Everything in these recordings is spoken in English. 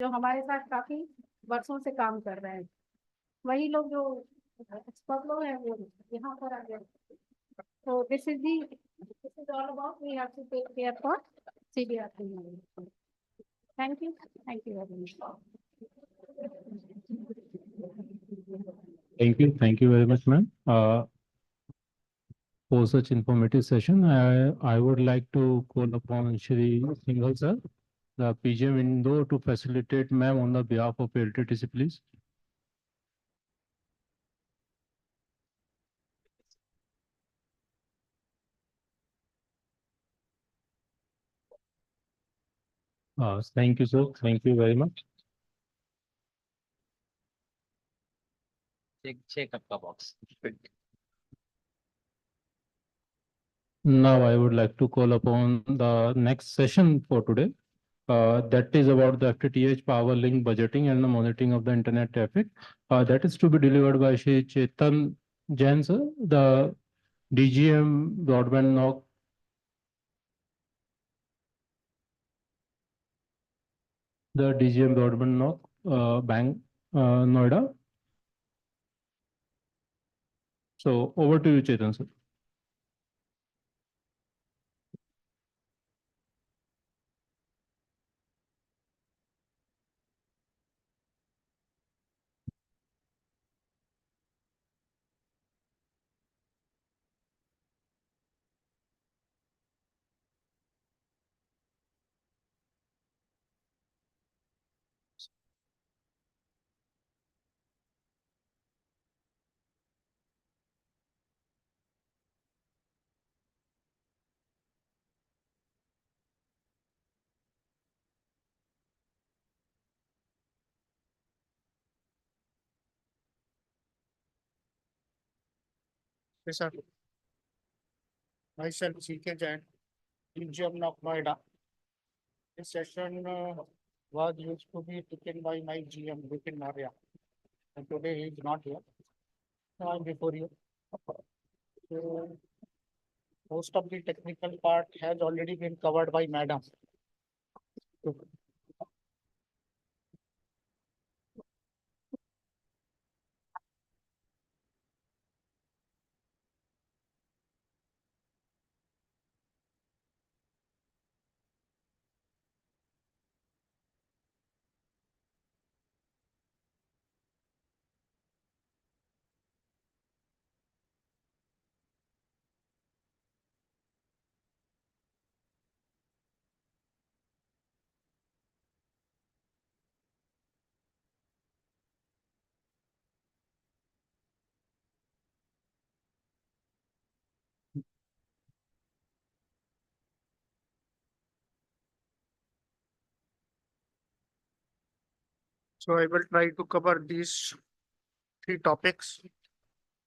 जो हमारे साथ काफी वर्षों से काम कर रहे हैं। वही लोग जो एक्सपर्ट लोग हैं वो यहाँ पर आ गए। तो this is all about we have to take care for CBR. Thank you very much. Thank you very much, ma'am. For such informative session, I would like to call upon Shri Singhal sir, the PGM window, to facilitate ma'am on the behalf of LTTC, please. Thank you, sir. Thank you very much. Check up the box. Now I would like to call upon the next session for today. That is about the FTTH power link budgeting and the monitoring of the internet traffic. That is to be delivered by Shri Chetan Jain sir, the DGM broadband NOC. The DGM broadband NOC bank Noida. So over to you, Chetan sir. Yes, sir. Myself, CK Jain, DGM of Noida. This session was used to be taken by my GM, Vipin Maurya. And today he is not here. So I'm before you. So most of the technical part has already been covered by Madam. So I will try to cover these three topics: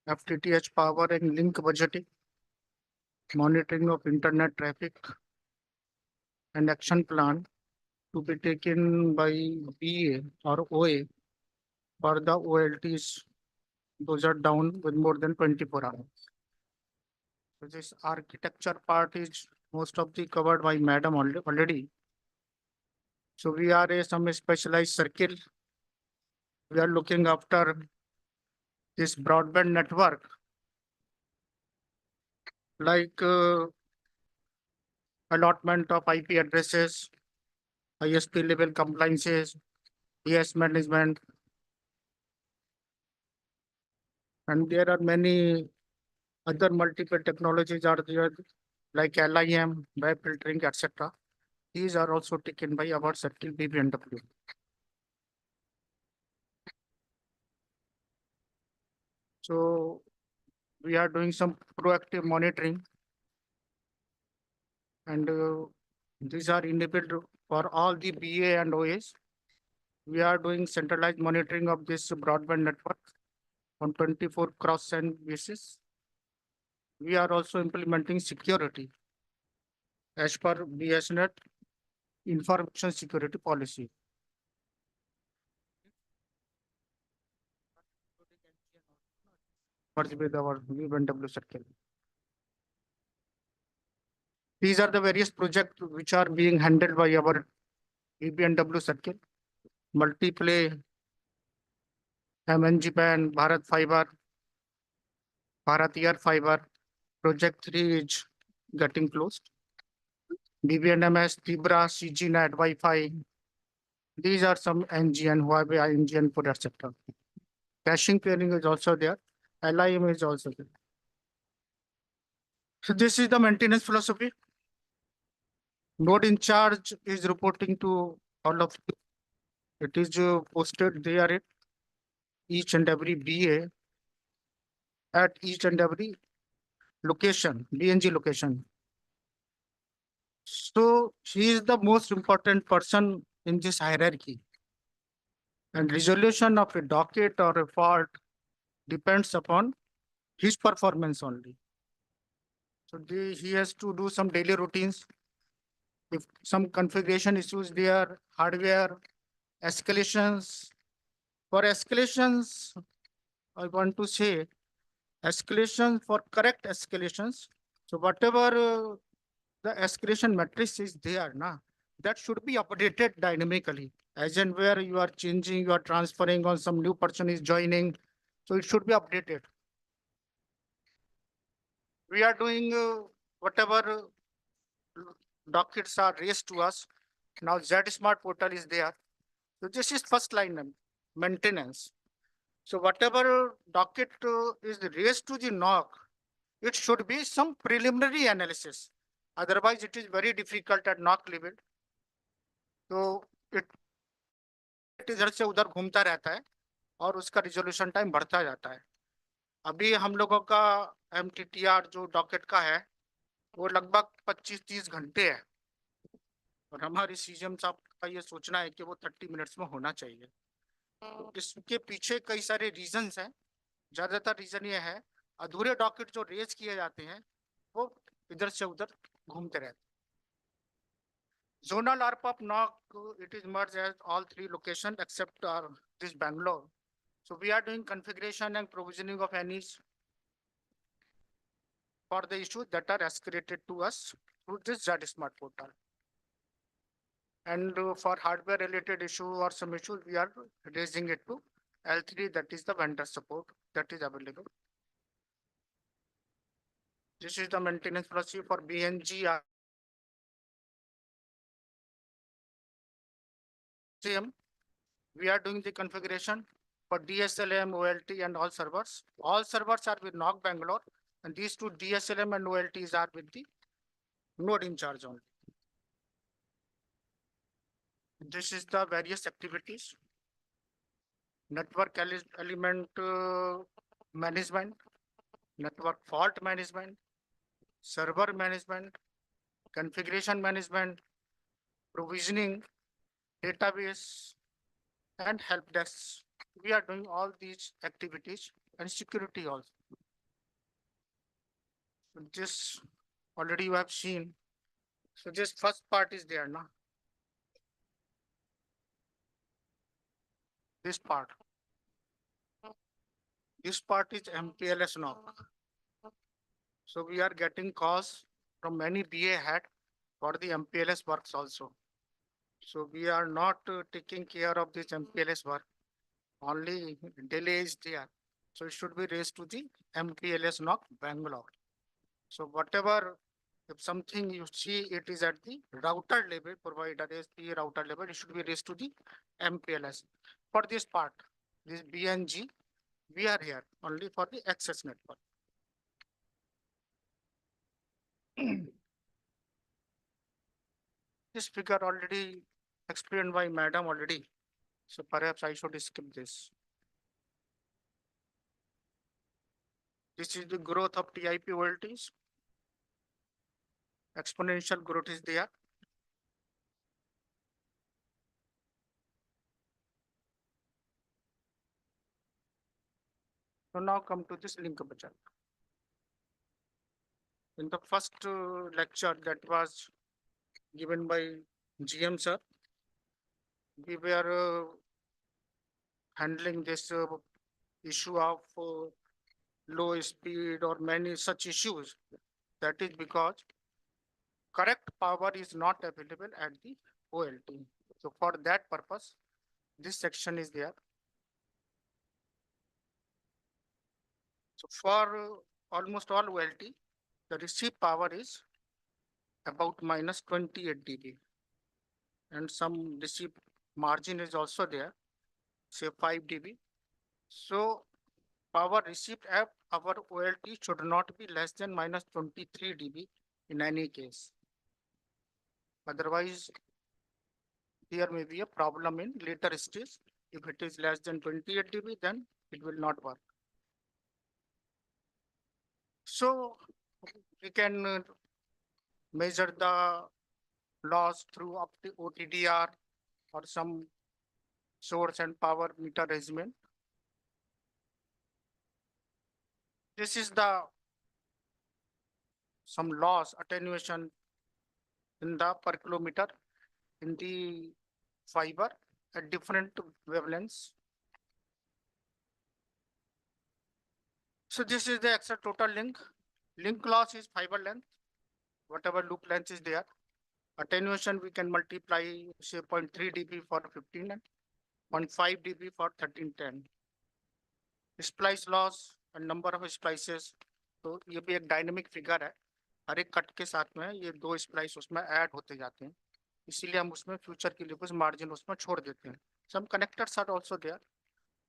FTTH power and link budgeting, monitoring of internet traffic, and action plan to be taken by BA or OA for the OLTs. Those are down with more than 24 hours. So this architecture part is most of the covered by Madam already. So we are some specialized circle. We are looking after this broadband network, like allotment of IP addresses, ISP level compliances, ES management, and there are many other multiple technologies are there, like LIM, web filtering, etc. These are also taken by our circle BBNW. So we are doing some proactive monitoring, and these are enabled for all the BA and OS. We are doing centralized monitoring of this broadband network on 24 cross-send basis. We are also implementing security as per BSNet information security policy. With our BBNW circle. These are the various projects which are being handled by our BBNW circle. multiplay, MNG band, Bharat Fiber, Bharat Air Fiber. Project 3 is getting closed. BBNMS, Tibra, CGNet, Wi-Fi. These are some NGN, Huawei, NGN product sector. Caching pairing is also there. LIM is also there. So this is the maintenance philosophy. Node in charge is reporting to all of you. It is posted there at each and every BA at each and every location, BNG location. So he is the most important person in this hierarchy. And resolution of a docket or a fault depends upon his performance only. So he has to do some daily routines. If some configuration issues there, hardware, escalations. For escalations, I want to say escalation for correct escalations. So whatever the escalation matrix is there, that should be updated dynamically. As and where you are changing, you are transferring on some new person is joining. So it should be updated. We are doing whatever dockets are raised to us. Now Z Smart portal is there. So this is first line maintenance. So whatever docket is raised to the NOC, it should be some preliminary analysis. Otherwise, it is very difficult at NOC level. तो it इधर से उधर घूमता रहता है और उसका resolution time बढ़ता जाता है. अभी हम लोगों का MTTR जो डॉकेट का है वो लगभग 25-30 घंटे है और हमारी सीएम साहब का ये सोचना है कि वो 30 मिनट्स में होना चाहिए. इसके पीछे कई सारे रीजंस हैं. ज्यादातर रीजन ये है अधूरे डॉकेट जो रेज किए जाते हैं वो इधर से उधर घूमते रहते हैं. Zonal ARPOP NOC, it is merged as all 3 locations except this Bangalore. So we are doing configuration and provisioning of NEs for the issues that are escalated to us through this Z Smart portal. And for hardware related issue or some issues, we are raising it to L3, that is the vendor support that is available. This is the maintenance policy for BNG. We are doing the configuration for DSLM, OLT, and all servers. All servers are with NOC Bangalore, and these two DSLM and OLTs are with the node in charge only. This is the various activities. Network element management, network fault management, server management, configuration management, provisioning, database, and help desk. We are doing all these activities and security also. This already you have seen. So this first part is there now. This part. This part is MPLS now. So we are getting calls from many BA head for the MPLS works also. So we are not taking care of this MPLS work. Only delay is there. So it should be raised to the MPLS NOC Bangalore. So whatever, if something you see it is at the router level, provider SP router level, it should be raised to the MPLS. For this part, this BNG, we are here only for the access network. This figure already explained by madam already. So perhaps I should skip this. This is the growth of TIP voltage. Exponential growth is there. So now come to this link budget. In the first lecture that was given by GM sir, we were handling this issue of low speed or many such issues. That is because correct power is not available at the OLT. So for that purpose, this section is there. So for almost all OLT, the receive power is about minus 28 dB. And some receive margin is also there, say 5 dB. So power received at our OLT should not be less than minus 23 dB in any case. Otherwise, there may be a problem in later stage. If it is less than 28 dB, then it will not work. So we can measure the loss through OTDR or some source and power meter measurement. This is the some loss attenuation in the per kilometer in the fiber at different wavelengths. So this is the extra total link. Link loss is fiber length, whatever loop length is there. Attenuation we can multiply say 0.3 dB for 15 and 0.5 dB for 1310. Splice loss and number of splices. तो ये भी एक dynamic figure है. हर एक cut के साथ में ये दो स्प्लाइस उसमें ऐड होते जाते हैं, इसीलिए हम उसमें फ्यूचर के लिए कुछ मार्जिन उसमें छोड़ देते हैं. Some connectors are also there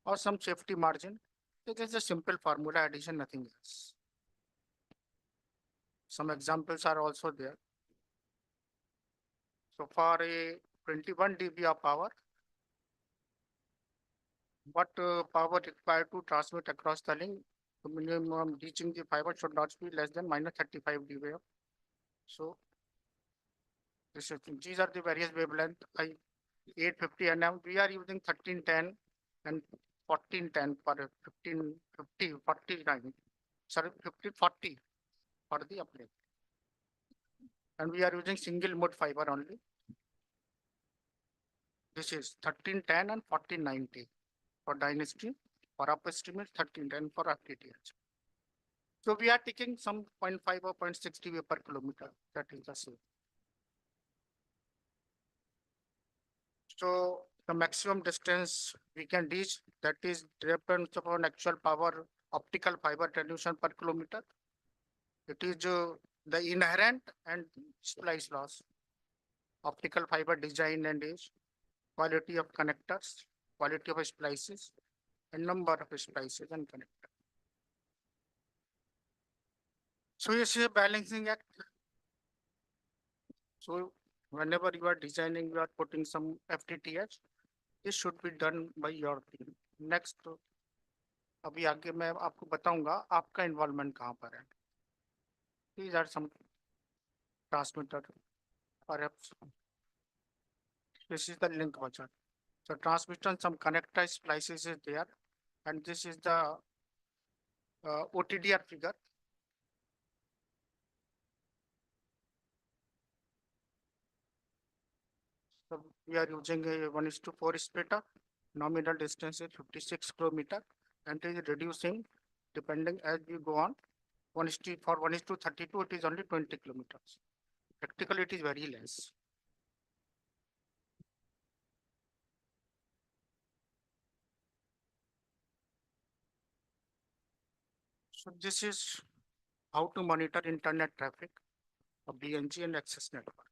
और some safety margin. It is a simple formula addition, nothing else. Some examples are also there. So for a 21 dB of power, what power required to transmit across the link? The minimum reaching the fiber should not be less than minus 35 dB. So these are the various wavelength. 850 nm. We are using 1310 and 1410 for 1550 49. Sorry, 5040 for the uplink. And we are using single mode fiber only. This is 1310 and 1490 for dynasty. For upstream is 1310 for FTTH. So we are taking some 0.5 or 0.6 dB per kilometer. That is the same. So the maximum distance we can reach, that is depends upon actual power optical fiber attenuation per kilometer. It is the inherent and splice loss, optical fiber design and age, quality of connectors, quality of splices, and number of splices and connectors. So you see a balancing act. So whenever you are designing, you are putting some FTTH. This should be done by your team. Next, अभी आगे मैं आपको बताऊंगा आपका involvement कहाँ पर है. These are some transmitter, perhaps. This is the link budget. So transmission, some connector splices is there, and this is the OTDR figure. So we are using a 1:4 splitter. Nominal distance is 56 kilometer, and it is reducing depending as we go on. For 1:32, it is only 20 kilometers. Practically, it is very less. So this is how to monitor internet traffic of BNG and access network.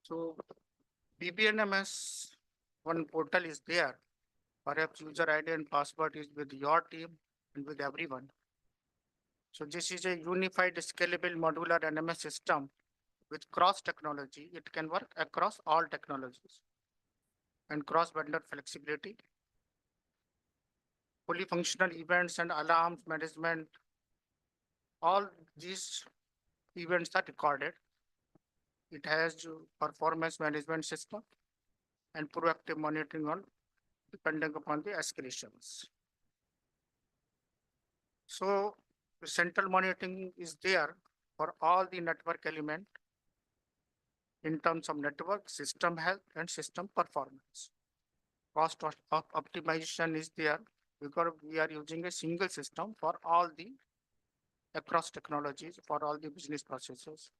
So BBNMS one portal is there. Perhaps user ID and password is with your team and with everyone. So this is a unified scalable modular NMS system with cross technology. It can work across all technologies and cross vendor flexibility. Fully functional events and alarms management. All these events are recorded. It has performance management system and proactive monitoring on depending upon the escalations. So the central monitoring is there for all the network element in terms of network, system health, and system performance. Cost of optimization is there because we are using a single system for all the across technologies for all the business processes.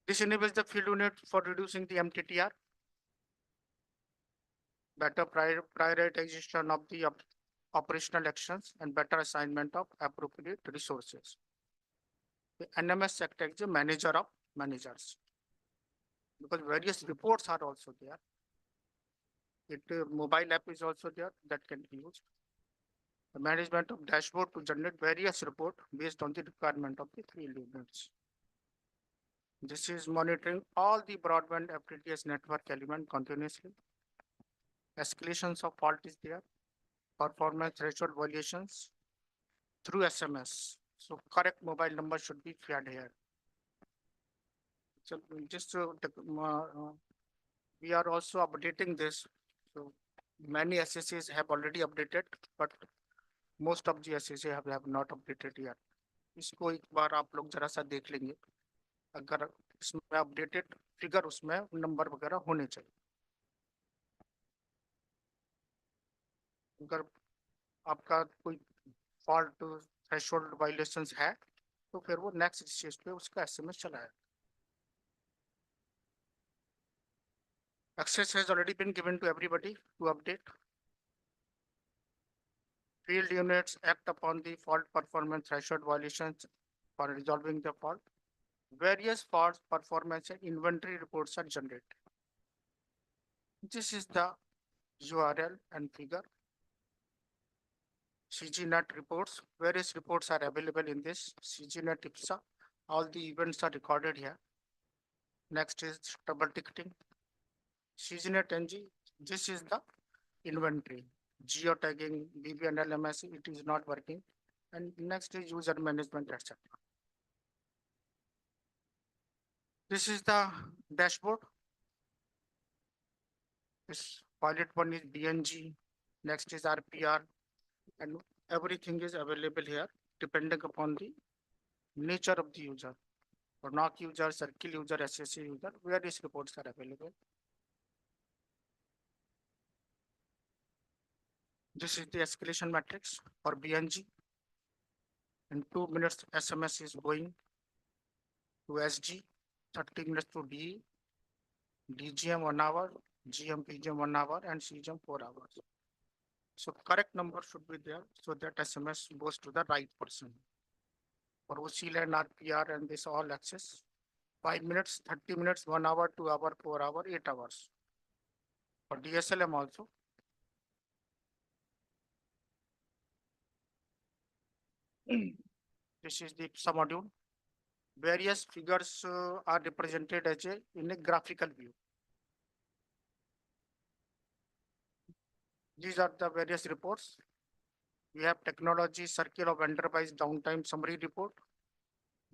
This enables the field unit for reducing the MTTR, better prioritization of the operational actions, and better assignment of appropriate resources. The NMS acts as a manager of managers because various reports are also there. Mobile app is also there that can be used. The management of dashboard to generate various reports based on the requirement of the field units. This is monitoring all the broadband FTTH network element continuously. Escalations of fault is there. Performance threshold violations through SMS. So correct mobile number should be fed here. So we are also updating this. So many SSAs have already updated, but most of the SSA have not updated yet. इसको एक बार आप लोग जरा सा देख लेंगे. अगर इसमें अपडेटेड फिगर उसमें नंबर वगैरह होने चाहिए. अगर आपका कोई फॉल्ट थ्रेशोल्ड वायलेशंस है तो फिर वो नेक्स्ट स्टेज पे उसका एसएमएस चलाएगा. Access has already been given to everybody to update. Field units act upon the fault performance threshold violations for resolving the fault. Various faults performance and inventory reports are generated. This is the URL and figure. CGNet reports. Various reports are available in this CGNet IFSA. All the events are recorded here. Next is trouble ticketing. CGNet NG. This is the inventory. Geotagging, BBN LMS, it is not working. And next is user management, etc. This is the dashboard. This pilot one is BNG. Next is RPR. And everything is available here depending upon the nature of the user. For NOC user, circle user, SSA user, various reports are available. This is the escalation matrix for BNG. In 2 minutes, SMS is going to SG, 30 minutes to DE, DGM 1 hour, GM, PGM 1 hour, and CGM 4 hours. So correct number should be there so that SMS goes to the right person. For OCLAN, RPR, and this all access, 5 minutes, 30 minutes, 1 hour, 2 hour, 4 hour, 8 hours. For DSLM also. This is the IPSA module. Various figures are represented as in a graphical view. These are the various reports. We have technology circle of enterprise downtime summary report,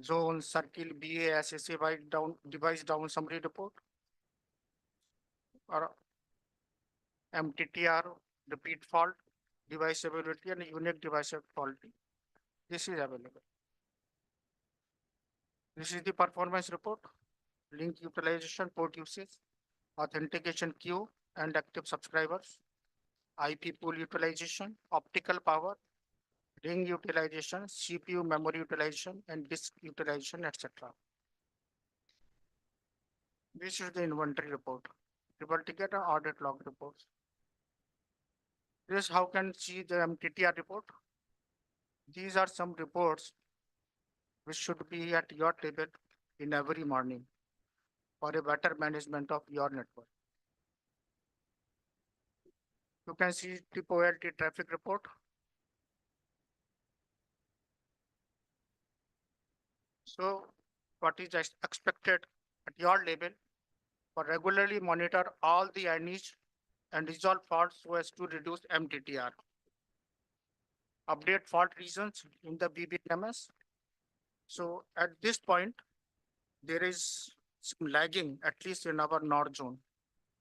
zone circle BA SSA wide down device down summary report, or MTTR repeat fault, device availability, and unique device faulty. This is available. This is the performance report, link utilization, port usage, authentication queue, and active subscribers, IP pool utilization, optical power, ring utilization, CPU memory utilization, and disk utilization, etc. This is the inventory report, triple ticket and audit log reports. This how can see the MTTR report. These are some reports which should be at your table in every morning for a better management of your network. You can see the OLT traffic report. So what is expected at your level for regularly monitor all the INEs and resolve faults so as to reduce MTTR. Update fault reasons in the BBMS. So at this point, there is some lagging, at least in our Nord zone.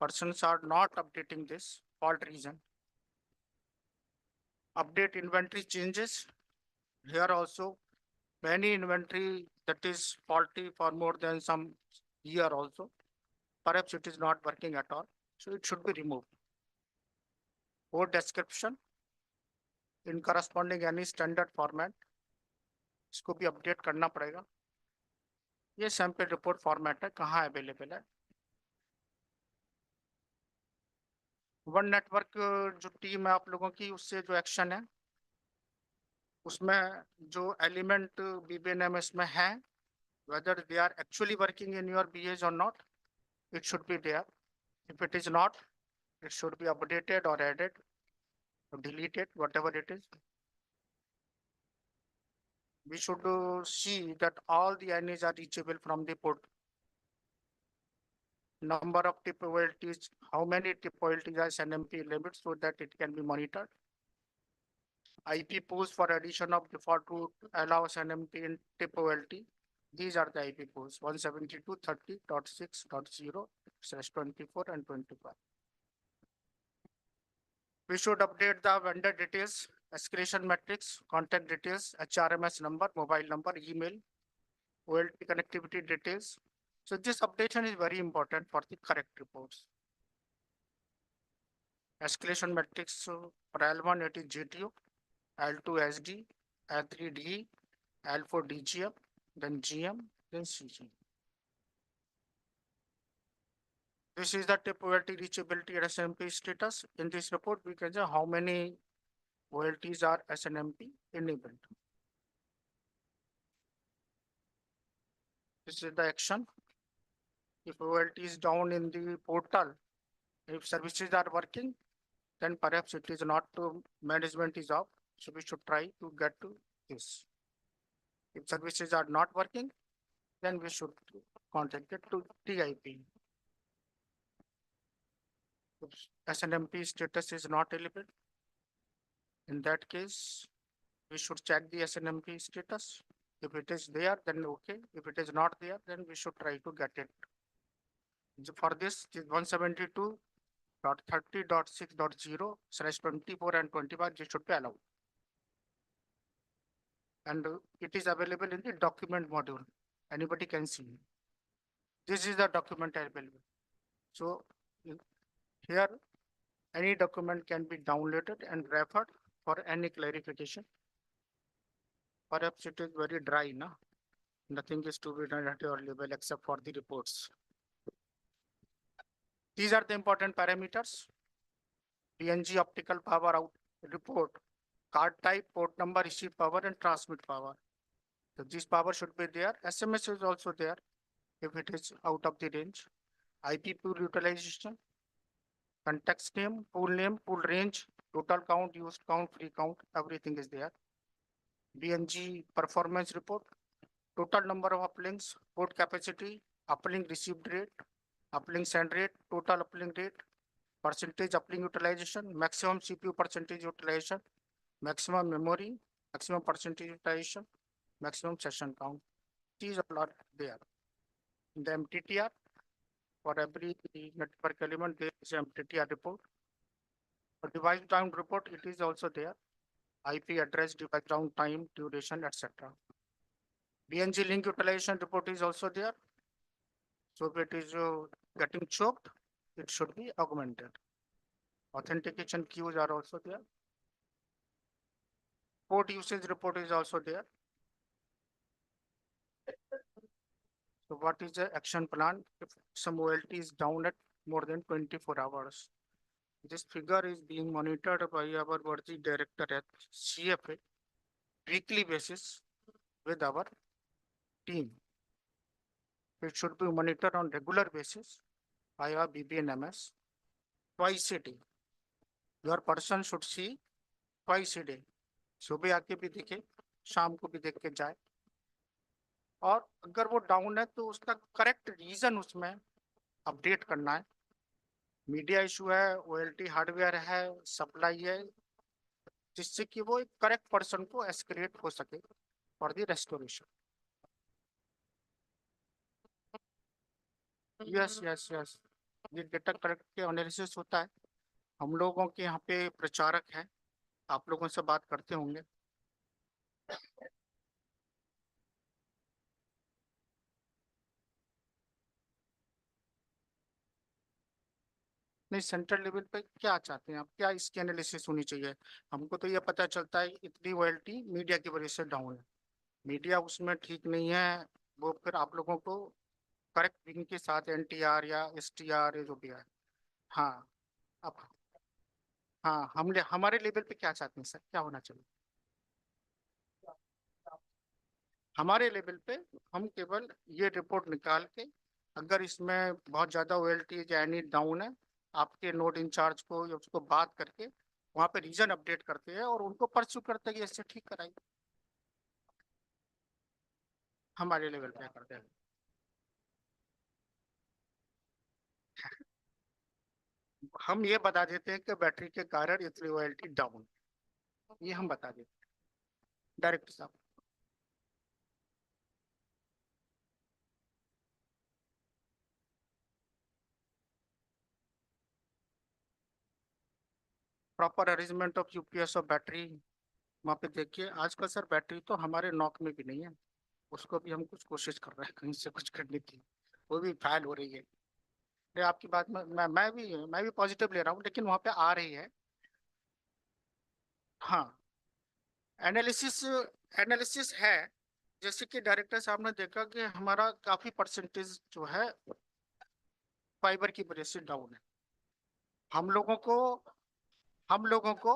Persons are not updating this fault reason. Update inventory changes. Here also, many inventory that is faulty for more than some year also. Perhaps it is not working at all. So it should be removed. Code description in corresponding any standard format. इसको भी update करना पड़ेगा. ये sample report format है, कहाँ available है। One network जो team है आप लोगों की, उससे जो एक्शन है उसमें जो एलिमेंट बीबीएनएम इसमें है, whether they are actually working in your BAs or not, it should be there. If it is not, it should be updated or added or deleted, whatever it is. We should see that all the NAs are reachable from the port. Number of tip OLTs, how many tip OLTs has NMP limit so that it can be monitored. IP pools for addition of default route allows NMP in tip OLT. These are the IP pools 172.30.6.0/24 and 25. We should update the vendor details, escalation metrics, contact details, HRMS number, mobile number, email, OLT connectivity details. So this updation is very important for the correct reports. Escalation metrics for L1 it is GTO, L2 SD, L3 DE, L4 DGM, then GM, then CG. This is the tip OLT reachability and SNMP status. In this report, we can say how many OLTs are SNMP enabled. This is the action. If OLT is down in the portal, if services are working, then perhaps it is not to management is off. So we should try to get to this. If services are not working, then we should contact it to TIP. If SNMP status is not available, in that case, we should check the SNMP status. If it is there, then okay. If it is not there, then we should try to get it. For this, 172.30.6.0/24 and 25, this should be allowed. And it is available in the document module. Anybody can see. This is the document available. So here, any document can be downloaded and referred for any clarification. Perhaps it is very dry, no? Nothing is to be done at your level except for the reports. These are the important parameters. PNG optical power out report, card type, port number, receive power, and transmit power. So this power should be there. SMS is also there if it is out of the range. IP pool utilization, context name, pool range, total count, used count, free count, everything is there. BNG performance report, total number of uplinks, port capacity, uplink received rate, uplink send rate, total uplink rate, percentage uplink utilization, maximum CPU percentage utilization, maximum memory, maximum percentage utilization, maximum session count. These all are there. In the MTTR, for every network element, there is MTTR report. For device down report, it is also there. IP address, device down time, duration, etc. BNG link utilization report is also there. So if it is getting choked, it should be augmented. Authentication queues are also there. Port usage report is also there. So what is the action plan if some OLT is down at more than 24 hours? This figure is being monitored by our worthy director at CFA weekly basis with our team. It should be monitored on regular basis by our BBNMS twice a day. Your person should see twice a day. सुबह आके भी देखे, शाम को भी देख के जाए. और अगर वो डाउन है तो उसका करेक्ट रीजन उसमें अपडेट करना है. मीडिया इशू है, OLT हार्डवेयर है, सप्लाई है, जिससे कि वो एक करेक्ट पर्सन को एस्केलेट हो सके for the restoration. Yes yes yes, ये डेटा करेक्ट के एनालिसिस होता है. हम लोगों के यहाँ पे प्रचारक हैं, आप लोगों से बात करते होंगे. नहीं, सेंट्रल लेवल पे क्या चाहते हैं आप, क्या इसकी एनालिसिस होनी चाहिए? हमको तो ये पता चलता है इतनी OLT मीडिया की वजह से डाउन है. मीडिया उसमें ठीक नहीं है, वो फिर आप लोगों को करेक्ट विंग के साथ NTR या STR जो भी है। हाँ। अब हाँ, हमारे लेवल पे क्या चाहते हैं सर, क्या होना चाहिए हमारे लेवल पे? हम केवल ये रिपोर्ट निकाल के, अगर इसमें बहुत ज्यादा OLT या एनी डाउन है, आपके नोड इंचार्ज को या उसको बात करके वहाँ पे रीजन अपडेट करते हैं और उनको परस्यू करते हैं कि इससे ठीक कराइए। हमारे लेवल पे करते हैं। हम ये बता देते हैं कि बैटरी के कारण इतनी OLT डाउन, ये हम बता देते हैं डायरेक्ट साहब। प्रॉपर अरेंजमेंट ऑफ UPS और बैटरी, वहाँ पे देखिए आजकल सर बैटरी तो हमारे नॉक में भी नहीं है, उसको भी हम कुछ कोशिश कर रहे हैं कहीं से कुछ करने की, वो भी फाइल हो रही है। ये आपकी बात में मैं भी पॉजिटिव ले रहा हूँ, लेकिन वहाँ पे आ रही है। हाँ, एनालिसिस एनालिसिस है। जैसे कि डायरेक्टर साहब ने देखा कि हमारा काफी परसेंटेज जो है फाइबर की वजह से डाउन है। हम लोगों को हम लोगों को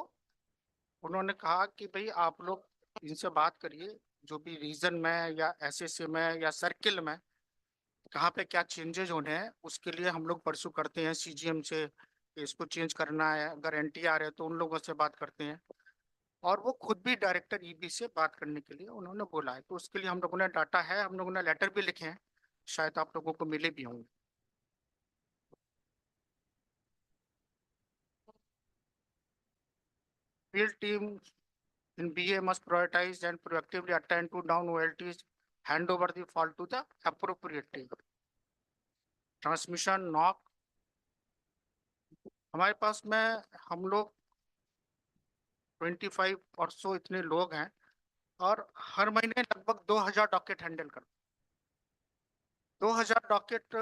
उन्होंने कहा कि भाई आप लोग इनसे बात करिए, जो भी रीजन में या SSA में या सर्किल में कहाँ पे क्या चेंजेस होने हैं, उसके लिए हम लोग परसू करते हैं CGM से कि इसको चेंज करना है। अगर NTR है तो उन लोगों से बात करते हैं, और वो खुद भी डायरेक्टर EB से बात करने के लिए उन्होंने बोला है। तो उसके लिए हम लोगों ने डाटा है, हम लोगों ने लेटर भी लिखे हैं, शायद आप लोगों को मिले भी होंगे। Field team in BA must prioritize and proactively attend to down OLTs, hand over the fault to the appropriate team. Transmission knock हमारे पास में हम लोग 25 और सो इतने लोग हैं, और हर महीने लगभग 2000 डॉकेट हैंडल करते हैं। 2000 डॉकेट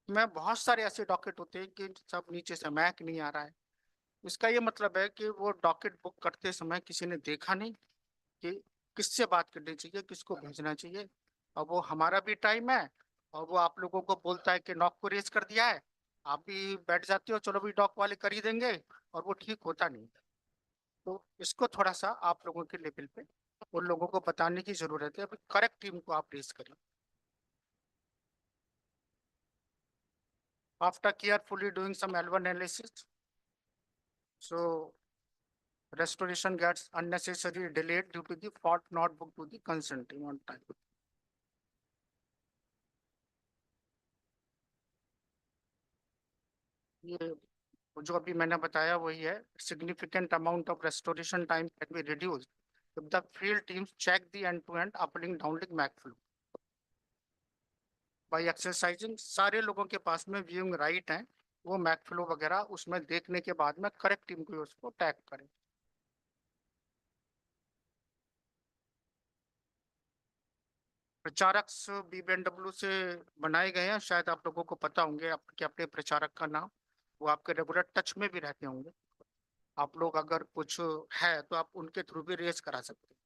में बहुत सारे ऐसे डॉकेट होते हैं कि सब नीचे से मैक नहीं आ रहा है। इसका ये मतलब है कि वो डॉकेट बुक करते समय किसी ने देखा नहीं कि किससे बात करनी चाहिए, किसको भेजना चाहिए। और वो हमारा भी टाइम है, और वो आप लोगों को बोलता है कि नॉक को रेज कर दिया है, आप भी बैठ जाते हो चलो भी डॉक वाले कर ही देंगे, और वो ठीक होता नहीं। तो इसको थोड़ा सा आप लोगों के लेवल पे उन लोगों को बताने की जरूरत है, अभी करेक्ट टीम को आप रेज करिए। After carefully doing some L1 analysis, so restoration gets unnecessarily delayed due to the fault not booked to the consent team on time. ये जो अभी मैंने बताया वही है। Significant amount of restoration time can be reduced if the field teams check the end-to-end uplink downlink MAC flow. By exercising, सारे लोगों के पास में viewing right है, वो MAC flow वगैरह उसमें देखने के बाद में करेक्ट टीम को उसको टैग करें। प्रचारक BBNW से बनाए गए हैं, शायद आप लोगों को पता होंगे आपके अपने प्रचारक का नाम, वो आपके रेगुलर टच में भी रहते होंगे। आप लोग अगर कुछ है तो आप उनके थ्रू भी रेज करा सकते हैं।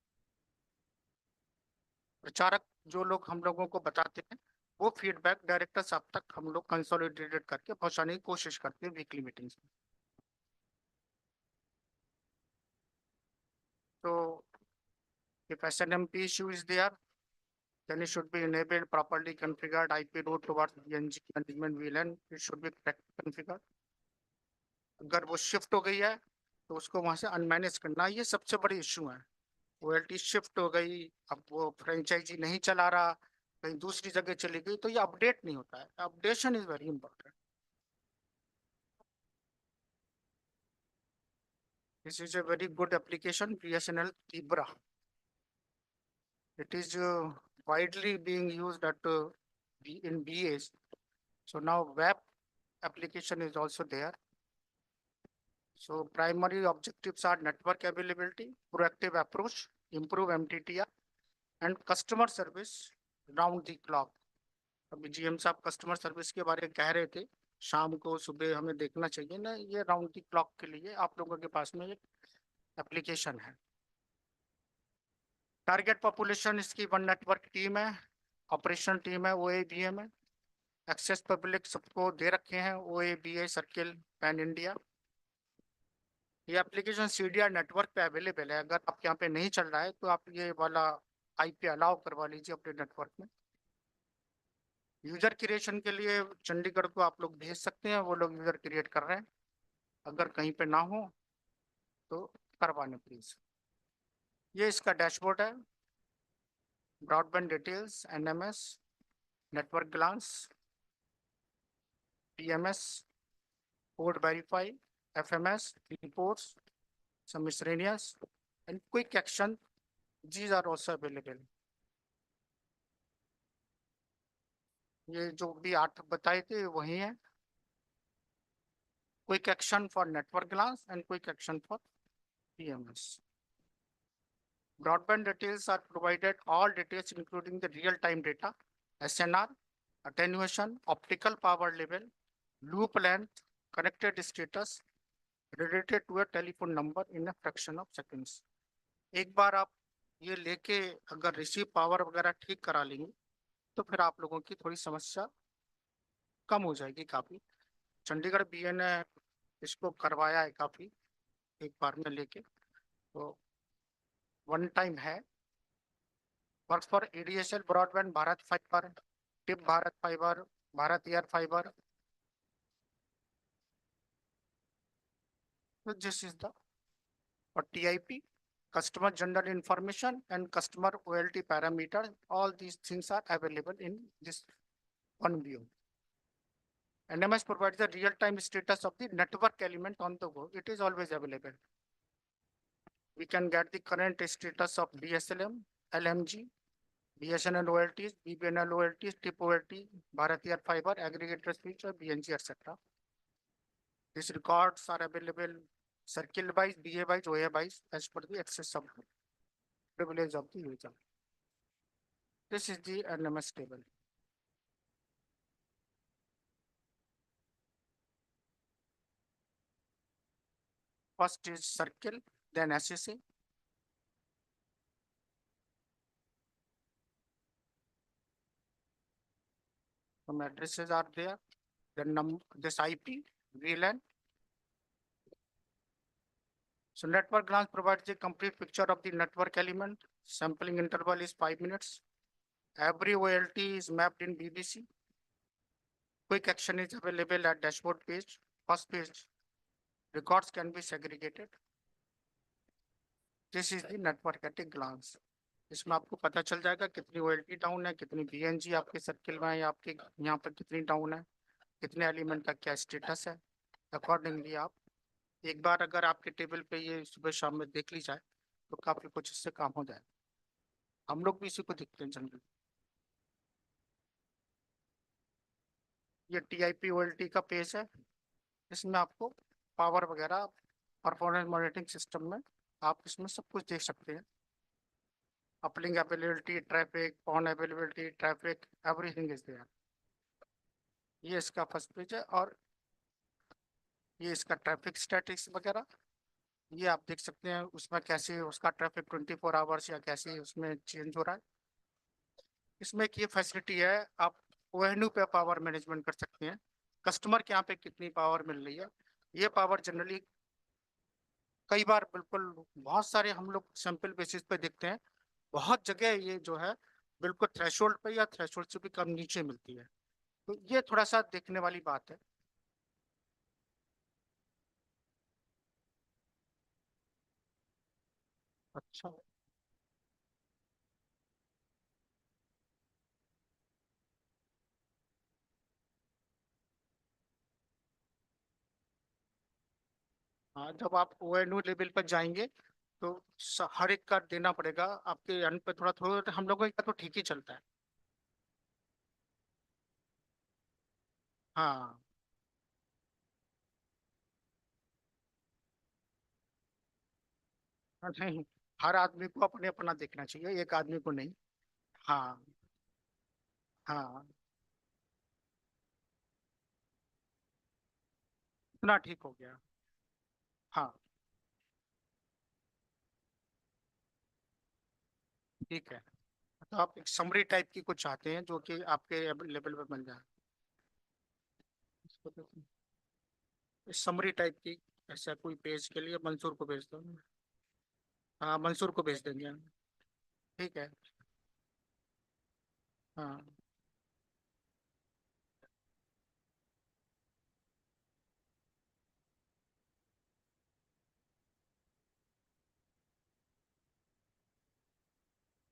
प्रचारक जो लोग हम लोगों को बताते हैं, वो फीडबैक डायरेक्टर साहब तक हम लोग कंसोलिडेटेड करके पहुंचाने की कोशिश करते हैं वीकली मीटिंग्स में। तो if SNMP issue is there, then it should be enabled, properly configured IP route towards BNG management VLAN, it should be correctly configured. अगर वो शिफ्ट हो गई है तो उसको वहां से अनमैनेज करना, ये सबसे बड़ी इश्यू है। OLT शिफ्ट हो गई, अब वो फ्रेंचाइजी नहीं चला रहा, कहीं दूसरी जगह चली गई, तो ये अपडेट नहीं होता है। Updation is very important. This is a very good application BSNL Libra. It is widely being used in BAs. So now web application is also there. So primary objectives are network availability, proactive approach, improve MTTR, and customer service round the clock. अभी GM साहब customer service के बारे में कह रहे थे, शाम को सुबह हमें देखना चाहिए ना, ये राउंड द क्लॉक के लिए आप लोगों के पास में एक एप्लीकेशन है। टारगेट पॉपुलेशन इसकी 1 नेटवर्क टीम है, ऑपरेशन टीम है, OABM है। एक्सेस पब्लिक सबको दे रखे हैं, OABA सर्किल पैन इंडिया। ये एप्लीकेशन CDR नेटवर्क पे अवेलेबल है। अगर आपके यहाँ पे नहीं चल रहा है तो आप ये वाला IP अलाउ करवा लीजिए अपने नेटवर्क में। यूजर क्रिएशन के लिए चंडीगढ़ को आप लोग भेज सकते हैं, वो लोग यूजर क्रिएट कर रहे हैं। अगर कहीं पे ना हो तो करवाने प्लीज। ये इसका डैशबोर्ड है, broadband details, NMS, network glance, PMS, port verify, FMS, reports, some miscellaneous, and quick action. These are also available. ये जो भी 8 बताए थे वही है। Quick action for network glass and quick action for PMS. Broadband details are provided, all details including the real-time data, SNR, attenuation, optical power level, loop length, connected status, related to a telephone number in a fraction of seconds. एक बार आप ये लेके अगर receive power वगैरह ठीक करा लेंगे तो फिर आप लोगों की थोड़ी समस्या कम हो जाएगी काफी। चंडीगढ़ BA ने इसको करवाया है काफी, एक बार में लेके, तो वन टाइम है। Work for ADSL broadband, Bharat fibre, tip Bharat fibre, Bharat air fibre. So this is the for TIP, customer general information and customer OLT parameter. All these things are available in this one view. NMS provides the real-time status of the network element on the go. It is always available. We can get the current status of DSLM, LMG, BSNL OLTs, BBNL OLTs, TIP OLT, Bharat Air Fiber, aggregator switch, or BNG, etc. These records are available circle wise, BA wise, OA wise, as per the access of privilege of the user. This is the NMS table. First is circle, then SSA. Some addresses are there. Then this IP, VLAN. So network glance provides a complete picture of the network element. Sampling interval is 5 minutes. Every OLT is mapped in BBC. Quick action is available at dashboard page. First page, records can be segregated. This is the network at a glance. इसमें आपको पता चल जाएगा कितनी OLT down है, कितनी BNG आपके circle में है, आपके यहाँ पर कितनी डाउन है, कितने एलिमेंट का क्या स्टेटस है। अकॉर्डिंगली आप एक बार अगर आपके टेबल पे ये सुबह शाम में देख ली जाए तो काफी कुछ इससे काम हो जाए। हम लोग भी इसी को देखते हैं जनरली। ये TIP OLT का पेज है, इसमें आपको पावर वगैरह परफॉर्मेंस मॉनिटरिंग सिस्टम में आप इसमें सब कुछ देख सकते हैं। Uplink availability, traffic, on availability, traffic, everything is there. ये इसका फर्स्ट पेज है और ये इसका ट्रैफिक स्टैटिक्स वगैरह ये आप देख सकते हैं, उसमें कैसे उसका ट्रैफिक 24 आवर्स या कैसे उसमें चेंज हो रहा है। इसमें एक ये फैसिलिटी है, आप ONU पे पावर मैनेजमेंट कर सकते हैं, कस्टमर के यहाँ पे कितनी पावर मिल रही है। ये पावर जनरली कई बार बिल्कुल बहुत सारे हम लोग सैंपल बेसिस पे देखते हैं, बहुत जगह ये जो है बिल्कुल थ्रेशोल्ड पे या थ्रेशोल्ड से भी कम नीचे मिलती है। तो ये थोड़ा सा देखने वाली बात है। अच्छा, हाँ, जब आप ONU लेवल पर जाएंगे तो हर एक का देना पड़ेगा। आपके एंड पे थोड़ा थोड़ा हम लोगों का तो ठीक ही चलता है। हाँ, नहीं, हर आदमी को अपने अपना देखना चाहिए, एक आदमी को नहीं। हाँ, हाँ, इतना ठीक हो गया। हाँ, ठीक है। तो आप एक समरी टाइप की कुछ चाहते हैं जो कि आपके लेवल पे मिल जाए, समरी टाइप की, ऐसा कोई पेज के लिए मंसूर को भेज दो। हाँ, मंसूर को भेज देंगे हम। ठीक है। हाँ,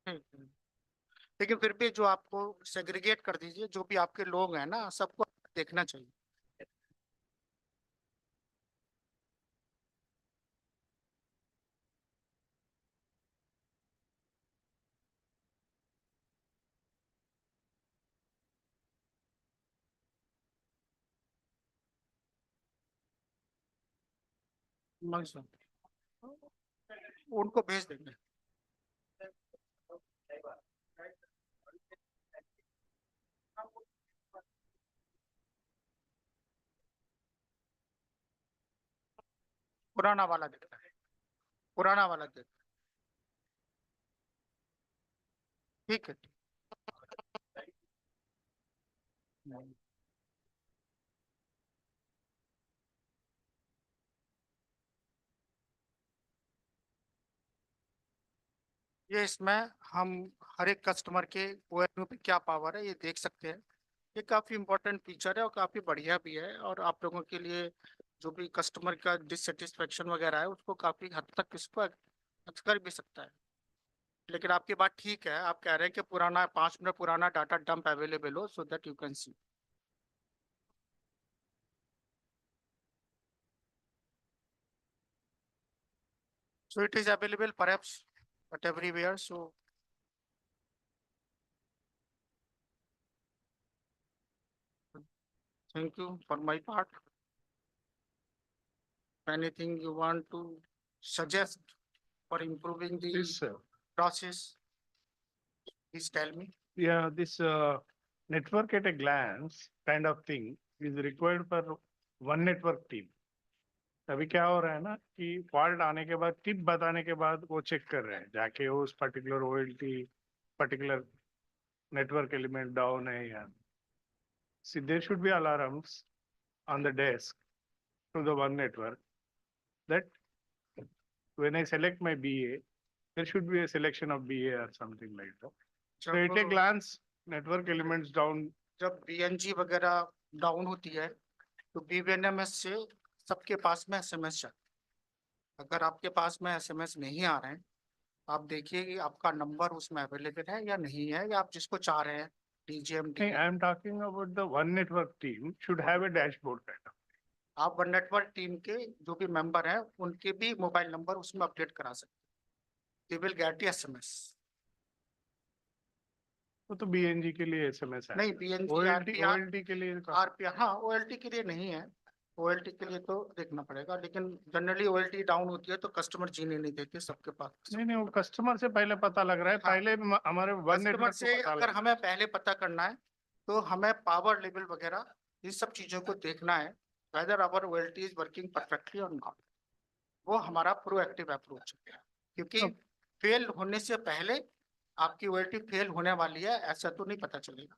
ठीक है। लेकिन फिर भी जो आपको सेग्रीगेट कर दीजिए, जो भी आपके लोग हैं ना सबको देखना चाहिए। मंसूर, उनको भेज देंगे। पुराना वाला देखना है, पुराना वाला देख। ठीक है। ये इसमें हम हर एक कस्टमर के ONU पे क्या पावर है ये देख सकते हैं। ये काफी इंपॉर्टेंट फीचर है और काफी बढ़िया भी है, और आप लोगों के लिए जो भी कस्टमर का डिससेटिस्फेक्शन वगैरह है उसको काफी हद तक इसको कर भी सकता है। लेकिन आपकी बात ठीक है, आप कह रहे हैं कि पुराना 5 मिनट पुराना डाटा डंप अवेलेबल हो so that you can see. So it is available perhaps but everywhere. So thank you for my part. Anything you want to suggest for improving the This, process, please tell me. yeah, this network at a glance kind of thing is required for one network team. अभी क्या हो रहा है ना कि fault आने के बाद टिप बताने के बाद वो चेक कर रहे हैं जाके उस particular OLT particular network element down है या see there should be alarms on the desk to the one network that when I select my BA there should be a selection of BA or something like that. So at a glance network elements down. जब BNG वगैरह down होती है तो BVNMS से सबके पास में SMS जाता है। अगर आपके पास में SMS नहीं आ रहे हैं, आप देखिए कि आपका नंबर उसमें अवेलेबल है या नहीं है, या आप जिसको चाह रहे हैं DGM Hey, I am talking about the one network team should have a dashboard kind of. आप वन नेटवर्क टीम के जो भी मेंबर हैं उनके भी मोबाइल नंबर उसमें अपडेट करा सकते हैं। They will get SMS। तो BNG के लिए SMS है नहीं, BNG OLT के लिए RPR, हाँ OLT के लिए नहीं है। OLT के लिए तो देखना पड़ेगा, लेकिन जनरली OLT डाउन होती है तो कस्टमर जीने नहीं देते सबके पास। नहीं वो कस्टमर से पहले पता लग रहा है। हाँ, पहले हमारे वन कस्टमर नेटवर्क से अगर हमें पहले पता करना है तो हमें पावर लेवल वगैरह इन सब चीजों को देखना है, whether our OLT is working perfectly और नॉट। वो हमारा प्रोएक्टिव अप्रोच है, क्योंकि फेल होने से पहले आपकी OLT फेल होने वाली है ऐसा तो नहीं पता चलेगा।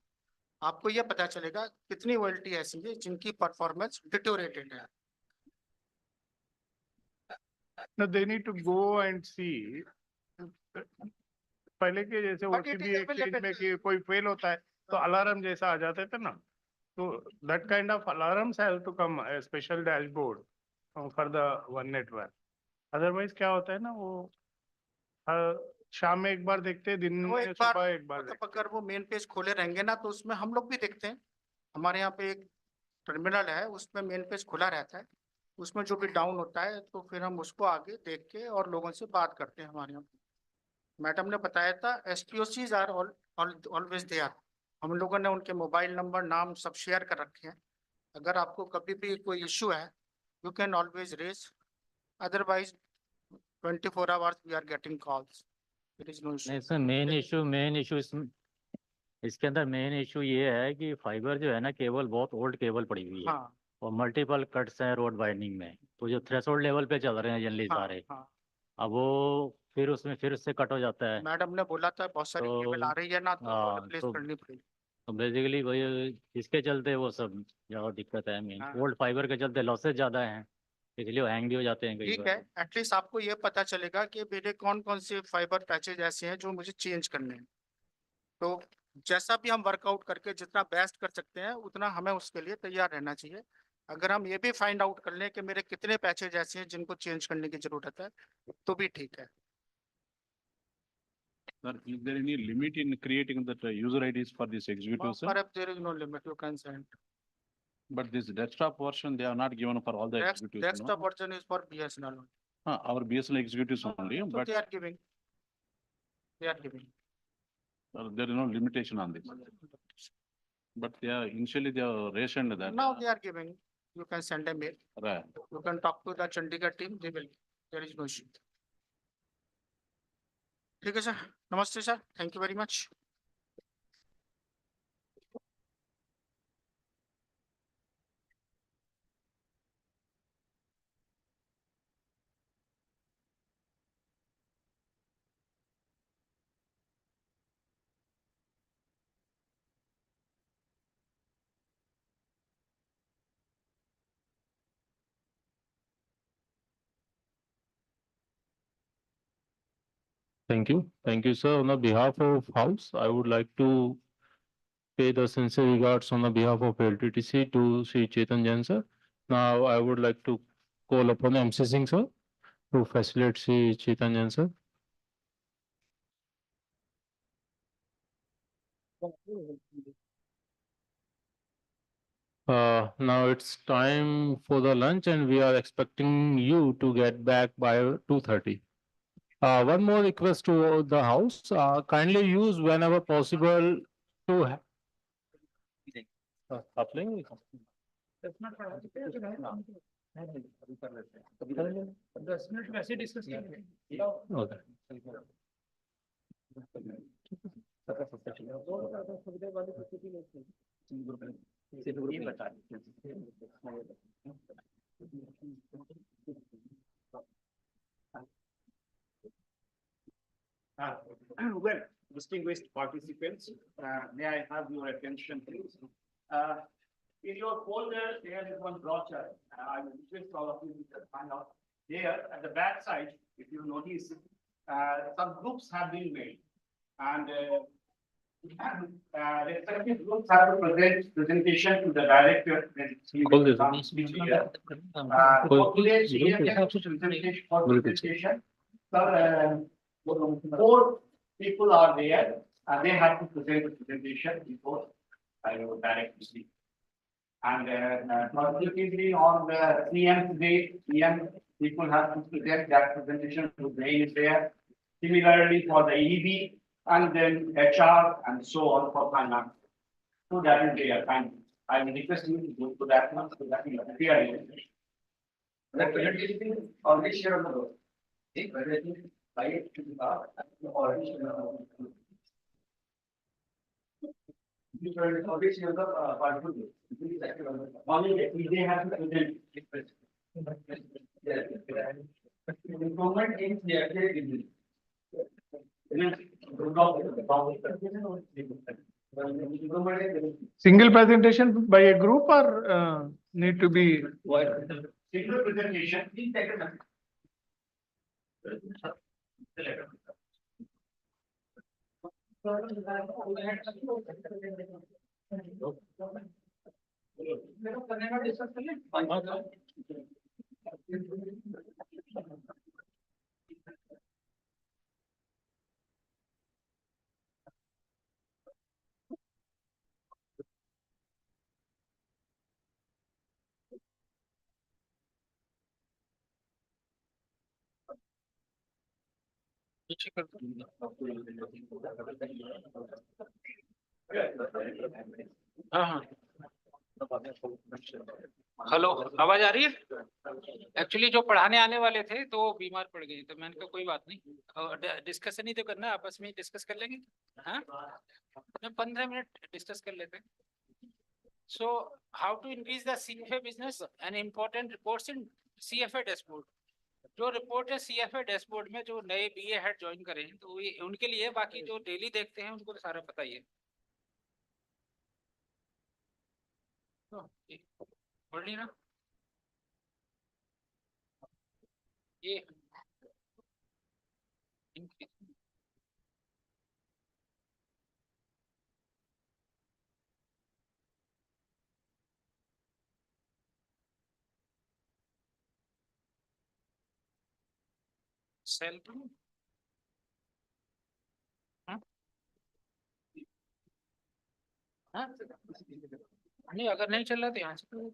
आपको यह पता चलेगा कितनी OLT ऐसी है जिनकी परफॉर्मेंस डिटोरेटेड है। No, they need to go and see. पहले के जैसे But it OTP is exchange में available. कि कोई फेल होता है तो अलार्म जैसा आ जाते थे ना, तो that kind of alarms have to come a special dashboard for the one network. Otherwise क्या होता है ना वो शाम में एक बार देखते हैं, दिन वो में एक बार सुबह एक बार मतलब अगर वो मेन पेज खोले रहेंगे ना तो उसमें हम लोग भी देखते हैं। हमारे यहाँ पे एक टर्मिनल है उसमें मेन पेज खुला रहता है, उसमें जो भी डाउन होता है तो फिर हम उसको आगे देख के और लोगों से बात करते हैं। हमारे यहाँ मैडम ने बताया था SPOCs आर ऑलवेज देयर। हम लोगों ने उनके मोबाइल नंबर नाम सब शेयर कर रखे हैं। अगर आपको कभी भी कोई इश्यू है you can always raise, otherwise 24 hours we are getting calls. It is no नहीं इश्यू। सर, मेन इशू इसके अंदर मेन इशू ये है कि फाइबर जो है ना केबल बहुत ओल्ड केबल पड़ी हुई है हाँ और मल्टीपल कट्स हैं रोड वाइंडिंग में, तो जो थ्रेशोल्ड लेवल पे चल रहे हैं जनरली हाँ सारे। हाँ। अब वो फिर उससे कट हो जाता है। मैडम ने बोला था बहुत सारी केबल आ रही है ना, तो हाँ, रिप्लेस तो करनी पड़ेगी। तो बेसिकली वही इसके चलते वो सब ज्यादा दिक्कत है। मेन हाँ। ओल्ड फाइबर के चलते लॉसेज ज्यादा हैं, इसलिए वो हैंग भी हो जाते हैं कई ठीक है, बार। एटलीस्ट आपको ये पता चलेगा कि मेरे कौन कौन से फाइबर पैचेज ऐसे हैं जो मुझे चेंज करने हैं। तो जैसा भी हम वर्कआउट करके जितना बेस्ट कर सकते हैं उतना हमें उसके लिए तैयार रहना चाहिए। अगर हम ये भी फाइंड आउट कर लें कि मेरे कितने पैचेज ऐसे हैं जिनको चेंज करने की जरूरत है, तो भी ठीक है। Sir, is there any limit in creating that user IDs for this executive, sir? Perhaps there is no limit, you can send. But this desktop version, they are not given for all the executives, no? Desktop version is for BSNL. Our BSNL executives only, So but they are giving. They are giving. there is no limitation on this. But they are, initially they are rationed that. Now they are giving. You can send a mail. Right. You can talk to the Chandigarh team, they will, there is no issue. ठीक है sir, नमस्ते sir, thank you very much. Thank you, sir. On the behalf of House, I would like to pay the sincere regards on the behalf of LTTC to Sri Chetan Jain, sir. Now, I would like to call upon MC Singh, sir, to facilitate Sri Chetan Jain, sir. Now it's time for the lunch and we are expecting you to get back by 2:30. One more request to the house, kindly use whenever possible to uplink. Okay. Well, distinguished participants, may I have your attention, please? In your folder, there is one brochure. I will request all of you to find out. There, at the back side, if you notice, some groups have been made. And respective groups have to present presentation to the director. Call this. For today's presentation, sir, 4 people are there, and they have to present the presentation before I will directly speak. And positively on the CM today, CM people have to present that presentation to Brain is there. Similarly for the EB and then HR and so on for finance. So that is there. Thank you. I will request you to go to that one so that you are clear. The presentation already shared on the board. They have to present. Improvement in the Single presentation by a group or need to be? Single presentation. Please take a minute. Hello, आवाज आ रही है? Actually जो पढ़ाने आने वाले थे तो वो बीमार पड़ गए, तो मैंने कहा कोई बात नहीं, डिस्कशन ही तो करना है, आपस में डिस्कस कर लेंगे। हाँ, 15 मिनट डिस्कस कर लेते हैं। So how to increase the CFA business and important reports in CFA dashboard. जो रिपोर्ट है CFA डैशबोर्ड में, जो नए BA हेड ज्वाइन करें तो ये उनके लिए, बाकी जो डेली देखते हैं उनको तो सारा पता ही है। तो बढ़िया ना ये सेल हाँ नहीं, अगर नहीं चल रहा तो यहाँ से तो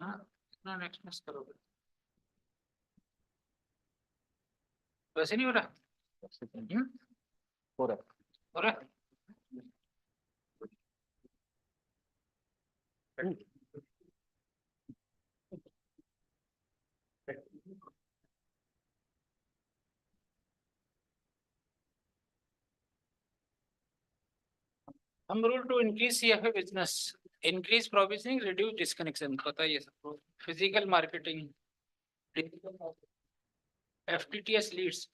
हाँ कितना नेक्स्ट करोगे, वैसे नहीं हो रहा। हो रहा है। हो रहा है? हम rule to increase CFA business, increase provisioning, reduce disconnection, पता ही है सबको। Physical marketing, FTTS leads,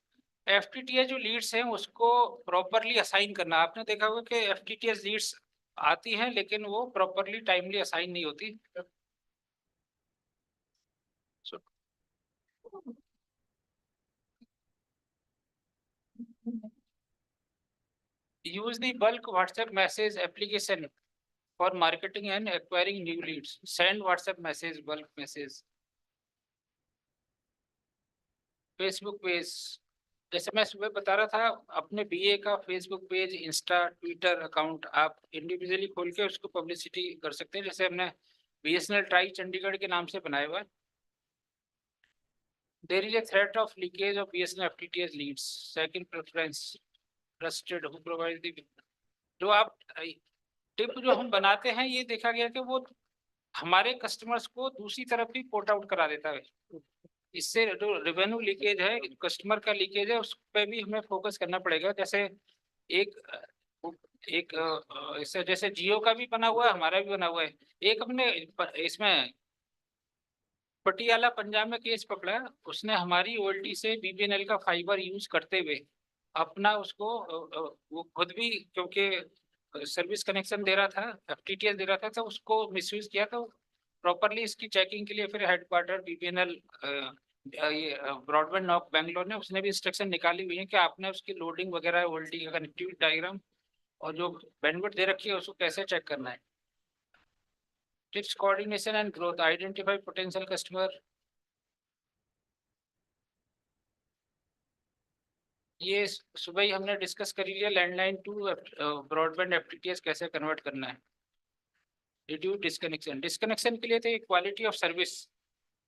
FTTS जो लीड्स हैं उसको प्रॉपरली असाइन करना। आपने देखा होगा कि FTTS लीड्स आती हैं लेकिन वो प्रॉपरली टाइमली असाइन नहीं होती। So, use the bulk WhatsApp message application for marketing and acquiring new leads. Send WhatsApp message, bulk message. Facebook page, जैसे मैं सुबह बता रहा था, अपने BA का Facebook page, Insta, Twitter account आप इंडिविजुअली खोल के उसको पब्लिसिटी कर सकते हैं। जैसे हमने BSNL ट्राई चंडीगढ़ के नाम से बनाया हुआ है। There is a threat of leakage of BSNL FTTS leads. Second preference, trusted who provides the, जो आप टिप जो हम बनाते हैं, ये देखा गया कि वो हमारे कस्टमर्स को दूसरी तरफ भी पोर्ट आउट करा देता है। इससे जो रेवेन्यू लीकेज है, कस्टमर का लीकेज है, उस पर भी हमें फोकस करना पड़ेगा। जैसे एक एक जैसे जियो का भी बना हुआ है, हमारा भी बना हुआ है। एक हमने इसमें पटियाला पंजाब में केस पकड़ा, उसने हमारी OLT से BBNL का फाइबर यूज करते हुए अपना उसको वो खुद भी, क्योंकि सर्विस कनेक्शन दे रहा था, FTTS दे रहा था, तो उसको मिसयूज किया। तो प्रॉपरली इसकी चेकिंग के लिए फिर हेडक्वार्टर BBNL ये ब्रॉडबैंड नॉक बेंगलोर ने, उसने भी इंस्ट्रक्शन निकाली हुई है कि आपने उसकी लोडिंग वगैरह, OLT का कनेक्टिविटी डायग्राम और जो बैंडविड्थ दे रखी है उसको कैसे चेक करना है। Tips coordination and growth, identify potential customer, ये सुबह ही हमने डिस्कस कर लिया। लैंडलाइन टू ब्रॉडबैंड FTTS कैसे कन्वर्ट करना है। रिड्यूस डिस्कनेक्शन, डिस्कनेक्शन के लिए तो quality of service,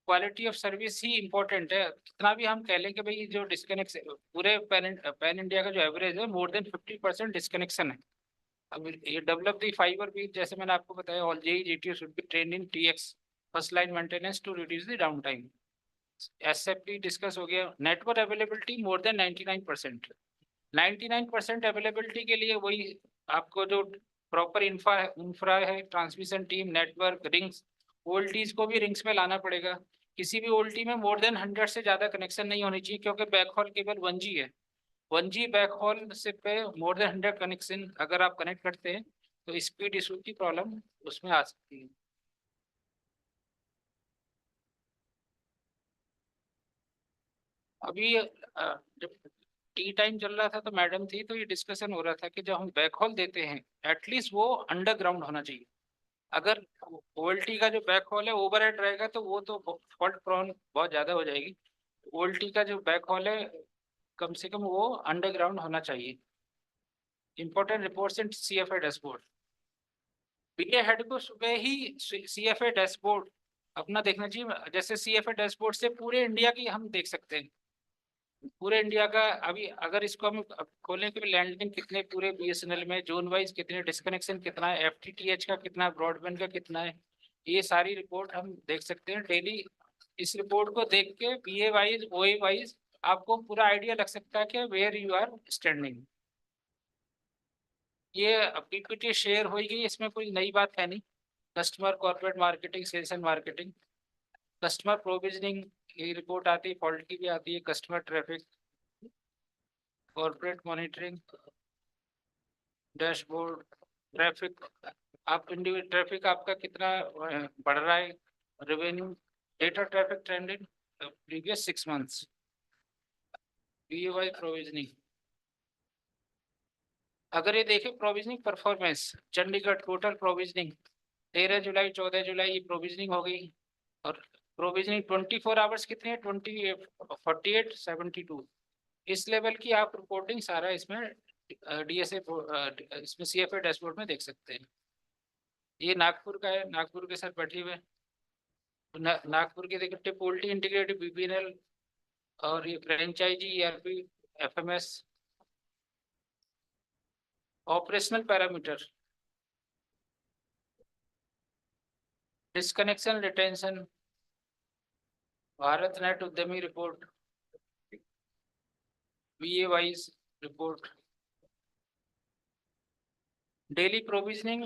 quality of service he important है। कितना भी हम कह लें कि भाई जो डिस्कनेक्शन पूरे पैन इंडिया का जो एवरेज है, मोर देन 50% डिस्कनेक्शन है। अब ये डेवलप दी फाइबर भी, जैसे मैंने आपको बताया, all JE should be trained in TX first line maintenance to reduce the down time. SFP discuss हो गया। Network availability more than 99%, 99% availability के लिए वही आपको जो प्रॉपर इंफ्रा है, transmission team, network, rings, OLTs को भी रिंग्स में लाना पड़ेगा। किसी भी OLT में मोर देन 100 से ज्यादा कनेक्शन नहीं होनी चाहिए, क्योंकि बैकहॉल केवल 1G है। 1G बैकहॉल से पे मोर देन 100 कनेक्शन अगर आप कनेक्ट करते हैं तो स्पीड इशू की प्रॉब्लम उसमें आ सकती है। अभी जब टी टाइम चल रहा था तो मैडम थी, तो ये डिस्कशन हो रहा था कि जब हम बैकहॉल देते हैं एटलीस्ट वो अंडरग्राउंड होना चाहिए। अगर OLT का जो बैकहॉल है ओवरहेड रहेगा तो वो तो फॉल्ट प्रोन बहुत ज्यादा हो जाएगी। OLT का जो बैकहॉल है कम से कम वो अंडरग्राउंड होना चाहिए। Important reports in CFA dashboard, BA head को सुबह ही CFA डैशबोर्ड अपना देखना चाहिए। जैसे CFA डैशबोर्ड से पूरे इंडिया की हम देख सकते हैं, पूरे इंडिया का। अभी अगर इसको हम खोलें कि लैंडलाइन कितने पूरे BSNL में, जोन वाइज कितने, डिस्कनेक्शन कितना है, FTTH का कितना, ब्रॉडबैंड का कितना है, ये सारी रिपोर्ट हम देख सकते हैं डेली। इस रिपोर्ट को देख के BA वाइज, OA वाइज आपको पूरा आइडिया लग सकता है कि वेयर यू आर स्टैंडिंग। ये PPT शेयर हो गई, इसमें कोई नई बात है नहीं। Customer, corporate marketing, sales and marketing, customer provisioning की रिपोर्ट आती है, फॉल्ट की भी आती है, customer traffic, corporate monitoring, dashboard, traffic, आप इंडिविजुअल ट्रैफिक आपका कितना बढ़ रहा है, revenue, data traffic trend in previous 6 months, BAY provisioning. अगर ये देखें provisioning performance, Chandigarh total provisioning 13 जुलाई 14 जुलाई ये प्रोविजनिंग हो गई, और प्रोविजनिंग 24 आवर्स कितने हैं, 48 72। इस लेवल की आप रिपोर्टिंग सारा इसमें DSA इसमें CFA डैशबोर्ड में देख सकते हैं। ये नागपुर का है, नागपुर के साथ बैठे हुए नागपुर के देखिए पोल्ट्री इंटीग्रेटेड BPNL, और ये franchisee ERP FMS। Operational parameter, disconnection retention, Bharat net उद्यमी report, BA wise report, daily provisioning,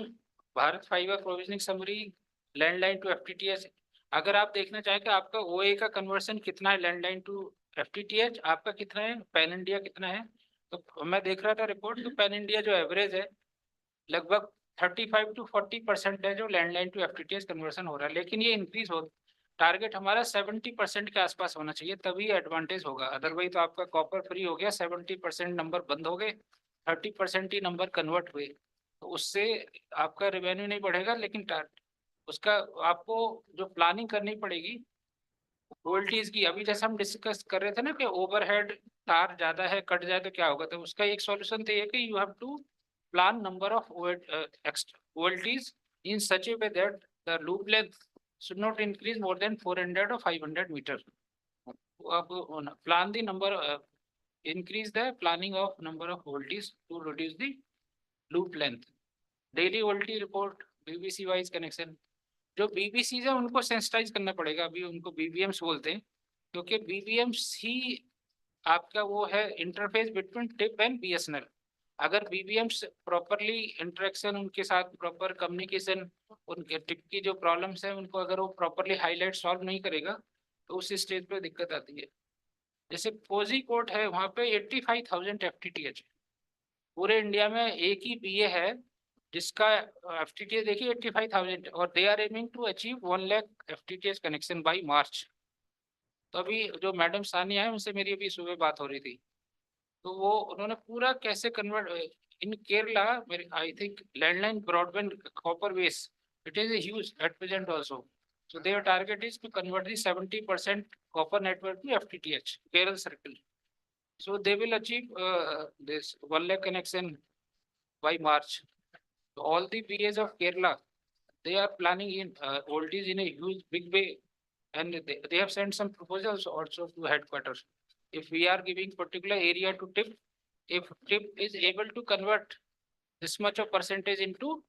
Bharat fibre provisioning summary, landline to FTTH। अगर आप देखना चाहें कि आपका OA का कन्वर्सन कितना है लैंडलाइन टू FTTH, आपका कितना है, पैन इंडिया कितना है, तो मैं देख रहा था रिपोर्ट, तो पैन इंडिया जो एवरेज है लगभग 35 to 40% है जो लैंडलाइन टू FTTH कन्वर्सन हो रहा है, लेकिन ये इंक्रीज हो, टारगेट हमारा 70% के आसपास होना चाहिए, तभी एडवांटेज होगा। अदरवाइज तो आपका कॉपर फ्री हो गया, 70% नंबर बंद हो गए, 30% ही नंबर कन्वर्ट हुए, तो उससे आपका रेवेन्यू नहीं बढ़ेगा, लेकिन उसका आपको जो प्लानिंग करनी पड़ेगी रोयल्टीज की। अभी जैसे हम डिस्कस कर रहे थे ना कि ओवरहेड तार ज्यादा है, कट जाए तो क्या होगा, तो उसका एक सॉल्यूशन तो ये कि you have to plan number of royalties in such a way that the loop length should not increase more than 400 or 500 meter. Plan the number, increase the planning of number of royalties to reduce the loop length. Daily royalty report, BBC wise connection, जो BBCs है उनको sensitize करना पड़ेगा, अभी उनको BBMs बोलते हैं, क्योंकि BBMs ही आपका वो है interface between tip and BSNL। अगर BBMs प्रॉपरली इंटरेक्शन, उनके साथ प्रॉपर कम्युनिकेशन, उनके टिप की जो प्रॉब्लम्स है उनको अगर वो प्रॉपरली हाईलाइट सॉल्व नहीं करेगा तो उस स्टेज पे दिक्कत आती है। जैसे कोजी कोर्ट है, वहाँ पे 85,000 FTTH, पूरे इंडिया में एक ही BA है जिसका FTTH देखिए 85,000, और they are aiming to achieve 1 lakh FTTH connection by March. तो अभी जो मैडम सानिया है उनसे मेरी अभी सुबह बात हो रही थी, तो वो उन्होंने पूरा कैसे कन्वर्ट इन केरला, मेरे I think landline broadband copper base, it is a huge at present also, so their target is to convert the 70% copper network to FTTH Kerala circle, so they will achieve this 1 lakh connection by March. So all the BAs of Kerala, they are planning in oldies in a huge big way, and they have sent some proposals also to headquarters. If we are giving particular area to TIP, if TIP is able to convert this much of percentage into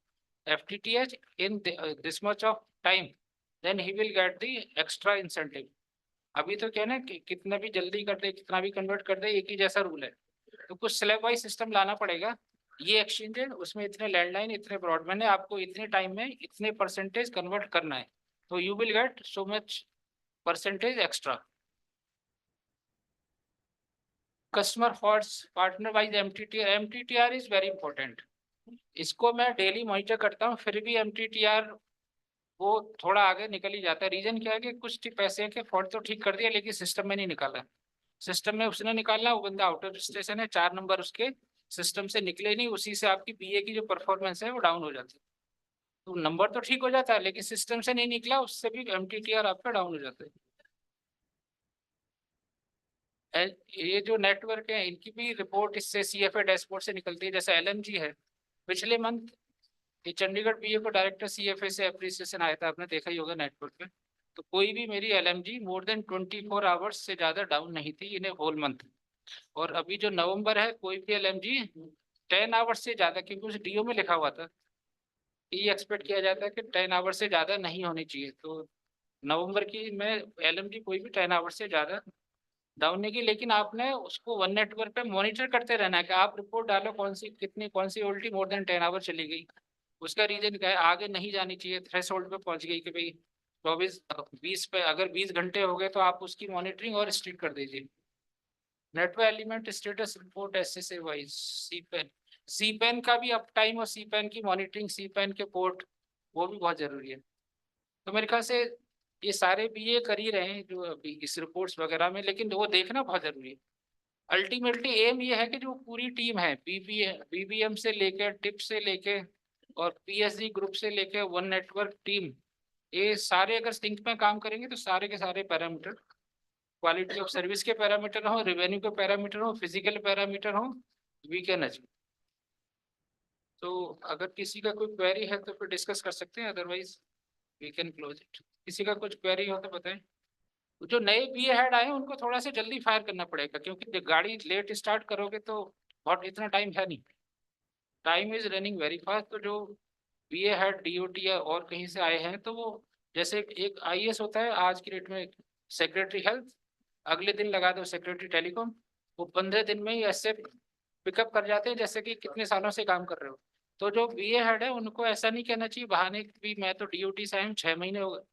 FTTH in this much of time, then he will get the extra incentive. अभी तो क्या ना कि कितना भी जल्दी कर दे, कितना भी कन्वर्ट कर दे, एक ही जैसा रूल है, तो कुछ स्लैब वाइज सिस्टम लाना पड़ेगा। ये एक्सचेंज है, उसमें इतने लैंडलाइन, इतने ब्रॉडबैंड है, आपको इतने टाइम में इतने परसेंटेज कन्वर्ट करना है, तो you will get so much percentage extra. Customer force partner wise MTTR is very important, इसको मैं डेली मॉनिटर करता हूँ, फिर भी MTTR वो थोड़ा आगे निकल ही जाता है। रीजन क्या है कि कुछ पैसे हैं कि फॉल्ट तो ठीक कर दिया लेकिन सिस्टम में नहीं निकाला, सिस्टम में उसने निकालना, वो बंदा आउट ऑफ स्टेशन है, 4 नंबर उसके सिस्टम से निकले नहीं, उसी से आपकी BA की जो परफॉर्मेंस है वो डाउन हो जाती है। तो नंबर तो ठीक हो जाता है लेकिन सिस्टम से नहीं निकला, उससे भी MTTR आपका डाउन हो जाता है। ये जो नेटवर्क है इनकी भी रिपोर्ट इससे CFA डैशबोर्ड से निकलती है। जैसे LMG है, पिछले मंथ ये चंडीगढ़ BA को डायरेक्टर CFA से अप्रिसिएशन आया था, आपने देखा ही होगा नेटवर्क पे, तो कोई भी मेरी LMG मोर देन 24 आवर्स से ज्यादा डाउन नहीं थी इन ए होल मंथ। और अभी जो नवंबर है, कोई भी LMG 10 आवर्स से ज्यादा, क्योंकि उस DO में लिखा हुआ था, ये एक्सपेक्ट किया जाता है कि 10 आवर्स से ज्यादा नहीं होनी चाहिए, तो नवंबर की मैं LMG कोई भी 10 आवर्स से ज्यादा डाउन नहीं की। लेकिन आपने उसको वन नेटवर्क पे मॉनिटर करते रहना है कि आप रिपोर्ट डालो कौन सी उल्टी मोर देन 10 आवर चली गई, उसका रीजन क्या है, आगे नहीं जानी चाहिए, थ्रेशोल्ड पे पहुंच गई कि भाई 24 20 पे अगर 20 घंटे हो गए तो आप उसकी मॉनिटरिंग और स्ट्रिक्ट कर दीजिए। Network element status report SSA wise CPAN, CPAN का भी अप टाइम और सीपेन की मॉनिटरिंग, सीपेन के पोर्ट, वो भी बहुत जरूरी है। तो मेरे ख्याल से ये सारे बीए कर ही रहे हैं जो अभी इस रिपोर्ट्स वगैरह में, लेकिन वो देखना बहुत जरूरी है। अल्टीमेटली एम ये है कि जो पूरी टीम है बीबीएम से लेकर टिप से लेके और पीएसजी ग्रुप से लेके वन नेटवर्क टीम, ये सारे अगर सिंक में काम करेंगे तो सारे के सारे पैरामीटर, क्वालिटी ऑफ सर्विस के पैरामीटर हो, रेवेन्यू के पैरामीटर हो, फिजिकल पैरामीटर हो, वी कैन अचीव। तो अगर किसी का कोई क्वेरी है तो फिर डिस्कस कर सकते हैं, otherwise we can close it. किसी का कुछ क्वेरी हो तो बताएं। जो नए बीए हेड आए हैं उनको थोड़ा सा जल्दी फायर करना पड़ेगा, क्योंकि गाड़ी लेट स्टार्ट करोगे तो बहुत इतना टाइम है नहीं, time is running very fast. तो जो बीए हेड डीओटी या और कहीं से आए हैं तो वो जैसे एक आईएएस होता है आज की डेट में, सेक्रेटरी हेल्थ, अगले दिन लगा दो सेक्रेटरी टेलीकॉम, वो 15 दिन में ही ऐसे पिकअप कर जाते हैं जैसे कि कितने सालों से काम कर रहे हो। तो जो बीए हेड है उनको ऐसा नहीं कहना चाहिए बहाने कि भी मैं तो डीओटी से आया हूँ 6 महीने हो गए।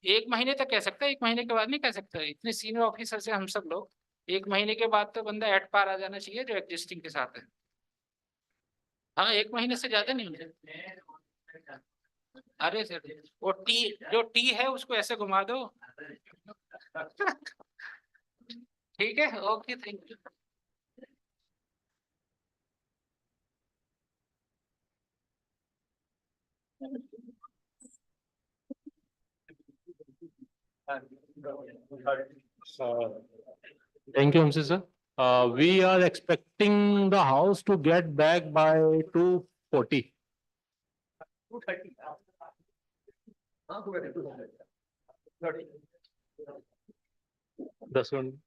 1 महीने तक कह सकता है, 1 महीने के बाद नहीं कह सकता। इतने सीनियर ऑफिसर से हम सब लोग, 1 महीने के बाद तो बंदा एट पार आ जाना चाहिए जो एग्जिस्टिंग के साथ है। हाँ 1 महीने से ज्यादा नहीं होते। अरे सर वो टी, जो टी है उसको ऐसे घुमा दो। ठीक है, okay, thank you. Thank you, MC sir. We are expecting the house to get back by 2:40. 10 minute.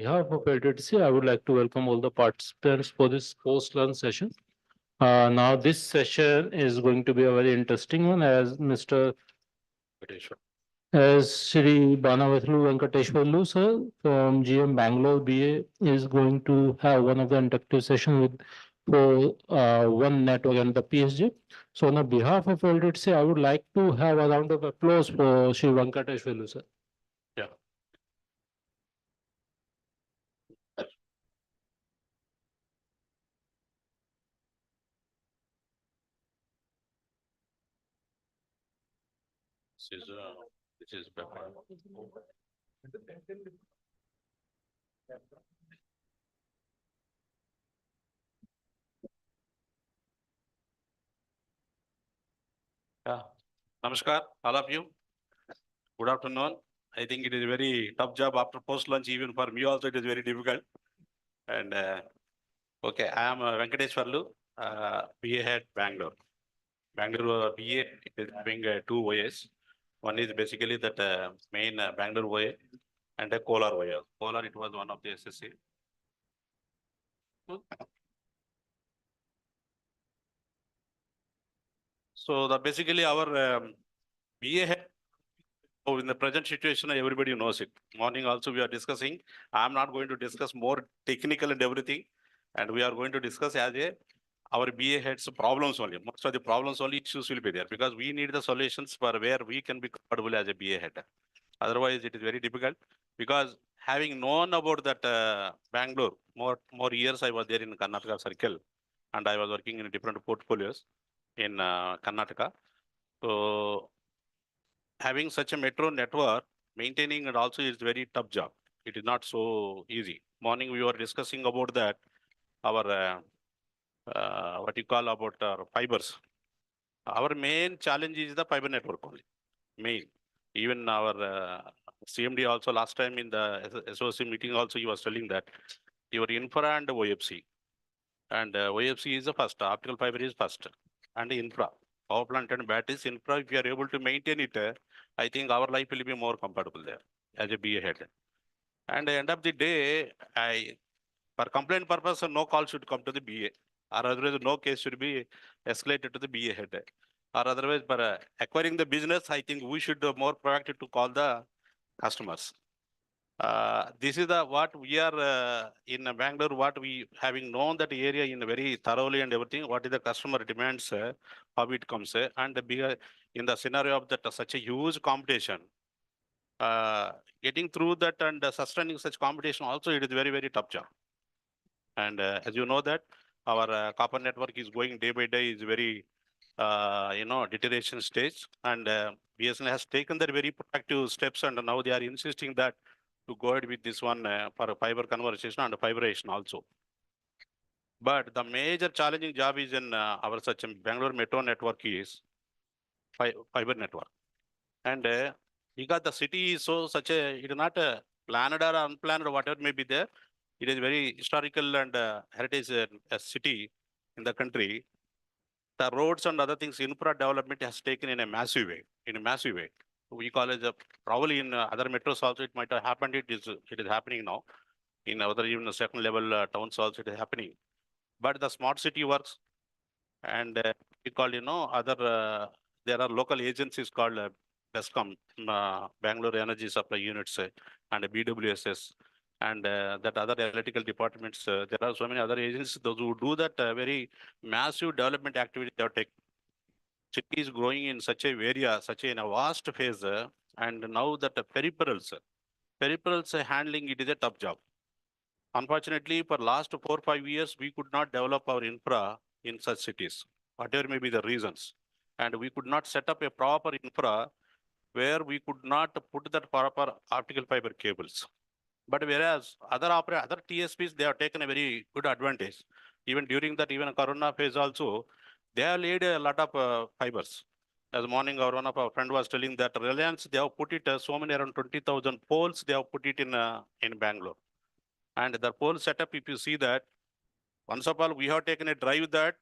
behalf of LTTC, I would like to welcome all the participants for this post-lunch session. Now this session is going to be a very interesting one as Shri Banavatlu Venkateshwarlu sir from GM Bangalore BA is going to have one of the inductive session with for one network and the PSG. So on the behalf of LTTC, I would like to have a round of applause for Shri Venkateshwarlu sir. This is background. Namaskar, all of you. Good afternoon. I think it is a very tough job after post lunch, even for me also it is very difficult. And okay, I am Venkateshwarlu, BA head Bangalore. Bangalore BA is having two OAs. One is basically that main Bangalore OA and a Kolar OA. Kolar, it was one of the SSC. So the basically our BA head. So in the present situation, everybody knows it. Morning also we are discussing. I am not going to discuss more technical and everything. And we are going to discuss as our BA heads problems only. Most of the problems only issues will be there because we need the solutions for where we can be comfortable as a BA head. Otherwise, it is very difficult because having known about that Bangalore, more years I was there in Karnataka circle and I was working in different portfolios in Karnataka. So having such a metro network, maintaining it also is very tough job. It is not so easy. Morning we were discussing about that, our what you call about our fibers. Our main challenge is the fiber network only, main. Even our CMD also last time in the SOC meeting also he was telling that your infra and OFC. And OFC is the first, optical fiber is first, and infra. Power plant and batteries infra, if you are able to maintain it, I think our life will be more comfortable there as a BA head. And at the end of the day, for complaint purpose, no call should come to the BA, or otherwise no case should be escalated to the BA head. Or otherwise, for acquiring the business, I think we should more proactive to call the customers. This is the what we are in Bangalore, what we having known that area in very thoroughly and everything, what is the customer demands, how it comes, and in the scenario of that such a huge competition, getting through that and sustaining such competition also it is very, very tough job. And as you know that our copper network is going day by day is very, deterioration stage, and BSNL has taken their very proactive steps, and now they are insisting that to go ahead with this one for fiber conversation and fiberization also. But the major challenging job is in our such a Bangalore metro network is fiber network. And because the city is so such a, it is not a planned or unplanned or whatever may be there. It is very historical and heritage city in the country. The roads and other things, infra development has taken in a massive way, We call it probably in other metros also it might have happened. It is happening now. In other even the second level towns also it is happening. But the smart city works, and we call other there are local agencies called BESCOM, Bangalore Energy Supply Units, and BWSS, and that other electrical departments. There are so many other agencies those who do that very massive development activity they are taking. City is growing in such a area, such in a vast phase, and now that peripherals handling it is a tough job. Unfortunately, for last 4 or 5 years, we could not develop our infra in such cities, whatever may be the reasons. And we could not set up a proper infra where we could not put that proper optical fiber cables. But whereas other TSPs, they have taken a very good advantage. Even during that, even Corona phase also, they have laid a lot of fibers. As morning, one of our friend was telling that Reliance, they have put it so many around 20,000 poles, they have put it in Bangalore. And the pole setup, if you see that, once of all, we have taken a drive that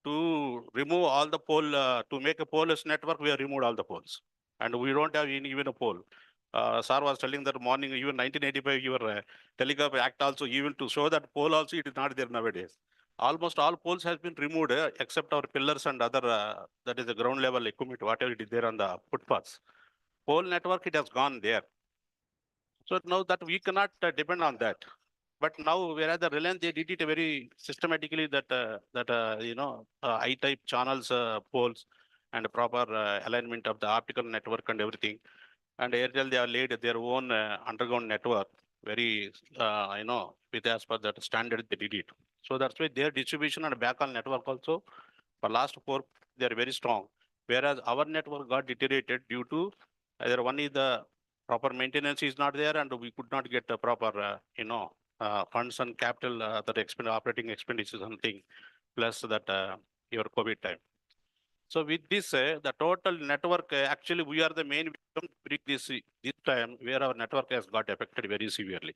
to remove all the pole, to make a poleless network, we have removed all the poles. And we don't have even a pole. Sir was telling that morning, even 1985, your Telecom Act also, even to show that pole also, it is not there nowadays. Almost all poles has been removed, except our pillars and other, that is the ground level equipment, whatever it is there on the footpaths. Pole network, it has gone there. So now that we cannot depend on that. But now, whereas the Reliance, they did it very systematically that, I-type channels, poles, and proper alignment of the optical network and everything. And Airtel, they have laid their own underground network, very, with as per that standard they did it. So that's why their distribution and backhaul network also, for last 4, they are very strong. Whereas our network got deteriorated due to either one is the proper maintenance is not there, and we could not get the proper, funds and capital, that operating expenditures and thing, plus that your COVID time. So with this, the total network, actually, we are the main victim during this time where our network has got affected very severely.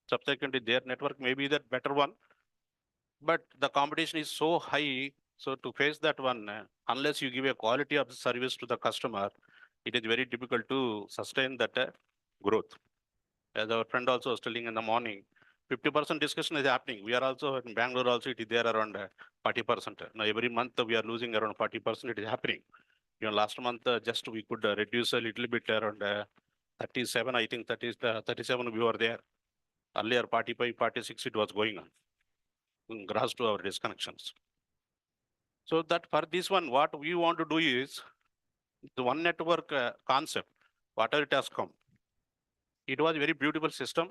Subsequently, their network may be that better one, but the competition is so high. So to face that one, unless you give a quality of service to the customer, it is very difficult to sustain that growth. As our friend also was telling in the morning, 50% discussion is happening. We are also in Bangalore also, it is there around 40%. Now every month we are losing around 40%, it is happening. Last month just we could reduce a little bit around 37, I think that is the 37 we were there. Earlier 45, 46 it was going on. Grass to our disconnections. So that for this one, what we want to do is the one network concept, whatever it has come. It was a very beautiful system.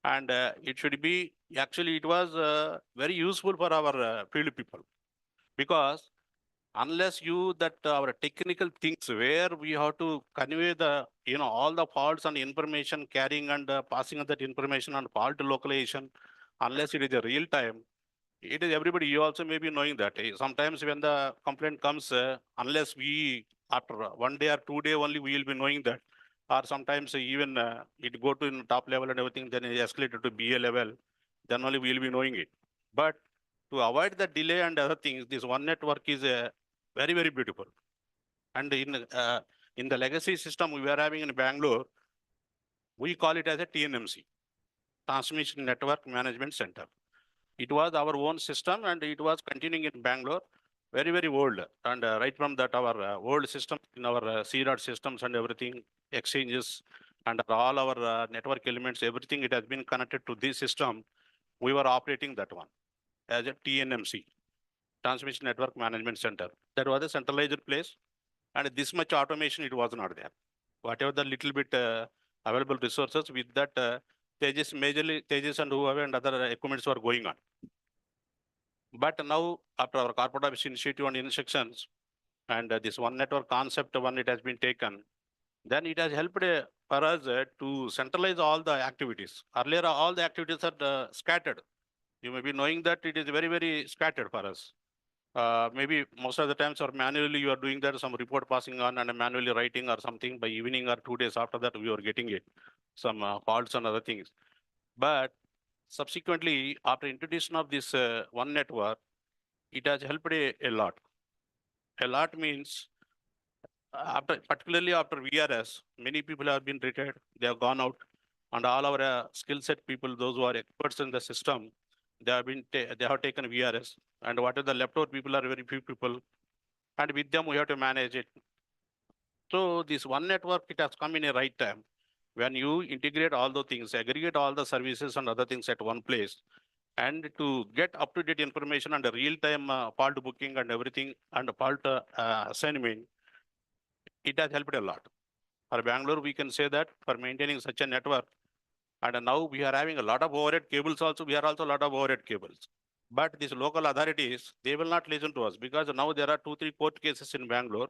And it should be, actually, it was very useful for our field people, because unless you that our technical things where we have to convey the, all the faults and information carrying and passing of that information and fault localization, unless it is a real time, it is everybody, you also may be knowing that sometimes when the complaint comes, unless we, after 1 day or 2 day only, we will be knowing that. Or sometimes even it go to top level and everything, then it escalated to BA level, then only we will be knowing it. But to avoid the delay and other things, this one network is very, very beautiful. And in the legacy system we were having in Bangalore, we call it as a TNMC, Transmission Network Management Center. It was our own system and it was continuing in Bangalore, very, very old. And right from that, our old system, in our CROD systems and everything, exchanges, and all our network elements, everything, it has been connected to this system. We were operating that one as a TNMC, Transmission Network Management Center. That was a centralized place. And this much automation, it was not there. Whatever the little bit available resources, with that, Tejas, majorly Tejas and Huawei and other equipments were going on. But now, after our corporate office initiative and instructions, and this one network concept, one it has been taken, then it has helped for us to centralize all the activities. Earlier, all the activities are scattered. You may be knowing that it is very, very scattered for us. Maybe most of the times or manually you are doing that, some report passing on and manually writing or something. By evening or 2 days after that, we are getting it, some faults and other things. But subsequently, after introduction of this one network, it has helped a lot. A lot means, particularly after VRS, many people have been retired, they have gone out, and all our skill set people, those who are experts in the system, they have taken VRS, and what are the leftover people are very few people, and with them we have to manage it. So this one network, it has come in a right time. When you integrate all the things, aggregate all the services and other things at one place, and to get up-to-date information and real-time fault booking and everything and fault assignment, it has helped a lot. For Bangalore, we can say that for maintaining such a network, and now we are having a lot of overhead cables also, we are also a lot of overhead cables. But these local authorities, they will not listen to us, because now there are 2-3 court cases in Bangalore.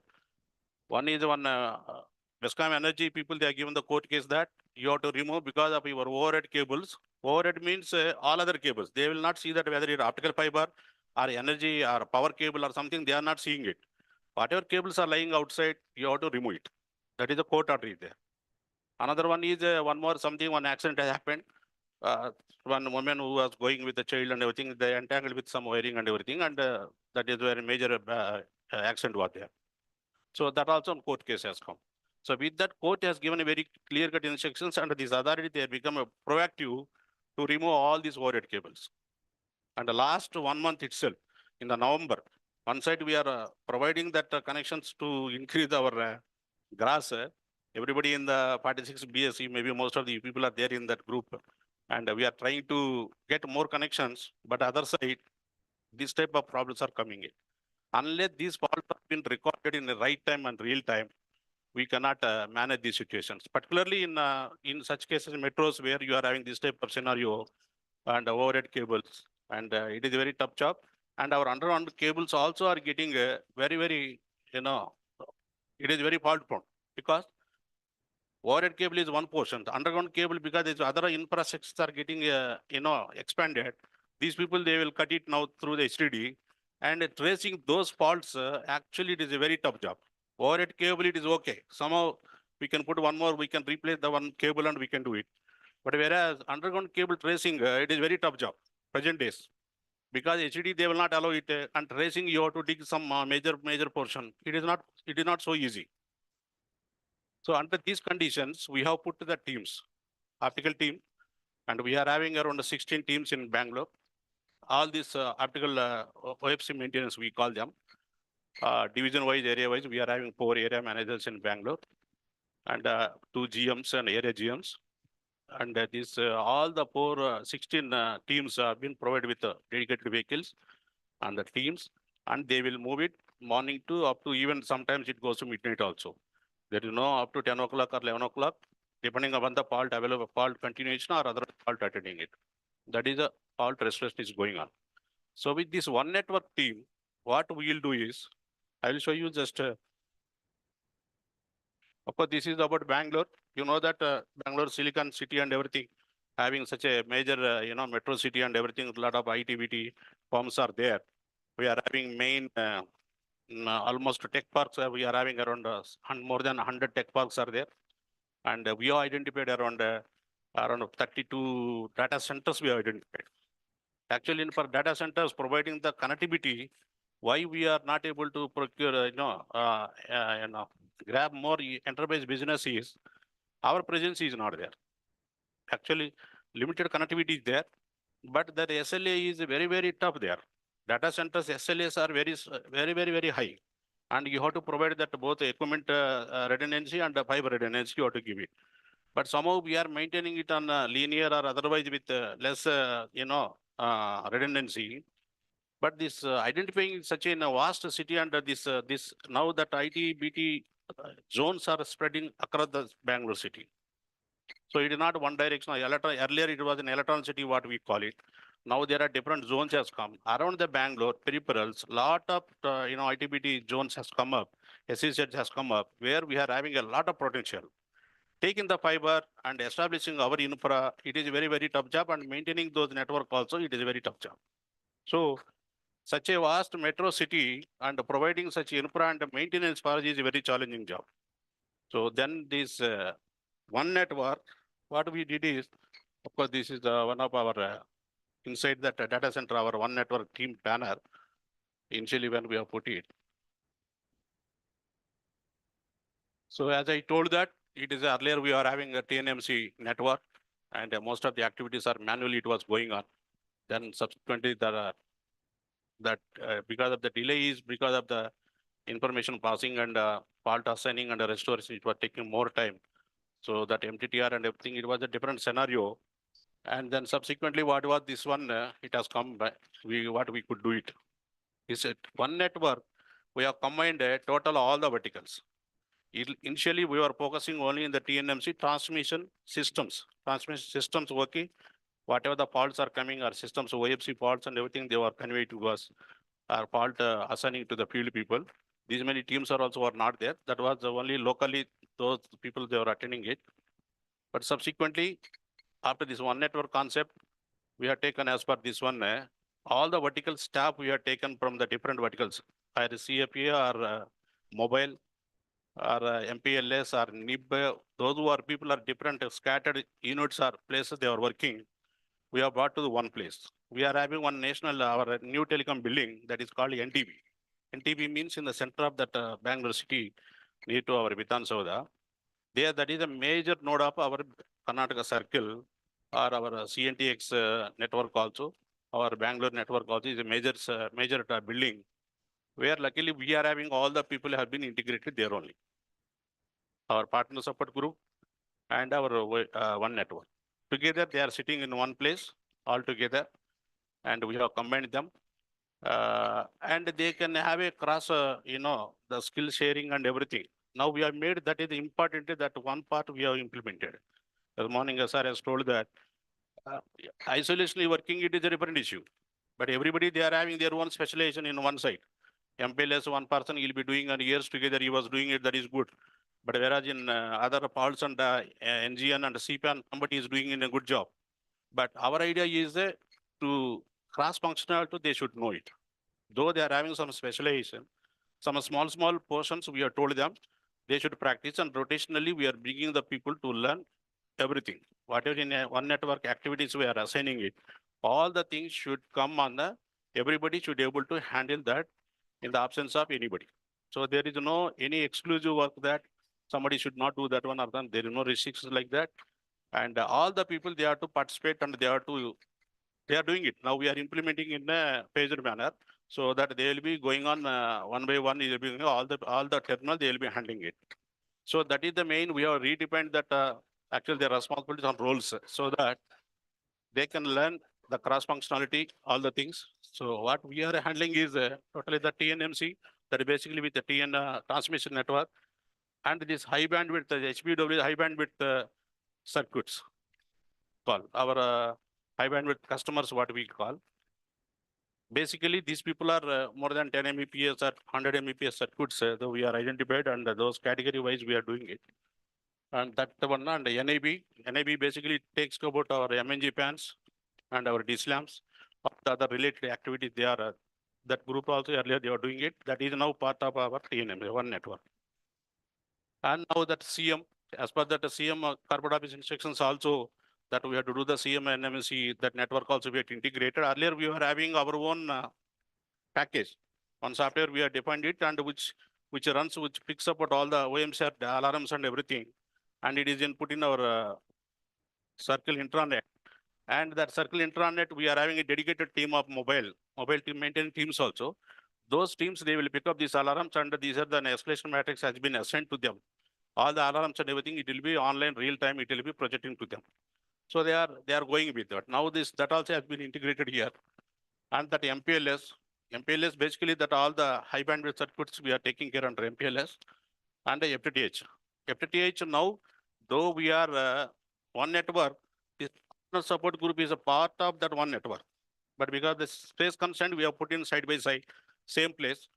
One is Vescom Energy people, they are given the court case that you have to remove because of your overhead cables. Overhead means all other cables. They will not see that whether it's optical fiber or energy or power cable or something, they are not seeing it. Whatever cables are lying outside, you have to remove it. That is the court order there. Another one is one accident has happened. One woman who was going with the child and everything, they entangled with some wiring and everything, and that is where a major accident was there. So that also court case has come. So with that, court has given a very clear-cut instructions, and this authority, they have become a proactive to remove all these overhead cables. And the last 1 month itself, in the November, one side we are providing that connections to increase our grass. Everybody in the 46 BSc, maybe most of the people are there in that group. And we are trying to get more connections, but other side, this type of problems are coming in. Unless these faults have been recorded in the right time and real time, we cannot manage these situations. Particularly in such cases, metros where you are having this type of scenario and overhead cables, and it is a very tough job. And our underground cables also are getting very, it is very fault prone, because overhead cable is one portion. The underground cable, because its other infrastructures are getting, expanded. These people, they will cut it now through the HTD, and tracing those faults, actually it is a very tough job. Overhead cable, it is okay. Somehow we can put one more, we can replace the one cable and we can do it. But whereas underground cable tracing, it is very tough job, present days. Because HTD, they will not allow it, and tracing, you have to dig some major portion. It is not so easy. So under these conditions, we have put the teams, optical team, and we are having around 16 teams in Bangalore. All these optical OFC maintenance, we call them. Division-wise, area-wise, we are having 4 area managers in Bangalore, and 2 GMs and area GMs. And all the 16 teams have been provided with dedicated vehicles and the teams, and they will move it morning to up to, even sometimes it goes to midnight also. There is no up to 10 o'clock or 11 o'clock, depending upon the fault available, fault continuation or other fault attending it. That is a fault restoration is going on. So with this one network team, what we will do is, I will show you just, of course, this is about Bangalore. You know that Bangalore, Silicon City and everything, having such a major, metro city and everything, a lot of IT/BT firms are there. We are having main, almost tech parks. We are having around more than 100 tech parks are there. And we have identified around 32 data centers we have identified. Actually, for data centers providing the connectivity, why we are not able to procure, grab more enterprise business is, our presence is not there. Actually, limited connectivity is there, but that SLA is very tough there. Data centers SLAs are very high. And you have to provide that both equipment redundancy and fiber redundancy, you have to give it. But somehow we are maintaining it on linear or otherwise with less, redundancy. But this identifying such a vast city and this now that IT/BT zones are spreading across the Bangalore city. So it is not one direction. Earlier it was an electron city, what we call it. Now there are different zones has come around the Bangalore peripherals. Lot of IT/BT zones has come up, SEZ has come up, where we are having a lot of potential. Taking the fiber and establishing our infra, it is a very tough job, and maintaining those network also, it is a very tough job. So such a vast metro city and providing such infra and maintenance for is a very challenging job. So then this one network, what we did is, of course, this is one of our inside that data center, our one network team banner, initially when we have put it. So as I told that, it is earlier we are having a TNMC network, and most of the activities are manually it was going on. Then subsequently because of the delay is because of the information passing and fault assigning and restoration, it was taking more time. So that MTTR and everything, it was a different scenario. And then subsequently, what was this one? It has come by what we could do it. Is it one network? We have combined total all the verticals. Initially, we were focusing only in the TNMC transmission systems working. Whatever the faults are coming, our systems, OFC faults and everything, they were conveyed to us. Our fault assigning to the field people. These many teams are also not there. That was only locally those people they were attending it. But subsequently, after this one network concept, we have taken as per this one, all the vertical staff we have taken from the different verticals, either CFA or mobile or MPLS or NIB, those who are people are different scattered units or places they are working. We have brought to the one place. We are having one national, our new telecom building that is called NTB. NTB means in the center of that Bangalore city, near to our Vidhan Sauda. There, that is a major node of our Karnataka circle or our CNTX network also. Our Bangalore network also is a major building where luckily we are having all the people have been integrated there only. Our partner support group and our one network. Together, they are sitting in one place all together, and we have combined them. And they can have a cross, the skill sharing and everything. Now we have made that is important that one part we have implemented. This morning, sir has told that isolationally working, it is a different issue. But everybody, they are having their own specialization in one side. MPLS, one person will be doing and years together, he was doing it, that is good. But whereas in other parts and NGN and CPAN, somebody is doing in a good job. But our idea is to cross functionality, they should know it. Though they are having some specialization, some small portions, we have told them, they should practice, and rotationally, we are bringing the people to learn everything. Whatever in one network activities we are assigning it, all the things should come on everybody should be able to handle that in the absence of anybody. So there is no any exclusive work that somebody should not do that one or then there is no restrictions like that. And all the people, they have to participate and they are doing it. Now we are implementing in a phased manner so that they will be going on one by one, will be all the terminal, they will be handling it. So that is the main, we have redefined that actually their responsibilities and roles so that they can learn the cross functionality, all the things. So what we are handling is totally the TNMC, that is basically with the TN transmission network, and this high bandwidth, the HBW high bandwidth circuits, call our high bandwidth customers, what we call. Basically, these people are more than 10 Mbps or 100 Mbps circuits, though we are identified, and those category wise we are doing it. And that one, and NAB basically takes about our MNG pans and our DSLAMs, the other related activities. They are that group also earlier they are doing it. That is now part of our TNM, one network. And now that CM, as per that CM corporate office instructions also, that we have to do the CM and NMC, that network also we have integrated. Earlier we were having our own package. One software we have defined it, and which runs, which picks up at all the OMCR alarms and everything, and it is input in our circle intranet. And that circle intranet, we are having a dedicated team of mobile team maintenance teams also. Those teams, they will pick up these alarms, and these are the escalation matrix has been assigned to them. All the alarms and everything, it will be online, real time, it will be projecting to them. So they are going with that. Now that also has been integrated here. And that MPLS basically that all the high bandwidth circuits we are taking care under MPLS, and the FTTH. FTTH now, though we are one network, this partner support group is a part of that one network. But because the space concerned, we have put in side by side, same place.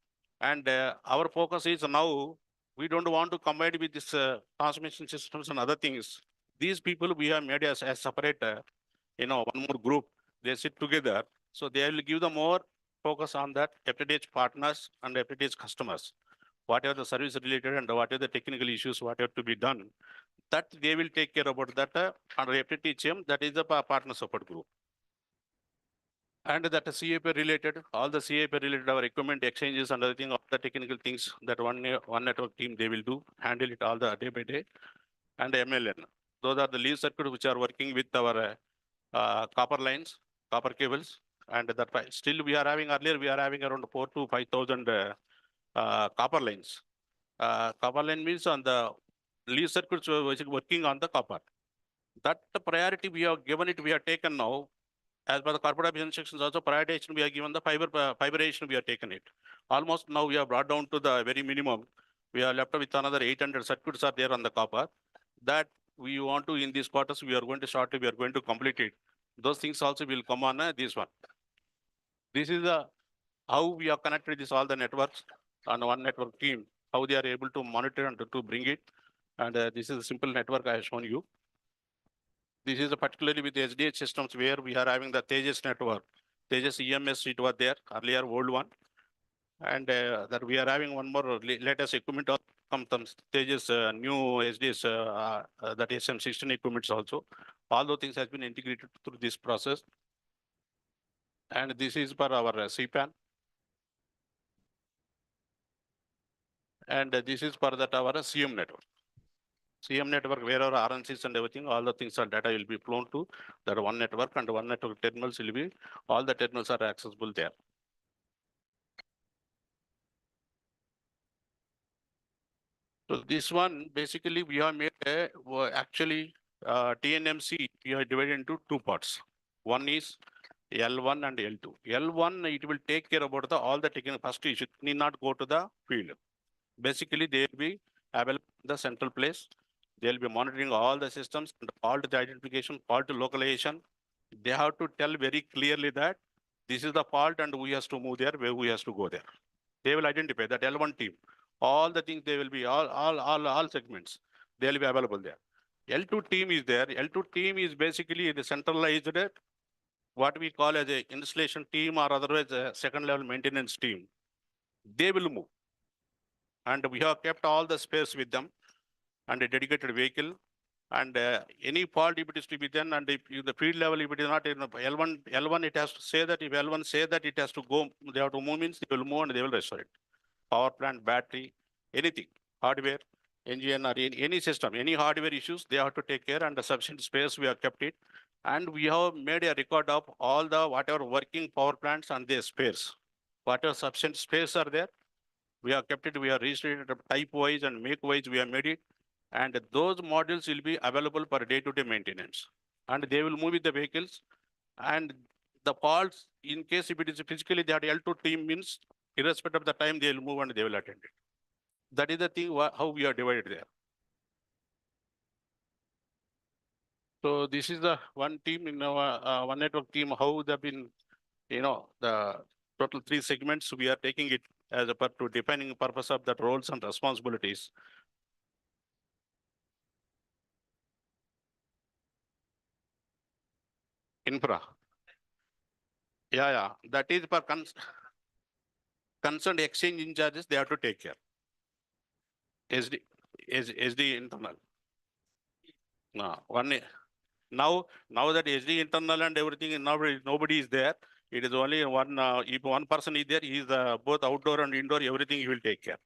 And our focus is now, we don't want to combine with this transmission systems and other things. These people we have made as separate, one more group. They sit together. So they will give the more focus on that FTTH partners and FTTH customers. Whatever the service related and whatever the technical issues, whatever to be done, that they will take care about that under FTTHM, that is the partner support group. And that CAP related, all the CAP related, our equipment exchanges and other thing, all the technical things that one network team, they will do, handle it all the day by day. And MLN, those are the lead circuits which are working with our copper lines, copper cables. And that still we are having, earlier we are having around 4,000 to 5,000 copper lines. Copper line means on the lead circuits which is working on the copper. That priority we have given it, we have taken now. As per the corporate office instructions, also prioritization we are given the fiberization we have taken it. Almost now we have brought down to the very minimum. We are left with another 800 circuits are there on the copper. That we want to, in these quarters, we are going to shortly, we are going to complete it. Those things also will come on this one. This is how we have connected this all the networks on one network team, how they are able to monitor and to bring it. And this is a simple network I have shown you. This is particularly with the SDH systems where we are having the Tejas network. Tejas EMS, it was there earlier, old one. And that we are having one more latest equipment come from Tejas new SDH, that SM16 equipments also. All those things has been integrated through this process. And this is for our CPAN. And this is for that our CM network. CM network, wherever RNCs and everything, all the things are data will be flown to that one network, and one network terminals will be, all the terminals are accessible there. So this one, basically, we have made actually TNMC, we have divided into two parts. One is L1 and L2. L1, it will take care about all the technical, first you should need not go to the field. Basically, they will be available in the central place. They'll be monitoring all the systems, and fault identification, fault localization. They have to tell very clearly that this is the fault and we have to move there, where we have to go there. They will identify that L1 team. All the things they will be, all segments, they'll be available there. L2 team is there. L2 team is basically the centralized, what we call as a installation team or otherwise a second level maintenance team. They will move. And we have kept all the space with them and a dedicated vehicle. And any fault, if it is to be done, and if the field level, if it is not in L1, it has to say that if L1 say that it has to go, they have to move, means they will move and they will restore it. Power plant, battery, anything, hardware, engine, or any system, any hardware issues, they have to take care, and the sufficient space we have kept it. And we have made a record of all the whatever working power plants and their spares. Whatever sufficient space are there, we have kept it, we have registered it type wise and make wise, we have made it. And those models will be available for day-to-day maintenance. And they will move with the vehicles. And the faults, in case if it is physically that L2 team, means irrespective of the time, they will move and they will attend it. That is the thing how we are divided there. So this is the one team in our one network team, how they've been, the total 3 segments, we are taking it as a part to defining purpose of the roles and responsibilities. Infra. Yeah. That is for concerned exchange in charges, they have to take care. SD internal. No, now that SD internal and everything, nobody is there. It is only one, if one person is there, he is both outdoor and indoor, everything he will take care.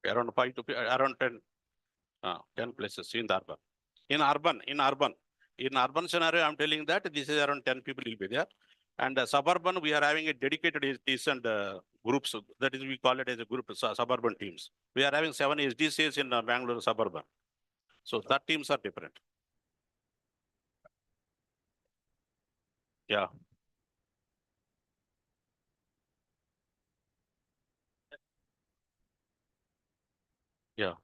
Around 5 to around 10 places in the urban. In urban scenario, I'm telling that this is around 10 people will be there. And suburban, we are having a dedicated decent groups. That is, we call it as a group, suburban teams. We are having 7 SDCs in Bangalore suburban. So that teams are different. Yeah. Yeah.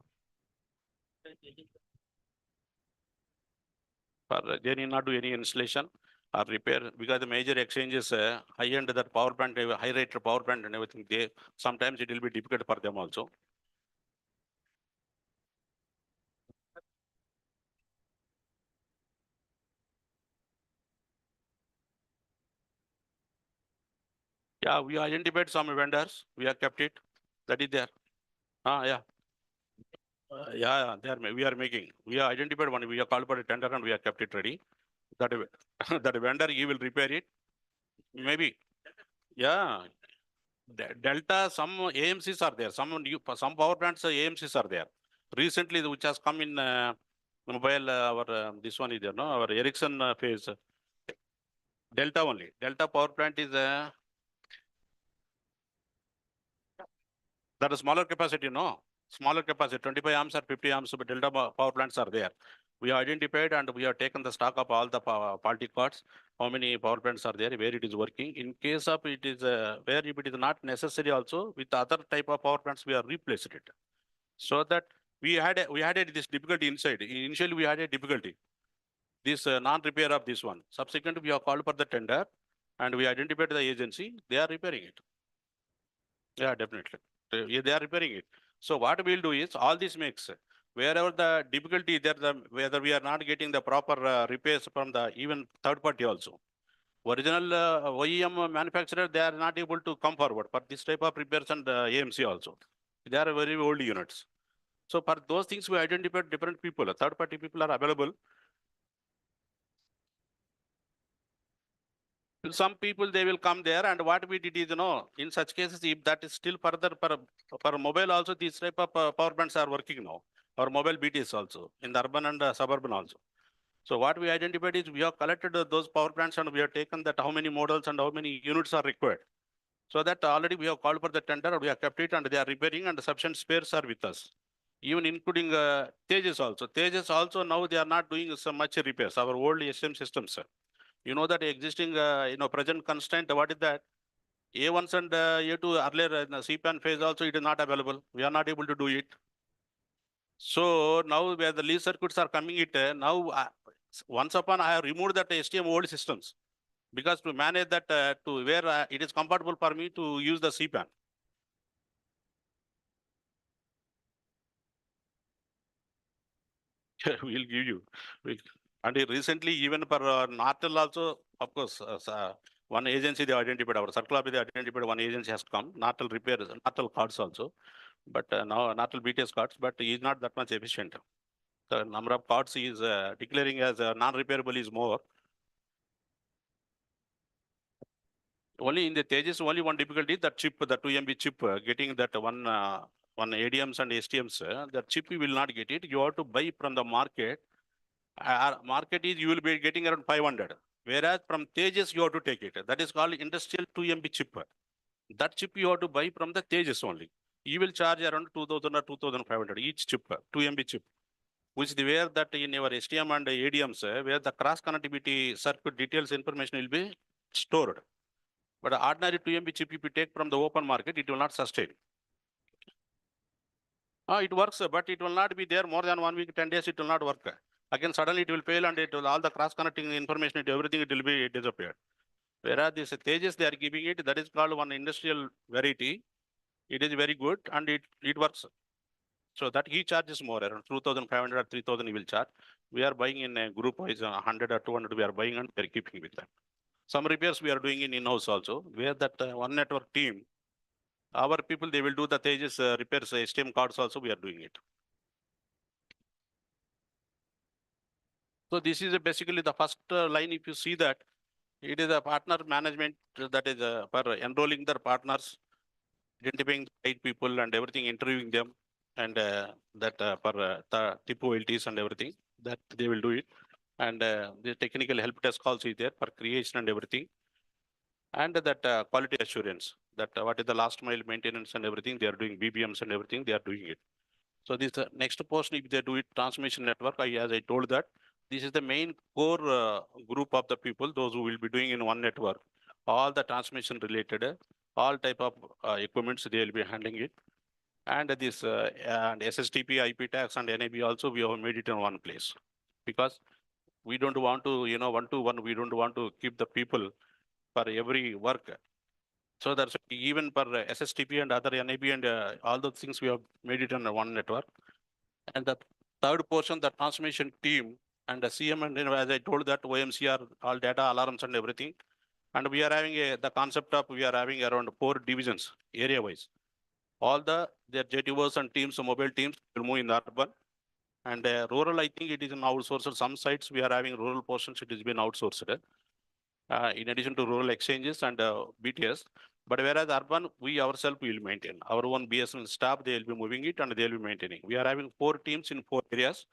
They need not do any installation or repair, because the major exchanges high end that power plant, high rated power plant and everything, sometimes it will be difficult for them also. Yeah, we identified some vendors. We have kept it. That is there. Yeah. Yeah, we are making. We have identified one. We have called for a tender and we have kept it ready. That that vendor, he will repair it. Maybe. Yeah. Delta, some AMCs are there. Some power plants AMCs are there. Recently, which has come in mobile. Our this one is there. No, our Ericsson phase. Delta only. Delta power plant is that is smaller capacity. No, smaller capacity. 25 amps or 50 amps. But Delta power plants are there. We have identified and we have taken the stock of all the faulty parts, how many power plants are there, where it is working. In case of it is where if it is not necessary also, with other type of power plants, we have replaced it. So that we had this difficulty inside. Initially, we had a difficulty. This non-repair of this one. Subsequently, we have called for the tender and we identified the agency. They are repairing it. Yeah, definitely. They are repairing it. So what we'll do is all this makes wherever the difficulty there, whether we are not getting the proper repairs from the even third party also. Original OEM manufacturer, they are not able to come forward for this type of repairs and AMC also. They are very old units. So for those things, we identified different people. Third party people are available. Some people, they will come there, and what we did is, in such cases, if that is still further for mobile also, these type of power plants are working now, or mobile BTS also, in the urban and suburban also. So what we identified is we have collected those power plants and we have taken that how many models and how many units are required. So that already we have called for the tender, we have kept it and they are repairing and sufficient spares are with us. Even including Tejas also. Tejas also now they are not doing so much repairs, our old SM systems. You know that existing, present constraint, what is that? A1s and A2 earlier in the CPAN phase also it is not available. We are not able to do it. So now where the lease circuits are coming it, now once upon I have removed that STM old systems because to manage that to where it is comfortable for me to use the CPAN. We'll give you. And recently, even for Nortel also, of course, one agency they identified, our circle they identified one agency has come, Nortel repairs, Nortel cards also. But now Nortel BTS cards, but he is not that much efficient. The number of cards he is declaring as non-repairable is more. Only in the Tejas, only one difficulty, that chip, the 2 MB chip, getting that one ADMs and STMs, the chip you will not get it. You have to buy from the market. Market is you will be getting around 500. Whereas from Tejas you have to take it. That is called industrial 2 MB chip. That chip you have to buy from the Tejas only. You will charge around 2000 or 2500 each chip, 2 MB chip. Which the where that in your STM and ADMs, where the cross connectivity circuit details information will be stored. But ordinary 2 MB chip, if you take from the open market, it will not sustain. It works, but it will not be there more than 1 week, 10 days, it will not work. Again, suddenly it will fail and it will all the cross-connecting information, everything, it will be disappeared. Whereas this Tejas, they are giving it, that is called one industrial variety. It is very good and it works. So that he charges more, around 2,500 or 3,000 he will charge. We are buying in a group wise, 100 or 200 we are buying and we are keeping with them. Some repairs we are doing in-house also, where that one network team, our people, they will do the Tejas repairs, STM cards also, we are doing it. So this is basically the first line. If you see that, it is a partner management that is for enrolling their partners, identifying the right people and everything, interviewing them, and that for the TPOLTs and everything, that they will do it. And the technical help desk also is there for creation and everything. And that quality assurance, that what is the last mile maintenance and everything, they are doing BBMs and everything, they are doing it. So this next portion, if they do it, transmission network, as I told that, this is the main core group of the people, those who will be doing in one network, all the transmission related, all type of equipments, they will be handling it. And this and SSTP, IP tax and NAB also, we have made it in one place. Because we don't want to, one-to-one, we don't want to keep the people for every work. So that's even for SSTP and other NAB and all those things, we have made it on one network. And the third portion, the transmission team and the CM, and as I told that OMCR, all data alarms and everything. And we are having the concept of, we are having around 4 divisions area wise. All their JTOs and teams, mobile teams will move in the urban. And rural, I think it is an outsourced. Some sites we are having rural portions, it has been outsourced. In addition to rural exchanges and BTS. But whereas urban, we ourselves will maintain. Our own BSNL staff, they will be moving it and they will be maintaining. We are having 4 teams in 4 areas.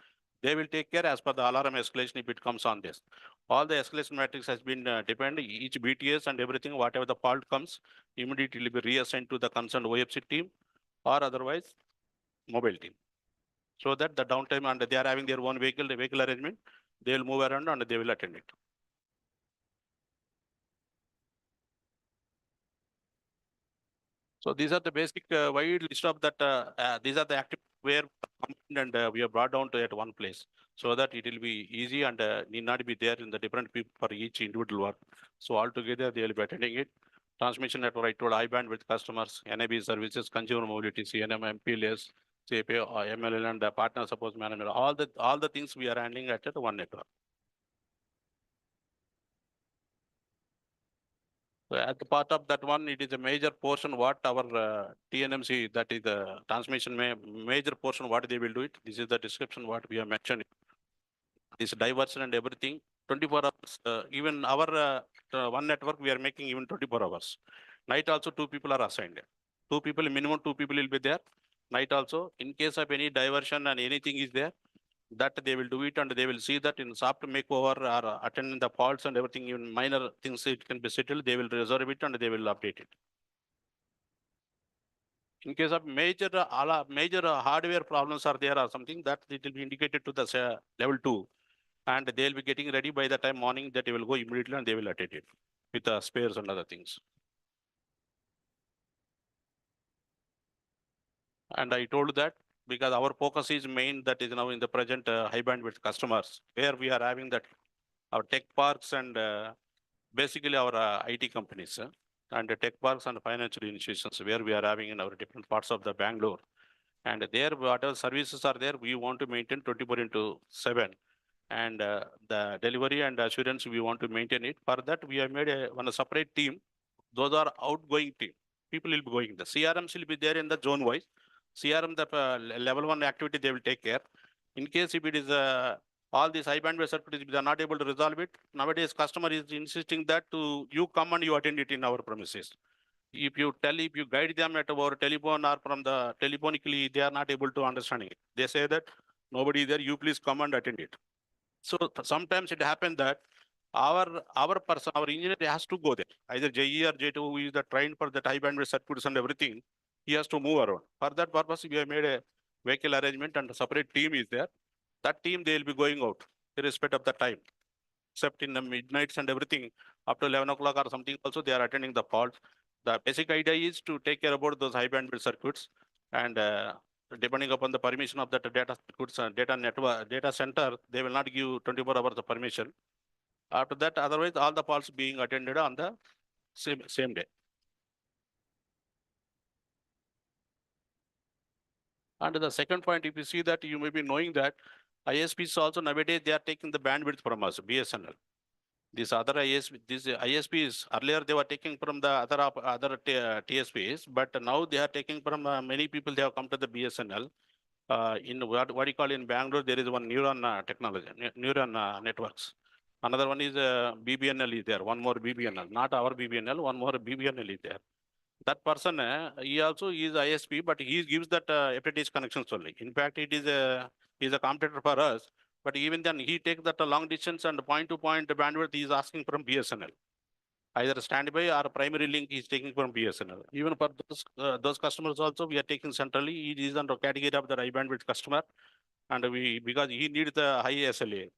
They will take care as per the alarm escalation if it comes on this. All the escalation matrix has been dependent, each BTS and everything, whatever the fault comes, immediately will be reassigned to the concerned OFC team or otherwise mobile team. So that the downtime, and they are having their own vehicle arrangement, they will move around and they will attend it. So these are the basic wide list of that. These are the active where and we have brought down to at one place so that it will be easy and need not be there in the different people for each individual work. So altogether they will be attending it. Transmission network, I told I-band with customers, NAB services, consumer mobility, CNM, MPLS, CPA, MLL, and the partner support management. All the things we are handling at one network. So at the part of that one, it is a major portion what our TNMC, that is the transmission major portion what they will do it. This is the description what we have mentioned. This diversion and everything, 24 hours, even our one network, we are making even 24 hours. Night also 2 people are assigned. 2 people, minimum 2 people will be there. Night also, in case of any diversion and anything is there, that they will do it and they will see that in soft makeover or attending the faults and everything, even minor things it can be settled, they will reserve it and they will update it. In case of major hardware problems are there or something, that it will be indicated to the level 2, and they'll be getting ready by the time morning that they will go immediately and they will attend it with the spares and other things. And I told that because our focus is main that is now in the present high bandwidth customers, where we are having that our tech parks and basically our IT companies and the tech parks and financial institutions where we are having in our different parts of the Bangalore. And there, whatever services are there, we want to maintain 24/7. And the delivery and assurance, we want to maintain it. For that, we have made one separate team. Those are outgoing team. People will be going. The CRMs will be there in the zone wise. CRM, the level 1 activity, they will take care. In case if it is all these high bandwidth circuits, they are not able to resolve it. Nowadays, customer is insisting that you come and you attend it in our premises. If you guide them at our telephone or from the telephonically, they are not able to understand it. They say that nobody is there, you please come and attend it. So sometimes it happens that our person, our engineer has to go there. Either JE or J2, who is the trained for the high bandwidth circuits and everything, he has to move around. For that purpose, we have made a vehicle arrangement and a separate team is there. That team, they will be going out irrespective of the time, except in the midnights and everything, up to 11 o'clock or something also, they are attending the fault. The basic idea is to take care about those high bandwidth circuits, and depending upon the permission of the data circuits and data network, data center, they will not give 24 hours of permission. After that, otherwise, all the faults being attended on the same day. And the second point, if you see that, you may be knowing that ISPs also nowadays, they are taking the bandwidth from us, BSNL. These other ISPs, earlier they were taking from the other TSPs, but now they are taking from many people, they have come to the BSNL. In what you call in Bangalore, there is one neuron technology, neuron networks. Another one is BBNL is there, one more BBNL, not our BBNL, one more BBNL is there. That person, he also is ISP, but he gives that FTTH connections only. In fact, it is a competitor for us, but even then he takes that long distance and point-to-point bandwidth he is asking from BSNL. Either standby or primary link he is taking from BSNL. Even for those customers also, we are taking centrally. He is under category of the high bandwidth customer, and because he needs the high SLA.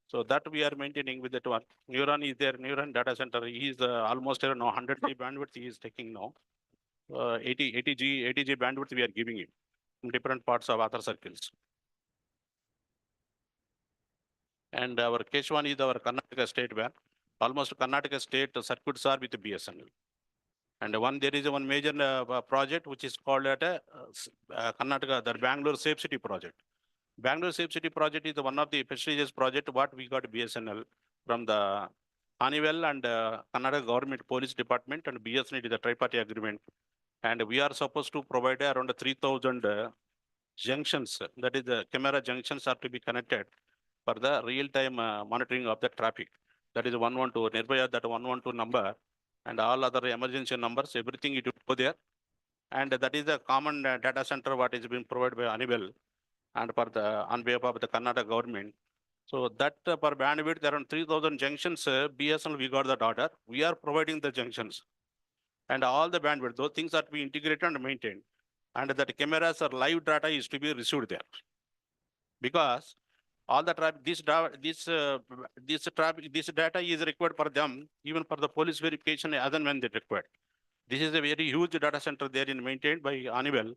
So that we are maintaining with that one. Neuron is there, Neuron data center. He is almost 100G bandwidth he is taking now. 80G bandwidth we are giving him from different parts of other circles. And our case one is our Karnataka state where almost Karnataka state circuits are with BSNL. And there is one major project which is called Karnataka, the Bangalore Safe City project. Bangalore Safe City project is one of the prestigious project what we got BSNL from the Honeywell and Karnataka government police department and BSNL is a tri-party agreement. And we are supposed to provide around 3,000 junctions. That is the camera junctions are to be connected for the real-time monitoring of the traffic. That is 112, nearby that 112 number and all other emergency numbers, everything it will go there. And that is the common data center what is being provided by Honeywell and for the on behalf of the Karnataka government. So that per bandwidth around 3,000 junctions, BSNL we got that order. We are providing the junctions. And all the bandwidth, those things are to be integrated and maintained. And that cameras or live data is to be received there. Because all the traffic, this data is required for them, even for the police verification as and when they required. This is a very huge data center there in maintained by Honeywell.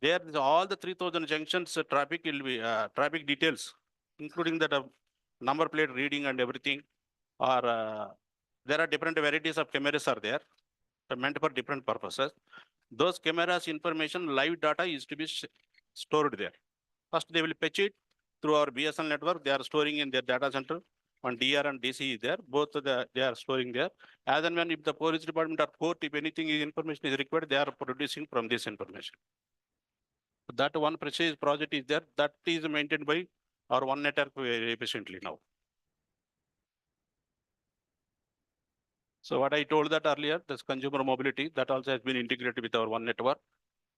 There is all the 3,000 junctions traffic will be traffic details, including that number plate reading and everything. Or there are different varieties of cameras are there, meant for different purposes. Those cameras information, live data is to be stored there. First, they will fetch it through our BSNL network. They are storing in their data center. One DR and DC is there. Both they are storing there. As and when if the police department or court, if anything information is required, they are producing from this information. That one precise project is there. That is maintained by our one network very efficiently now. So what I told that earlier, this consumer mobility, that also has been integrated with our one network.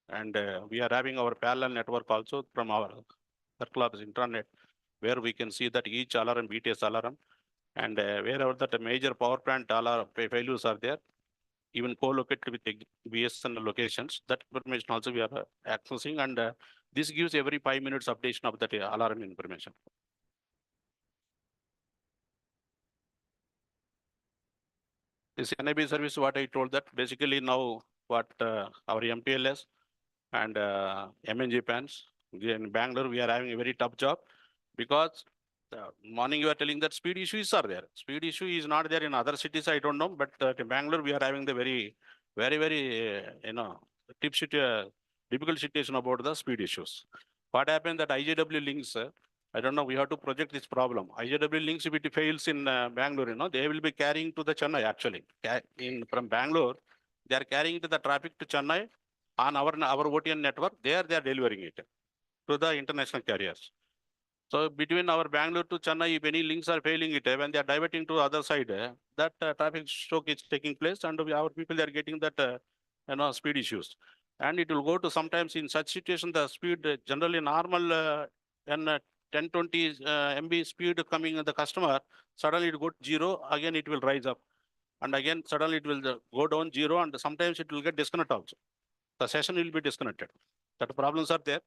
And we are having our parallel network also from our circular intranet, where we can see that each alarm, BTS alarm, and wherever that major power plant alarm failures are there, even co-located with the BSNL locations, that information also we are accessing, and this gives every 5 minutes updation of that alarm information. This NIB service, what I told that basically now what our MPLS and MNG pans in Bangalore, we are having a very tough job because morning you are telling that speed issues are there. Speed issue is not there in other cities, I don't know, but in Bangalore, we are having the very, difficult situation about the speed issues. What happened that IJW links, I don't know, we have to project this problem. IJW links, if it fails in Bangalore, they will be carrying to the Chennai actually. From Bangalore, they are carrying to the traffic to Chennai on our OTN network. There they are delivering it to the international carriers. So between our Bangalore to Chennai, if any links are failing it, when they are diverting to other side, that traffic stroke is taking place, and our people are getting that speed issues. And it will go to sometimes in such situation, the speed generally normal and 10-20 MB speed coming in the customer, suddenly it go to 0, again it will rise up. And again, suddenly it will go down 0, and sometimes it will get disconnected also. The session will be disconnected. That problems are there.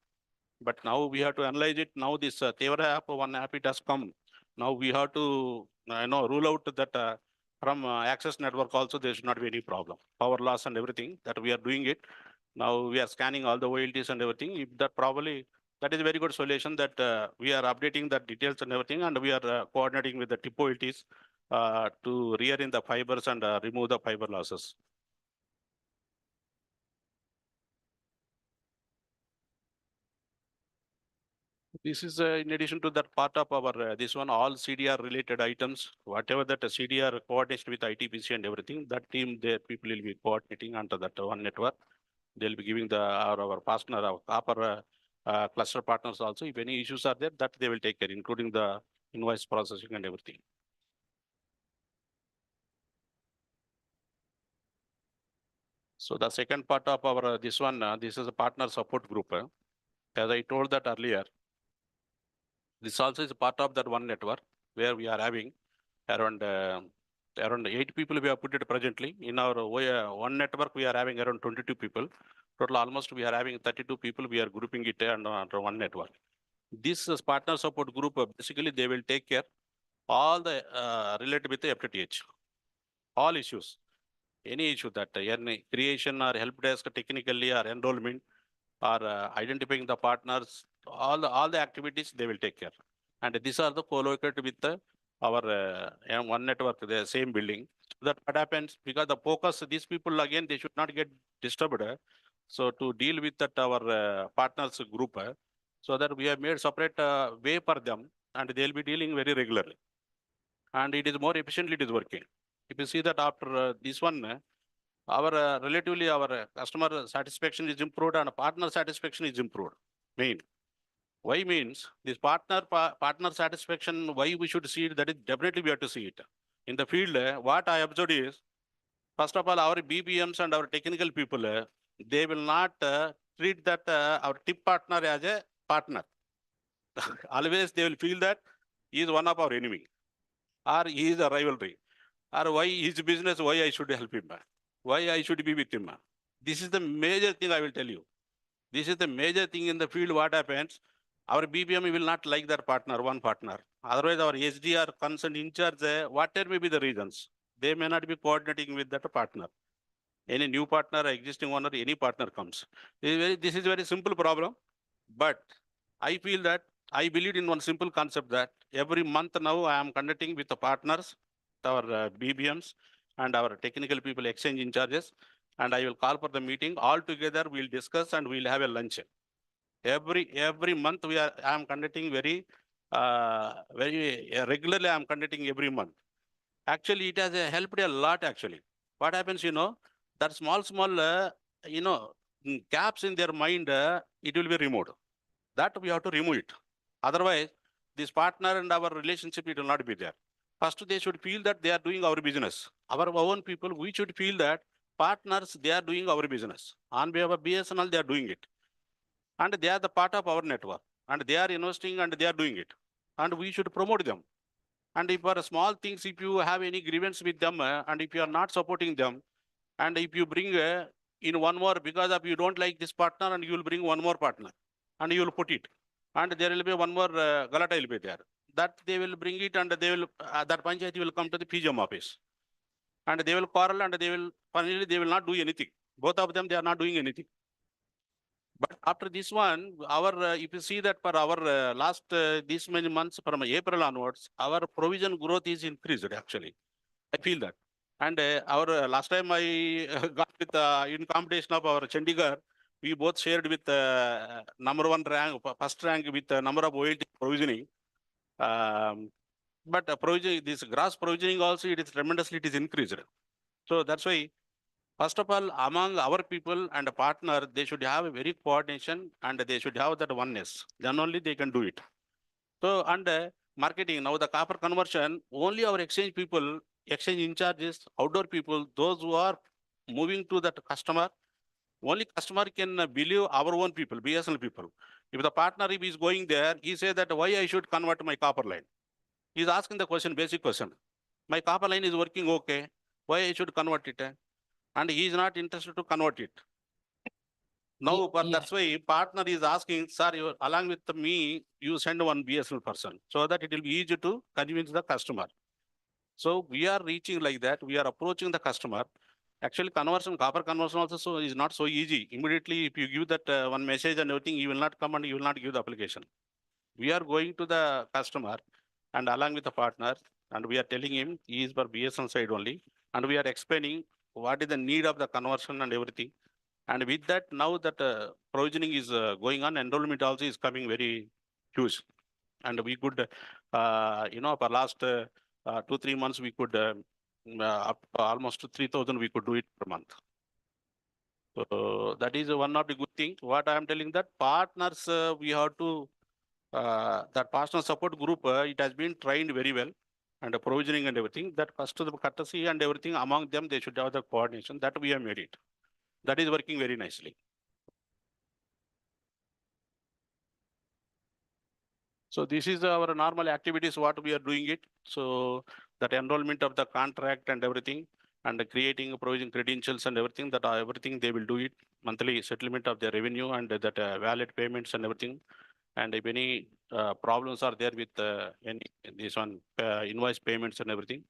But now we have to analyze it. Now this Tevra app, one app it has come. Now we have to rule out that from access network also there should not be any problem. Power loss and everything that we are doing it. Now we are scanning all the OLTs and everything. If that probably, that is a very good solution that we are updating the details and everything, and we are coordinating with the TIP OLTs to rear in the fibers and remove the fiber losses. This is in addition to that part of our, this one, all CDR related items, whatever that CDR coordination with ITPC and everything, that team, their people will be coordinating under that one network. They'll be giving our partner, our copper cluster partners also, if any issues are there, that they will take care, including the invoice processing and everything. So the second part of our, this one, this is a partner support group. As I told that earlier, this also is a part of that one network where we are having around 8 people we have put it presently. In our one network, we are having around 22 people. Total almost we are having 32 people. We are grouping it under one network. This partner support group, basically they will take care all the related with the FTTH, all issues, any issue that any creation or help desk technically or enrollment or identifying the partners, all the activities they will take care. And these are the co-located with our one network, the same building. That what happens because the focus, these people again, they should not get disturbed. So to deal with that our partners group, so that we have made separate way for them, and they'll be dealing very regularly. And it is more efficiently it is working. If you see that after this one, our relatively our customer satisfaction is improved and partner satisfaction is improved. Main. Why means this partner satisfaction, why we should see it, that is definitely we have to see it. In the field, what I observed is, first of all, our BBMs and our technical people, they will not treat that our tip partner as a partner. Always they will feel that he is one of our enemy, or he is a rivalry, or why his business, why I should help him, why I should be with him. This is the major thing I will tell you. This is the major thing in the field. What happens? Our BBM will not like their partner, one partner. Otherwise, our SDR concerned in charge, whatever may be the reasons, they may not be coordinating with that partner. Any new partner, existing owner, any partner comes. This is very simple problem, but I feel that I believe in one simple concept that every month now I am conducting with the partners, our BBMs and our technical people exchange in charges, and I will call for the meeting. All together we'll discuss and we'll have a lunch. Every month I am conducting very regularly. I am conducting every month. Actually, it has helped a lot. Actually, what happens, that small gaps in their mind, it will be removed. That we have to remove it. Otherwise, this partner and our relationship, it will not be there. First, they should feel that they are doing our business. Our own people, we should feel that partners, they are doing our business. On behalf of BSNL, they are doing it. And they are the part of our network. And they are investing and they are doing it. And we should promote them. And if for small things, if you have any grievance with them, and if you are not supporting them, and if you bring in one more, because of you don't like this partner, and you will bring one more partner, and you will put it. And there will be one more galata will be there. That they will bring it, and they will, that panchayati will come to the PGM office. And they will quarrel, and they will, finally, they will not do anything. Both of them, they are not doing anything. But after this one, our, if you see that for our last this many months from April onwards, our provision growth is increased actually. I feel that. And our last time I got with in competition of our Chandigarh, we both shared with number one rank, first rank with number of OLT provisioning. But provisioning, this gross provisioning also, it is tremendously, it is increased. So that's why, first of all, among our people and a partner, they should have a very coordination and they should have that oneness. Then only they can do it. So, and marketing, now the copper conversion, only our exchange people, exchange in charges, outdoor people, those who are moving to that customer, only customer can believe our own people, BSNL people. If the partner, if he's going there, he say that why I should convert my copper line. He's asking the question, basic question. My copper line is working okay. Why I should convert it? And he is not interested to convert it. Now, but that's why partner is asking, sir, you, along with me, you send one BSNL person so that it will be easy to convince the customer. So we are reaching like that. We are approaching the customer. Actually, conversion, copper conversion also is not so easy. Immediately, if you give that one message and everything, he will not come and he will not give the application. We are going to the customer and along with the partner, and we are telling him he is for BSNL side only, and we are explaining what is the need of the conversion and everything. And with that, now that provisioning is going on, enrollment also is coming very huge. And we could, for last 2-3 months, we could up almost 3,000 we could do it per month. So that is one of the good thing. What I am telling that partners, we have to, that partner support group, it has been trained very well and provisioning and everything. That first the courtesy and everything among them, they should have the coordination that we have made it. That is working very nicely. So this is our normal activities, what we are doing it. So that enrollment of the contract and everything, and creating provision credentials and everything, that everything they will do it. Monthly settlement of their revenue and that valid payments and everything. And if any problems are there with any this one invoice payments and everything,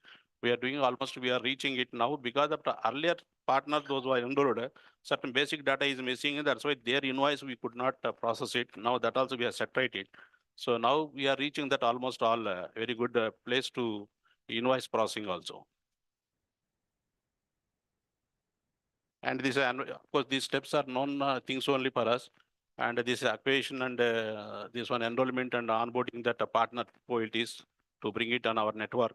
we are doing almost, we are reaching it now because of the earlier partners, those who are enrolled, certain basic data is missing. That's why their invoice we could not process it. Now that also we have separated. So now we are reaching that almost all very good place to invoice processing also. And this, of course, these steps are known things only for us. And this acquisition and this one enrollment and onboarding that partner POLTs to bring it on our network.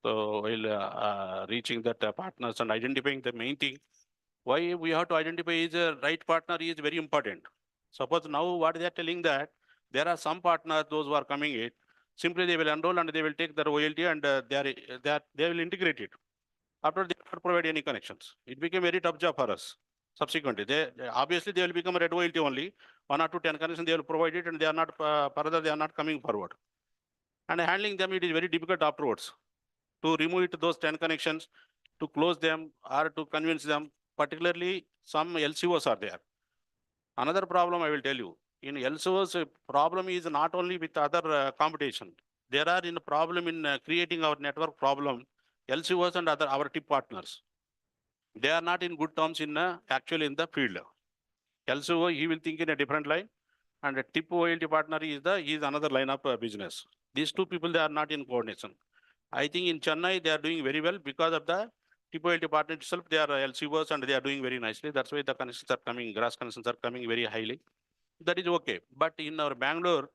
So while reaching that partners and identifying the main thing, why we have to identify is a right partner is very important. Suppose now what they are telling that there are some partners, those who are coming in, simply they will enroll and they will take their OLT and they will integrate it. After they don't provide any connections, it became very tough job for us. Subsequently, they obviously they will become a red OLT only. 1 or 2 10 connections they will provide it, and they are not further. They are not coming forward. And handling them, it is very difficult afterwards to remove it, those 10 connections, to close them or to convince them. Particularly, some LCOs are there. Another problem I will tell you. In LCOs, problem is not only with other competition. There are in problem in creating our network problem. LCOs and other our tip partners, they are not in good terms in actually in the field. LCO, he will think in a different line, and a tip OLT partner is another line of business. These two people, they are not in coordination. I think in Chennai they are doing very well because of the tip OLT partner itself. They are LCOs and they are doing very nicely. That's why the connections are coming, gross connections are coming very highly. That is okay. But in our Bangalore,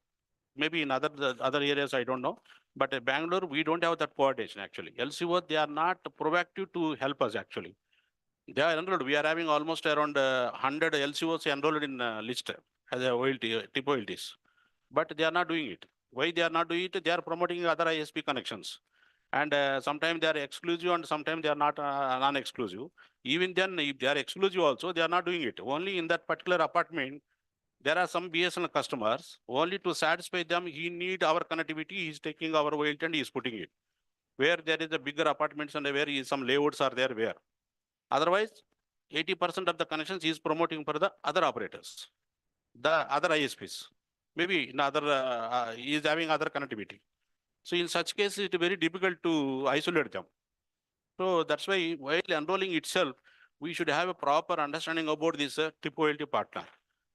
maybe in other areas, I don't know. But Bangalore, we don't have that coordination actually. LCO, they are not proactive to help us actually. They are enrolled. We are having almost around 100 LCOs enrolled in list as a OLT, tip OLTs. But they are not doing it. Why they are not doing it? They are promoting other ISP connections. And sometimes they are exclusive and sometimes they are not non-exclusive. Even then, if they are exclusive also, they are not doing it. Only in that particular apartment, there are some BSNL customers, only to satisfy them, he need our connectivity, he is taking our VLT and he is putting it. Where there is a bigger apartments and where some layouts are there, where. Otherwise, 80% of the connections he is promoting for the other operators, the other ISPs. Maybe in other, he is having other connectivity. So in such cases, it is very difficult to isolate them. So that's why while enrolling itself, we should have a proper understanding about this TIP-OLT partner,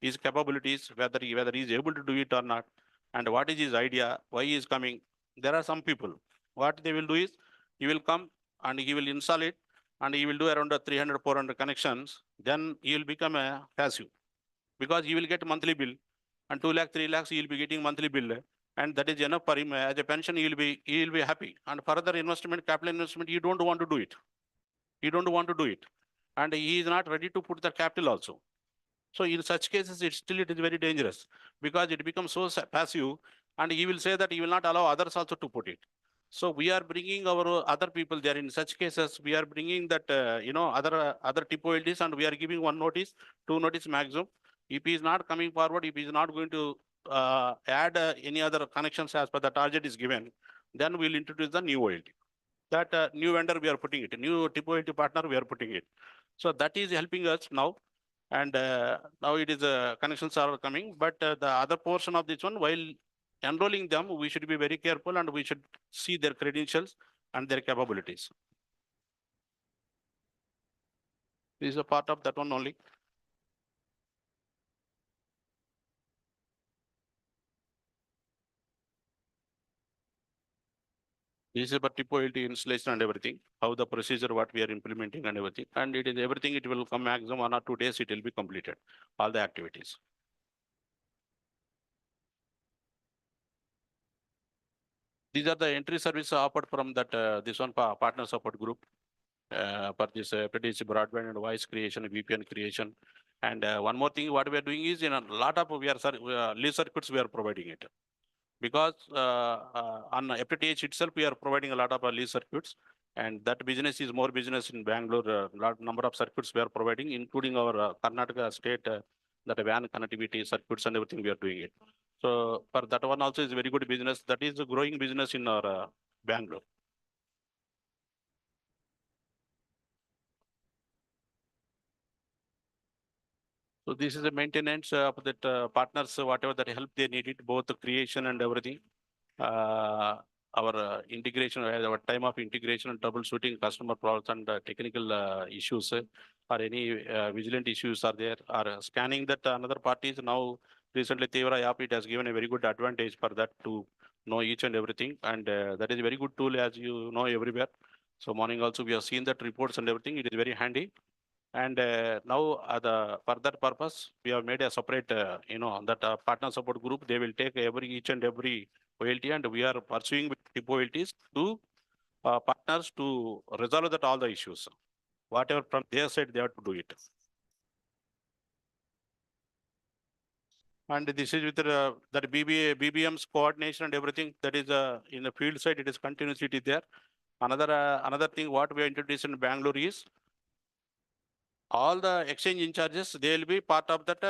his capabilities, whether he is able to do it or not, and what is his idea, why he is coming. There are some people, what they will do is, he will come and he will install it, and he will do around 300, 400 connections, then he will become a passive, because he will get monthly bill, and 2 lakh, 3 lakhs, he will be getting monthly bill, and that is enough for him as a pension. He will be happy. And further investment, capital investment, you don't want to do it. You don't want to do it, and he is not ready to put the capital also. So in such cases, it is very dangerous, because it becomes so passive, and he will say that he will not allow others also to put it. So we are bringing our other people there. In such cases, we are bringing that other TIP-OLTs, and we are giving 1 notice, 2 notice maximum. If he is not coming forward, if he is not going to add any other connections as per the target is given, then we'll introduce the new OLT. That new vendor we are putting it, new TIP-OLT partner we are putting it. So that is helping us now. And now it is connections are coming, but the other portion of this one, while enrolling them, we should be very careful and we should see their credentials and their capabilities. This is a part of that one only. This is about TIP-OLT installation and everything, how the procedure, what we are implementing and everything. And it is everything, it will come maximum 1 or 2 days, it will be completed, all the activities. These are the entry services offered from that this one partner support group for this FTTH broadband and voice creation, VPN creation. And one more thing, what we are doing is, in a lot of lease circuits we are providing it. Because on FTTH itself, we are providing a lot of lease circuits, and that business is more business in Bangalore. Lot number of circuits we are providing, including our Karnataka state, that WAN connectivity circuits and everything we are doing it. So for that one also is a very good business. That is a growing business in our Bangalore. So this is the maintenance of that partners, whatever that help they needed, both the creation and everything. Our integration, our time of integration and troubleshooting customer problems and technical issues, or any vigilant issues are there, or scanning that another parties. Now recently Tevra app, it has given a very good advantage for that to know each and everything, and that is a very good tool, as you know, everywhere. So morning also we have seen that reports and everything, it is very handy. And now for that purpose, we have made a separate, that partner support group. They will take each and every OLT, and we are pursuing with TIP OLTs to partners to resolve that all the issues. Whatever from their side, they have to do it. And this is with that BBM's coordination and everything. That is in the field side, it is continuously there. Another thing what we are introducing in Bangalore is, all the exchange in charges, they will be part of that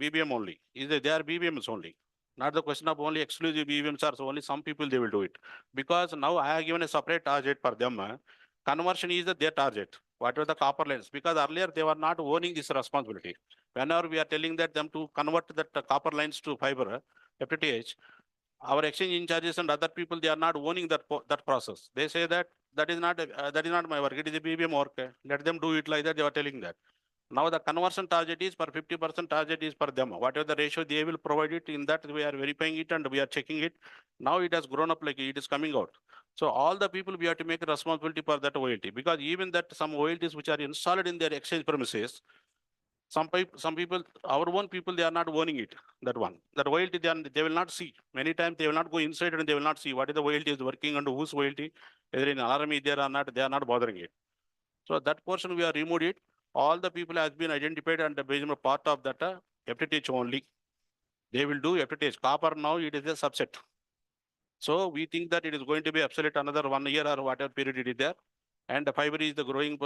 BBM only. They are BBMs only. Not the question of only exclusive BBMs are, so only some people they will do it. Because now I have given a separate target for them. Conversion is their target, whatever the copper lines. Because earlier they were not owning this responsibility. Whenever we are telling that them to convert that copper lines to fiber, FTTH, our exchange in charges and other people, they are not owning that process. They say that that is not my work. It is a BBM work. Let them do it like that. They are telling that. Now the conversion target is for 50% target is for them. Whatever the ratio they will provide it, in that we are verifying it and we are checking it. Now it has grown up, like it is coming out. So all the people we have to make a responsibility for that OLT, because even that some OLTs which are installed in their exchange premises, some people, our own people, they are not owning it. That OLT, they will not see. Many times they will not go inside and they will not see what is the OLT is working and whose OLT, whether in alarm is there or not, they are not bothering it. So that portion we are removed it. All the people has been identified and the part of that FTTH only. They will do FTTH. Copper now it is a subset. So we think that it is going to be obsolete another 1 year or whatever period it is there. And the fiber is the growing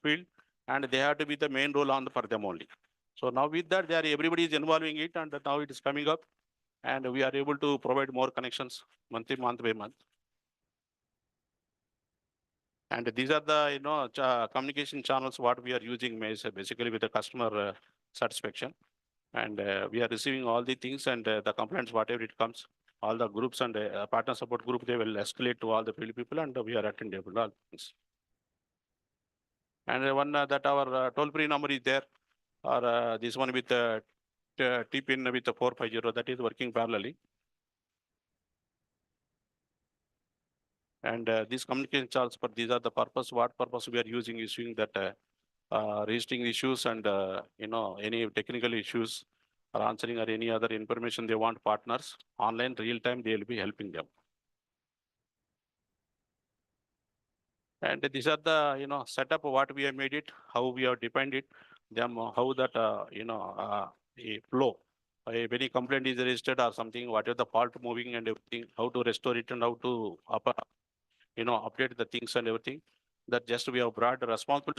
field, and they have to be the main role for them only. So now with that, everybody is involving it, and now it is coming up, and we are able to provide more connections month by month. And these are the communication channels what we are using basically with the customer satisfaction. And we are receiving all the things and the complaints, whatever it comes, all the groups and partner support group, they will escalate to all the field people, and we are attending to all things. And one that our toll-free number is there, or this one with the T-pin with the 450, that is working parallelly. And these communication channels, but these are the purpose, what purpose we are using that registering issues and any technical issues or answering or any other information they want partners online real time, they will be helping them. And these are the setup what we have made it, how we have defined it, them how that a flow. If any complaint is registered or something, whatever the fault moving and everything, how to restore it and how to update the things and everything. That just we have brought responsible.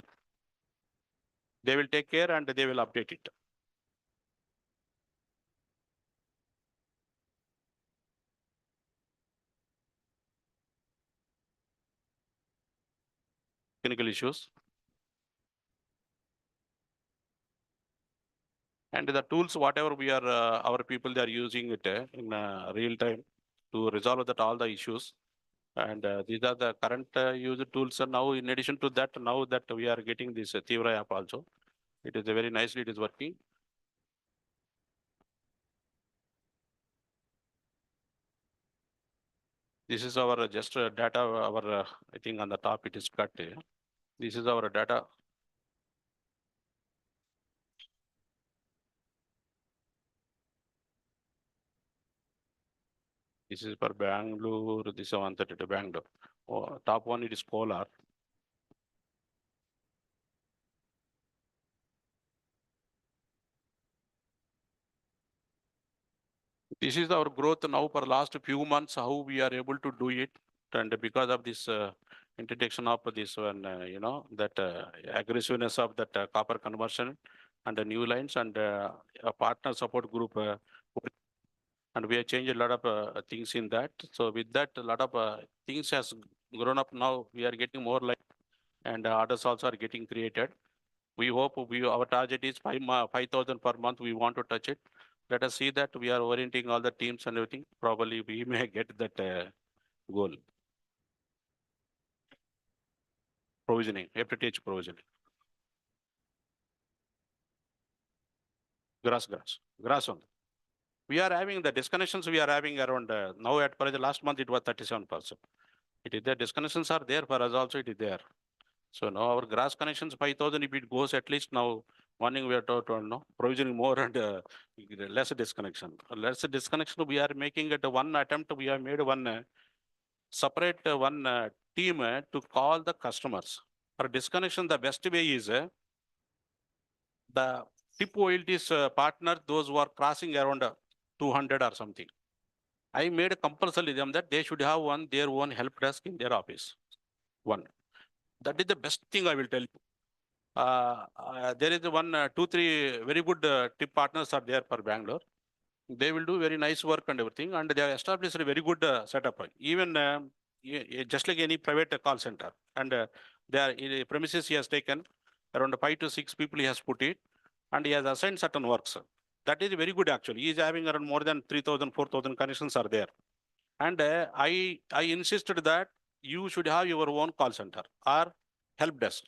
They will take care and they will update it. Technical issues. And the tools, whatever we are, our people, they are using it in real time to resolve that all the issues. And these are the current user tools. And now, in addition to that, now that we are getting this Tivra app also, it is very nicely, it is working. This is our just data, our, I think on the top it is cut. This is our data. This is for Bangalore, this is 132 Bangalore. Oh, top one, it is Kolar. This is our growth now for last few months, how we are able to do it. And because of this introduction of this one, that aggressiveness of that copper conversion and the new lines and a partner support group. And we have changed a lot of things in that. So with that, a lot of things has grown up now. We are getting more like, and orders also are getting created. We hope our target is 5,000 per month. We want to touch it. Let us see that we are orienting all the teams and everything. Probably we may get that goal. Provisioning, FTTH provisioning. Grass on. We are having the disconnections. We are having around now at present. Last month it was 37%. It is the disconnections are there for us also. It is there. So now our grass connections 5,000. If it goes at least now morning we are told provisioning more and less disconnection. Less disconnection we are making at one attempt. We have made one separate one team to call the customers. For disconnection, the best way is the tip OLT's partner, those who are crossing around 200 or something. I made a compulsory them that they should have their own help desk in their office. One. That is the best thing I will tell you. There is one, 2, 3 very good tip partners are there for Bangalore. They will do very nice work and everything, and they have established a very good setup. Even just like any private call center, and their premises he has taken around 5 to 6 people he has put it, and he has assigned certain works. That is very good actually. He is having around more than 3,000, 4,000 connections are there. And I insisted that you should have your own call center or help desk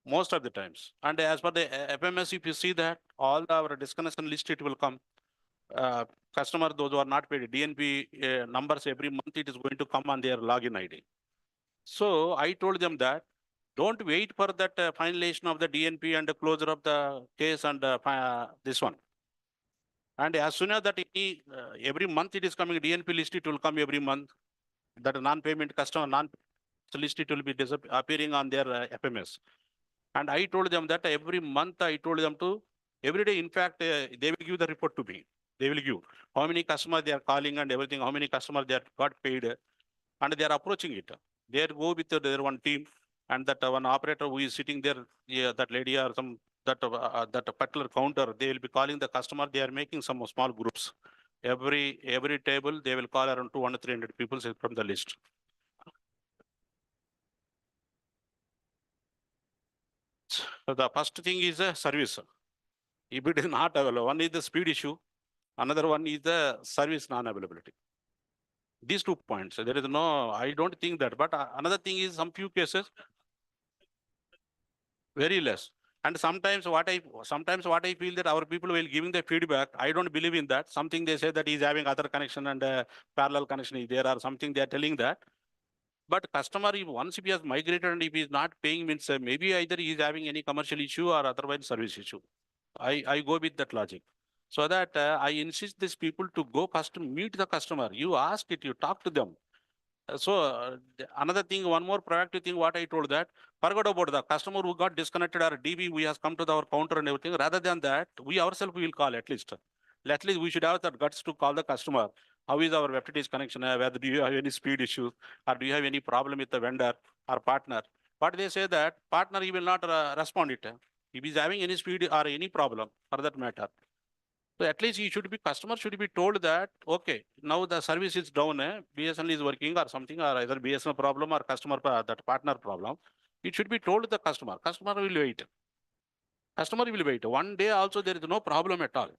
most of the times. And as per the FMS, if you see that all our disconnection list, it will come. Customer, those who are not paid DNP numbers every month, it is going to come on their login ID. So I told them that don't wait for that finalization of the DNP and the closure of the case and this one. And as soon as that every month it is coming DNP list, it will come every month. That non-payment customer list, it will be appearing on their FMS. And I told them that every month I told them to every day. In fact, they will give the report to me. They will give how many customers they are calling and everything, how many customers they are got paid, and they are approaching it. They go with their one team, and that one operator who is sitting there, yeah, that lady or some that particular counter, they will be calling the customer. They are making some small groups. Every table they will call around 200-300 people from the list. So the first thing is a service. If it is not available, one is the speed issue, another one is the service non-availability. These 2 points, there is no, I don't think that, but another thing is some few cases, very less. And sometimes what I feel that our people will giving the feedback, I don't believe in that. Something they say that he's having other connection and parallel connection is there or something they are telling that. But customer, once he has migrated and if he is not paying, means maybe either he is having any commercial issue or otherwise service issue. I go with that logic. So that I insist these people to go first to meet the customer. You ask it, you talk to them. Another thing, one more proactive thing, what I told that, forget about the customer who got disconnected or DB, we has come to our counter and everything. Rather than that, we ourselves will call at least. At least we should have the guts to call the customer. How is our FTTH connection? Whether do you have any speed issues or do you have any problem with the vendor or partner? But they say that partner, he will not respond it. If he's having any speed or any problem for that matter. So at least customer should be told that, okay, now the service is down, BSNL is working or something, or either BSNL problem or customer, that partner problem. It should be told to the customer. Customer will wait. Customer will wait. One day also there is no problem at all.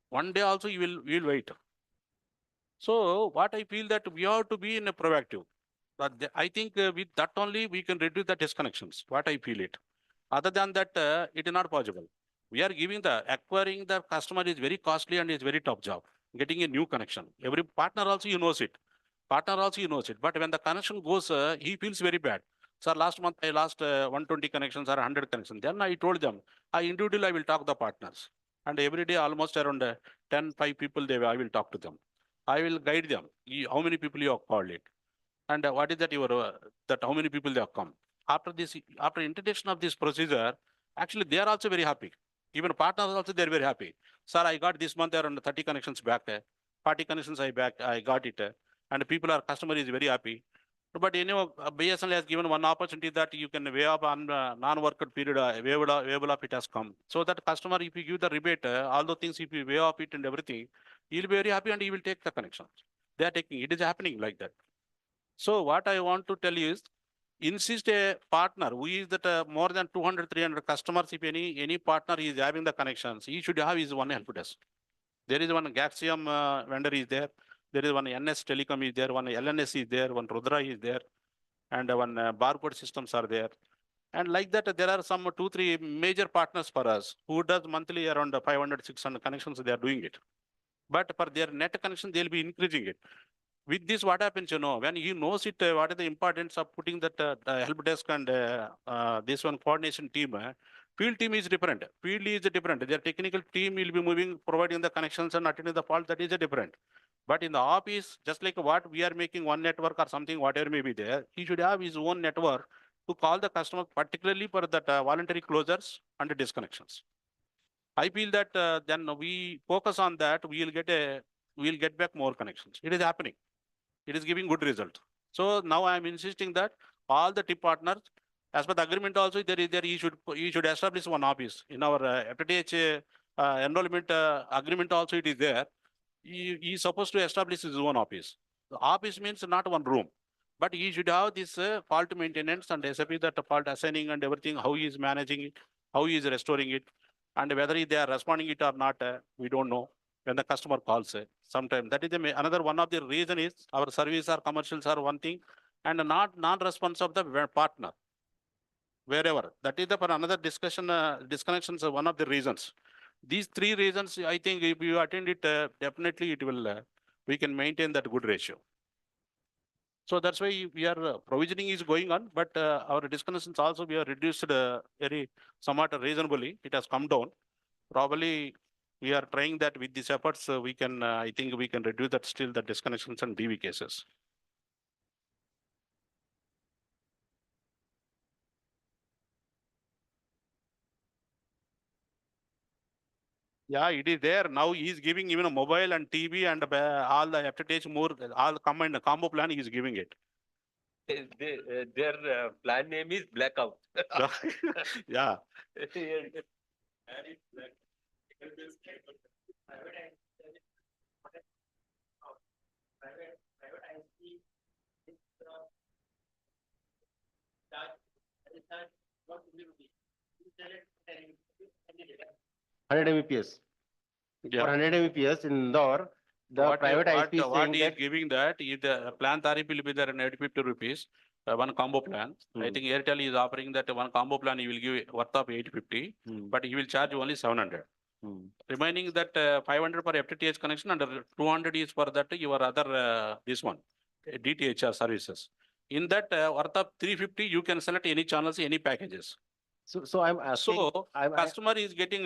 One day also you will wait. So what I feel that we have to be in a proactive. But I think with that only we can reduce the disconnections. What I feel it. Other than that, it is not possible. We are acquiring the customer is very costly and is very tough job. Getting a new connection. Every partner also knows it. But when the connection goes, he feels very bad. Sir, last month I lost 120 connections or 100 connections. Then I told them, I individually I will talk to the partners. And every day almost around 5 people I will talk to them. I will guide them. How many people you have called it? And what is that that how many people they have come? After introduction of this procedure, actually they are also very happy. Even partners also they are very happy. Sir, I got this month around 30 connections back. 40 connections I got it. And customer is very happy. But BSNL has given one opportunity that you can waive up on non-worked period, waive up it has come. So that customer, if you give the rebate, all the things, if you waive up it and everything, he'll be very happy and he will take the connections. They are taking, it is happening like that. So what I want to tell you is, insist a partner who is that more than 200-300 customers, if any partner is having the connections, he should have his one help desk. There is one Gaxium vendor is there. There is one NS Telecom is there. One LNS is there. One Rudra is there. And one barcode systems are there. And like that, there are some 2-3 major partners for us who does monthly around 500-600 connections. They are doing it. But for their net connection, they'll be increasing it. With this, what happens, when he knows it, what is the importance of putting that help desk and this one coordination team, field team is different. Field is different. Their technical team will be moving, providing the connections and attending the fault. That is different. But in the office, just like what we are making one network or something, whatever may be there, he should have his own network to call the customer, particularly for that voluntary closures and disconnections. I feel that then we focus on that, we'll get back more connections. It is happening. It is giving good result. So now I am insisting that all the TIP partners, as per the agreement also, he should establish one office in our FTTH enrollment agreement also it is there. He is supposed to establish his own office. The office means not one room, but he should have this fault maintenance and SAP that fault assigning and everything, how he is managing it, how he is restoring it, and whether they are responding it or not, we don't know. When the customer calls, sometimes that is another one of the reason is our service or commercials are one thing, and not non-response of the partner. Wherever that is for another discussion, disconnections are one of the reasons. These 3 reasons, I think, if you attend it, definitely it will. We can maintain that good ratio. So that's why we are provisioning is going on, but our disconnections also we are reduced very somewhat reasonably. It has come down. Probably we are trying that with these efforts, we can. I think we can reduce that still the disconnections and DV cases. Yeah, it is there. Now he is giving even a mobile and TV and all the FTTH more, all combined combo plan he is giving it. Their plan name is blackout. Yeah. Hundred Mbps. Yeah. For 100 Mbps in Indore, the private ISP is What saying he is that giving that, if the plan tariff will be there in 850 rupees, one combo plan. I think Airtel is offering that one combo plan, he will give worth of 850, but he will charge only 700. Remaining that 500 for FTTH connection and 200 is for that your other, this one, DTH services. In that worth of 350, you can select any channels, any packages. so I'm asking. So customer is getting,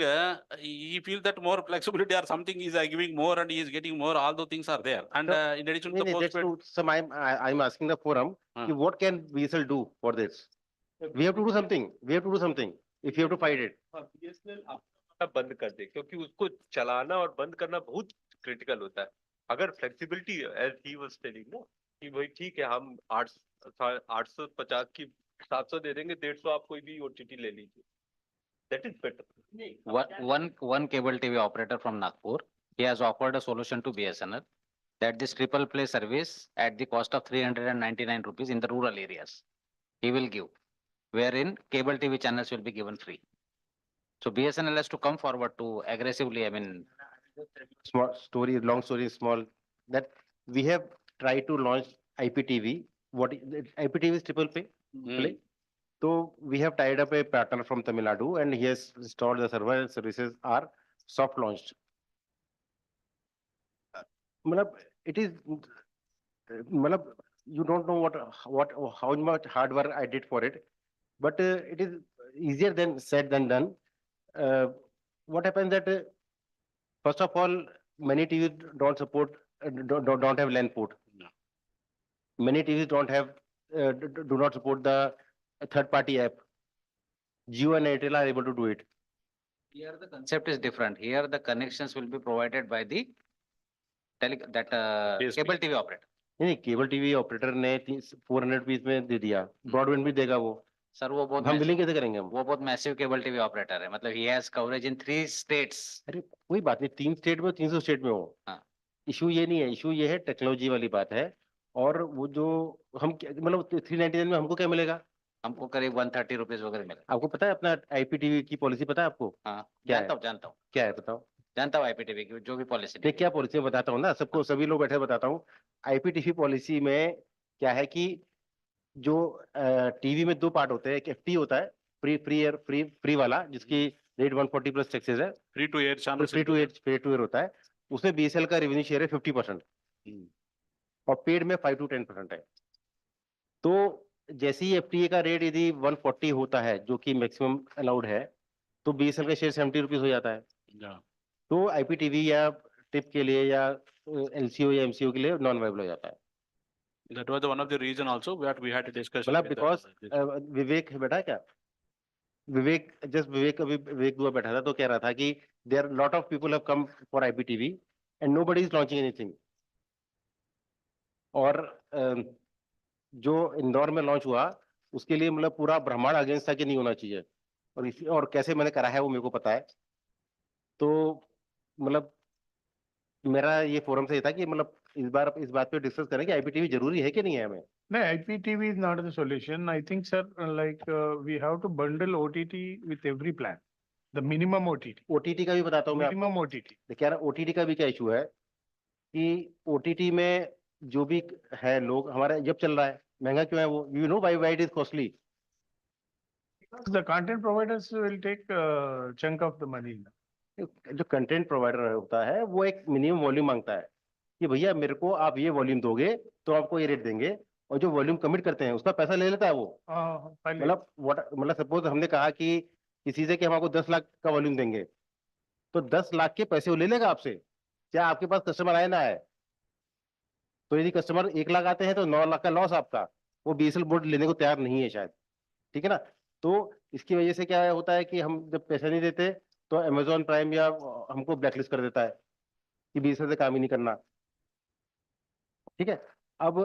he feel that more flexibility or something is giving more and he is getting more, all those things are there. And So, in addition to No, the no, that's postpaid. true. So I'm asking the forum, Huh. ki what can BSL do for this? We have to do something. We have to do something. If you have to fight it. BSNL अपना बंद कर दे क्योंकि उसको चलाना और बंद करना बहुत क्रिटिकल होता है अगर flexibility as he was telling ना कि भाई ठीक है हम 850 की 700 दे देंगे 150 आप कोई भी ओटीटी ले लीजिए that is better One cable TV operator from Nagpur, he has offered a solution to BSNL that this triple play service at the cost of 399 rupees in the rural areas, he will give, wherein cable TV channels will be given free. So BSNL has to come forward to aggressively, I mean, Small story, long story, small. That we have tried to launch IPTV. IPTV is triple play. So we have tied up a partner from Tamil Nadu and he has installed the server and services are soft launched. Malab, it is, Malab, you don't know how much hard work I did for it, but it is easier than said than done. What happens that first of all, many TVs don't support, don't have LAN port. No. Many TVs don't have, do not support the third-party app. Jio and Airtel are able to do it. here the concept is different. Here the connections will be provided by the DSP. cable TV operator. नहीं cable TV operator ने 400 piece में दे दिया broadband भी देगा वो sir वो बहुत हम बिलिंग कैसे करेंगे हम वो बहुत मैसिव केबल टीवी ऑपरेटर है मतलब he has coverage in 3 states. अरे कोई बात नहीं 3 स्टेट में 300 स्टेट में हो हाँ. इशू ये नहीं है इशू ये है टेक्नोलॉजी वाली बात है और वो जो हम मतलब 399 में हमको क्या मिलेगा हमको करीब 130 रुपीज वगैरह मिला. आपको पता है अपना आईपीटीवी की पॉलिसी पता है आपको हाँ क्या जानता हूँ क्या है बताओ जानता हूँ आईपीटीवी की जो भी पॉलिसी. देख क्या पॉलिसी बताता हूँ ना सबको सभी लोग बैठे बताता हूँ आईपीटीवी पॉलिसी में क्या है कि जो टीवी में 2 पार्ट होते हैं एक एफटी होता है फ्री वाला जिसकी रेट 140 प्लस टैक्सेस है free to air channel free to air होता है उसमें बीएसएल का रेवेन्यू शेयर है 50% और पेड में 5 to 10% है तो जैसे ही एफटीए का रेट यदि 140 होता है जो कि मैक्सिमम अलाउड है तो बीएसएल का शेयर 70 रुपीज हो जाता है तो आईपीटीवी या टिप के लिए या एलसीओ या एमसीओ के लिए नॉन वाइबल हो जाता है That was one of the reason also that we had a discussion. मतलब with बिकॉज विवेक बैठा क्या विवेक दुआ बैठा था तो कह रहा था कि there lot of people have come for IPTV and nobody is launching anything और जो इंदौर में लॉन्च हुआ उसके लिए मतलब पूरा ब्रह्मांड अगेंस्ट था कि नहीं होना चाहिए और कैसे मैंने करा है वो मेरे को पता है तो मतलब मेरा ये फोरम से था कि मतलब इस बात पे डिस्कस करें कि आईपीटीवी जरूरी है कि नहीं है हमें No, IPTV is not the solution. I think, sir, we have to bundle OTT with every plan. The minimum OTT. OTT का भी बताता हूँ मैं आपको Minimum OTT. देखिए ओटीटी का भी क्या इशू है कि ओटीटी में जो भी है लोग हमारा जब चल रहा है महंगा क्यों है वो you know why it is costly The content providers will take chunk of the money. जो कंटेंट प्रोवाइडर होता है वो एक मिनिमम वॉल्यूम मांगता है कि भैया मेरे को आप ये वॉल्यूम दोगे तो आपको ये रेट देंगे और जो वॉल्यूम कमिट करते हैं उसका पैसा ले लेता है वो मतलब सपोज हमने कहा कि किसी से कि हम आपको 10 लाख का वॉल्यूम देंगे तो 10 लाख के पैसे वो ले लेगा आपसे क्या आपके पास कस्टमर आए ना आए तो यदि कस्टमर 1 लाख आते हैं तो 9 लाख का लॉस आपका वो बीएसएल बोर्ड लेने को तैयार नहीं है शायद ठीक है ना तो इसकी वजह से क्या होता है कि हम जब पैसा नहीं देते तो अमेजोन प्राइम या हमको ब्लैकलिस्ट कर देता है कि बीएसएनएल से काम ही नहीं करना। ठीक है, अब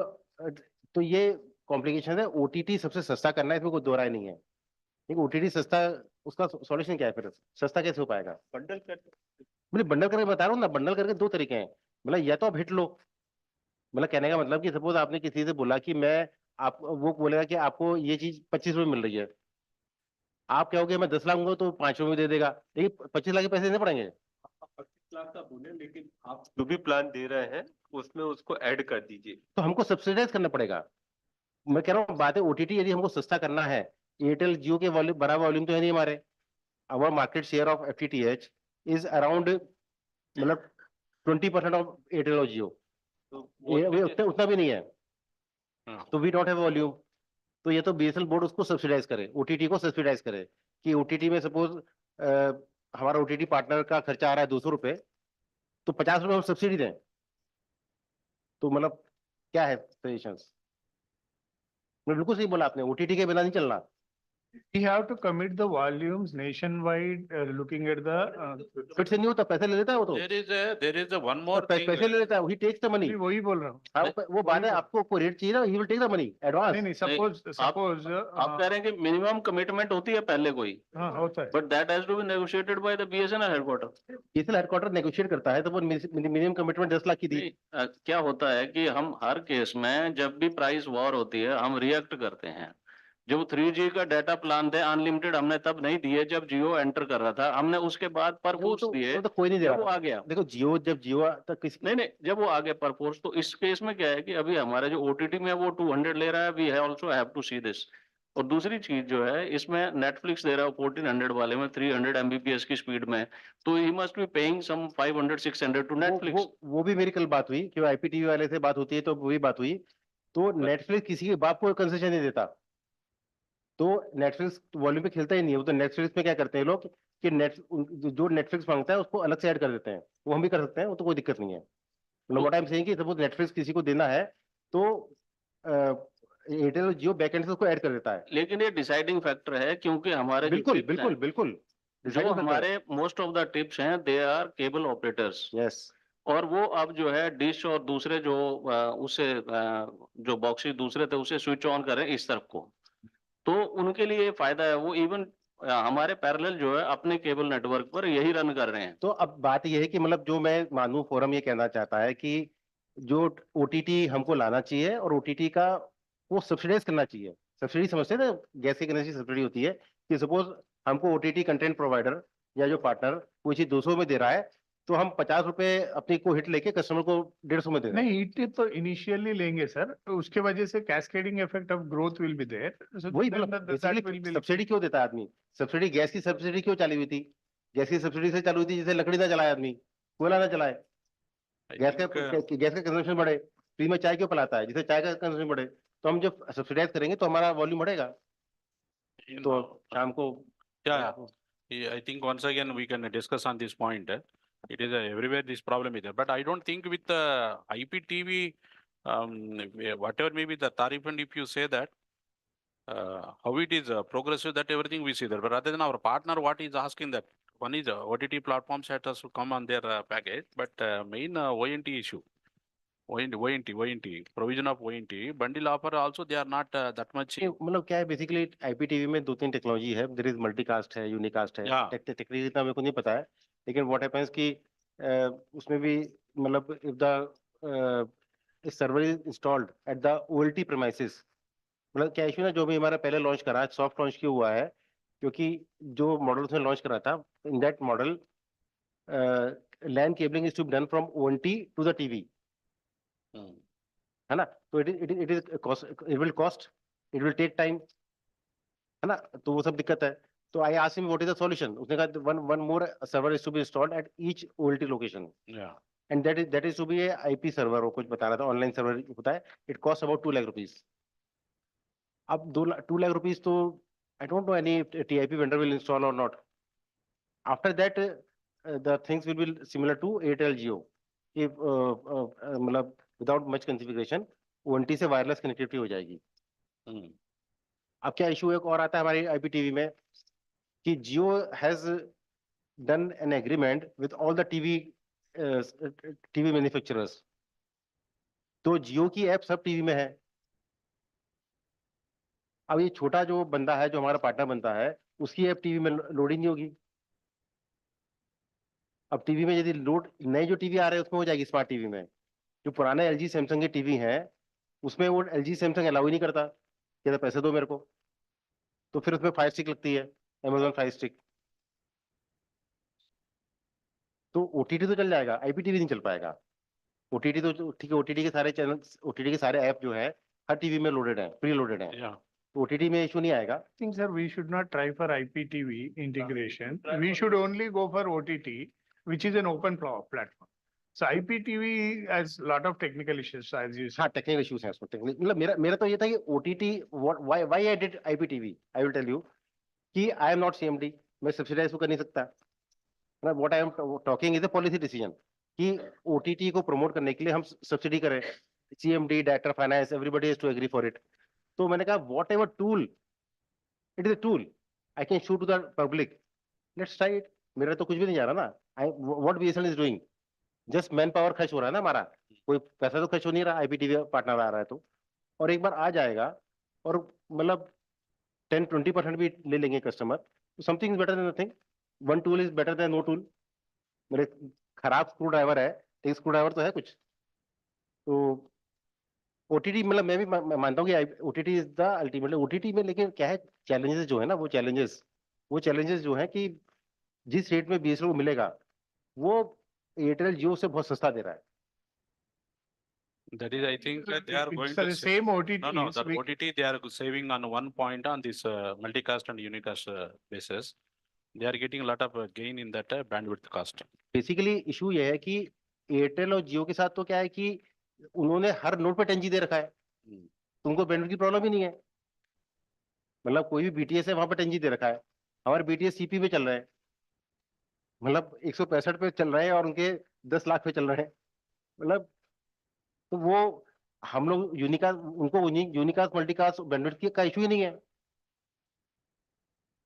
तो ये कॉम्प्लिकेशन है। ओटीटी सबसे सस्ता करना है, इसमें कोई दो राय नहीं है। ठीक, ओटीटी सस्ता, उसका सॉल्यूशन क्या है फिर? सस्ता कैसे हो पाएगा? बंडल कर, मतलब बंडल करके बता रहा हूँ ना, बंडल करके दो तरीके हैं। मतलब या तो आप हिट लो, मतलब कहने का मतलब कि सपोज आपने किसी से बोला कि मैं, आप वो बोलेगा कि आपको ये चीज 25 रुपए मिल रही है, आप कहोगे मैं 10 लाख लूंगा तो 5 रुपए में दे देगा, लेकिन 25 लाख के पैसे देने पड़ेंगे। 25 लाख का बोले, लेकिन आप जो भी प्लान दे रहे हैं उसमें उसको ऐड कर दीजिए। तो हमको सब्सिडाइज करना पड़ेगा। मैं कह रहा हूँ बात है ओटीटी, यदि हमको सस्ता करना है, एयरटेल जियो के वॉल्यूम, बड़ा वॉल्यूम तो है नहीं हमारे। our market share of FTTH is around, मतलब 20% of Airtel और Jio, तो ये उतना भी नहीं है। हाँ। तो वी डोंट हैव वॉल्यूम। तो ये तो बीएसएल बोर्ड उसको सब्सिडाइज करे, ओटीटी को सब्सिडाइज करे, कि ओटीटी में सपोज हमारा ओटीटी पार्टनर का खर्चा आ रहा है 200 रुपए, तो 50 रुपए हम सब्सिडी दें। तो मतलब क्या है सजेशंस? बिल्कुल सही बोला आपने, ओटीटी के बिना नहीं चलना। We have to commit the volumes nationwide, looking at the. फिर से नहीं होता, पैसे ले लेता है वो तो। there is a one more thing. पैसे ले लेता है, ही टेक्स द मनी। मैं वही बोल रहा हूँ। हाँ, वो बात है, आपको कोई रेट चाहिए ना, he will take the money advance. नहीं, सपोज आप कह रहे हैं कि मिनिमम कमिटमेंट होती है पहले कोई, हाँ होता है। But that has to be negotiated by the BSNL headquarter. BSL headquarter negotiate करता है, तो वो मिनिमम कमिटमेंट 10 लाख की दी। क्या होता है कि हम हर केस में जब भी प्राइस वॉर होती है हम रिएक्ट करते हैं। जो 3G का डाटा प्लान थे अनलिमिटेड, हमने तब नहीं दिए जब जियो एंटर कर रहा था, हमने उसके बाद पर दिए, तो कोई नहीं दे जब रहा वो था। आ गया। देखो जियो, जब जियो तक किसी नहीं, जब वो आ गया पर फोर्स, तो इस केस में क्या है कि अभी हमारे जो ओटीटी में वो 200 ले रहा है, we also have to see this. और दूसरी चीज जो है, इसमें नेटफ्लिक्स दे रहा है 1400 वाले में 300 Mbps की स्पीड में, तो he must be paying some 500-600 to Netflix. वो भी मेरी कल बात हुई कि आईपीटीवी वाले से बात होती है, तो वही बात हुई। तो नेटफ्लिक्स किसी के बाप को कंसेशन नहीं देता, तो नेटफ्लिक्स वॉल्यूम पे खेलता ही नहीं है। वो तो नेटफ्लिक्स में क्या करते हैं लोग कि जो नेटफ्लिक्स मांगता है उसको अलग से ऐड कर देते हैं। वो हम भी कर सकते हैं, वो तो कोई दिक्कत नहीं है। मतलब व्हाट आई एम सेइंग कि सपोज नेटफ्लिक्स किसी को देना है, तो एयरटेल और जियो बैकएंड से उसको ऐड कर देता है। लेकिन ये डिसाइडिंग फैक्टर है, क्योंकि हमारे बिल्कुल बिल्कुल बिल्कुल जो हमारे मोस्ट ऑफ द टिप्स हैं they are cable operators. Yes, और वो अब जो है डिश और दूसरे जो उसे जो बॉक्सेस दूसरे थे उसे स्विच ऑन करें इस तरफ को, तो उनके लिए फायदा है। वो इवन हमारे पैरेलल जो है अपने केबल नेटवर्क पर यही रन कर रहे हैं। तो अब बात यह है कि मतलब जो मैं मानू फोरम ये कहना चाहता है कि जो ओटीटी हमको लाना चाहिए, और ओटीटी का वो सब्सिडाइज करना चाहिए। सब्सिडी समझते हैं ना, गैस की कनेक्शन सब्सिडी होती है कि सपोज हमको ओटीटी कंटेंट प्रोवाइडर या जो पार्टनर कोई चीज 200 में दे रहा है, तो हम 50 रुपए अपनी को हिट लेके कस्टमर को 150 में दे रहे हैं। नहीं, हिट तो इनिशियली लेंगे सर, उसके वजह से cascading effect of growth will be there. वही सब्सिडी क्यों देता है आदमी? सब्सिडी, गैस की सब्सिडी क्यों चालू हुई थी? गैस की सब्सिडी से चालू हुई थी जैसे लकड़ी ना जलाए आदमी, कोयला ना जलाए, गैस का कंजम्पशन बढ़े। फ्री में चाय क्यों पिलाता है? जिससे चाय का कंजम्पशन बढ़े। तो हम जब सब्सिडाइज करेंगे तो हमारा वॉल्यूम बढ़ेगा। तो शाम को I think once again we can discuss on this point. It is everywhere this problem is there, but I don't think with the IPTV, whatever may be the tariff, and if you say that how it is progressive, that everything we see there, but rather than our partner, what is asking that one is OTT platforms had us to come on their package, but main ONT issue. ONT, provision of ONT, bundle offer also they are not that much. मतलब क्या है, basically IPTV में 2-3 technology है। There is multicast है, unicast है, technically इतना मेरे को नहीं पता है, लेकिन व्हाट हैपेंस कि उसमें भी मतलब if the server is installed at the OLT premises, मतलब क्या इशू ना, जो भी हमारा पहले लॉन्च करा, सॉफ्ट लॉन्च क्यों हुआ है, क्योंकि जो मॉडल उसने लॉन्च करा था, in that model LAN cabling is to be done from ONT to the TV, है ना। तो it will cost, it will take time, है ना। तो वो सब दिक्कत है। तो I asked him what is the solution. उसने कहा one more server is to be installed at each OLT location, and that is to be a IP server. वो कुछ बता रहा था, ऑनलाइन सर्वर होता है। It cost about 2 lakh rupees. अब 2 लाख रुपीज तो I don't know any TIP vendor will install और not. After that the things will be similar to Airtel Jio, मतलब विदाउट मच कॉन्फ़िगरेशन ओएनटी से वायरलेस कनेक्टिविटी हो जाएगी। अब क्या इशू एक और आता है हमारी आईपीटीवी में कि जियो has done an agreement with all the TV manufacturers. तो जियो की ऐप सब टीवी में है. अब ये छोटा जो बंदा है, जो हमारा पार्टनर बनता है, उसकी ऐप टीवी में लोड ही नहीं होगी. अब टीवी में यदि लोड, नए जो टीवी आ रहे हैं उसमें हो जाएगी स्मार्ट टीवी में. जो पुराने एलजी सैमसंग के टीवी हैं उसमें वो एलजी सैमसंग अलाउ ही नहीं करता, कहता पैसे दो मेरे को. तो फिर उसमें फायर स्टिक लगती है, अमेजॉन फायर स्टिक. तो ओटीटी तो चल जाएगा, आईपीटीवी नहीं चल पाएगा. ओटीटी तो ठीक है, ओटीटी के सारे चैनल, ओटीटी के सारे ऐप जो है हर टीवी में लोडेड है, प्री लोडेड है. Yeah. ओटीटी में इशू नहीं आएगा. I think, sir, we should not try for IPTV integration. We should only go for OTT, which is an open platform. So IPTV has a lot of technical issues, as you said. हाँ, technical issues हैं उसमें. Technical मतलब मेरा तो ये था कि OTT, why I did IPTV, I will tell you कि आई एम नॉट सीएमडी, मैं सब्सिडाइज कर नहीं सकता. What I am talking is a policy decision कि ओटीटी को प्रमोट करने के लिए हम सब्सिडी करें. CMD, director finance, everybody has to agree for it. तो मैंने कहा whatever tool, it is a tool, I can show to the public, let's try it. मेरा तो कुछ भी नहीं जा रहा ना. What BSNL is doing, just manpower खर्च हो रहा है ना हमारा, कोई पैसा तो खर्च हो नहीं रहा. आईपीटीवी पार्टनर आ रहा है तो, और एक बार आ जाएगा और मतलब 10-20% भी ले लेंगे कस्टमर, तो something is better than nothing. One tool is better than no tool. मेरे खराब स्क्रू ड्राइवर है, एक स्क्रू ड्राइवर तो है कुछ. तो ओटीटी मतलब मैं भी मानता हूँ कि OTT is the ultimately OTT में. लेकिन क्या है, चैलेंजेस जो है ना, वो चैलेंजेस जो है कि जिस रेट में बीएसएनएल को मिलेगा वो एयरटेल जियो से बहुत सस्ता दे रहा है. That is, I think that they are going It's to. the same OTT. No, that OTT, they are saving on one point on this multicast and unicast basis. They are getting a lot of gain in that bandwidth cost. Basically issue ये है कि Airtel और जियो के साथ तो क्या है कि उन्होंने हर नोड पे 10G दे रखा है, तुमको बैंडविड्थ की प्रॉब्लम ही नहीं है. मतलब कोई भी बीटीएस है वहां पे 10G दे रखा है. हमारे बीटीएस सीपी पे चल रहे हैं, मतलब 165 पे चल रहे हैं और उनके 10 लाख पे चल रहे हैं. मतलब तो वो हम लोग यूनिकास्ट, उनको यूनिकास्ट मल्टीकास्ट बैंडविड्थ का इशू ही नहीं है.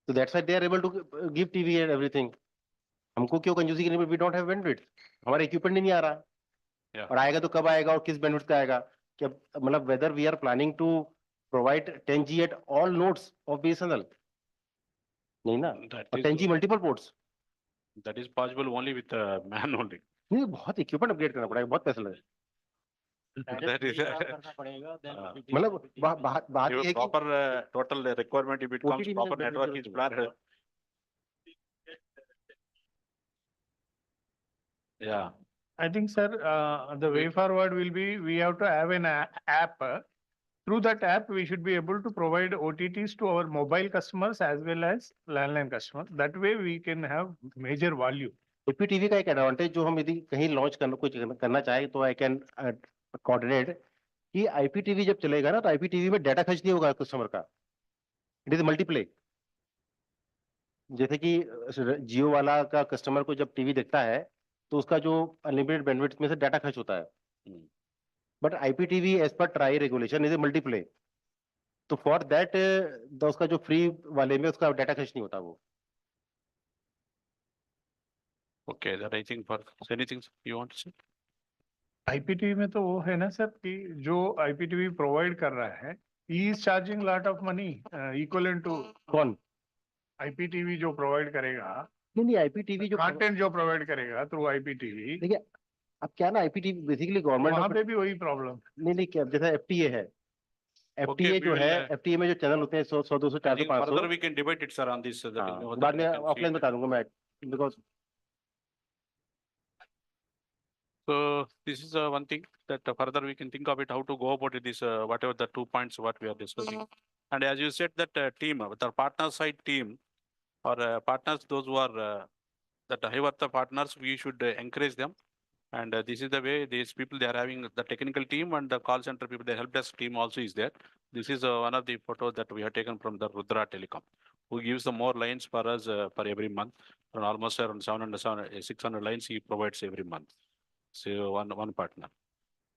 तो that's why they are able to give TV and everything. हमको क्यों कंजूसी करनी, वी डोंट हैव बैंडविड्थ, हमारा इक्विपमेंट ही नहीं आ रहा. Yeah. और आएगा तो कब आएगा और किस बैंडविड्थ का आएगा, कि मतलब whether we are planning to provide 10G at all nodes of BSNL, नहीं ना. और 10G multiple ports, That is possible only with man only. नहीं, बहुत इक्विपमेंट अपग्रेड करना पड़ेगा, बहुत पैसा लगेगा. That is. मतलब बात ये है कि Proper total requirement, if it comes OTT proper में network is planned. Yeah. I think, sir, the way forward will be, we have to have an app. Through that app, we should be able to provide OTTs to our mobile customers as well as landline customers. That way we can have major value. IPTV का एक advantage जो हम यदि कहीं launch करना, कुछ करना चाहे तो आई कैन कोऑर्डिनेट कि आईपीटीवी जब चलेगा ना, तो आईपीटीवी में डाटा खर्च नहीं होगा कस्टमर का. It is multiply. जैसे कि जियो वाला का कस्टमर को जब टीवी देखता है तो उसका जो अनलिमिटेड बैंडविड्थ में से डाटा खर्च होता है. But IPTV as per TRAI regulation is a multiplay. तो फॉर दैट उसका जो फ्री वाले में उसका डाटा खर्च नहीं होता वो. Okay, that I think for anything you want to say? IPTV में तो वो है ना सर कि जो IPTV प्रोवाइड कर रहा है, he is charging lot of money equivalent to. कौन? IPTV जो प्रोवाइड करेगा, नहीं, आईपीटीवी जो कंटेंट जो प्रोवाइड करेगा थ्रू IPTV, देखिए अब क्या ना, आईपीटीवी बेसिकली गवर्नमेंट, वहाँ पे भी वही प्रॉब्लम. नहीं क्या, जैसे एफटीए है, एफटीए we जो है, will, एफटीए में जो चैनल होते हैं 100, 200, I 400, think 500. further we can debate it, sir, on this. That is, हाँ, that बाद we में can see ऑफलाइन it. बता दूंगा मैं, because. So this is one thing that further we can think of it, how to go about it, this whatever the 2 points what we are discussing. And as you said, that team, with our partner side team or partners, those who are that high worth the partners, we should encourage them. And this is the way these people, they are having the technical team and the call center people, the help desk team also is there. This is one of the photos that we have taken from the Rudra Telecom, who gives the more lines for us for every month. And almost around 600 lines he provides every month. So one partner.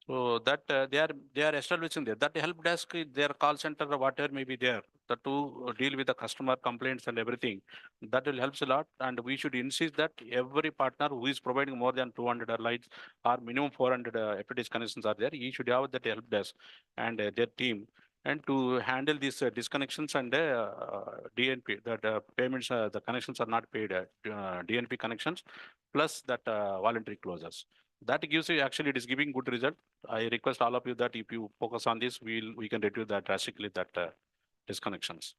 So that they are establishing there. That help desk, their call center or whatever may be there, to deal with the customer complaints and everything. That will helps a lot, and we should insist that every partner who is providing more than 200 lights or minimum 400 FTTH connections are there, he should have that help desk and their team, and to handle these disconnections and DNP, that payments, the connections are not paid, DNP connections, plus that voluntary closures. That gives you, actually, it is giving good result. I request all of you that if you focus on this, we can reduce that drastically, that disconnections.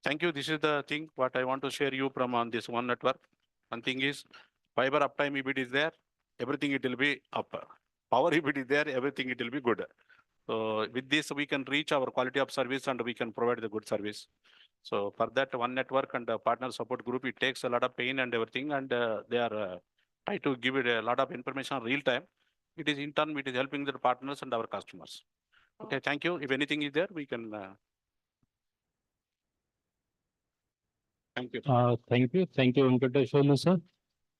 Thank you. This is the thing what I want to share you from on this one network. One thing is fiber uptime EBIT is there, everything it will be up. Power EBIT is there, everything it will be good. So with this, we can reach our quality of service and we can provide the good service. So for that one network and partner support group, it takes a lot of pain and everything, and they are try to give it a lot of information real time. It is in turn, it is helping the partners and our customers. Okay, thank you. If anything is there, we can. Thank you. Thank you. Thank you, Venkateshwarlu, sir.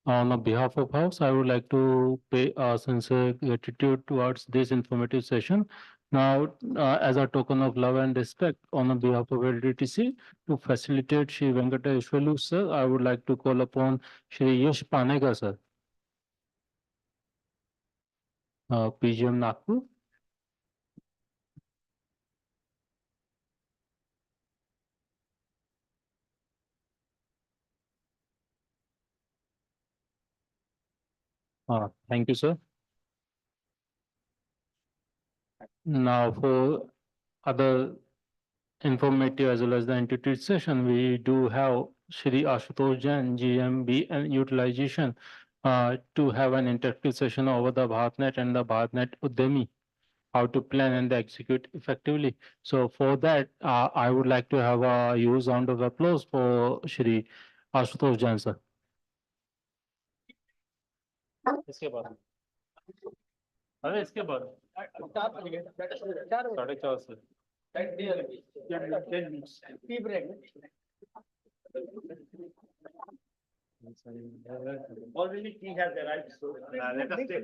On behalf of House, I would like to pay sincere gratitude towards this informative session. Now, as a token of love and respect on behalf of LTTC, to facilitate Shri Venkateshwarlu, sir, I would like to call upon Shri Yash Panega, sir. PGM Nagpur. Thank you, sir. Now, for other informative as well as the entity session, we do have Shri Ashutosh Jain, GMB and utilization, to have an interactive session over the BharatNet and the BharatNet Udyami, how to plan and execute effectively. So for that, I would like to have a huge round of applause for Shri Ashutosh Jain, sir. इसके बाद अरे इसके बाद 4:30 से Already he has arrived, so let us take.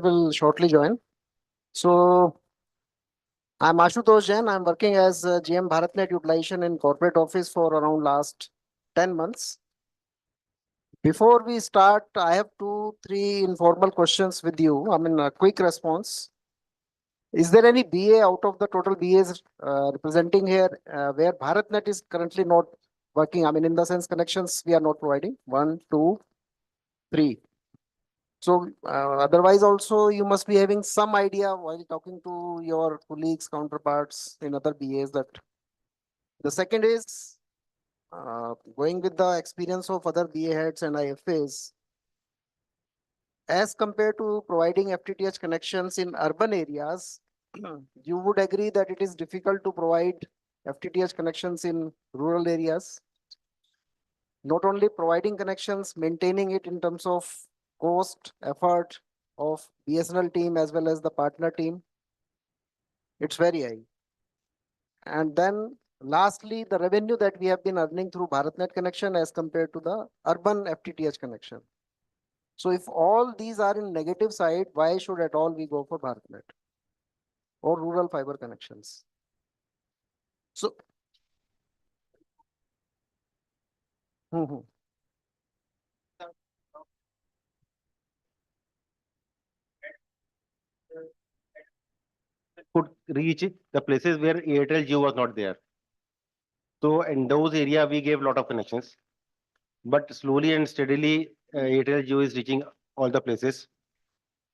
will shortly join. So I'm Ashutosh Jain. I'm working as GM BharatNet Utilization in corporate office for around last 10 months. Before we start, I have 2-3 informal questions with you. I mean, a quick response. Is there any BA out of the total BAs representing here where BharatNet is currently not working? I mean, in the sense connections we are not providing. 1, 2, 3. So otherwise also you must be having some idea while talking to your colleagues, counterparts in other BAs that. The second is going with the experience of other BA heads and IFAs. As compared to providing FTTH connections in urban areas, you would agree that it is difficult to provide FTTH connections in rural areas. Not only providing connections, maintaining it in terms of cost, effort of BSNL team as well as the partner team. It's very high. And then lastly, the revenue that we have been earning through BharatNet connection as compared to the urban FTTH connection. So if all these are in negative side, why should at all we go for BharatNet or rural fiber connections? So, Could reach the places where Airtel Jio was not there. So in those area we gave lot of connections, but slowly and steadily Airtel Jio is reaching all the places.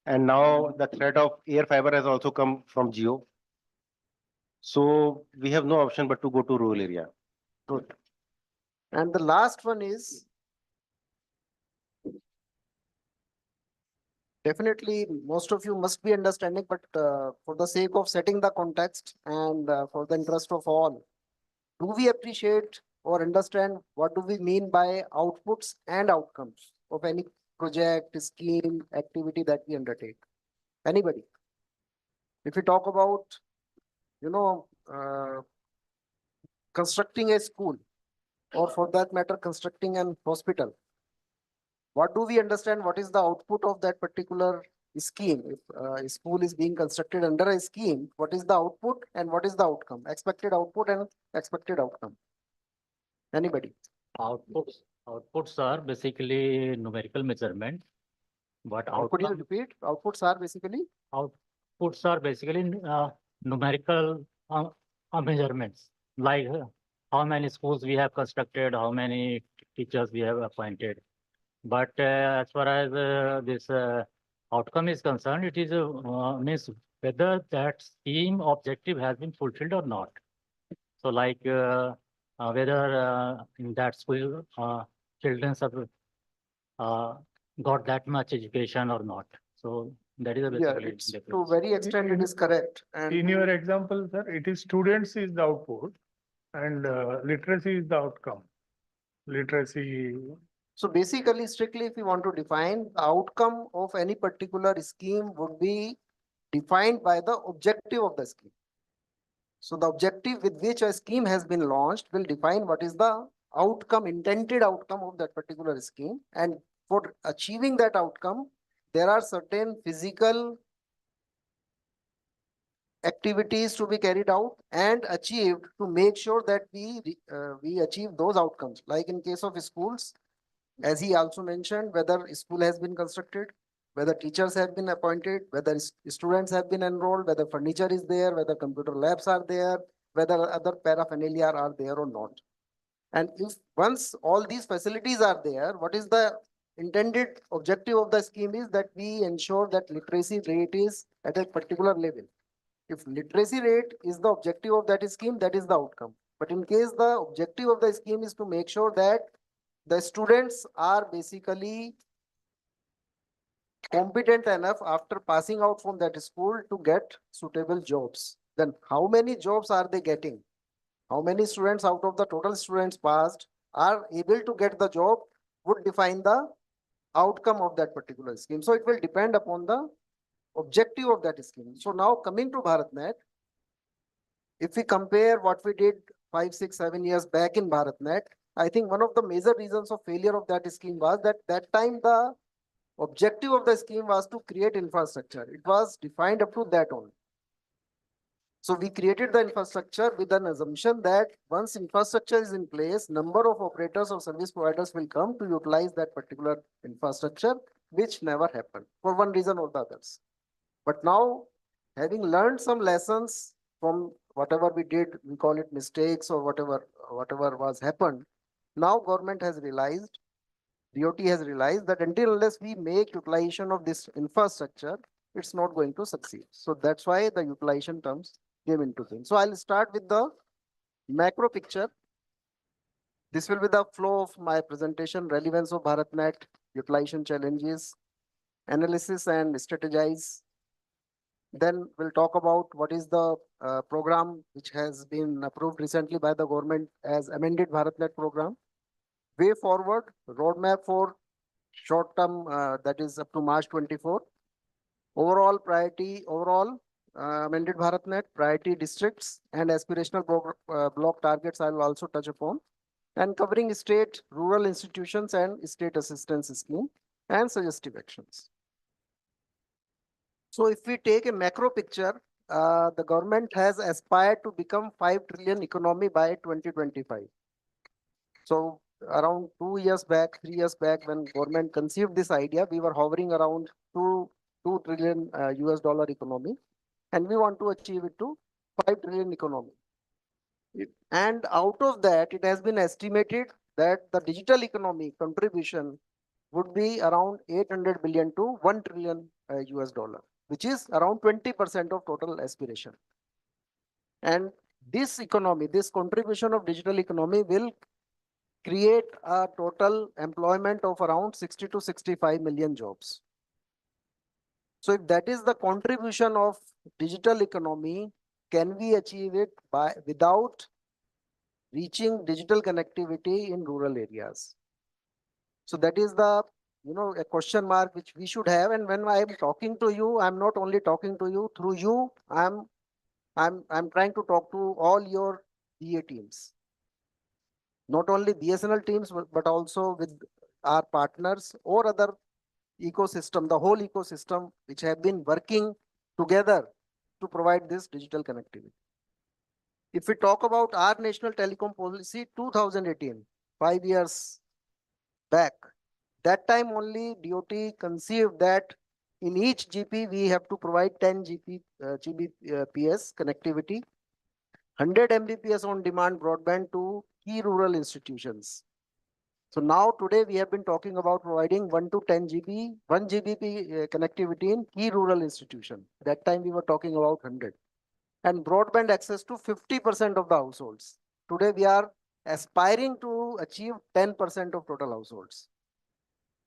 And now the threat of air fiber has also come from Jio. So we have no option but to go to rural area. good. And the last one is definitely most of you must be understanding, but for the sake of setting the context and for the interest of all, do we appreciate or understand what do we mean by outputs and outcomes of any project, scheme, activity that we undertake? Anybody? If we talk about, constructing a school, or for that matter, constructing an hospital, what do we understand? What is the output of that particular scheme? If a school is being constructed under a scheme, what is the output and what is the outcome? Expected output and expected outcome. Anybody? Outputs are basically numerical measurement, but Could you repeat? Outputs are basically? outputs are basically numerical measurements, like how many schools we have constructed, how many teachers we have appointed. But as far as this outcome is concerned, it is means whether that scheme objective has been fulfilled or not. So like whether in that school children have got that much education or not. So that is a Yeah, basically it's to difference. very extent it is correct. And In your example, sir, it is students is the output and literacy is the outcome. Literacy, so basically, strictly, if you want to define, the outcome of any particular scheme would be defined by the objective of the scheme. So the objective with which a scheme has been launched will define what is the outcome, intended outcome of that particular scheme. And for achieving that outcome, there are certain physical activities to be carried out and achieved to make sure that we achieve those outcomes. Like in case of schools, as he also mentioned, whether school has been constructed, whether teachers have been appointed, whether students have been enrolled, whether furniture is there, whether computer labs are there, whether other paraphernalia are there or not. And if once all these facilities are there, what is the intended objective of the scheme is that we ensure that literacy rate is at a particular level. If literacy rate is the objective of that scheme, that is the outcome. But in case the objective of the scheme is to make sure that the students are basically competent enough after passing out from that school to get suitable jobs, then how many jobs are they getting? How many students out of the total students passed are able to get the job would define the outcome of that particular scheme. So it will depend upon the objective of that scheme. So now coming to BharatNet, if we compare what we did 5, 6, 7 years back in BharatNet, I think one of the major reasons of failure of that scheme was that time the objective of the scheme was to create infrastructure. It was defined up to that only. So we created the infrastructure with an assumption that once infrastructure is in place, number of operators or service providers will come to utilize that particular infrastructure, which never happened for one reason or the others. But now, having learned some lessons from whatever we did, we call it mistakes or whatever was happened, now government has realized, DOT has realized that until unless we make utilization of this infrastructure, it's not going to succeed. So that's why the utilization terms came into thing. So I'll start with the macro picture. This will be the flow of my presentation: relevance of BharatNet, utilization challenges, analysis and strategize. Then we'll talk about what is the program which has been approved recently by the government as amended BharatNet program. Way forward, roadmap for short term, that is up to March 24. Overall priority, amended BharatNet, priority districts and aspirational block targets I will also touch upon. And covering state, rural institutions and state assistance scheme and suggestive actions. So if we take a macro picture, the government has aspired to become 5 trillion economy by 2025. So around 2 years back, 3 years back, when government conceived this idea, we were hovering around 2 trillion US dollar economy, and we want to achieve it to 5 trillion economy. And out of that, it has been estimated that the digital economy contribution would be around 800 billion to 1 trillion US dollar, which is around 20% of total aspiration. And this economy, this contribution of digital economy will create a total employment of around 60 to 65 million jobs. So if that is the contribution of digital economy, can we achieve it without reaching digital connectivity in rural areas? So that is the, a question mark which we should have. And when I am talking to you, I'm not only talking to you, through you, I'm trying to talk to all your BA teams. Not only BSNL teams, but also with our partners or other ecosystem, the whole ecosystem, which have been working together to provide this digital connectivity. If we talk about our national telecom policy, 2018, 5 years back, that time only DOT conceived that in each GP we have to provide 10 Gbps connectivity, 100 Mbps on demand broadband to key rural institutions. So now today we have been talking about providing 1 to 10 GB, 1 Gbp connectivity in key rural institution. That time we were talking about 100. And broadband access to 50% of the households. Today we are aspiring to achieve 10% of total households.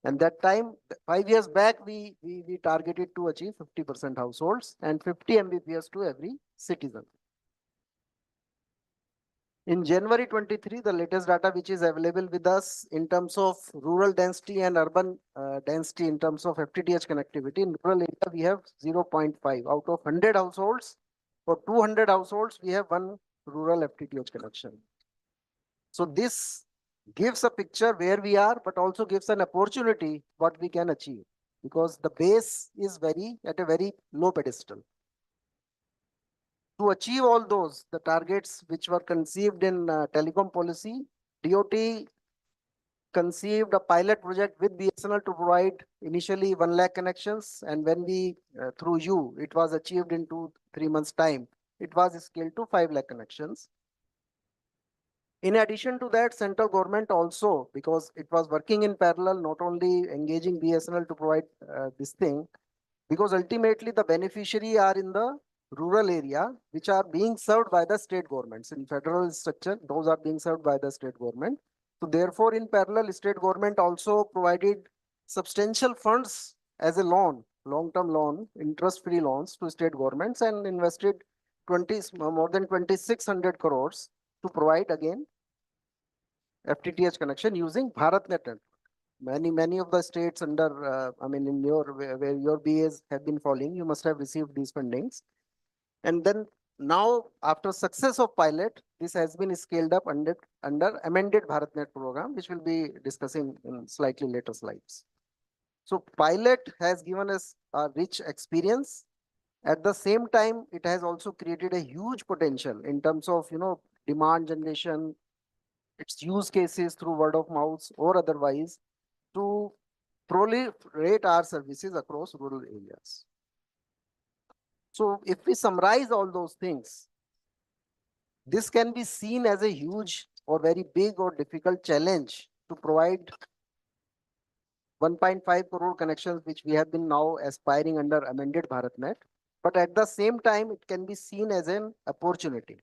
And that time, 5 years back, we targeted to achieve 50% households and 50 Mbps to every citizen. In January 23, the latest data which is available with us in terms of rural density and urban density in terms of FTTH connectivity, in rural area we have 0.5. Out of 100 households, for 200 households, we have one rural FTTH connection. So this gives a picture where we are, but also gives an opportunity what we can achieve, because the base is at a very low pedestal. To achieve all those, the targets which were conceived in telecom policy, DOT conceived a pilot project with BSNL to provide initially 1 lakh connections. And when we, through you, it was achieved in 2-3 months time, it was scaled to 5 lakh connections. In addition to that, central government also, because it was working in parallel, not only engaging BSNL to provide this thing, because ultimately the beneficiary are in the rural area, which are being served by the state governments. In federal structure, those are being served by the state government. So therefore, in parallel, state government also provided substantial funds as a loan, long-term loan, interest-free loans to state governments, and invested more than 2,600 crores to provide again FTTH connection using BharatNet network. Many of the states under, in where your BAs have been falling, you must have received these fundings. And then now, after success of pilot, this has been scaled up under amended BharatNet program, which we'll be discussing in slightly later slides. So pilot has given us a rich experience. At the same time, it has also created a huge potential in terms of, demand generation, its use cases through word of mouth or otherwise to proliferate our services across rural areas. So if we summarize all those things, this can be seen as a huge or very big or difficult challenge to provide 1.5 crore connections, which we have been now aspiring under amended BharatNet. But at the same time, it can be seen as an opportunity.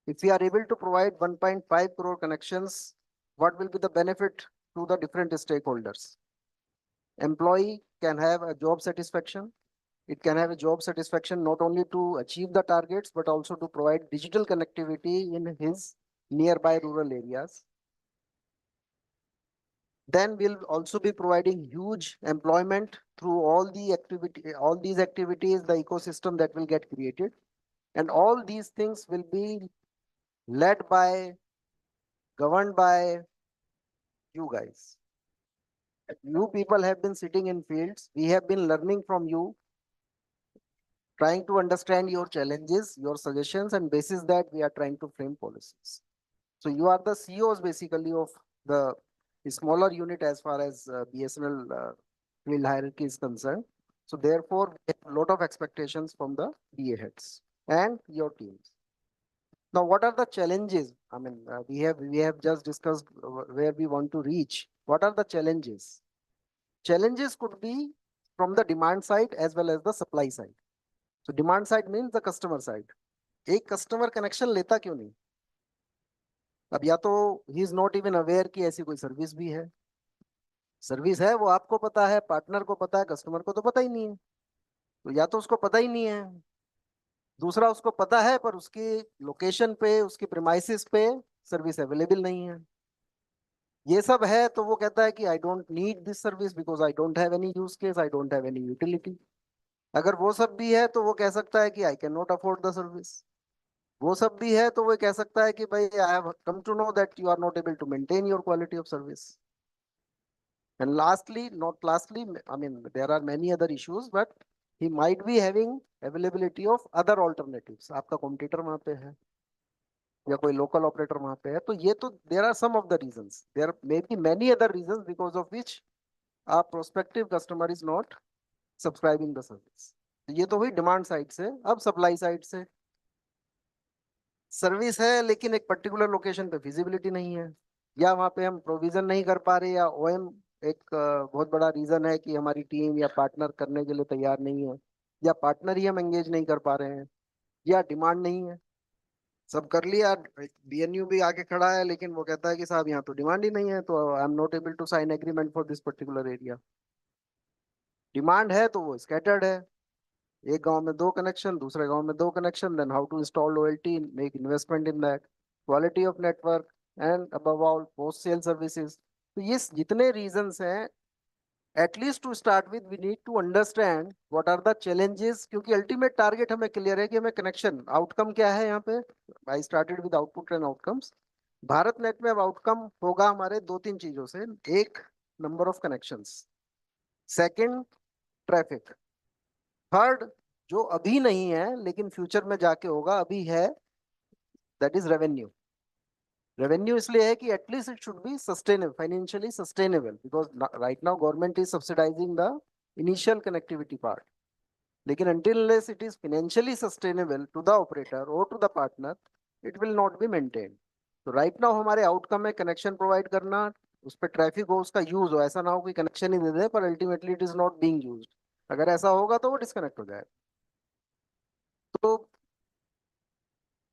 If we are able to provide 1.5 crore connections, what will be the benefit to the different stakeholders? Employee can have a job satisfaction. It can have a job satisfaction not only to achieve the targets, but also to provide digital connectivity in his nearby rural areas. Then we'll also be providing huge employment through all these activities, the ecosystem that will get created. And all these things will be led by, governed by you guys. You people have been sitting in fields. We have been learning from you, trying to understand your challenges, your suggestions, and basis that we are trying to frame policies. So you are the CEOs basically of the smaller unit as far as BSNL field hierarchy is concerned. So therefore, we have a lot of expectations from the BA heads and your teams. Now, what are the challenges? I mean, we have just discussed where we want to reach. What are the challenges? Challenges could be from the demand side as well as the supply side. So demand side means the customer side. एक customer connection लेता क्यों नहीं? अब या तो he is not even aware कि ऐसी कोई सर्विस भी है. सर्विस है वो आपको पता है, पार्टनर को पता है, कस्टमर को तो पता ही नहीं है. तो या तो उसको पता ही नहीं है, दूसरा उसको पता है पर उसकी लोकेशन पे, उसकी प्रीमाइसिस पे सर्विस अवेलेबल नहीं है. ये सब है तो वो कहता है कि I don't need this service because I don't have any use case, I don't have any utility. अगर वो सब भी है तो वो कह सकता है कि I can not afford the service. वो सब भी है तो वो कह सकता है कि भाई I have come to know that you are not able to maintain your quality of service. And lastly, not lastly, I mean, there are many other issues, but he might be having availability of other alternatives. आपका competitor वहाँ पे है या कोई local operator वहाँ पे है, तो ये तो there are some of the reasons. There may be many other reasons because of which our prospective customer is not subscribing the service. ये तो हुई demand side से. अब supply side से सर्विस है लेकिन एक पर्टिकुलर लोकेशन पे फिजिबिलिटी नहीं है, या वहाँ पे हम प्रोविजन नहीं कर पा रहे, या ओएम एक बहुत बड़ा रीजन है कि हमारी टीम या पार्टनर करने के लिए तैयार नहीं है, या पार्टनर ही हम एंगेज नहीं कर पा रहे हैं, या डिमांड नहीं है. सब कर लिया, बीएनयू भी आके खड़ा है लेकिन वो कहता है कि साहब यहाँ तो डिमांड ही नहीं है, तो I am not able to sign agreement for this particular area. Demand है तो वो स्कैटर्ड है, एक गांव में 2 कनेक्शन, दूसरे गांव में 2 connection, then how to install loyalty, make investment in that, quality of network and above all post sale services. तो ये जितने रीजंस हैं, at least to start with we need to understand what are the challenges, क्योंकि ultimate target हमें clear है कि हमें connection outcome क्या है. यहाँ पे I started with output and outcomes. Bharat Net में अब आउटकम होगा हमारे 2-3 चीजों से. एक, number of connections. Second, traffic. Third, जो अभी नहीं है लेकिन फ्यूचर में जाके होगा, अभी है, दैट इज रेवेन्यू. रेवेन्यू इसलिए है कि at least it should be sustainable, financially sustainable, because right now government is subsidising the initial connectivity part. लेकिन until unless it is financially sustainable to the operator or to the partner, it will not be maintained. तो right now हमारे outcome है connection provide करना, उस पर traffic हो, उसका use हो. ऐसा ना हो कि कनेक्शन ही दे दे पर ultimately it is not being used. अगर ऐसा होगा तो वो डिस्कनेक्ट हो जाएगा. तो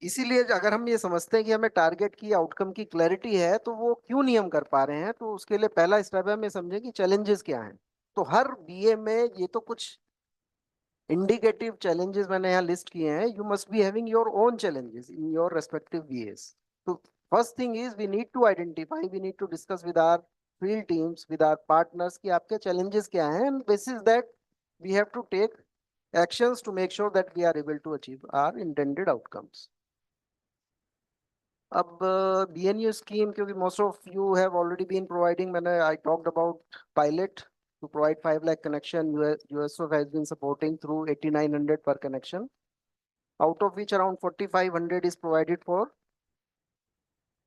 इसीलिए अगर हम ये समझते हैं कि हमें टारगेट की, आउटकम की क्लैरिटी है, तो वो क्यों नहीं हम कर पा रहे हैं, तो उसके लिए पहला स्टेप है हम ये समझें कि चैलेंजेस क्या हैं. तो हर बीए में ये तो कुछ इंडिकेटिव चैलेंजेस मैंने यहाँ लिस्ट किए हैं. You must be having your own challenges in your respective BAs. तो first thing is we need to identify, we need to discuss with our field teams, with our partners कि आपके challenges क्या हैं, and basis that we have to take actions to make sure that we are able to achieve our intended outcomes. अब BNU scheme, क्योंकि most of you have already been providing, मैंने I talked about pilot to provide 5 lakh connection. USOF has been supporting through 8,900 per connection, out of which around 4,500 is provided for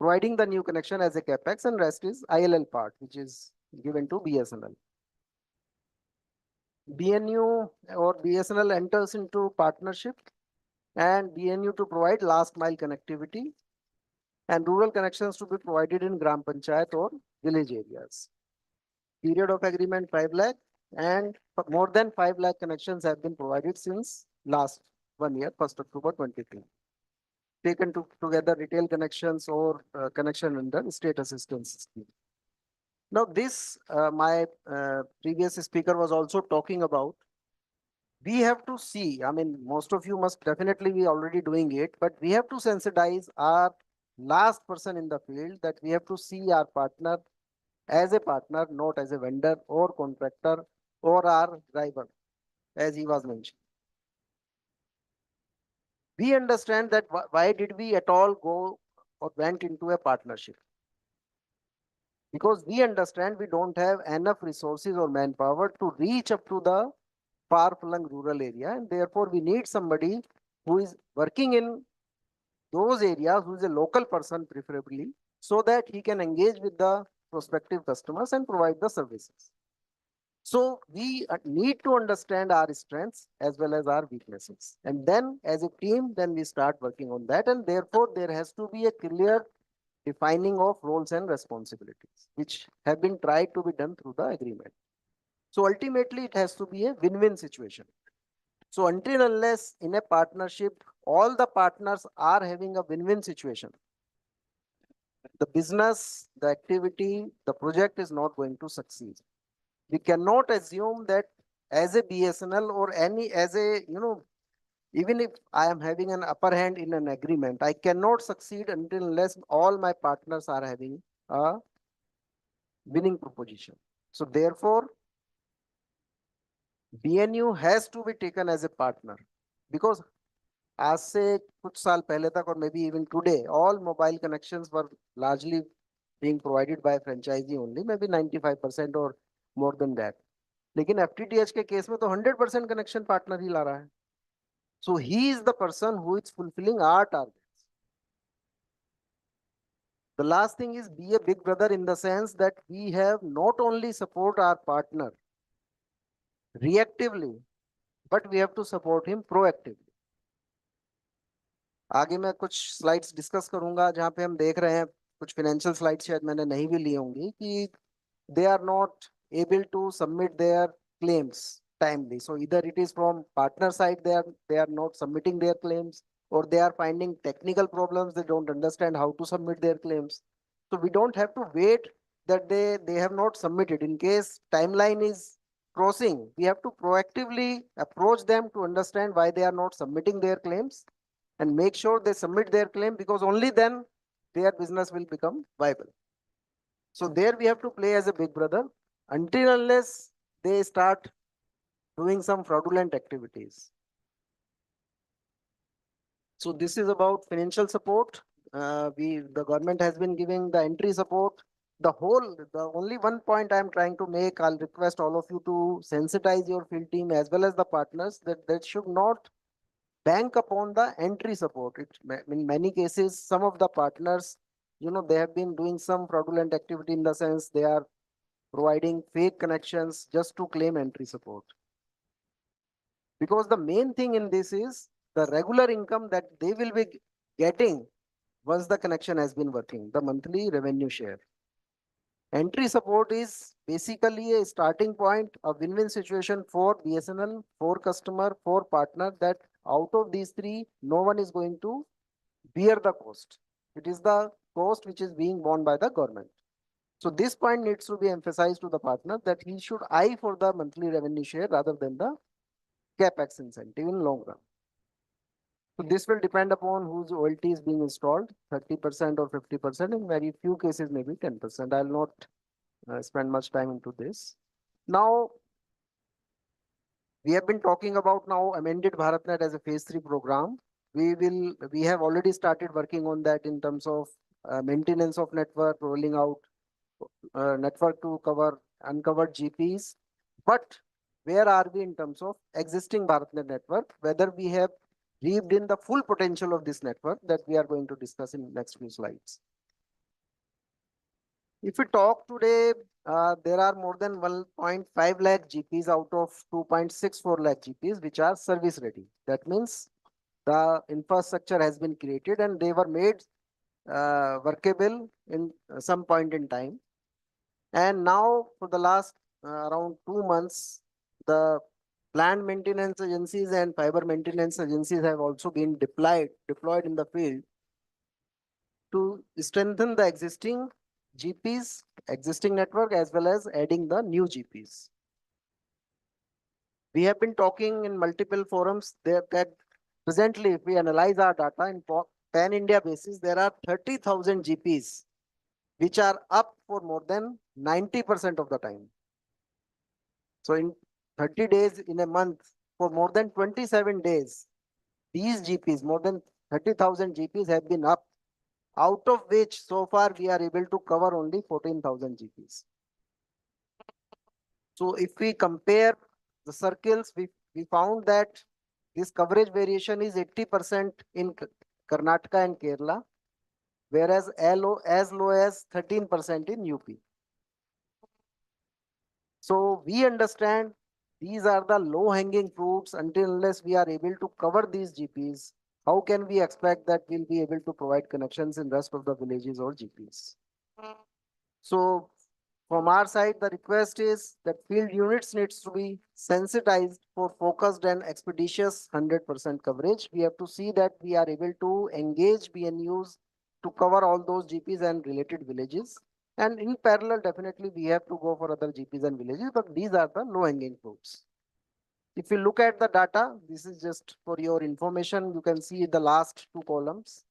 providing the new connection as a capex, and rest is ILL part, which is given to BSNL. BNU or BSNL enters into partnership and BNU to provide last mile connectivity and rural connections to be provided in Gram Panchayat or village areas. Period of agreement 5 lakh, and more than 5 lakh connections have been provided since last 1 year, 1st October 23. Taken together retail connections or connection under state assistance scheme. Now this, my previous speaker was also talking about, we have to see, I mean, most of you must definitely be already doing it, but we have to sensitize our last person in the field that we have to see our partner as a partner, not as a vendor or contractor or our driver, as he was mentioned. We understand that why did we at all go or went into a partnership? Because we understand we don't have enough resources or manpower to reach up to the far-flung rural area, and therefore we need somebody who is working in those areas, who is a local person preferably, so that he can engage with the prospective customers and provide the services. So we need to understand our strengths as well as our weaknesses. And then as a team, then we start working on that. And therefore there has to be a clear defining of roles and responsibilities, which have been tried to be done through the agreement. So ultimately it has to be a win-win situation. So until unless in a partnership, all the partners are having a win-win situation, the business, the activity, the project is not going to succeed. We cannot assume that as a BSNL or as a, even if I am having an upper hand in an agreement, I cannot succeed until unless all my partners are having a winning proposition. So therefore, BNU has to be taken as a partner, because आज से कुछ साल पहले तक और maybe even today, all mobile connections were largely being provided by franchisee only, maybe 95% or more than that. लेकिन FTTH के case में तो 100% connection partner ही ला रहा है. So he is the person who is fulfilling our targets. The last thing is be a big brother in the sense that we have not only support our partner reactively, but we have to support him proactively. आगे मैं कुछ slides discuss करूंगा जहां पे हम देख रहे हैं कुछ फाइनेंशियल स्लाइड्स शायद मैंने नहीं भी ली होंगी कि they are not able to submit their claims timely. So either it is from partner side they are not submitting their claims, or they are finding technical problems, they don't understand how to submit their claims. So we don't have to wait that they have not submitted. In case timeline is crossing, we have to proactively approach them to understand why they are not submitting their claims and make sure they submit their claim, because only then their business will become viable. So there we have to play as a big brother until unless they start doing some fraudulent activities. So this is about financial support. The government has been giving the entry support. The only one point I'm trying to make, I'll request all of you to sensitize your field team as well as the partners that should not bank upon the entry support. In many cases, some of the partners, they have been doing some fraudulent activity in the sense they are providing fake connections just to claim entry support. Because the main thing in this is the regular income that they will be getting once the connection has been working, the monthly revenue share. Entry support is basically a starting point, a win-win situation for BSNL, for customer, for partner, that out of these three, no one is going to bear the cost. It is the cost which is being borne by the government. So this point needs to be emphasized to the partner that he should eye for the monthly revenue share rather than the capex incentive in long run. So this will depend upon whose OLT is being installed, 30% or 50%, in very few cases maybe 10%. I'll not spend much time into this. Now, we have been talking about now amended BharatNet as a phase 3 program. We have already started working on that in terms of maintenance of network, rolling out network to cover uncovered GPs, But where are we in terms of existing BharatNet network, whether we have reaped in the full potential of this network that we are going to discuss in next few slides. If we talk today, there are more than 1.5 lakh GPs out of 2.64 lakh GPs which are service ready. That means the infrastructure has been created and they were made workable in some point in time. And now for the last around 2 months, the plant maintenance agencies and fiber maintenance agencies have also been deployed in the field to strengthen the existing GPs, existing network, as well as adding the new GPs. We have been talking in multiple forums that presently, if we analyze our data in pan-India basis, there are 30,000 GPs which are up for more than 90% of the time. So in 30 days in a month, for more than 27 days, these GPs, more than 30,000 GPs have been up, out of which so far we are able to cover only 14,000 GPs. So if we compare the circles, we found that this coverage variation is 80% in Karnataka and Kerala, whereas as low as 13% in UP. So we understand these are the low hanging fruits. Until unless we are able to cover these GPs, how can we expect that we'll be able to provide connections in rest of the villages or GPs? So from our side, the request is that field units needs to be sensitized for focused and expeditious 100% coverage. We have to see that we are able to engage BNUs to cover all those GPs and related villages. And in parallel, definitely we have to go for other GPs and villages, but these are the low hanging fruits. If you look at the data, this is just for your information. You can see the last two columns,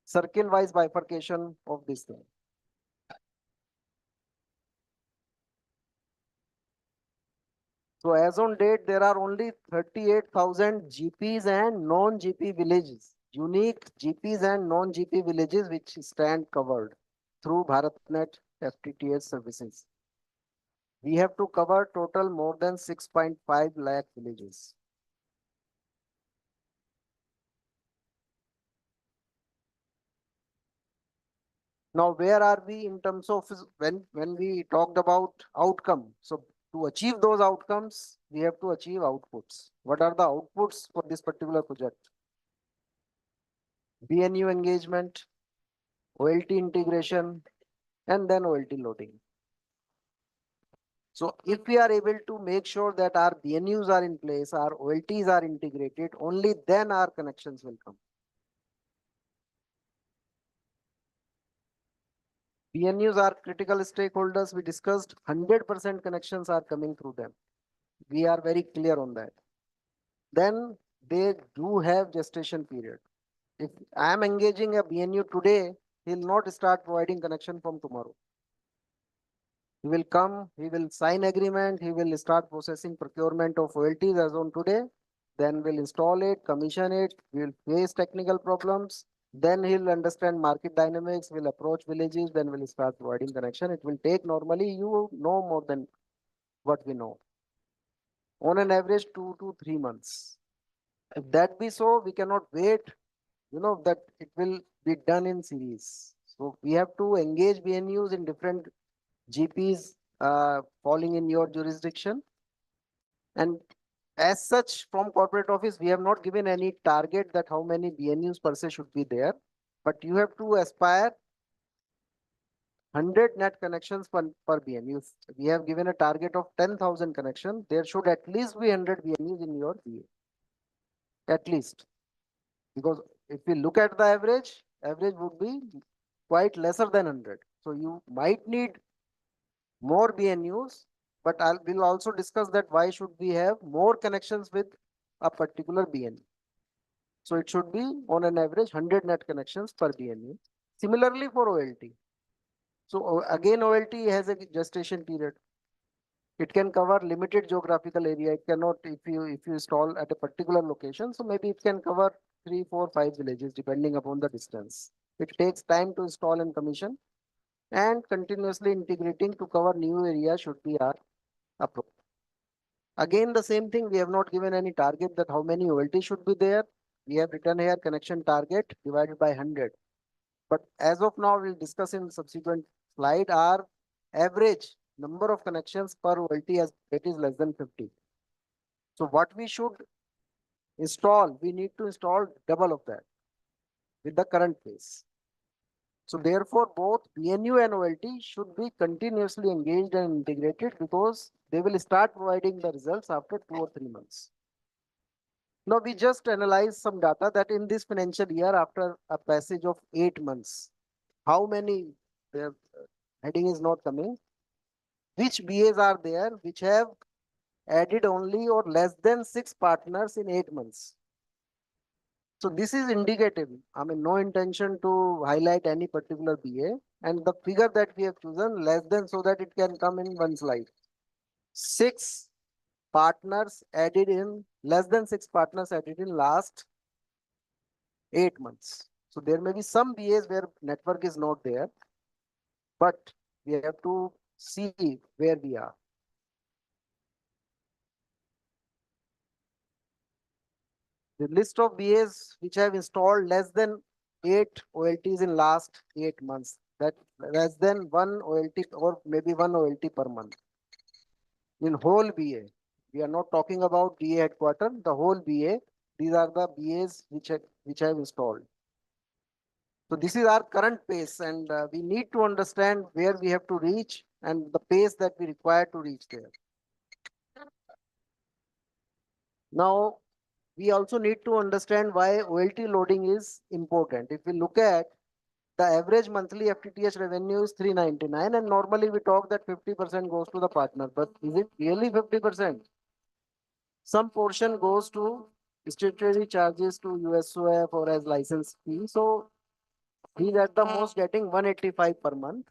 circle wise bifurcation of this thing. So as on date, there are only 38,000 GPs and non-GP villages, unique GPs and non-GP villages which stand covered through BharatNet FTTH services. We have to cover total more than 6.5 lakh villages. Now, where are we in terms of when we talked about outcome? So to achieve those outcomes, we have to achieve outputs. What are the outputs for this particular project? BNU engagement, OLT integration, and then OLT loading. So if we are able to make sure that our BNUs are in place, our OLTs are integrated, only then our connections will come. BNUs are critical stakeholders. We discussed 100% connections are coming through them. We are very clear on that. Then they do have gestation period. If I am engaging a BNU today, he will not start providing connection from tomorrow. He will come, he will sign agreement, he will start processing procurement of OLTs as on today, then we'll install it, commission it, we'll face technical problems, then he'll understand market dynamics, will approach villages, then we'll start providing connection. It will take normally, you know more than what we know. On an average, 2 to 3 months. If that be so, we cannot wait, that it will be done in series. So we have to engage BNUs in different GPs falling in your jurisdiction. And as such, from corporate office, we have not given any target that how many BNUs per se should be there. But you have to aspire 100 net connections per BNU. We have given a target of 10,000 connections. There should at least be 100 BNUs in your BA. At least. Because if we look at the average would be quite lesser than 100. So you might need more BNUs, but we'll also discuss that why should we have more connections with a particular BNU. So it should be on an average 100 net connections per BNU. Similarly for OLT. So again, OLT has a gestation period. It can cover limited geographical area. It cannot, if you install at a particular location, so maybe it can cover 3, 4, 5 villages depending upon the distance. It takes time to install and commission, and continuously integrating to cover new areas should be our approach. Again, the same thing, we have not given any target that how many OLT should be there. We have written here connection target divided by 100. But as of now, we'll discuss in subsequent slide, our average number of connections per OLT as it is less than 50. So what we should install, we need to install double of that with the current pace. So therefore, both BNU and OLT should be continuously engaged and integrated because they will start providing the results after 2 or 3 months. Now we just analyze some data that in this financial year, after a passage of 8 months, how many, the heading is not coming, which BAs are there which have added only or less than 6 partners in 8 months. So this is indicative. I mean, no intention to highlight any particular BA, and the figure that we have chosen less than so that it can come in one slide. 6 partners added in, less than 6 partners added in last 8 months. So there may be some BAs where network is not there, but we have to see where we are. The list of BAs which have installed less than 8 OLTs in last 8 months, that less than 1 OLT or maybe 1 OLT per month. In whole BA, we are not talking about BA headquarter, the whole BA, these are the BAs which have installed. So this is our current pace, and we need to understand where we have to reach and the pace that we require to reach there. Now, we also need to understand why OLT loading is important. If we look at the average monthly FTTH revenue is 399, and normally we talk that 50% goes to the partner, but is it really 50%? Some portion goes to statutory charges to USOF or as license fee. So he's at the most getting 185 per month.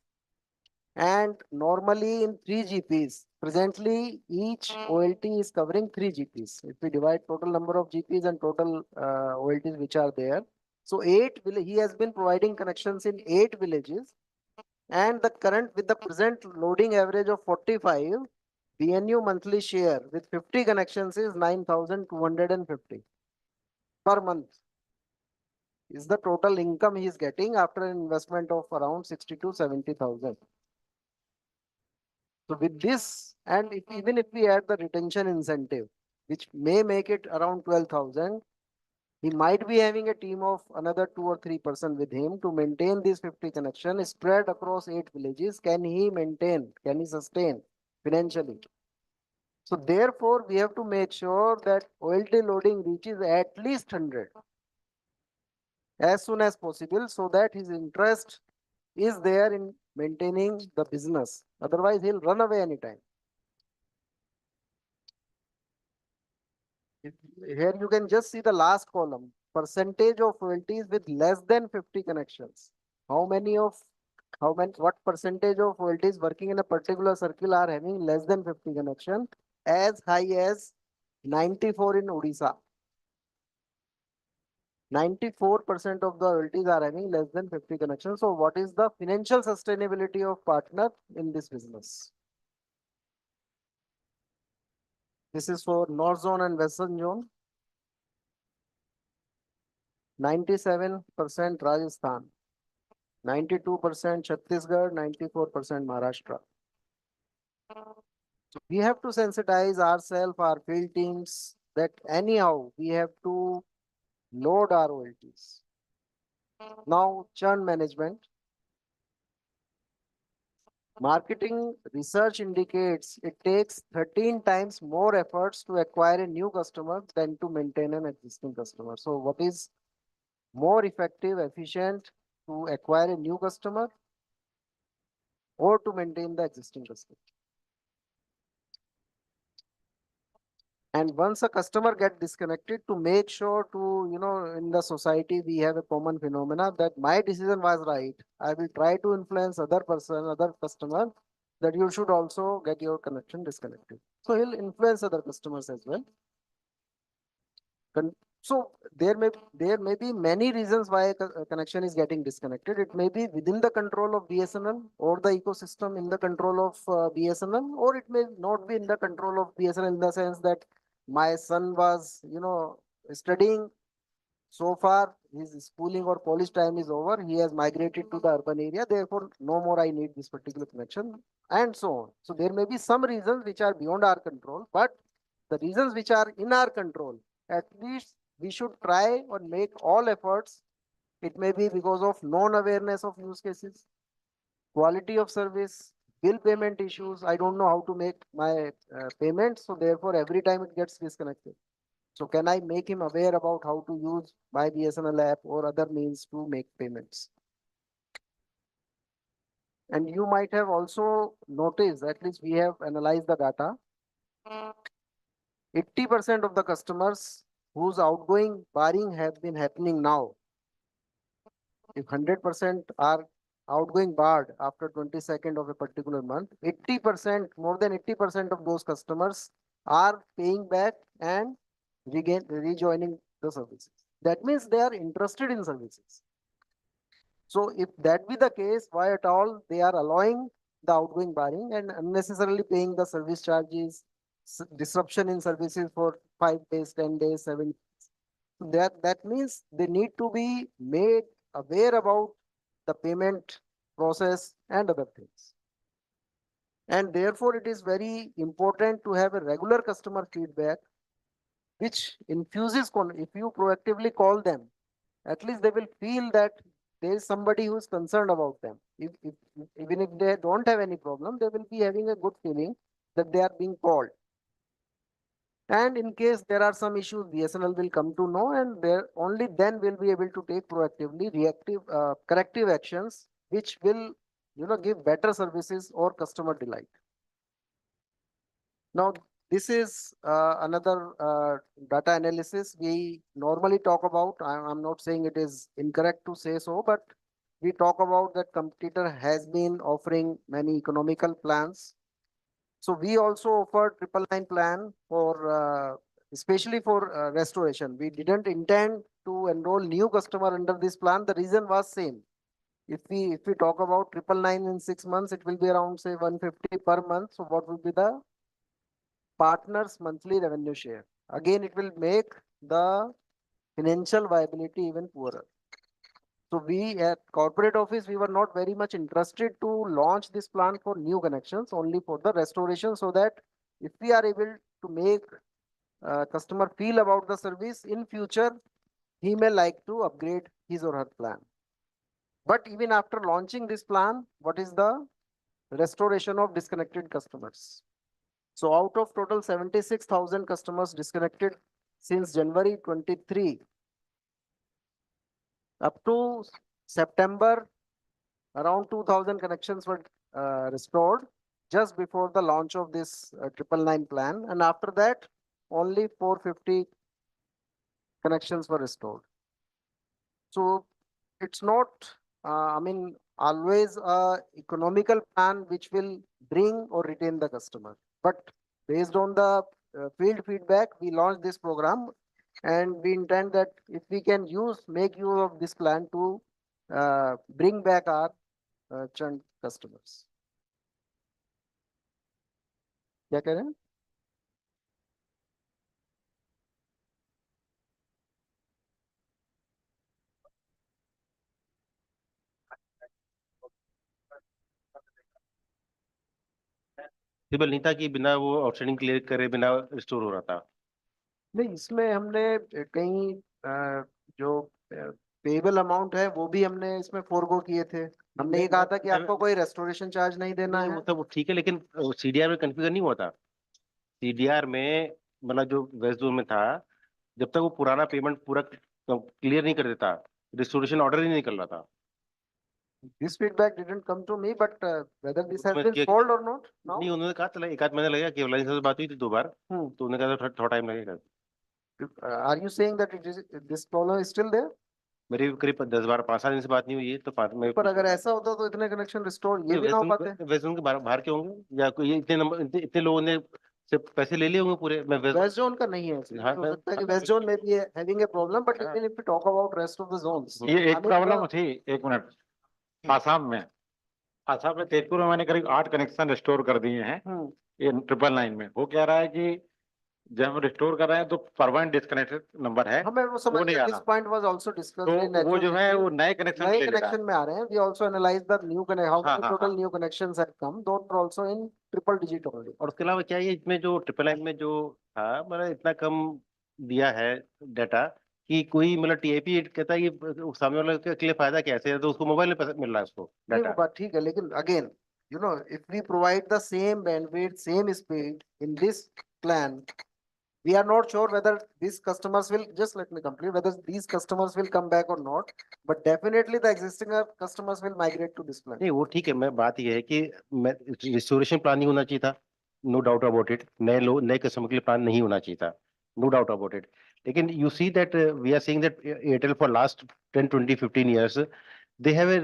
And normally in 3 GPs, presently each OLT is covering 3 GPs. If we divide total number of GPs and total OLTs which are there. So he has been providing connections in 8 villages. And the current with the present loading average of 45, BNU monthly share with 50 connections is 9,250 per month. Is the total income he is getting after an investment of around 60 to 70,000. So with this, and even if we add the retention incentive, which may make it around 12,000, he might be having a team of another 2 or 3% with him to maintain these 50 connections spread across 8 villages. Can he maintain? Can he sustain financially? So therefore, we have to make sure that OLT loading reaches at least 100 as soon as possible so that his interest is there in maintaining the business. Otherwise, he'll run away anytime. Here you can just see the last column, percentage of OLTs with less than 50 connections. What percentage of OLTs working in a particular circle are having less than 50 connections, as high as 94 in Odisha. 94% of the OLTs are having less than 50 connections. So what is the financial sustainability of partner in this business? This is for North Zone and Western Zone. 97% Rajasthan, 92% Chhattisgarh, 94% Maharashtra. So we have to sensitize ourselves, our field teams, that anyhow we have to load our OLTs. Now, churn management. Marketing research indicates it takes 13 times more efforts to acquire a new customer than to maintain an existing customer. So what is more effective, efficient to acquire a new customer or to maintain the existing customer? And once a customer gets disconnected, to make sure to, in the society, we have a common phenomena that my decision was right. I will try to influence other customer that you should also get your connection disconnected. So he'll influence other customers as well. So there may be many reasons why a connection is getting disconnected. It may be within the control of BSNL or the ecosystem in the control of BSNL, or it may not be in the control of BSNL in the sense that my son was, studying. So far, his schooling or college time is over. He has migrated to the urban area. Therefore, no more I need this particular connection, and so on. So there may be some reasons which are beyond our control, but the reasons which are in our control, at least we should try or make all efforts. It may be because of non-awareness of use cases, quality of service, bill payment issues. I don't know how to make my payment, so therefore every time it gets disconnected. So can I make him aware about how to use my BSNL app or other means to make payments? And you might have also noticed, at least we have analyzed the data. 80% of the customers whose outgoing barring have been happening now. If 100% are outgoing barred after 22nd of a particular month, 80%, more than 80% of those customers are paying back and rejoining the services. That means they are interested in services. So if that be the case, why at all they are allowing the outgoing barring and unnecessarily paying the service charges, disruption in services for 5 days, 10 days, 7 days. That means they need to be made aware about the payment process and other things. And therefore, it is very important to have a regular customer feedback, which infuses, if you proactively call them, at least they will feel that there is somebody who is concerned about them. Even if they don't have any problem, they will be having a good feeling that they are being called. And in case there are some issues, BSNL will come to know, and there only then will be able to take proactively corrective actions, which will, give better services or customer delight. Now, this is another data analysis we normally talk about. I'm not saying it is incorrect to say so, but we talk about that competitor has been offering many economical plans. So we also offer 999 plan for especially for restoration. We didn't intend to enroll new customer under this plan. The reason was same. If we talk about 999 in 6 months, it will be around say 150 per month. So what will be the partners' monthly revenue share? Again, it will make the financial viability even poorer. So we at corporate office, we were not very much interested to launch this plan for new connections, only for the restoration, so that if we are able to make customer feel about the service in future, he may like to upgrade his or her plan. But even after launching this plan, what is the restoration of disconnected customers? So out of total 76,000 customers disconnected since January 23, up to September, around 2,000 connections were restored just before the launch of this 999 plan. And after that, only 450 connections were restored. So it's not, always a economical plan which will bring or retain the customer. But based on the field feedback, we launched this program, and we intend that if we can make use of this plan to bring back our churned customers. क्या कह रहे हैं? Simple नहीं था कि बिना वो outstanding clear करे बिना रिस्टोर हो रहा था। नहीं, इसमें हमने कहीं जो पेबल अमाउंट है वो भी हमने इसमें फोरगो किए थे। हमने ये कहा था कि आपको कोई रेस्टोरेशन चार्ज नहीं देना है। वो तो ठीक है, लेकिन सीडीआर में कन्फ्यूजन नहीं हुआ था। सीडीआर में मतलब जो वेस्ट जोन में था, जब तक वो पुराना पेमेंट पूरा क्लियर नहीं कर देता, रिस्टोरेशन ऑर्डर ही नहीं निकल रहा था। This feedback didn't come to me, but whether this has been solved or not now? नहीं, उन्होंने कहा चला 1 आध महीना लगेगा, केवल से बात हुई थी 2 बार, तो उन्होंने कहा थोड़ा टाइम लगेगा। Are you saying that this problem is still there? मेरी करीब 10 बार 5 दिन से बात नहीं हुई है, तो पर अगर ऐसा होता तो इतने कनेक्शन रिस्टोर ये भी ना हो पाते। वैसे उनके बाहर के होंगे, या कोई इतने लोगों ने से पैसे ले लिए होंगे पूरे। मैं वेस्ट जोन का नहीं है, हाँ, हो सकता है कि वेस्ट जोन में भी है having a problem, but even if we talk about rest of the zones, ये एक प्रॉब्लम थी, एक मिनट, आसाम में, आसाम में तेजपुर में मैंने करीब 8 कनेक्शन रिस्टोर कर दिए हैं ये 999 में। वो कह रहा है कि जब हम रिस्टोर कर रहे हैं तो परमानेंट डिस्कनेक्टेड नंबर है, हमें वो समझ वो नहीं आ दिस रहा। Point was also discussed in तो वो जो है वो नए कनेक्शन नए ले रहा है। कनेक्शन में आ रहे हैं। We also analyze the new connection, how हाँ, मेनी हाँ, टोटल हाँ। New connections have come, that are also in triple digit only. और उसके अलावा क्या ये इसमें जो ट्रिपल लाइन में जो था, मतलब इतना कम दिया है डाटा कि कोई मतलब टीआईपी कहता है कि सामने वाले के लिए फायदा कैसे है, तो उसको मोबाइल में पैसा मिल रहा है उसको नहीं, वो डाटा। बात ठीक है, लेकिन again you know, if we provide the same bandwidth, same speed in this plan, we are not sure whether these customers will, just let me complete, whether these customers will come back or not, but definitely the existing customers will migrate to this plan. नहीं वो ठीक है, मैं बात ये है कि restoration plan नहीं होना चाहिए था, नो डाउट अबाउट इट। नए लोग नए कस्टमर के लिए प्लान नहीं होना चाहिए था, नो डाउट अबाउट इट। लेकिन you see that we are seeing that Airtel for last 10 20 15 years they have a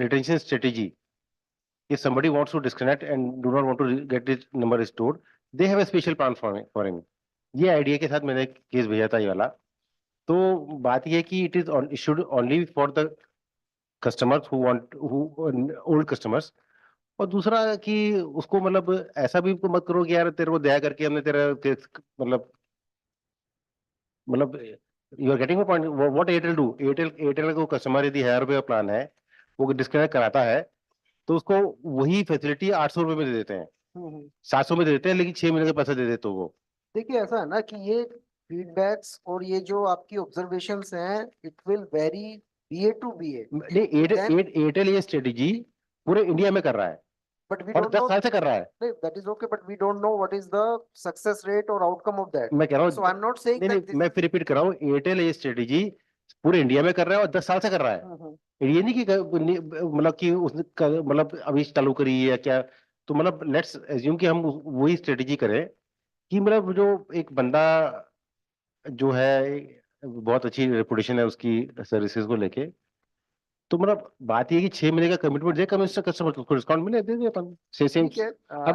retention strategy. If somebody wants to disconnect and do not want to get his number restored, they have a special plan for him. ये idea के साथ मैंने case भेजा था ये वाला। तो बात ये है कि it is should only for the customers who want, who old customers. और दूसरा कि उसको मतलब ऐसा भी मत करो कि यार तेरे को दया करके हमने मतलब you are getting point. What Airtel do, Airtel को कस्टमर यदि 1000 रुपये का प्लान है, वो डिस्कनेक्ट कराता है, तो उसको वही फैसिलिटी 800 रुपये में दे देते हैं, 700 में दे देते हैं, लेकिन 6 महीने का पैसा दे देते वो। देखिए ऐसा है ना कि ये फीडबैक्स और ये जो आपकी ऑब्जर्वेशंस हैं, it will very BA to BA. नहीं, एयरटेल ये स्ट्रेटेजी पूरे इंडिया में कर रहा है, But we और don't 10 know. साल से कर रहा है। That is okay, but we don't know what is the success rate or outcome of that. मैं कह रहा हूँ, So I'm not saying नहीं that नहीं, मैं फिर रिपीट कर रहा हूँ, एयरटेल ये स्ट्रेटेजी पूरे इंडिया में कर रहा है और 10 साल से कर रहा है। ये नहीं कि मतलब कि उसने मतलब अभी चालू करी है या क्या। तो मतलब लेट्स एज्यूम कि हम वही स्ट्रेटेजी करें कि मतलब जो एक बंदा जो है बहुत अच्छी रेपुटेशन है उसकी सर्विसेज को लेके, तो मतलब बात ये है कि 6 महीने का कमिटमेंट दे कस्टमर को, डिस्काउंट मिले दे दे अपन से सेम। ठीक है। अब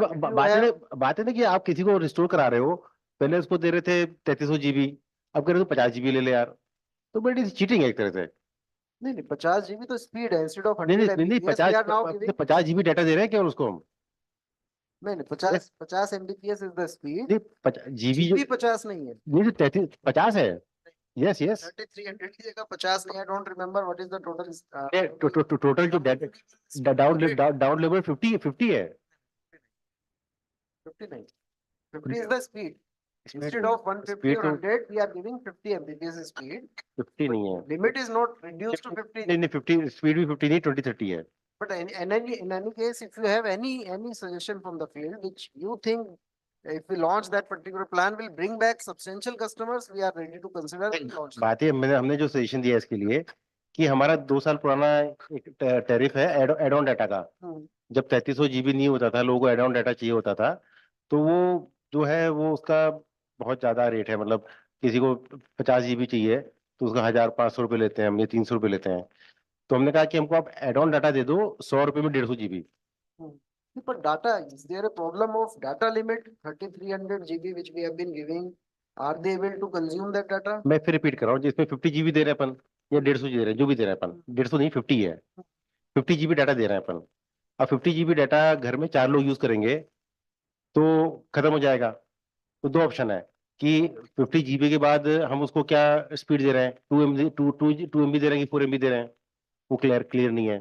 बात है ना कि आप किसी को रिस्टोर करा रहे हो, पहले उसको दे रहे थे 3300 GB, अब कह रहे हो 50 GB ले ले यार, तो बट इट चीटिंग है एक तरह से। नहीं 50 GB तो स्पीड है, इंस्टेड ऑफ नहीं 100 नहीं नहीं, Mbps we are now giving 50 GB data दे रहे हैं क्या उसको हम? नहीं 50 Mbps is the speed, नहीं 50 GB GB 50 नहीं है, नहीं 33 50 है। यस यस, 3300 की जगह 50 नहीं है। I don't remember what is the total total जो डाटा डाउन लेवल 50 है। 50 नहीं, 50 is the speed. Instead of 150 or 100, we are giving 50 Mbps speed. 50 नहीं है, Limit is not reduced to 50. नहीं नहीं 50 स्पीड भी 50 नहीं 20 30 है। But in any case, if you have any suggestion from the field which you think if we launch that particular plan will bring back substantial customers, we are ready to consider launch. बात है हमने जो suggestion दिया इसके लिए कि हमारा 2 साल पुराना एक टैरिफ है एड ऑन डाटा का। जब 3300 GB नहीं होता था, लोगों को एड ऑन डाटा चाहिए होता था, तो वो जो है वो उसका बहुत ज्यादा रेट है। मतलब किसी को 50 GB चाहिए तो उसका 1500 रुपये लेते हैं हम, ये 300 रुपये लेते हैं। तो हमने कहा कि हमको आप एड ऑन डाटा दे दो 100 रुपये में 150 GB। But data, is there a problem of data limit 3300 GB which we have been giving? Are they able to consume that data? मैं फिर रिपीट कर रहा हूँ, जिसमें 50 GB दे रहे हैं अपन या 150 दे रहे हैं, जो भी दे रहे हैं अपन, 150 नहीं 50 है, 50 GB डाटा दे रहे हैं अपन। अब 50 GB डाटा घर में 4 लोग यूज करेंगे तो खत्म हो जाएगा। तो 2 ऑप्शन है कि 50 GB के बाद हम उसको क्या स्पीड दे रहे हैं, 2 MB दे रहे हैं कि 4 MB दे रहे हैं, वो क्लियर नहीं है।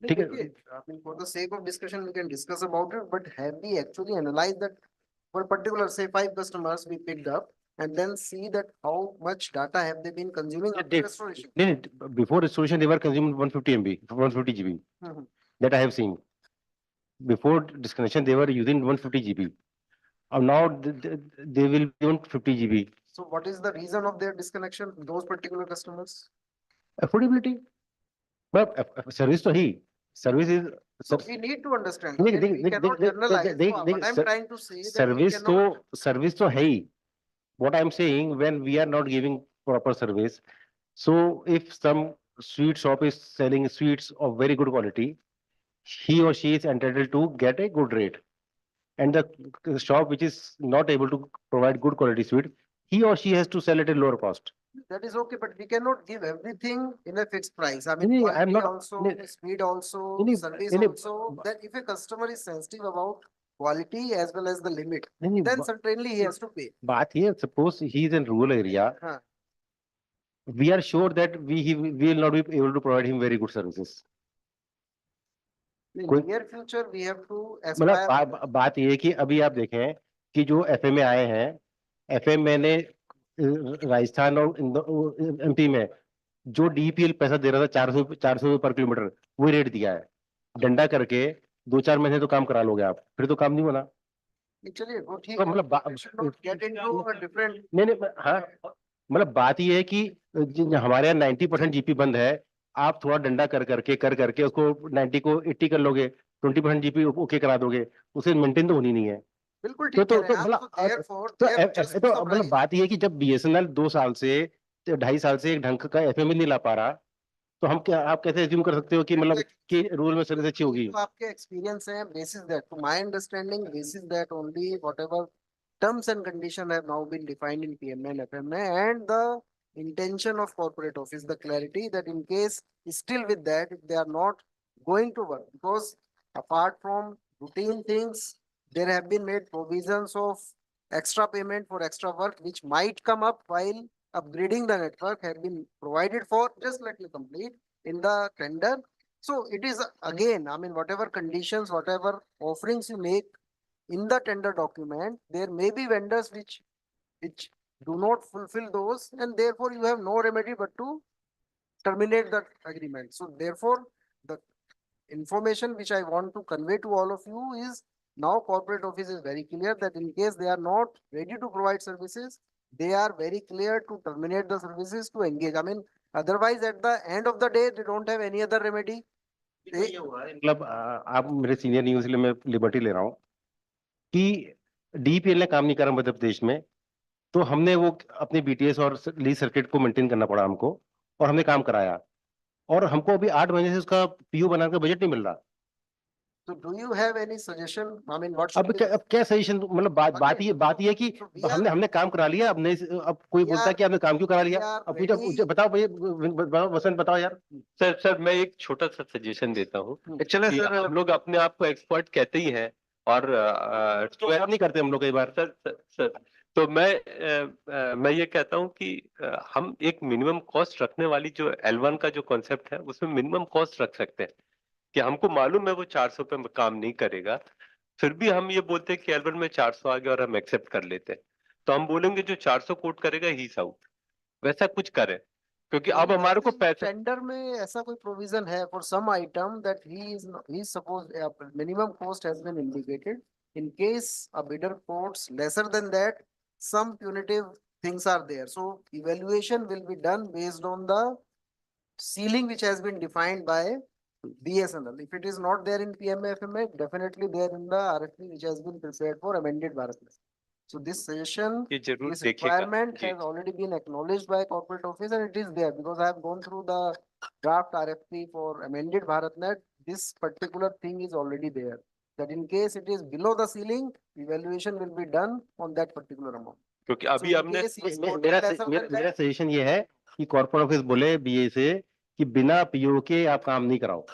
ठीक है, I mean, for the sake of discussion, we can discuss about it, but have we actually analyzed that for particular, say 5 customers we picked up and then see that how much data have they been consuming after restoration? नहीं, before restoration they were consuming 150 MB, 150 GB. That I have seen. Before disconnection they were using 150 GB. Now they will be on 50 GB. So what is the reason of their disconnection, those particular customers? Affordability. But service तो ही, service is. So we need to understand. We cannot generalize. What I'm trying to say is that service तो है ही. What I'm saying, when we are not giving proper service, so if some sweet shop is selling sweets of very good quality, he or she is entitled to get a good rate. and the shop which is not able to provide good quality sweet, he or she has to sell at a lower cost. That is okay, but we cannot give everything in a fixed price. I No, mean, no, I'm quality not- also, no, speed also, no, no, service no, no, also, that if a customer is sensitive about quality as well as the limit, नहीं, नहीं, then certainly he has to pay. बात ये, suppose he is in rural area, हाँ. we are sure that we will not be able to provide him very good services. In कोई- near future, we have to मतलब aspire. बात ये है कि अभी आप देखें कि जो एफए में आए हैं, एफए मैंने राजस्थान और एमपी में जो डीपीएल पैसा दे रहा था 400 पर किलोमीटर, वो रेट दिया है। डंडा करके 2-4 महीने तो काम करा लोगे आप, फिर तो काम नहीं होना। चलिए वो ठीक तो है, मतलब we should not get into a different. नहीं, हाँ, मतलब बात ये है कि हमारे यहाँ 90% जीपी बंद है, आप थोड़ा डंडा कर करके उसको 90 को 80 कर लोगे, 20% जीपी ओके करा दोगे, उसे मेंटेन तो होनी नहीं है। बिल्कुल तो ठीक कह रहे हैं आप, मतलब therefore, तो they have just तो the मतलब price. बात ये है कि जब बीएसएनएल 2 साल से 2.5 साल से एक ढंग का एफएम नहीं ला पा रहा, तो आप कैसे एज्यूम कर सकते हो कि मतलब कि रूरल में सर्विस अच्छी होगी? तो आपके एक्सपीरियंस है, basis that, to my understanding, basis that only whatever terms and condition have now been defined in PMA and FMA, and the intention of corporate office, the clarity that in case still with that, if they are not going to work, because apart from routine things, there have been made provisions of extra payment for extra work which might come up while upgrading the network have been provided for. Just let me complete in the tender. So it is again, I mean, whatever conditions, whatever offerings you make in the tender document, there may be vendors which do not fulfill those, and therefore you have no remedy but to terminate that agreement. So therefore, the information which I want to convey to all of you is now corporate office is very clear that in case they are not ready to provide services, they are very clear to terminate the services to engage. I mean, otherwise at the end of the day, they don't have any other remedy. मतलब आप मेरे senior नहीं हो इसलिए मैं liberty ले रहा हूँ कि डीपीएल ने काम नहीं करा मध्य प्रदेश में, तो हमने वो अपने बीटीएस और लीज सर्किट को मेंटेन करना पड़ा हमको, और हमने काम कराया, और हमको अभी 8 महीने से उसका पीयू बनाने का बजट नहीं मिल रहा। So do you have any suggestion? I mean, what अब क्या सजेशन, मतलब बात ये कि हमने काम करा लिया, अब नहीं, अब कोई बोलता है कि आपने काम क्यों करा लिया? अब मुझे बताओ भैया, वसंत बताओ यार। सर मैं एक छोटा सा सजेशन देता हूँ। एक्चुअली सर हम लोग अपने आप को एक्सपर्ट कहते ही हैं, और नहीं करते हम लोग कई बार। सर तो मैं ये कहता हूँ कि हम एक मिनिमम कॉस्ट रखने वाली जो L1 का जो कॉन्सेप्ट है, उसमें मिनिमम कॉस्ट रख सकते हैं कि हमको मालूम है वो 400 पे काम नहीं करेगा, फिर भी हम ये बोलते हैं कि L1 में 400 आ गया और हम एक्सेप्ट कर लेते हैं, तो हम बोलेंगे जो 400 कोट करेगा ही आउट, वैसा कुछ करें, क्योंकि अब हमारे को पैसे टेंडर में ऐसा कोई प्रोविजन है for some item that he suppose minimum cost has been indicated, in case a bidder quotes lesser than that, some punitive things are there, so evaluation will be done based on the ceiling which has been defined by BSNL. If it is not there in PMA FMA, definitely there in the RFP which has been prepared for amended BharatNet. So this suggestion, this requirement has already been acknowledged by corporate office, and it is there because I have gone through the draft RFP for amended BharatNet. This particular thing is already there, that in case it is below the ceiling, evaluation will be done on that particular amount. क्योंकि अभी हमने मेरा suggestion ये है कि corporate office बोले BA से कि बिना पीओ के आप काम नहीं कराओ।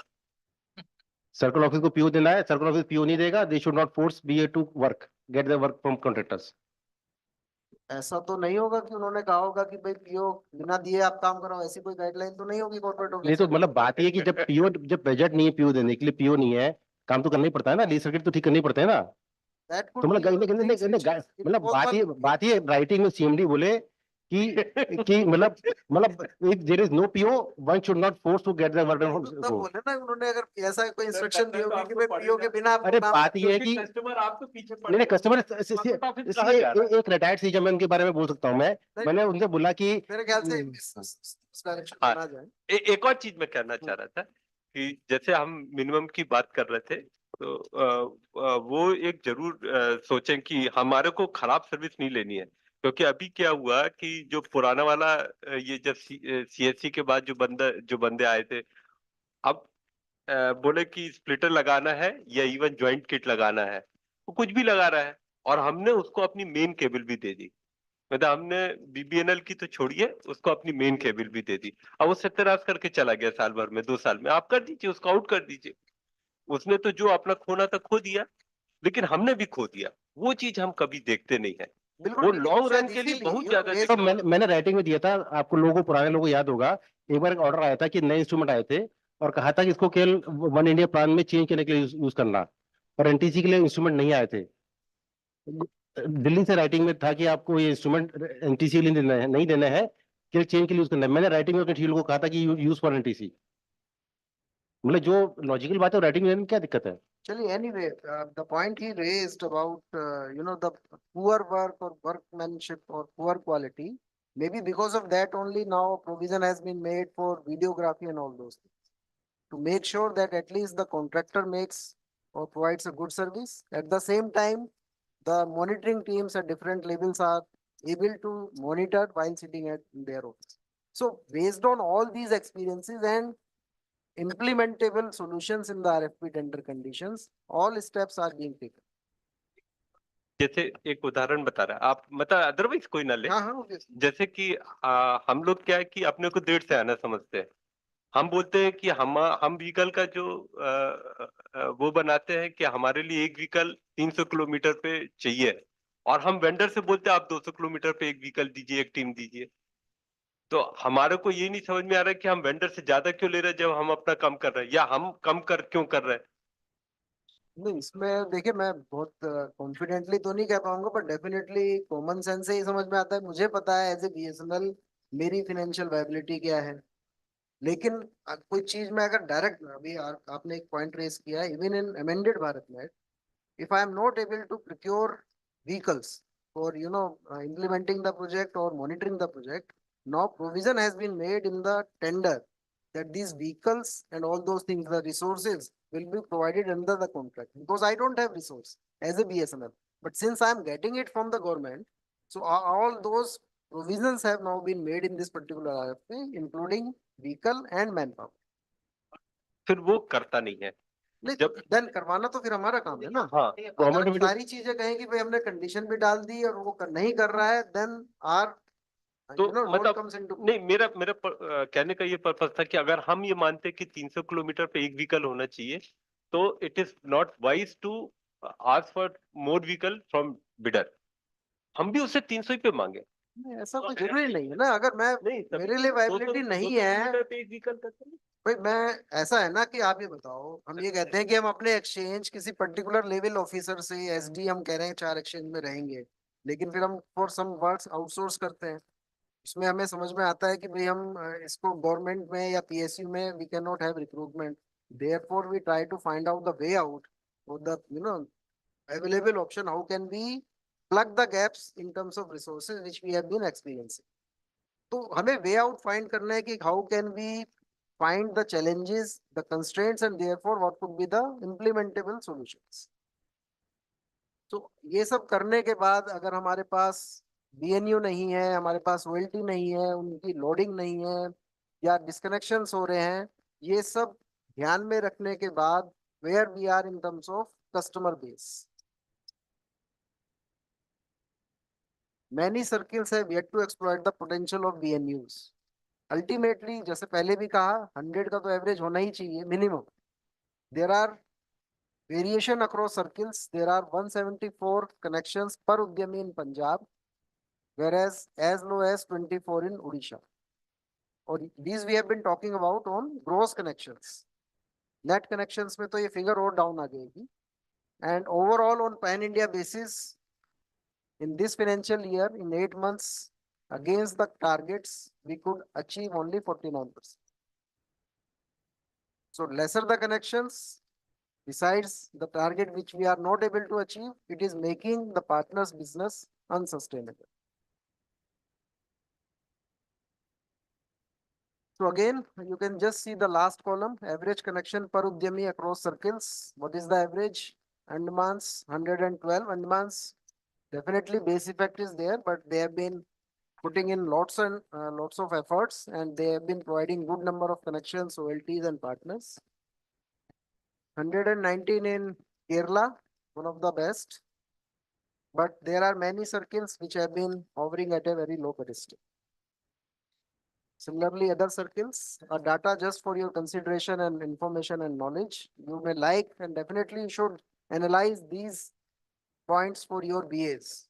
सर्कल ऑफिस को पीओ देना है, सर्कल ऑफिस पीओ नहीं देगा, they should not force BA to work, get the work from contractors. ऐसा तो नहीं होगा कि उन्होंने कहा होगा कि भाई पीओ बिना दिए आप काम कराओ, ऐसी कोई गाइडलाइन तो नहीं होगी कॉर्पोरेट ऑफिस। नहीं तो मतलब बात ये है कि जब बजट नहीं है पीओ देने के लिए, पीओ नहीं है, काम तो करना ही पड़ता है ना, लीज सर्किट तो ठीक करनी पड़ते हैं ना। तो मतलब बात ये राइटिंग में सीएमडी बोले कि मतलब if there is no PO, one should not force to get the work done. बोले ना उन्होंने, अगर ऐसा कोई इंस्ट्रक्शन दी होगी कि भाई पीओ के बिना अरे बात ये है कि कस्टमर आपको पीछे नहीं, कस्टमर एक रिटायर्ड सीजन में उनके बारे में बोल सकता हूँ मैंने उनसे बोला कि मेरे ख्याल से इस डायरेक्शन में ना जाए। एक और चीज मैं कहना चाह रहा था कि जैसे हम मिनिमम की बात कर रहे थे, तो वो एक जरूर सोचें कि हमारे को खराब सर्विस नहीं लेनी है, क्योंकि अभी क्या हुआ कि जो पुराना वाला ये जब सीएससी के बाद जो बंदे आए थे, अब बोले कि स्प्लिटर लगाना है या इवन जॉइंट किट लगाना है, वो कुछ भी लगा रहा है, और हमने उसको अपनी मेन केबल भी दे दी। मतलब हमने बीबीएनएल की तो छोड़िए, उसको अपनी मेन केबल भी दे दी। अब वो सत्यानाश करके चला गया साल भर में, 2 साल में। आप कर दीजिए, उसको आउट कर दीजिए। उसने तो जो अपना खोना था खो दिया, लेकिन हमने भी खो दिया। वो चीज हम कभी देखते नहीं है। वो लॉन्ग रन के लिए बहुत ज्यादा तो मैंने राइटिंग में दिया था आपको, लोगों को, पुराने लोगों को याद होगा, एक बार एक ऑर्डर आया था कि नए इंस्ट्रूमेंट आए थे और कहा था कि इसको केवल वन इंडिया प्लान में चेंज करने के लिए यूज करना, और एनटीसी के लिए इंस्ट्रूमेंट नहीं आए थे। दिल्ली से राइटिंग में था कि आपको ये इंस्ट्रूमेंट एनटीसी के लिए देना है, नहीं देना है, केवल चेंज के लिए यूज करना है। मैंने राइटिंग में अपने टीम को कहा था कि यूज फॉर एनटीसी। मतलब जो लॉजिकल बात है राइटिंग में क्या दिक्कत है? Actually, anyway, the point he raised about, the poor work or workmanship or poor quality, maybe because of that only now provision has been made for videography and all those things. To make sure that at least the contractor makes or provides a good service. At the same time, the monitoring teams at different levels are able to monitor while sitting at their office. So based on all these experiences and implementable solutions in the RFP tender conditions, all steps are being taken. जैसे एक उदाहरण बता रहा है आप, मतलब otherwise कोई ना ले। हाँ obviously. जैसे कि हम लोग क्या है कि अपने को 1.5 से आना समझते हैं। हम बोलते हैं कि हम व्हीकल का जो वो बनाते हैं कि हमारे लिए एक व्हीकल 300 किलोमीटर पे चाहिए, और हम वेंडर से बोलते हैं आप 200 किलोमीटर पे एक व्हीकल दीजिए, एक टीम दीजिए। तो हमारे को ये नहीं समझ में आ रहा है कि हम वेंडर से ज्यादा क्यों ले रहे हैं जब हम अपना कम कर रहे हैं, या हम कम कर क्यों कर रहे हैं। नहीं, इसमें देखिए मैं बहुत कॉन्फिडेंटली तो नहीं कह पाऊंगा, पर डेफिनेटली कॉमन सेंस से ही समझ में आता है। मुझे पता है एज ए बीएसएनएल मेरी फाइनेंशियल वायबिलिटी क्या है। लेकिन कोई चीज में अगर डायरेक्ट, अभी आपने एक पॉइंट रेज किया है, even in amended Bharat net, if I am not able to procure vehicles for implementing the project or monitoring the project, now provision has been made in the tender that these vehicles and all those things, the resources will be provided under the contract, because I don't have resource as a BSNL. But since I am getting it from the government, so all those provisions have now been made in this particular RFP, including vehicle and manpower. फिर वो करता नहीं है। जब then करवाना तो फिर हमारा काम है ना। हाँ, अगर हम सारी चीजें कहें कि भाई हमने कंडीशन भी डाल दी और वो नहीं कर रहा है, देन आर तो मतलब नहीं, मेरा कहने का ये पर्पस था कि अगर हम ये मानते कि 300 किलोमीटर पे एक व्हीकल होना चाहिए, तो it is not wise to ask for more vehicle from bidder. हम भी उससे 300 पे मांगे। ऐसा कोई जरूरी नहीं है ना। अगर मैं मेरे लिए वाइबिलिटी नहीं है भाई, मैं ऐसा है ना कि आप ये बताओ, हम ये कहते हैं कि हम अपने एक्सचेंज किसी पर्टिकुलर लेवल ऑफिसर से एसडी हम कह रहे हैं 4 एक्सचेंज में रहेंगे, लेकिन फिर हम फॉर सम वर्क्स आउटसोर्स करते हैं। उसमें हमें समझ में आता है कि भाई हम इसको गवर्नमेंट में या पीएसयू में we can not have recruitment, therefore we try to find out the way out और the available option, how can we plug the gaps in terms of resources which we have been experiencing. तो हमें way out find करना है कि how can we find the challenges, the constraints, and therefore what could be the implementable solutions. तो ये सब करने के बाद अगर हमारे पास बीएनयू नहीं है, हमारे पास ओएलटी नहीं है, उनकी लोडिंग नहीं है या डिस्कनेक्शंस हो रहे हैं, ये सब ध्यान में रखने के बाद where we are in terms of customer base. Many circles have yet to exploit the potential of BNUs. Ultimately, जैसे पहले भी कहा, 100 का तो एवरेज होना ही चाहिए minimum. There are variation across circles. There are 174 connections per उद्यमी in Punjab, whereas as low as 24 in Odisha. और these we have been talking about on gross connections. Net connections में तो ये figure और down आ जाएगी. And overall on pan India basis, in this financial year, in 8 months, against the targets, we could achieve only 49%. So lesser the connections, besides the target which we are not able to achieve, it is making the partners' business unsustainable. So again, you can just see the last column, average connection per Udyami across circles. What is the average? Andamans, 112 Andamans. Definitely base effect is there, but they have been putting in lots of efforts, and they have been providing good number of connections, OLTs and partners. 119 in Kerala, one of the best. But there are many circles which have been hovering at a very low pedestal. Similarly, other circles are data just for your consideration and information and knowledge. You may like and definitely you should analyze these points for your BAs.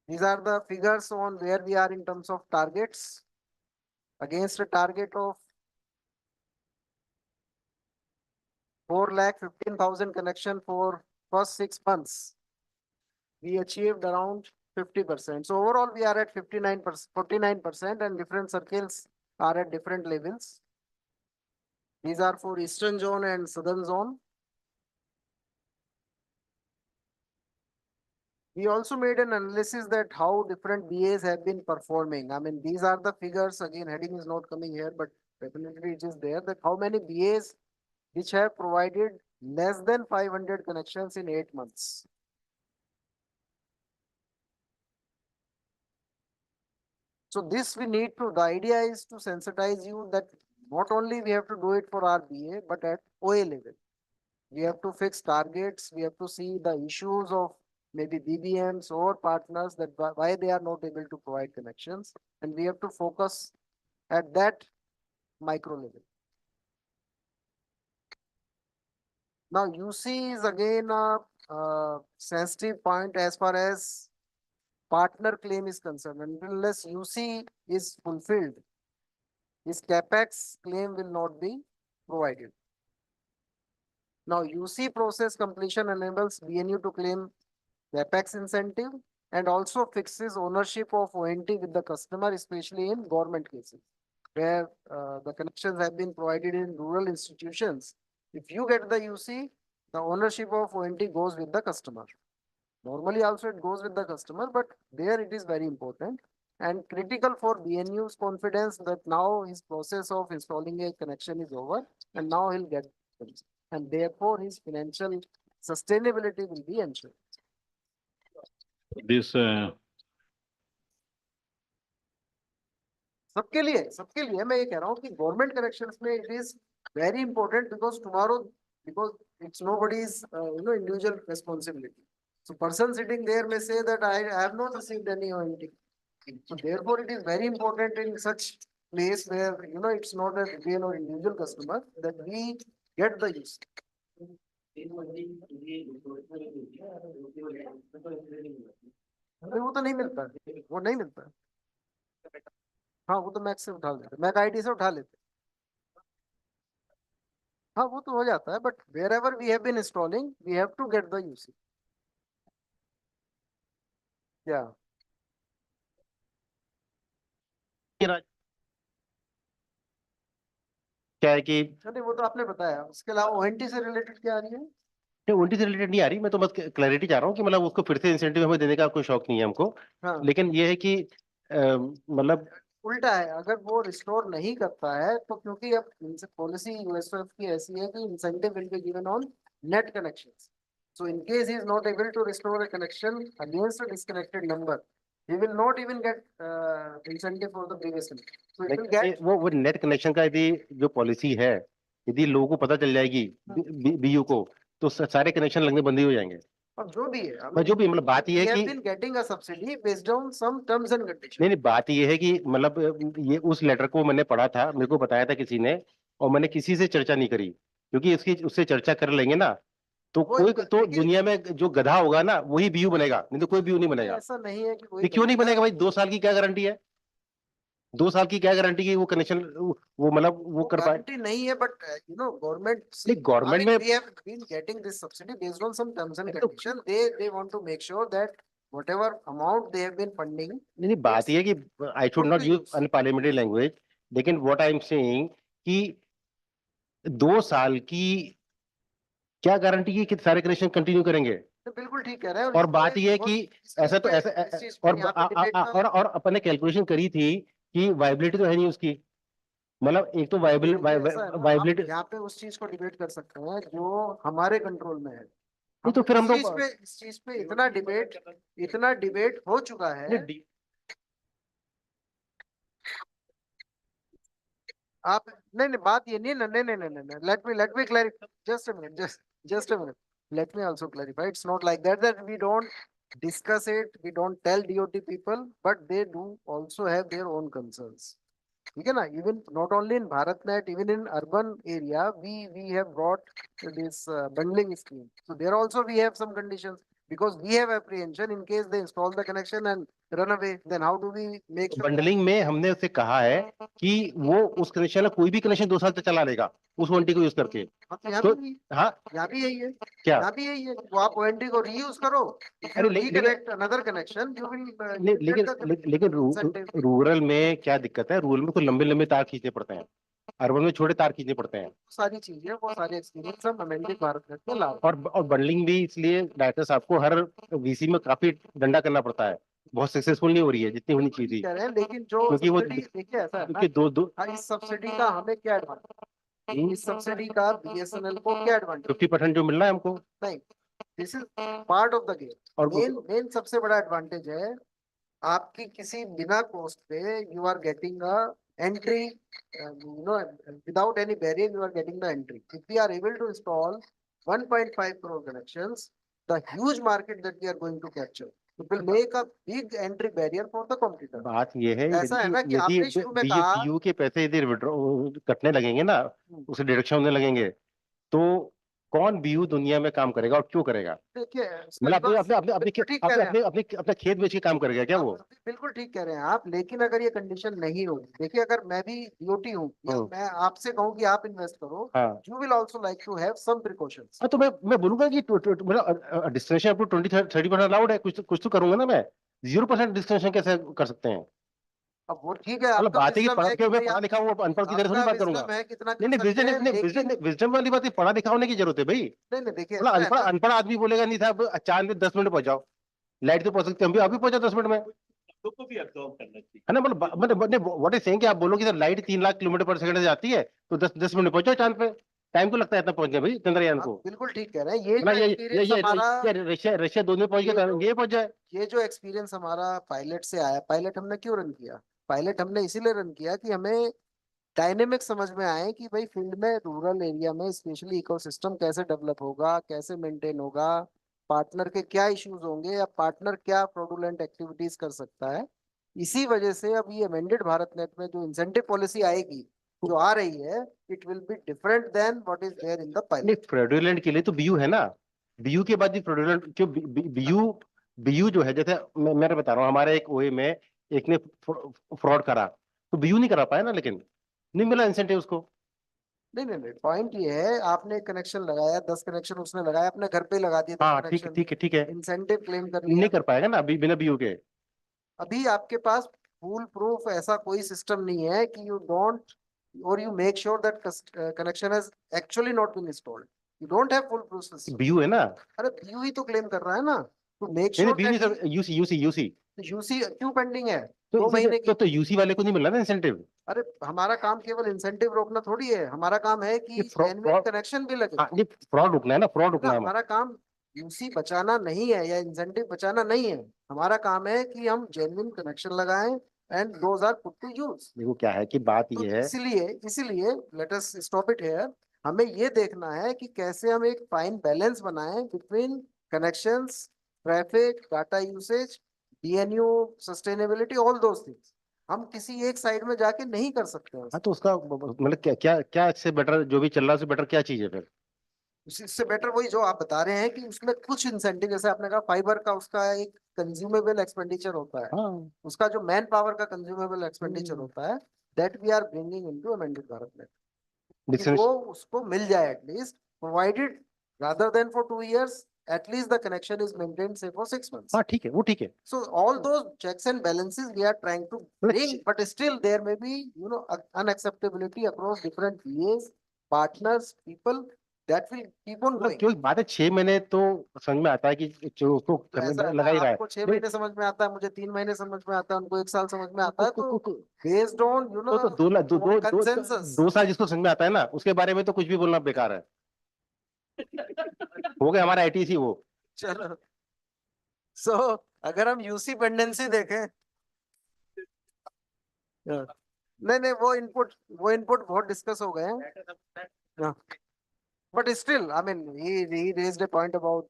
These are the figures on where we are in terms of targets against a target of 4,15,000 connection for first 6 months. We achieved around 50%. So overall, we are at 59%, 49%, and different circles are at different levels. These are for Eastern Zone and Southern Zone. We also made an analysis that how different BAs have been performing. I mean, these are the figures. Again, heading is not coming here, but definitely it is there that how many BAs which have provided less than 500 connections in 8 months. So this we need to, the idea is to sensitize you that not only we have to do it for our BA, but at OA level. We have to fix targets. We have to see the issues of maybe BBMs or partners that why they are not able to provide connections. And we have to focus at that micro level. Now UC is again a sensitive point as far as partner claim is concerned. Unless UC is fulfilled, his capex claim will not be provided. Now UC process completion enables BNU to claim capex incentive and also fixes ownership of ONT with the customer, especially in government cases where the connections have been provided in rural institutions. If you get the UC, the ownership of ONT goes with the customer. Normally also it goes with the customer, but there it is very important and critical for BNU's confidence that now his process of installing a connection is over and now he'll get it. And therefore his financial sustainability will be ensured. This सबके लिए मैं ये कह रहा हूँ कि government connections में it is very important because tomorrow because it's nobody's individual responsibility. So person sitting there may say that I have not received any ONT. So therefore it is very important in such place where it's not a retail or individual customer that we get the use. वो तो नहीं मिलता, वो नहीं मिलता. हाँ वो तो मैक से उठा लेते, मैक आईडी से उठा लेते. हाँ वो तो हो जाता है, but wherever we have been installing, we have to get the UC. Yeah. क्या है कि नहीं वो तो आपने बताया, उसके अलावा ONT से रिलेटेड क्या आ रही है? नहीं ONT से रिलेटेड नहीं आ रही, मैं तो बस क्लैरिटी चाह रहा हूँ कि मतलब उसको फिर से इंसेंटिव हमें देने का कोई शौक नहीं है हमको. हाँ. लेकिन ये है कि मतलब उल्टा है, अगर वो रिस्टोर नहीं करता है तो क्योंकि अब पॉलिसी यूएसएफ की ऐसी है कि incentive will be given on net connections. So in case he is not able to restore a connection against a disconnected number, he will not even get incentive for the previous connection. So it will get वो net connection का यदि जो policy है, यदि लोगों को पता चल जाएगी बीयू को, तो सारे कनेक्शन लगने बंद ही हो जाएंगे. और जो भी है, जो भी मतलब बात ये है कि getting a subsidy based on some terms and conditions. नहीं बात ये है कि मतलब ये उस लेटर को मैंने पढ़ा था, मेरे को बताया था किसी ने, और मैंने किसी से चर्चा नहीं करी, क्योंकि इसकी उससे चर्चा कर लेंगे ना तो कोई तो दुनिया में जो गधा होगा ना वही बीयू बनेगा, नहीं तो कोई बीयू नहीं बनेगा. ऐसा नहीं है कि कोई क्यों नहीं बनेगा भाई? 2 साल की क्या गारंटी है? 2 साल की क्या गारंटी की वो कनेक्शन वो मतलब वो कर पाए? गारंटी नहीं है, बट गवर्नमेंट में we have been getting this subsidy based on some terms and conditions. They want to make sure that whatever amount they have been funding. नहीं बात ये है कि I should not use unparliamentary language, लेकिन what I am saying कि 2 साल की क्या गारंटी की कि सारे कनेक्शन कंटिन्यू करेंगे? तो बिल्कुल ठीक कह रहे हैं. और बात ये है कि ऐसा तो ऐसा और अपन ने कैलकुलेशन करी थी कि वाइबिलिटी तो है नहीं उसकी, मतलब एक तो वाइबिलिटी यहाँ पे उस चीज को डिबेट कर सकते हैं जो हमारे कंट्रोल में है. नहीं तो फिर हम लोग इस चीज पे इतना डिबेट हो चुका है. आप नहीं बात ये नहीं, let me clarify just a minute, just Just a minute. Let me also clarify. It's not like that we don't discuss it, we don't tell DOT people, but they do also have their own concerns. ठीक है ना? Even not only in BharatNet, even in urban area, we have brought this bundling scheme. So there also we have some conditions because we have apprehension in case they install the connection and run away. Then how do we make sure? Bundling में हमने उसे कहा है कि वो उस connection में कोई भी कनेक्शन 2 साल तक चला लेगा उस वारंटी को यूज करके। यहाँ तो भी हाँ यहाँ भी यही है, क्या यहाँ भी यही है, वो आप वारंटी को रीयूज करो, अरे reconnect another connection, you will लेकिन रूरल में क्या दिक्कत है, रूरल में तो लंबे लंबे तार खींचने पड़ते हैं, अर्बन में छोटे तार खींचने पड़ते हैं। सारी चीजें, वो सारे एक्सपीरियंस हम अमेंडेड भारतनेट में ला। और बंडलिंग भी इसलिए डायरेक्टर साहब को हर वीसी में काफी डंडा करना पड़ता है, बहुत सक्सेसफुल नहीं हो रही है जितनी होनी चाहिए थी। कह रहे हैं, लेकिन जो क्योंकि वो सब्सिडी देखिए ऐसा है ना, क्योंकि दो इस सब्सिडी का हमें क्या एडवांटेज, इस सब्सिडी का बीएसएनएल को क्या एडवांटेज, 50% जो मिल रहा है हमको, नहीं, this is part of the game. और मेन सबसे बड़ा एडवांटेज है आपकी किसी बिना कॉस्ट पे you are getting a entry, you know, without any barrier you are getting the entry. If we are able to install 1.5 crore connections, the huge market that we are going to capture, it will make a big entry barrier for the competitor. बात ये है ऐसा है ना कि यदि आपने शुरू में कहा बीयू के पैसे यदि withdraw कटने लगेंगे ना, उसे डिडक्शन होने लगेंगे, तो कौन बीयू दुनिया में काम करेगा और क्यों करेगा? देखिए, मतलब अपने खेत बेच के काम करेगा क्या वो? बिल्कुल ठीक कह रहे हैं आप, लेकिन अगर ये कंडीशन नहीं हो, देखिए अगर मैं भी डीओटी हूँ, मैं आपसे कहूँ कि आप इन्वेस्ट करो, you will also like to have some precautions. तो मैं बोलूंगा कि मतलब डिस्क्रिप्शन अप टू 20-30% अलाउड है, कुछ तो करूंगा ना मैं। 0% डिस्क्रिप्शन कैसे कर सकते हैं? अब वो ठीक है, मतलब बात है कि पढ़ा लिखा हूँ अनपढ़ की तरह थोड़ी बात करूंगा। नहीं, विजडम वाली बात है, पढ़ा लिखा होने की जरूरत है भाई। नहीं देखिए, मतलब अनपढ़ आदमी बोलेगा नहीं साहब चांद में 10 मिनट पहुंच जाओ, लाइट तो पहुंच सकते हम भी, अभी पहुंचा 10 मिनट में, को भी अब्जॉर्व करना चाहिए है ना? मतलब व्हाट इज सेइंग कि आप बोलो कि सर लाइट 3 लाख किलोमीटर पर सेकंड से जाती है तो 10 मिनट पहुंचो चांद पे, टाइम को लगता है इतना पहुंचने भाई चंद्रयान को। बिल्कुल ठीक कह रहे हैं, ये रशिया 2 में पहुंच गया, ये पहुंच जाए। ये जो एक्सपीरियंस हमारा पायलट से आया, पायलट हमने क्यों रन किया? पायलट हमने इसीलिए रन किया कि हमें डायनेमिक समझ में आए कि भाई फील्ड में, रूरल एरिया में स्पेशली इकोसिस्टम कैसे डेवलप होगा, कैसे मेंटेन होगा, पार्टनर के क्या इश्यूज होंगे, या पार्टनर क्या फ्रॉडुलेंट एक्टिविटीज कर सकता है। इसी वजह से अब ये अमेंडेड भारत नेट में जो इंसेंटिव पॉलिसी आएगी, जो आ रही है, it will be different than what is there in the pilot. Fraudulent के लिए तो बीयू है ना, बीयू के बाद भी फ्रॉडुलेंट क्यों? बीयू जो है, जैसे मैं बता रहा हूँ, हमारे एक ओए में एक ने फ्रॉड करा तो बीयू नहीं करा पाया ना, लेकिन नहीं मिला इंसेंटिव उसको। नहीं, पॉइंट ये है, आपने कनेक्शन लगाया, 10 कनेक्शन उसने लगाया, अपने घर पे लगा दिए 10 हाँ कनेक्शन, ठीक है, इंसेंटिव क्लेम कर लिया, नहीं कर पाएगा ना अभी बिना बीयू के। अभी आपके पास फूल प्रूफ ऐसा कोई सिस्टम नहीं है कि यू डोंट, और you make sure that connection has actually not been installed, you don't have full proof system. BU है ना, अरे बीयू ही तो क्लेम कर रहा है ना, टू मेक नहीं sure BU that UC UC क्यों पेंडिंग है? तो 2 महीने की। तो यूसी वाले को नहीं मिल रहा ना इंसेंटिव। अरे हमारा काम केवल इंसेंटिव रोकना थोड़ी है, हमारा काम है कि जेन्युइन कनेक्शन भी लगे। फ्रॉड रुकना है ना, फ्रॉड रुकना है हमारा काम यूसी बचाना नहीं है या इंसेंटिव बचाना नहीं है, हमारा काम है कि हम जेन्युइन कनेक्शन लगाएं and those are put to use. देखो क्या है कि बात तो ये है, इसीलिए let us stop it here. हमें ये देखना है कि कैसे हम एक फाइन बैलेंस बनाएं between connections, traffic, data usage, DNU, sustainability, all those things. हम किसी एक साइड में जाके नहीं कर सकते हैं। हाँ तो उसका मतलब क्या इससे बेटर जो भी चल रहा है उससे बेटर क्या चीज है फिर? इससे बेटर वही जो आप बता रहे हैं कि उसमें कुछ इंसेंटिव, जैसे आपने कहा फाइबर का, उसका एक कंज्यूमेबल एक्सपेंडिचर होता है, उसका जो मैन पावर का कंज्यूमेबल एक्सपेंडिचर होता है, that we are bringing into amended Bharat Net, कि वो उसको मिल जाए at least, provided rather than for 2 years, at least the connection is maintained say for 6 months. हाँ ठीक है, वो ठीक है। So all those checks and balances we are trying to bring, but still there may be, you know, unacceptability across different VAs, partners, people that will keep on going. क्यों बात है, 6 महीने तो समझ में आता है कि जो उसको करने लगा ही रहा है। आपको 6 महीने समझ में आता है, मुझे 3 महीने समझ में आता है, उनको 1 साल समझ में आता है, तो based on you know consensus 2 साल जिसको समझ में आता है ना, उसके बारे में तो कुछ भी बोलना बेकार है। हो गया हमारा आईटीसी वो। चलो, सो अगर हम यूसी पेंडेंसी देखें, नहीं वो इनपुट बहुत डिस्कस हो गए हैं। But still, I mean, he raised a point about,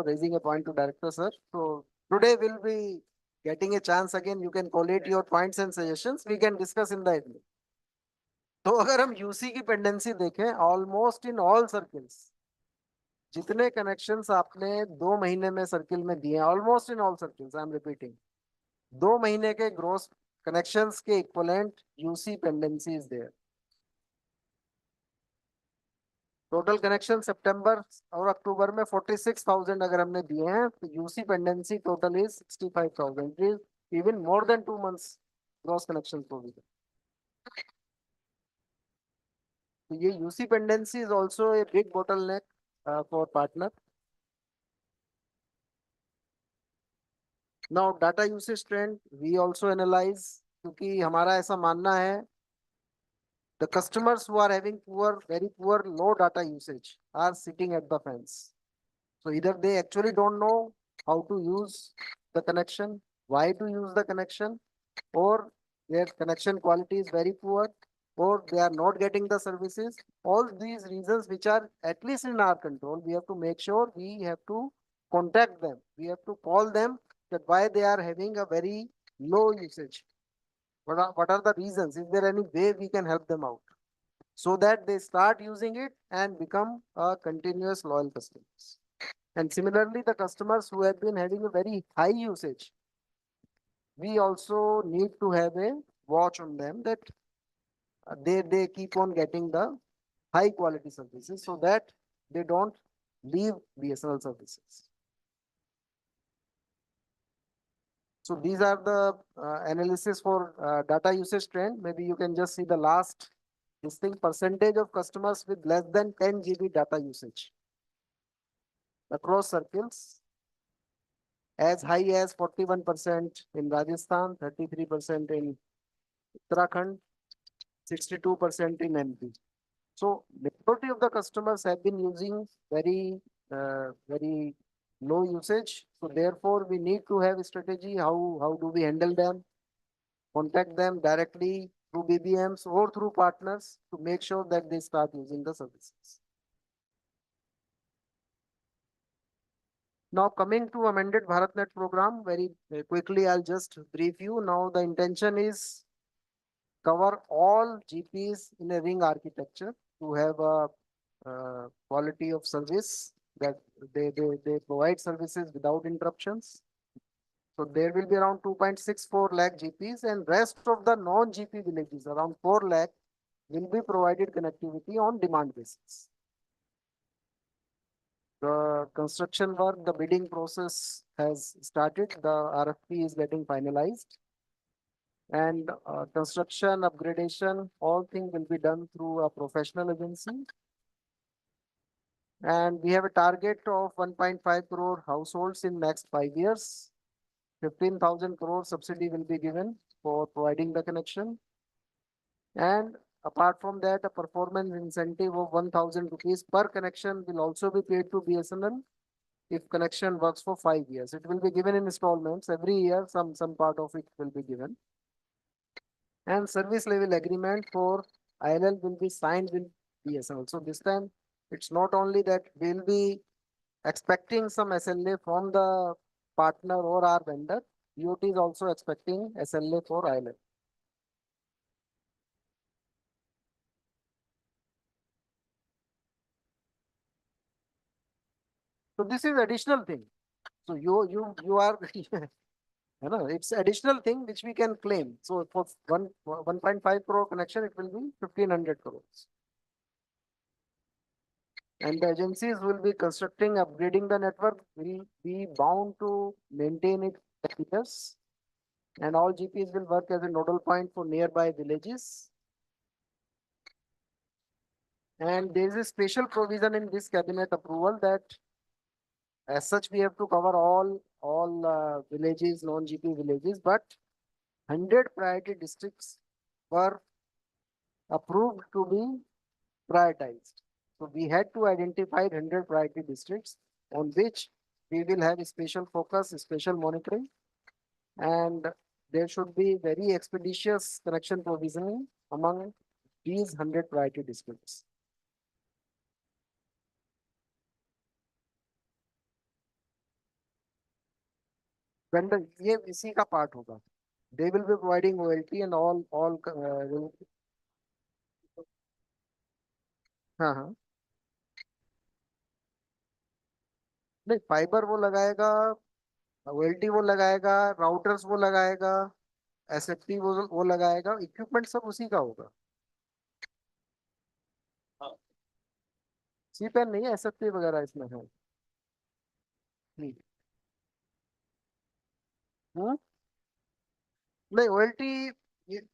raising a point to director, sir. So today we'll be getting a chance again. You can collate your points and suggestions. We can discuss in the evening. तो अगर हम UC की pendency देखें, almost in all circles, जितने connections आपने 2 महीने में circle में दिए, almost in all circles, I am repeating, 2 महीने के ग्रोस कनेक्शंस के equivalent UC pendency is there. Total connection सितंबर और अक्टूबर में 46,000 अगर हमने दिए हैं, तो UC pendency total is 65,000, even more than 2 months gross connection provision. तो ये UC pendency is also a big bottleneck for partner. Now data usage trend we also analyze, क्योंकि हमारा ऐसा मानना है the customers who are having very poor low data usage are sitting at the fence. So either they actually don't know how to use the connection, why to use the connection, or their connection quality is very poor, or they are not getting the services. All these reasons which are at least in our control, we have to make sure we have to contact them. We have to call them that why they are having a very low usage. What are the reasons? Is there any way we can help them out so that they start using it and become a continuous loyal customers? And similarly, the customers who have been having a very high usage, we also need to have a watch on them that they keep on getting the high quality services so that they don't leave BSNL services. So these are the analysis for data usage trend. Maybe you can just see the last distinct percentage of customers with less than 10 GB data usage across circles, as high as 41% in Rajasthan, 33% in Uttarakhand, 62% in MP. So majority of the customers have been using very low usage. So therefore, we need to have a strategy. How do we handle them? Contact them directly through BBMs or through partners to make sure that they start using the services. Now coming to amended BharatNet program, very quickly I'll just brief you. Now the intention is cover all GPs in a ring architecture to have a quality of service that they provide services without interruptions. So there will be around 2.64 lakh GPs, and rest of the non-GP villages, around 4 lakh, will be provided connectivity on demand basis. The construction work, the bidding process has started. The RFP is getting finalized. And construction, upgradation, all things will be done through a professional agency. And we have a target of 1.5 crore households in next 5 years. 15,000 crore subsidy will be given for providing the connection. And apart from that, a performance incentive of 1,000 rupees per connection will also be paid to BSNL if connection works for 5 years. It will be given in installments. Every year, some part of it will be given. And service level agreement for ILL will be signed with BSNL. So this time, it's not only that we'll be expecting some SLA from the partner or our vendor, BOT is also expecting SLA for ILL. So this is additional thing. So you are, it's additional thing which we can claim. So for 1.5 crore connection, it will be 1,500 crores. And the agencies will be constructing, upgrading the network, will be bound to maintain it for years. And all GPs will work as a nodal point for nearby villages. And there is a special provision in this cabinet approval that as such we have to cover all villages, non-GP villages, but 100 priority districts were approved to be prioritized. So we had to identify 100 priority districts on which we will have a special focus, special monitoring, and there should be very expeditious connection provisioning among these 100 priority districts. vendor ये इसी का part होगा. They will be providing OLT and all हाँ हाँ. नहीं fibre वो लगाएगा, OLT वो लगाएगा, राउटर्स वो लगाएगा, SFP वो लगाएगा, इक्विपमेंट सब उसी का होगा. सीपैन नहीं है, SFP वगैरह इसमें है. Hmm? No, OLT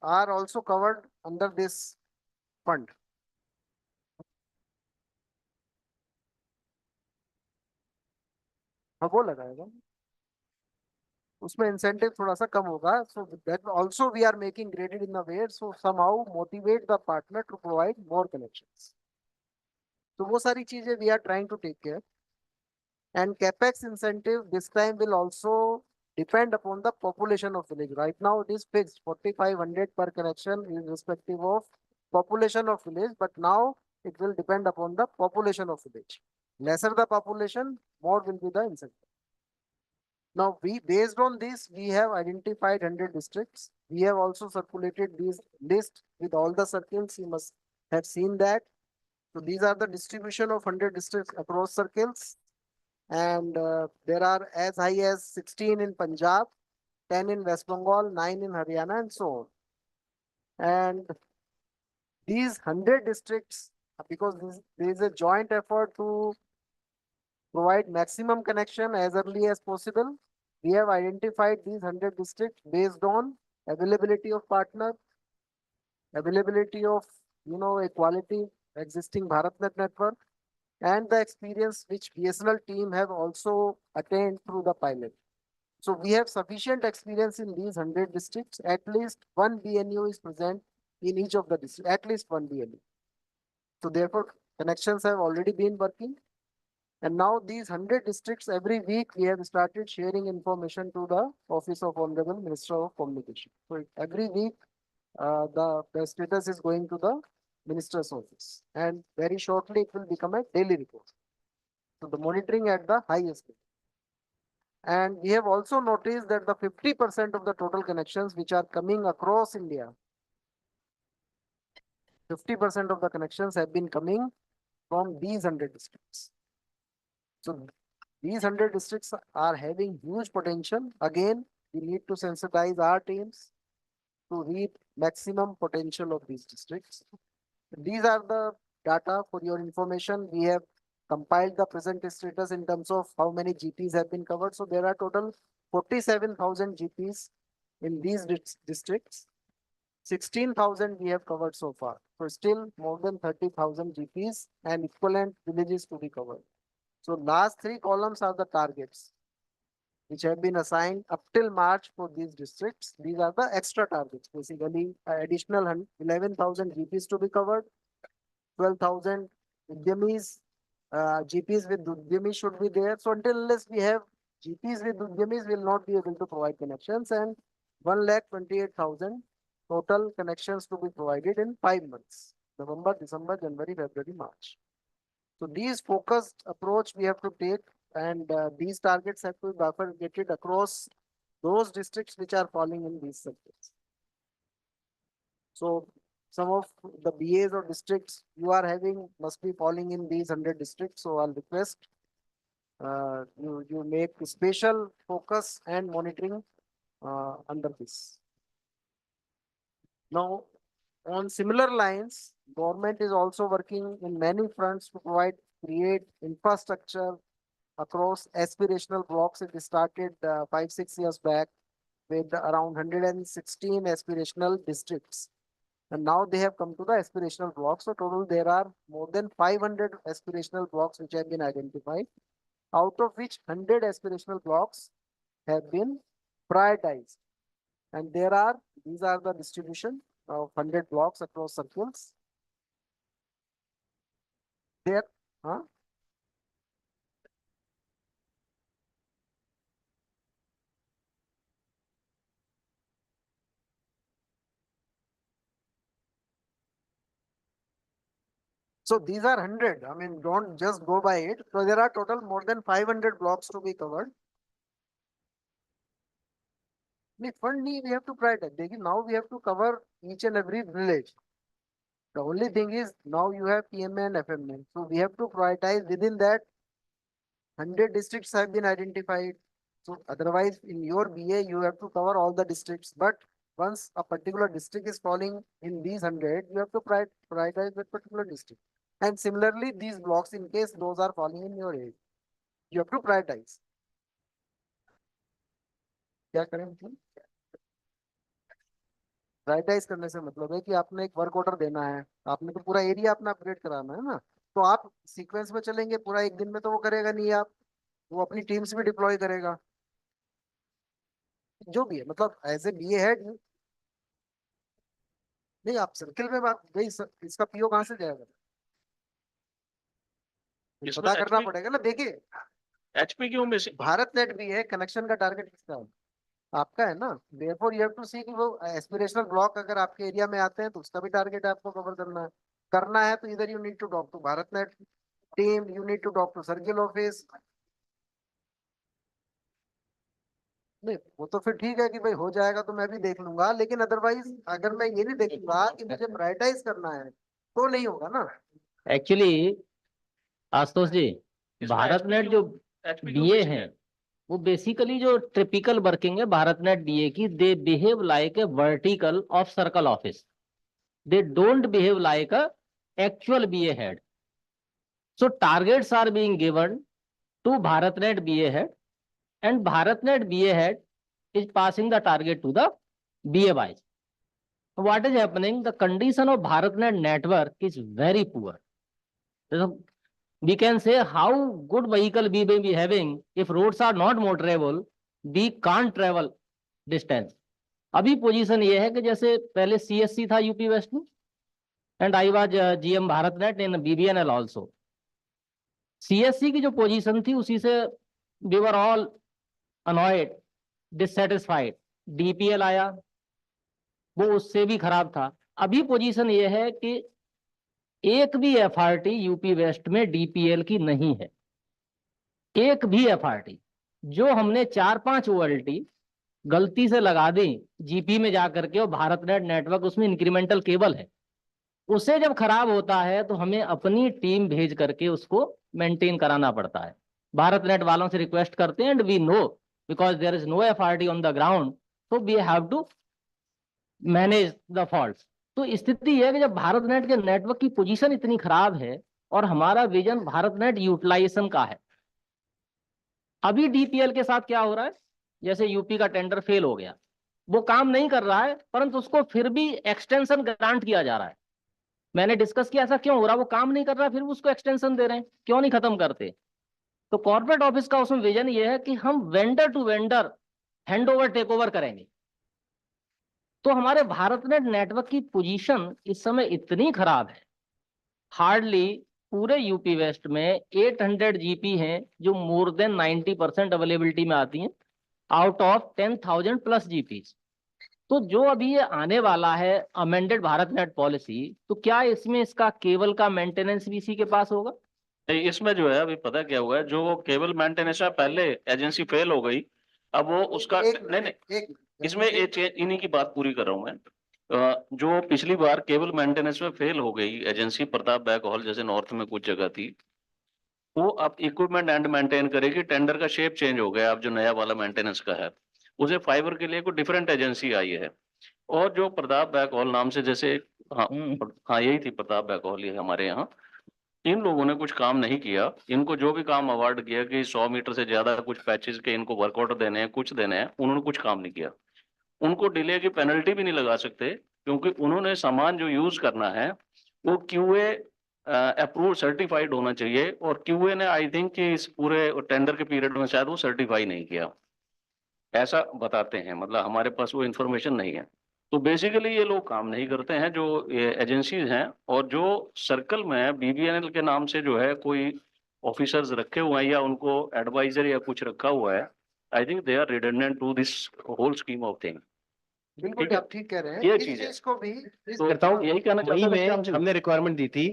are also covered under this fund. हाँ वो लगाएगा, उसमें इंसेंटिव थोड़ा सा कम होगा. So that also we are making graded in a way so somehow motivate the partner to provide more connections. तो वो सारी चीजें we are trying to take care. And capex incentive this time will also depend upon the population of village. Right now it is fixed 4,500 per connection irrespective of population of village, but now it will depend upon the population of village. Lesser the population, more will be the incentive. Now we based on this we have identified 100 districts. We have also circulated these list with all the circles. You must have seen that. So these are the distribution of 100 districts across circles. And there are as high as 16 in Punjab, 10 in West Bengal, 9 in Haryana, and so on. And these 100 districts, because there is a joint effort to provide maximum connection as early as possible, we have identified these 100 districts based on availability of partner, availability of a quality existing BharatNet network, and the experience which BSNL team have also attained through the pilot. So we have sufficient experience in these 100 districts. At least one BNU is present in each of the districts, at least one BNU. So therefore, connections have already been working. And now these 100 districts, every week we have started sharing information to the Office of Honorable Minister of Communication. So every week the status is going to the Minister's office. And very shortly it will become a daily report. So the monitoring at the highest level. And we have also noticed that the 50% of the total connections which are coming across India, 50% of the connections have been coming from these 100 districts. So these 100 districts are having huge potential. Again, we need to sensitize our teams to reap maximum potential of these districts. These are the data for your information. We have compiled the present status in terms of how many GPs have been covered. So there are total 47,000 GPs in these districts. 16,000 we have covered so far. So still more than 30,000 GPs and equivalent villages to be covered. So last three columns are the targets which have been assigned up till March for these districts. These are the extra targets, basically additional 11,000 GPs to be covered, 12,000 Udyamis, GPs with Udyamis should be there. So until unless we have GPs with Udyamis, we will not be able to provide connections, and 1,28,000 total connections to be provided in 5 months, November, December, January, February, March. So these focused approach we have to take, and these targets have to be bifurcated across those districts which are falling in these sectors. So some of the BAs or districts you are having must be falling in these 100 districts. So I'll request you make special focus and monitoring under this. Now, on similar lines, government is also working in many fronts to create infrastructure across aspirational blocks. It started 5-6 years back with around 116 aspirational districts. And now they have come to the aspirational blocks. So total there are more than 500 aspirational blocks which have been identified, out of which 100 aspirational blocks have been prioritized. And these are the distribution of 100 blocks across circles. There, huh? So these are 100. I mean, don't just go by it. So there are total more than 500 blocks to be covered. fund नहीं, we have to prioritize. देखिए, now we have to cover each and every village. The only thing is now you have PMA and FMA, so we have to prioritize within that. 100 districts have been identified. So otherwise, in your BA, you have to cover all the districts. But once a particular district is falling in these 100, you have to prioritize that particular district. And similarly, these blocks, in case those are falling in your area, you have to prioritize. क्या करें मतलब? Prioritise करने से मतलब है कि आपने एक वर्क ऑर्डर देना है, आपने तो पूरा एरिया अपना अपग्रेड कराना है ना, तो आप सीक्वेंस में चलेंगे पूरा एक दिन में, तो वो करेगा नहीं, आप वो अपनी टीम्स भी डिप्लॉय करेगा, जो भी है मतलब एज ए बीए हेड। नहीं, आप सर्किल में बात भाई, इसका पीओ कहाँ से जाएगा, पता करना पड़ेगा ना। देखिए, एचपी क्यों मिसिंग? भारत नेट भी है, कनेक्शन का टारगेट किसका है, आपका है ना। देयरफॉर यू हैव टू सी कि वो एस्पिरेशनल ब्लॉक अगर आपके एरिया में आते हैं तो उसका भी टारगेट आपको कवर करना है, तो इधर you need to talk to Bharat Net team, you need to talk to circle office. नहीं, वो तो फिर ठीक है कि भाई हो जाएगा तो मैं भी देख लूंगा, लेकिन अदरवाइज अगर मैं ये नहीं देखूंगा कि मुझे प्रायोरिटाइज करना है तो नहीं होगा ना। एक्चुअली आशुतोष जी, भारत नेट जो बीए है वो बेसिकली जो टिपिकल वर्किंग है भारत नेट डीए की, they behave like a vertical of circle office, they don't behave like a actual BA head. So targets are being given to BharatNet BA head, and BharatNet BA head is passing the target to the BA wise. What is happening? The condition of BharatNet network is very poor. We can say how good vehicle we may be having, if roads are not motorable, we can't travel distance. अभी position ये है कि जैसे पहले CSC था UP west में, and I was GM BharatNet in BBNL also. CSC की जो पोजीशन थी उसी से we were all annoyed, dissatisfied. DPL आया, वो उससे भी खराब था. अभी पोजीशन ये है कि एक भी एफआरटी यूपी वेस्ट में डीपीएल की नहीं है, एक भी एफआरटी. जो हमने 4-5 ओएलटी गलती से लगा दी जीपी में जाकर के, और भारतनेट नेटवर्क उसमें इंक्रीमेंटल केबल है, उसे जब खराब होता है तो हमें अपनी टीम भेज करके उसको मेंटेन कराना पड़ता है. भारतनेट वालों से रिक्वेस्ट करते हैं, and we know because there is no FRT on the ground, so we have to manage the faults. तो स्थिति है कि जब भारतनेट के नेटवर्क की पोजीशन इतनी खराब है और हमारा विजन भारतनेट यूटिलाइजेशन का है. अभी डीपीएल के साथ क्या हो रहा है, जैसे यूपी का टेंडर फेल हो गया, वो काम नहीं कर रहा है, परंतु उसको फिर भी एक्सटेंशन ग्रांट किया जा रहा है. मैंने डिस्कस किया ऐसा क्यों हो रहा है, वो काम नहीं कर रहा है फिर उसको एक्सटेंशन दे रहे हैं, क्यों नहीं खत्म करते. तो कॉर्पोरेट ऑफिस का उसमें विजन ये है कि हम vendor to vendor hand over take over करेंगे. तो हमारे भारतनेट नेटवर्क की पोजीशन इस समय इतनी खराब है, हार्डली पूरे यूपी वेस्ट में 800 जीपी हैं जो मोर देन 90% अवेलेबिलिटी में आती हैं, आउट ऑफ 10,000 प्लस जीपी. तो जो अभी ये आने वाला है अमेंडेड भारतनेट पॉलिसी, तो क्या इसमें इसका केबल का मेंटेनेंस भी इसी के पास होगा? इसमें जो है अभी पता क्या हुआ है, जो केबल मेंटेनेंस है पहले एजेंसी फेल हो गई, अब वो उसका नहीं, इसमें इन्हीं की बात पूरी कर रहा हूँ मैं. जो पिछली बार केबल मेंटेनेंस में फेल हो गई एजेंसी, प्रताप बैक हॉल जैसे नॉर्थ में कुछ जगह थी, वो अब इक्विपमेंट एंड मेंटेन करेगी. टेंडर का शेप चेंज हो गया, अब जो नया वाला मेंटेनेंस का है उसे फाइबर के लिए कोई डिफरेंट एजेंसी आई है. और जो प्रताप बैक हॉल नाम से, जैसे हाँ यही थी प्रताप बैक हॉल ही हमारे यहाँ, इन लोगों ने कुछ काम नहीं किया. इनको जो भी काम अवार्ड किया कि 100 मीटर से ज्यादा कुछ पैचेस के इनको वर्क ऑर्डर देने हैं, कुछ देने हैं, उन्होंने कुछ काम नहीं किया. उनको डिले की पेनल्टी भी नहीं लगा सकते, क्योंकि उन्होंने सामान जो यूज करना है वो क्यूए अप्रूव सर्टिफाइड होना चाहिए, और क्यूए ने आई थिंक कि इस पूरे टेंडर के पीरियड में शायद वो सर्टिफाई नहीं किया, ऐसा बताते हैं. मतलब हमारे पास वो इन्फॉर्मेशन नहीं है. तो बेसिकली ये लोग काम नहीं करते हैं जो एजेंसीज हैं, और जो सर्कल में बीबीएनएल के नाम से जो है कोई ऑफिसर्स रखे हुए हैं या उनको एडवाइजर या कुछ रखा हुआ है, I think they are redundant to this whole scheme of thing. बिल्कुल आप ठीक कह रहे हैं. ये इस चीज है. चीज को भी करता हूँ, यही कहना चाहता हूँ. हमने रिक्वायरमेंट दी थी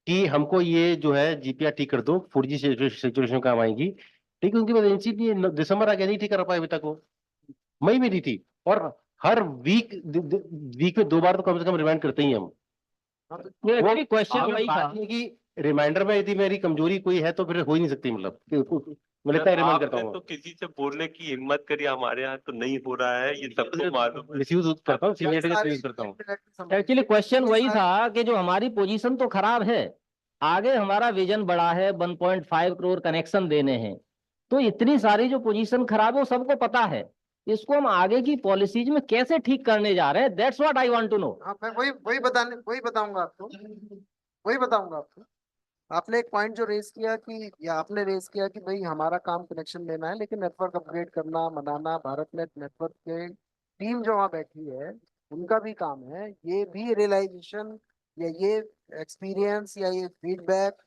कि हमको ये जो है जीपीआर ठीक कर दो, 4G सिचुएशन काम आएगी. ठीक है, उनकी एजेंसी भी दिसंबर आ गया, नहीं ठीक कर पाए अभी तक. वो मई में दी थी, और हर वीक में 2 बार तो कम से कम रिमाइंड करते ही हम। एक्चुअली क्वेश्चन वही था कि रिमाइंडर में यदि मेरी कमजोरी कोई है तो फिर हो ही नहीं सकती, मतलब मैं लगता है रिमाइंड करता आपने हूँ। तो किसी से बोलने की हिम्मत करी, हमारे यहाँ तो नहीं हो रहा है, ये सबको मालूम है। मिसयूज करता हूँ, सीनियरिटी का यूज करता हूँ। एक्चुअली क्वेश्चन वही था कि जो हमारी पोजीशन तो खराब है, आगे हमारा विजन बड़ा है, 1.5 करोड़ कनेक्शन देने हैं, तो इतनी सारी जो पोजीशन खराब है वो सबको पता है, इसको हम आगे की पॉलिसीज में कैसे ठीक करने जा रहे हैं, that's what I want to know. हाँ, मैं वही बताऊंगा आपको। आपने एक पॉइंट जो रेज किया कि, या आपने रेज किया कि भाई हमारा काम कनेक्शन लेना है, लेकिन नेटवर्क अपग्रेड करना, बनाना, भारत नेट नेटवर्क के टीम जो वहाँ बैठी है उनका भी काम है, ये भी रियलाइजेशन या ये एक्सपीरियंस या ये feedback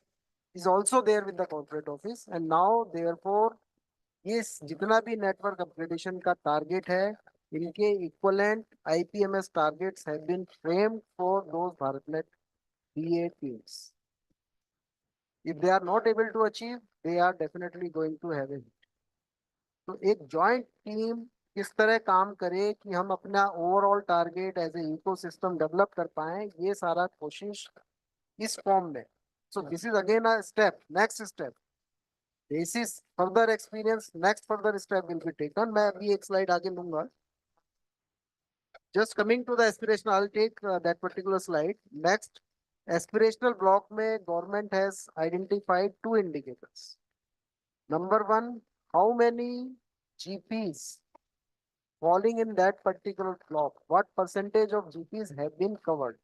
is also there with the corporate office. And now therefore ये जितना भी नेटवर्क अपग्रेडेशन का टारगेट है, इनके equivalent IPMS targets have been framed for those BharatNet BA teams. If they are not able to achieve, they are definitely going to have a hit. तो एक joint team किस तरह काम करे कि हम अपना overall target as a ecosystem develop कर पाए, ये सारा कोशिश इस फॉर्म में। So this is again a step, next step, this is further experience, next further step will be taken. मैं अभी एक स्लाइड आगे लूंगा। Just coming to the aspirational, I'll take that particular slide. Next, aspirational block में government has identified 2 indicators. Number 1, how many GPs falling in that particular block? What percentage of GPs have been covered?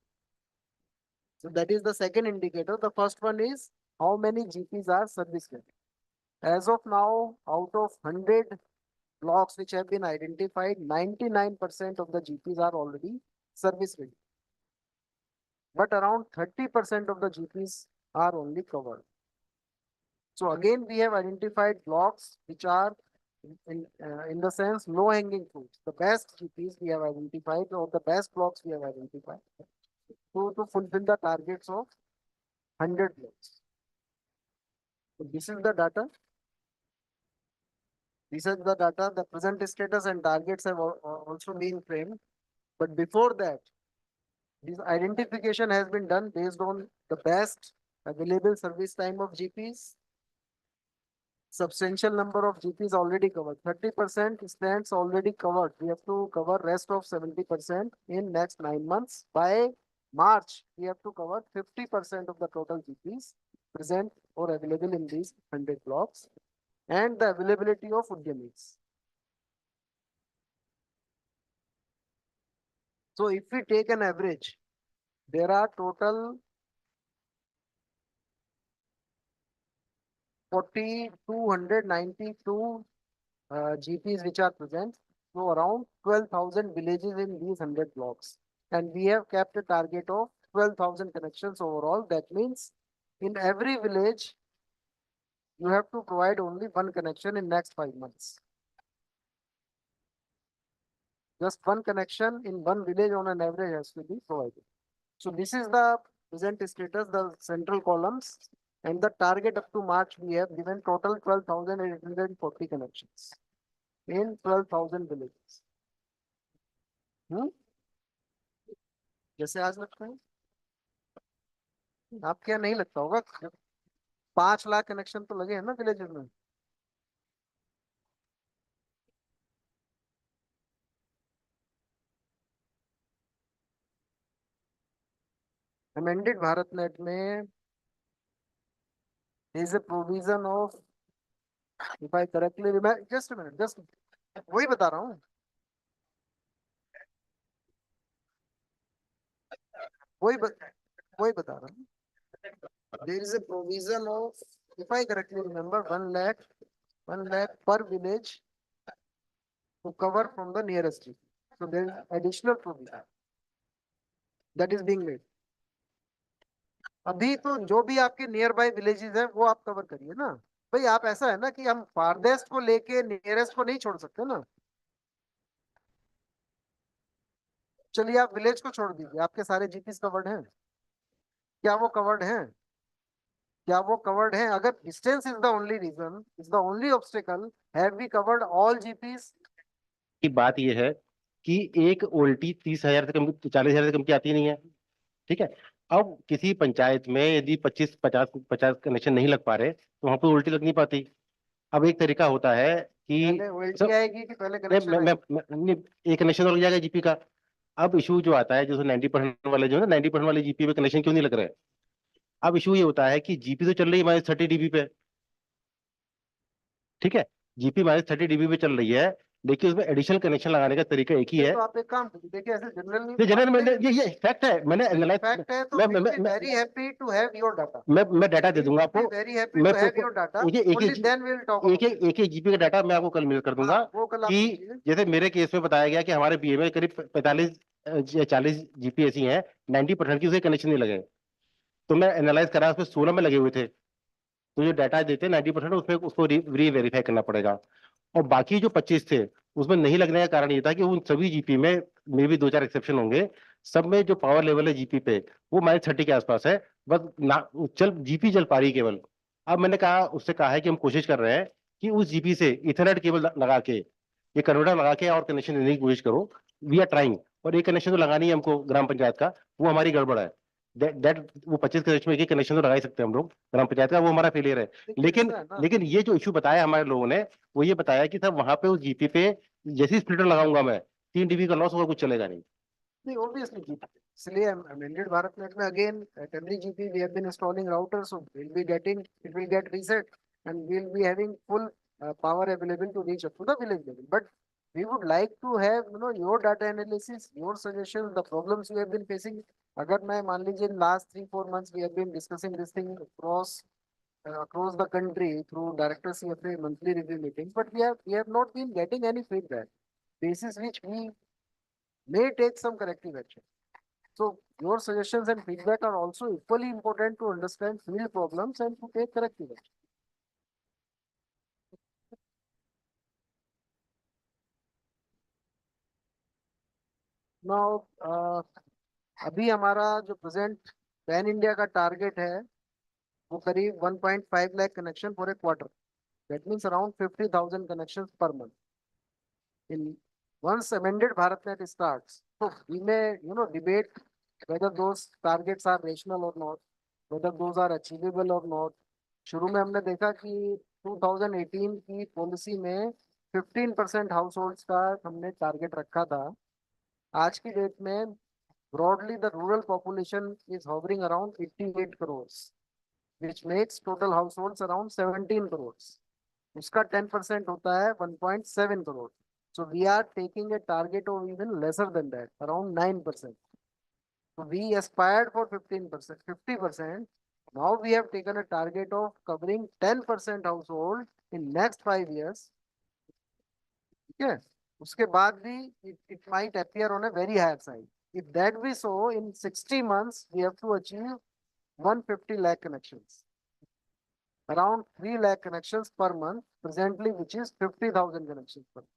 So that is the second indicator. The first one is how many GPs are service ready. As of now, out of 100 blocks which have been identified, 99% of the GPs are already service ready. But around 30% of the GPs are only covered. So again, we have identified blocks which are in the sense low hanging fruits. The best GPs we have identified, or the best blocks we have identified to fulfill the targets of 100 blocks. So this is the data. This is the data. The present status and targets have also been framed. But before that, this identification has been done based on the best available service time of GPs. Substantial number of GPs already covered. 30% stands already covered. We have to cover rest of 70% in next 9 months. By March, we have to cover 50% of the total GPs present or available in these 100 blocks, and the availability of Udyamis. So if we take an average, there are total 4,292 GPs which are present. So around 12,000 villages in these 100 blocks. And we have kept a target of 12,000 connections overall. That means in every village, you have to provide only 1 connection in next 5 months. Just 1 connection in 1 village on an average has to be provided. So this is the present status, the central columns, and the target up to March we have given total 12,840 connections in 12,000 villages. जैसे आज लगता है, आप क्या नहीं लगता होगा? 5 lakh connection तो लगे हैं ना विलेजेस में। Amended BharatNet में there is a provision of, if I correctly remember, just a minute, just वही बता रहा हूँ, वही बता रहा हूँ। There is a provision of, if I correctly remember, 1 lakh per village to cover from the nearest GP. So there is additional provision that is being made. अभी तो जो भी आपके नियर बाय विलेजेस है वो आप कवर करिए ना भाई। आप ऐसा है ना कि हम फारदेस्ट को लेके नियरेस्ट को नहीं छोड़ सकते ना। चलिए आप विलेज को छोड़ दीजिए, आपके सारे जीपीस कवर्ड हैं क्या? वो कवर्ड हैं क्या? वो कवर्ड हैं? अगर distance is the only reason, is the only obstacle, have we covered all GPs? की बात ये है कि एक ओल्टी 30,000 से कम, 40,000 से कम की आती नहीं है। ठीक है। अब किसी पंचायत में यदि 50 कनेक्शन नहीं लग पा रहे तो वहां पर उल्टी लग नहीं पाती। अब एक तरीका होता है कि पहले उल्टी आएगी कि पहले नहीं, कनेक्शन आएगा? नहीं, एक कनेक्शन लग जाएगा जीपी का। अब इशू जो आता है, जैसे 90% वाले जो है ना, 90% वाले जीपी पे कनेक्शन क्यों नहीं लग रहे हैं? अब इशू ये होता है कि जीपी तो चल रही है -30 dB पे। ठीक है। जीपी -30 dB पे चल रही है, लेकिन उसमें एडिशनल कनेक्शन लगाने का तरीका एक ही है। तो आप एक काम कीजिए, देखिए ऐसे जनरली ये जनरल मैंने ये फैक्ट है, मैंने एनालाइज, फैक्ट है, तो मैं we'll be very happy to have your data. मैं डाटा दे दूंगा आपको। Very happy मैं to have your data. एक Only then we'll talk about it. एक जीपी का डाटा मैं आपको कल मेल कर दूंगा। वो कल आप कि दीजिए। जैसे मेरे केस में बताया गया कि हमारे बीए में करीब 45 या 40 जीपी ऐसी हैं, 90% की उसे कनेक्शन नहीं लगे। तो मैं एनालाइज करा, उसमें 16 में लगे हुए थे। तो जो डाटा देते हैं 90%, उसमें उसको री वेरीफाई करना पड़ेगा। और बाकी जो 25 थे, उसमें नहीं लगने का कारण ये था कि उन सभी जीपी में मे भी 2-4 एक्सेप्शन होंगे, सब में जो पावर लेवल है जीपी पे वो -30 के आसपास है। बस ना चल जीपी चल पा रही केवल। अब मैंने कहा, उससे कहा है कि हम कोशिश कर रहे हैं कि उस जीपी से इथरनेट केबल लगा के, ये कन्वर्टर लगा के और कनेक्शन देने की कोशिश करो। We are trying. और एक कनेक्शन तो लगानी है हमको ग्राम पंचायत का, वो हमारी गड़बड़ है। दैट वो 25 कनेक्शन में एक कनेक्शन तो लगा ही सकते हैं हम लोग ग्राम पंचायत का, वो हमारा फेलियर है। लेकिन लेकिन ये जो इशू बताया हमारे लोगों ने, वो ये बताया कि साहब वहां पे उस जीपी पे जैसे स्प्लिटर लगाऊंगा मैं, 3 dB का लॉस होगा, कुछ चलेगा नहीं। नहीं, obviously GP. इसलिए amended BharatNet में again at every GP we have been installing routers, so it will get reset and we'll be having full power available to reach up to the village level. But we would like to have your data analysis, your suggestions, the problems you have been facing. अगर मैं मान लीजिए last 3-4 months we have been discussing this thing across the country through director CFA monthly review meetings, but we have not been getting any feedback, basis which we may take some corrective action. So your suggestions and feedback are also equally important to understand field problems and to take corrective action. Now, अभी हमारा जो present pan India का target है वो करीब 1.5 lakh connection for a quarter. That means around 50,000 connections per month. In once amended BharatNet starts, so we may debate whether those targets are rational or not, whether those are achievable or not. शुरू में हमने देखा कि 2018 की policy में 15% house holds का हमने target रखा था. आज की डेट में broadly the rural population is hovering around 88 crores, which makes total households around 17 crores. उसका 10% होता है 1.7 crore. So we are taking a target of even lesser than that, around 9%. So we aspired for 15%, 50%. Now we have taken a target of covering 10% household in next 5 years. Okay. उसके बाद भी it might appear on a very higher side. If that be so, in 60 months we have to achieve 150 lakh connections. Around 3 lakh connections per month presently, which is 50,000 connections per month.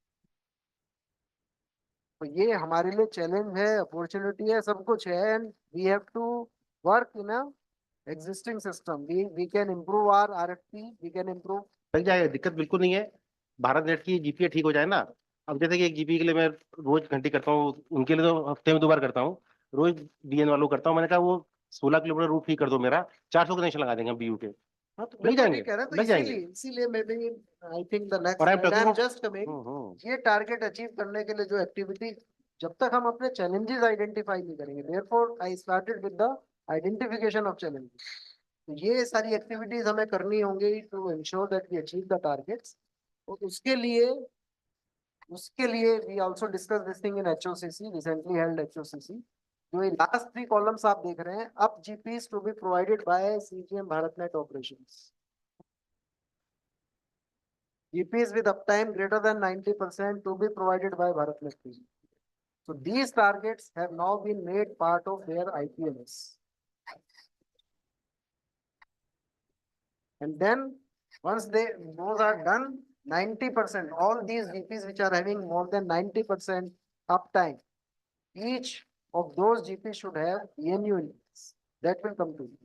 तो ये हमारे लिए challenge है, opportunity है, सब कुछ है. And we have to work in a existing system. We can improve our RFP, we can improve. लग जाएगा, दिक्कत बिल्कुल नहीं है। भारत नेट की जीपी ठीक हो जाए ना। अब जैसे कि एक जीपी के लिए मैं रोज घंटी करता हूँ, उनके लिए तो हफ्ते में 2 बार करता हूँ। रोज डीएन वालों करता हूँ। मैंने कहा वो 16 किलोमीटर रूट ठीक कर दो मेरा, 400 कनेक्शन लगा देंगे बीयू के। हाँ, तो लग जाएंगे, कह रहे हैं, तो लग जाएंगे। इसीलिए मैं भी आई थिंक द नेक्स्ट और I am I am talking just coming, ये टारगेट अचीव करने के लिए जो एक्टिविटी, जब तक हम अपने चैलेंजेस आइडेंटिफाई नहीं करेंगे, therefore I started with the identification of challenges. तो ये सारी एक्टिविटीज हमें करनी होंगी to ensure that we achieve the targets. और उसके लिए we also discuss this thing in HOCC, recently held HOCC. जो ये लास्ट 3 कॉलम्स आप देख रहे हैं, up GPs to be provided by CGM BharatNet operations. GPs with uptime greater than 90% to be provided by BharatNet PG. So these targets have now been made part of their IPMS. And then once those are done, 90%, all these GPs which are having more than 90% uptime, each of those GPs should have ENU index. That will come to you.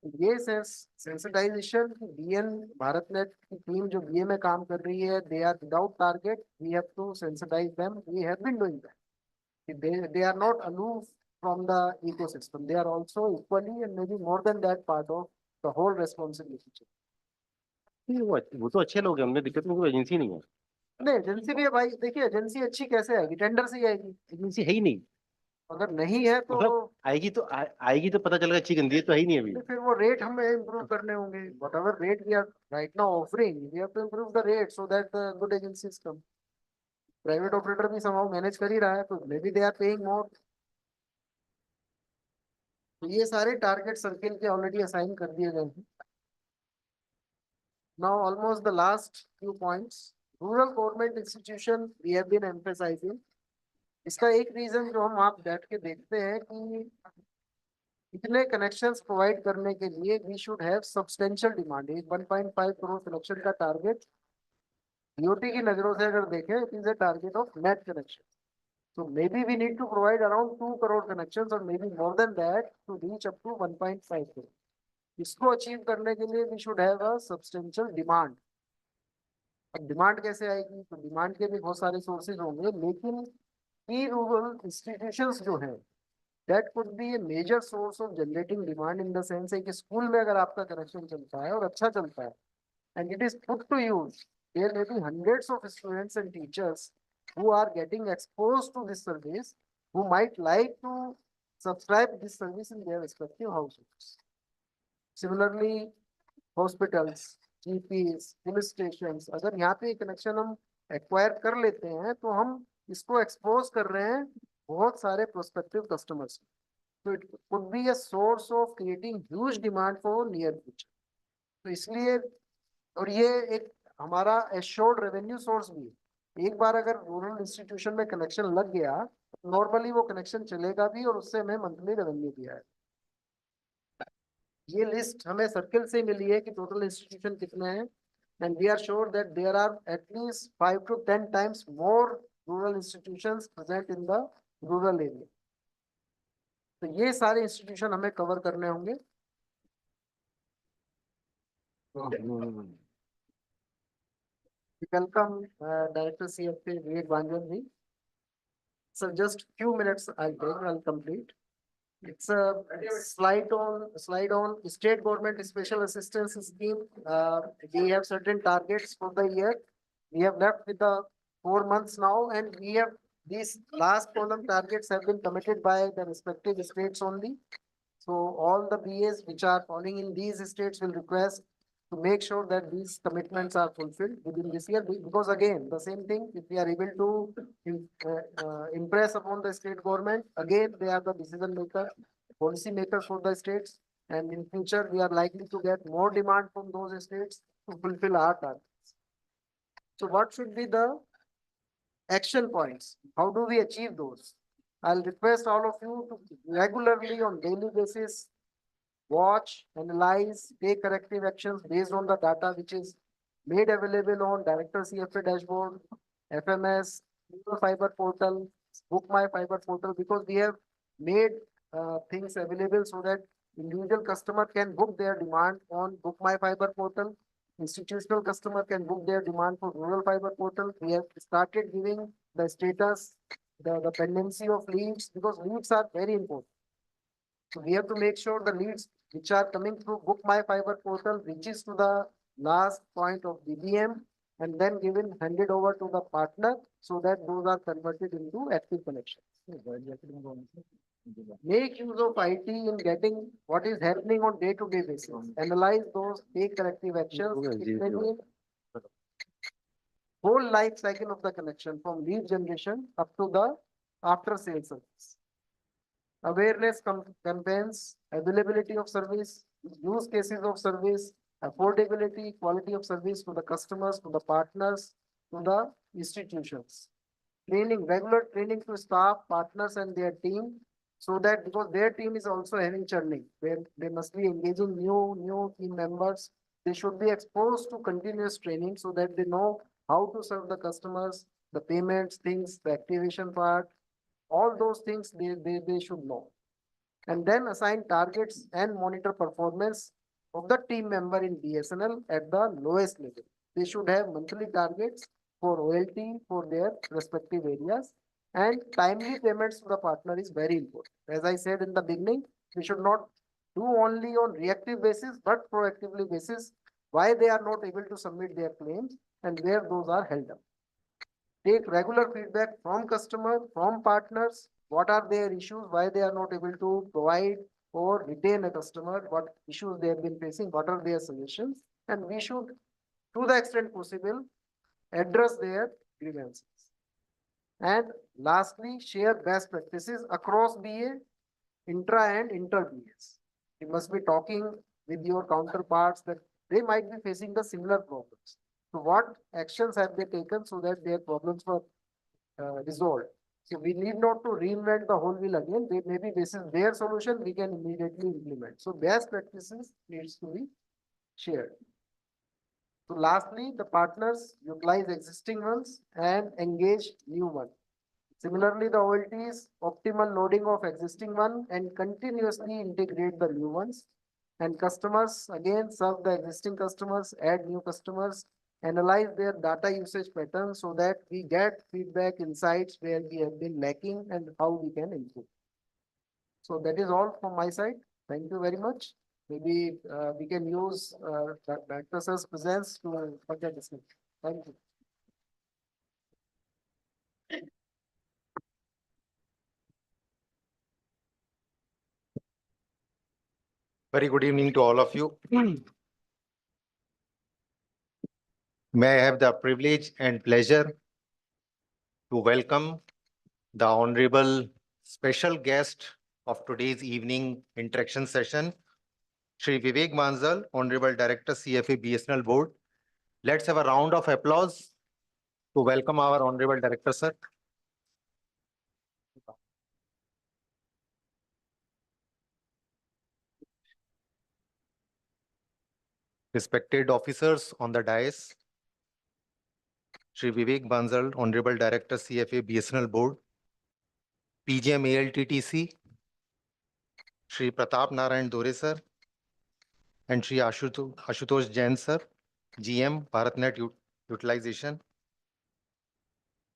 ये sensitization BN Bharat net की team जो BA में काम कर रही है, they are without target, we have to sensitize them, we have been doing that. They are not aloof from the ecosystem, they are also equally and maybe more than that part of the whole responsibility. वो तो अच्छे लोग हैं, हमने दिक्कत में कोई agency नहीं है. नहीं एजेंसी भी है भाई, देखिए एजेंसी अच्छी कैसे आएगी, टेंडर से ही आएगी. एजेंसी है ही नहीं. अगर नहीं है तो मतलब आएगी तो पता चलेगा अच्छी गंदी है तो है ही नहीं अभी. फिर वो रेट हमें इम्प्रूव करने होंगे. whatever rate we are right now offering, we have to improve the rate so that the good agencies come. Private operator भी somehow मैनेज कर ही रहा है, तो may be they are paying more. तो ये सारे टारगेट सर्किल के ऑलरेडी असाइन कर दिए गए हैं. Now almost the last few points. Rural government institution we have been emphasizing. इसका एक रीजन जो हम आप बैठ के देखते हैं कि इतने कनेक्शंस प्रोवाइड करने के लिए we should have substantial demand. 1.5 crore connection का टारगेट डीओटी की नजरों से अगर देखें, it is a target of net connection. So maybe we need to provide around 2 crore connections or maybe more than that to reach up to 1.5 crore. इसको achieve करने के लिए we should have a substantial demand. अब demand कैसे आएगी, तो demand के भी बहुत सारे सोर्सेज होंगे, लेकिन ई रूरल इंस्टीट्यूशंस जो हैं that could be a major source of generating demand in the sense है कि स्कूल में अगर आपका कनेक्शन चलता है और अच्छा चलता है and it is put to use, there may be hundreds of students and teachers who are getting exposed to this service, who might like to subscribe this service in their respective households. Similarly, hospitals, GPs, police stations, अगर यहाँ पे connection हम acquire कर लेते हैं तो हम इसको एक्सपोज कर रहे हैं बहुत सारे प्रोस्पेक्टिव कस्टमर्स. तो it could be a source of creating huge demand for near future. तो इसलिए, और ये एक हमारा एश्योर्ड रेवेन्यू सोर्स भी है. एक बार अगर रूरल इंस्टीट्यूशन में कनेक्शन लग गया, नॉर्मली वो कनेक्शन चलेगा भी और उससे हमें मंथली रेवेन्यू भी आएगा. ये लिस्ट हमें सर्किल से मिली है कि टोटल इंस्टीट्यूशन कितने हैं, and we are sure that there are at least 5 to 10 times more rural institutions present in the rural area. तो ये सारे इंस्टीट्यूशन हमें कवर करने होंगे. Welcome Director CFA Ved Vanjan ji. So just few minutes I'll take, I'll complete. It's a slide on state government special assistance scheme. We have certain targets for the year. We have left with the 4 months now, and we have these last column targets have been committed by the respective states only. So all the BAs which are falling in these states will request to make sure that these commitments are fulfilled within this year, because again, the same thing, if we are able to impress upon the state government, again, they are the decision maker, policy makers for the states, and in future, we are likely to get more demand from those states to fulfill our targets. So what should be the action points? How do we achieve those? I'll request all of you to regularly on daily basis watch, analyze, take corrective actions based on the data which is made available on Director CFA dashboard, FMS, Fiber portal, Book My Fiber portal, because we have made things available so that individual customer can book their demand on Book My Fiber portal. Institutional customer can book their demand for Rural Fiber portal. We have started giving the status, the pendency of leads, because leads are very important. So we have to make sure the leads which are coming through Book My Fiber portal reaches to the last point of BBM and then handed over to the partner so that those are converted into active connections. Make use of IT in getting what is happening on day-to-day basis. Analyze those, take corrective actions. Whole life cycle of the connection from lead generation up to the after sales service. Awareness campaigns, availability of service, use cases of service, affordability, quality of service to the customers, to the partners, to the institutions. Training, regular training to staff, partners and their team, so that because their team is also having churning, where they must be engaging new team members. They should be exposed to continuous training so that they know how to serve the customers, the payments, things, the activation part, all those things they should know. and then assign targets and monitor performance of the team member in BSNL at the lowest level. They should have monthly targets for OLT for their respective areas, and timely payments to the partner is very important. As I said in the beginning, we should not do only on reactive basis, but proactively basis why they are not able to submit their claims and where those are held up. Take regular feedback from customers, from partners, what are their issues, why they are not able to provide or retain a customer, what issues they have been facing, what are their solutions, and we should, to the extent possible, address their grievances. And lastly, share best practices across BA, intra and inter BAs. You must be talking with your counterparts that they might be facing the similar problems. So what actions have they taken so that their problems were resolved? So we need not to reinvent the whole wheel again. They maybe this is their solution, we can immediately implement. So best practices needs to be shared. So lastly, the partners utilize existing ones and engage new ones. Similarly, the OLTs optimal loading of existing one and continuously integrate the new ones. And customers again serve the existing customers, add new customers, analyze their data usage patterns so that we get feedback insights where we have been lacking and how we can improve. So that is all from my side. Thank you very much. Maybe we can use Dr. Sir's presence to further discuss. Thank you. Very good evening to all of you. May I have the privilege and pleasure to welcome the honorable special guest of today's evening interaction session, Shri Vivek Manzal, Honorable Director, CFA BSNL Board. Let's have a round of applause to welcome our Honorable Director, sir. Respected officers on the dais, Shri Vivek Bansal, Honorable Director, CFA BSNL Board, PGM ALTTC, Shri Pratap Narayan Dore sir, and Shri Ashutosh Jain sir, GM BharatNet Utilization,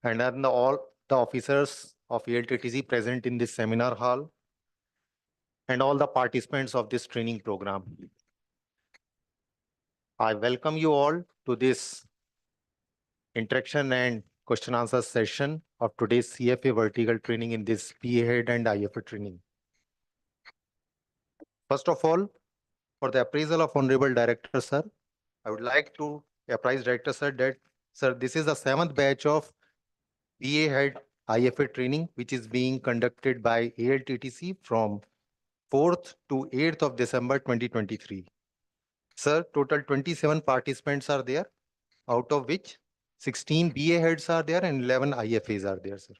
and all the officers of ALTTC present in this seminar hall, and all the participants of this training program. I welcome you all to this interaction and question answer session of today's CFA vertical training in this PA head and IFA training. First of all, for the appraisal of Honorable Director, sir, I would like to apprise Director, sir, that, sir, this is the 7th batch of PA head IFA training, which is being conducted by ALTTC from 4th to 8th of December 2023. Sir, total 27 participants are there, out of which 16 BA heads are there and 11 IFAs are there, sir.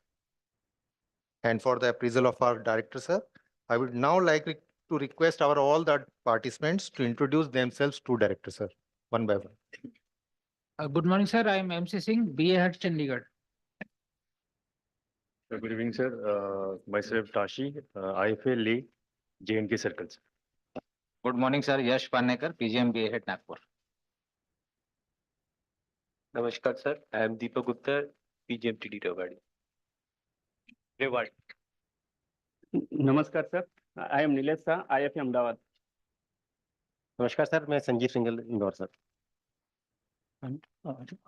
And for the appraisal of our director, sir, I would now like to request all the participants to introduce themselves to director, sir, one by one. Good morning, sir. I am MC Singh, BA Head, Chandigarh. Good evening, sir. Myself Tashi, IFA Lee, J&K Circles. Good morning, sir. Yash Panekar, PGM BA Head, Nagpur. Namaskar, sir. I am Deepak Gupta, PGMTD Rewari. नमस्कार sir, I am Nilesh Shah, IFA Ahmedabad. नमस्कार sir, मैं Sanjeev Singhal Indore sir.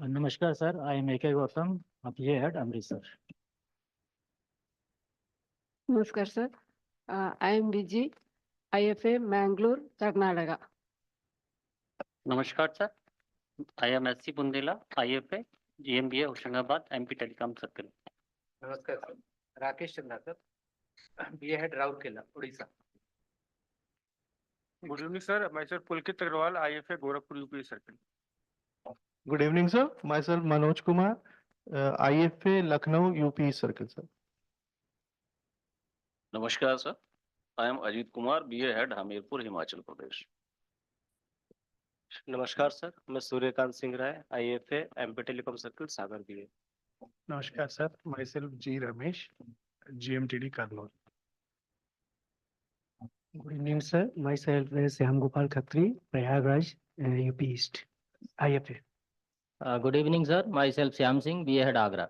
नमस्कार sir, I am AK Gautam, PA head Amritsar. नमस्कार sir, I am DG, IFA Mangalore, Karnataka. नमस्कार sir, I am SC Bundela, IFA GMBA Hoshangabad, MP telecom circle. नमस्कार sir, Rakesh Chandrakar, BA Head Rourkela, Odisha. Good evening, sir. Myself Pulkit Agrawal, IFA Gorakhpur UP Circle. Good evening, sir. Myself Manoj Kumar, IFA Lucknow UP Circle, sir. नमस्कार sir, I am Ajit Kumar, BA head Hamirpur, Himachal Pradesh. नमस्कार sir, मैं Suryakant Singh Rai, IFA MP telecom circle Sagar BA. Namaskar, sir. Myself G. Ramesh, GMTD Karnool. Good evening, sir. Myself is Syam Gopal Khatri, Prayagraj, UP East, IFA. Good evening, sir. Myself Shyam Singh, BA Head Agra.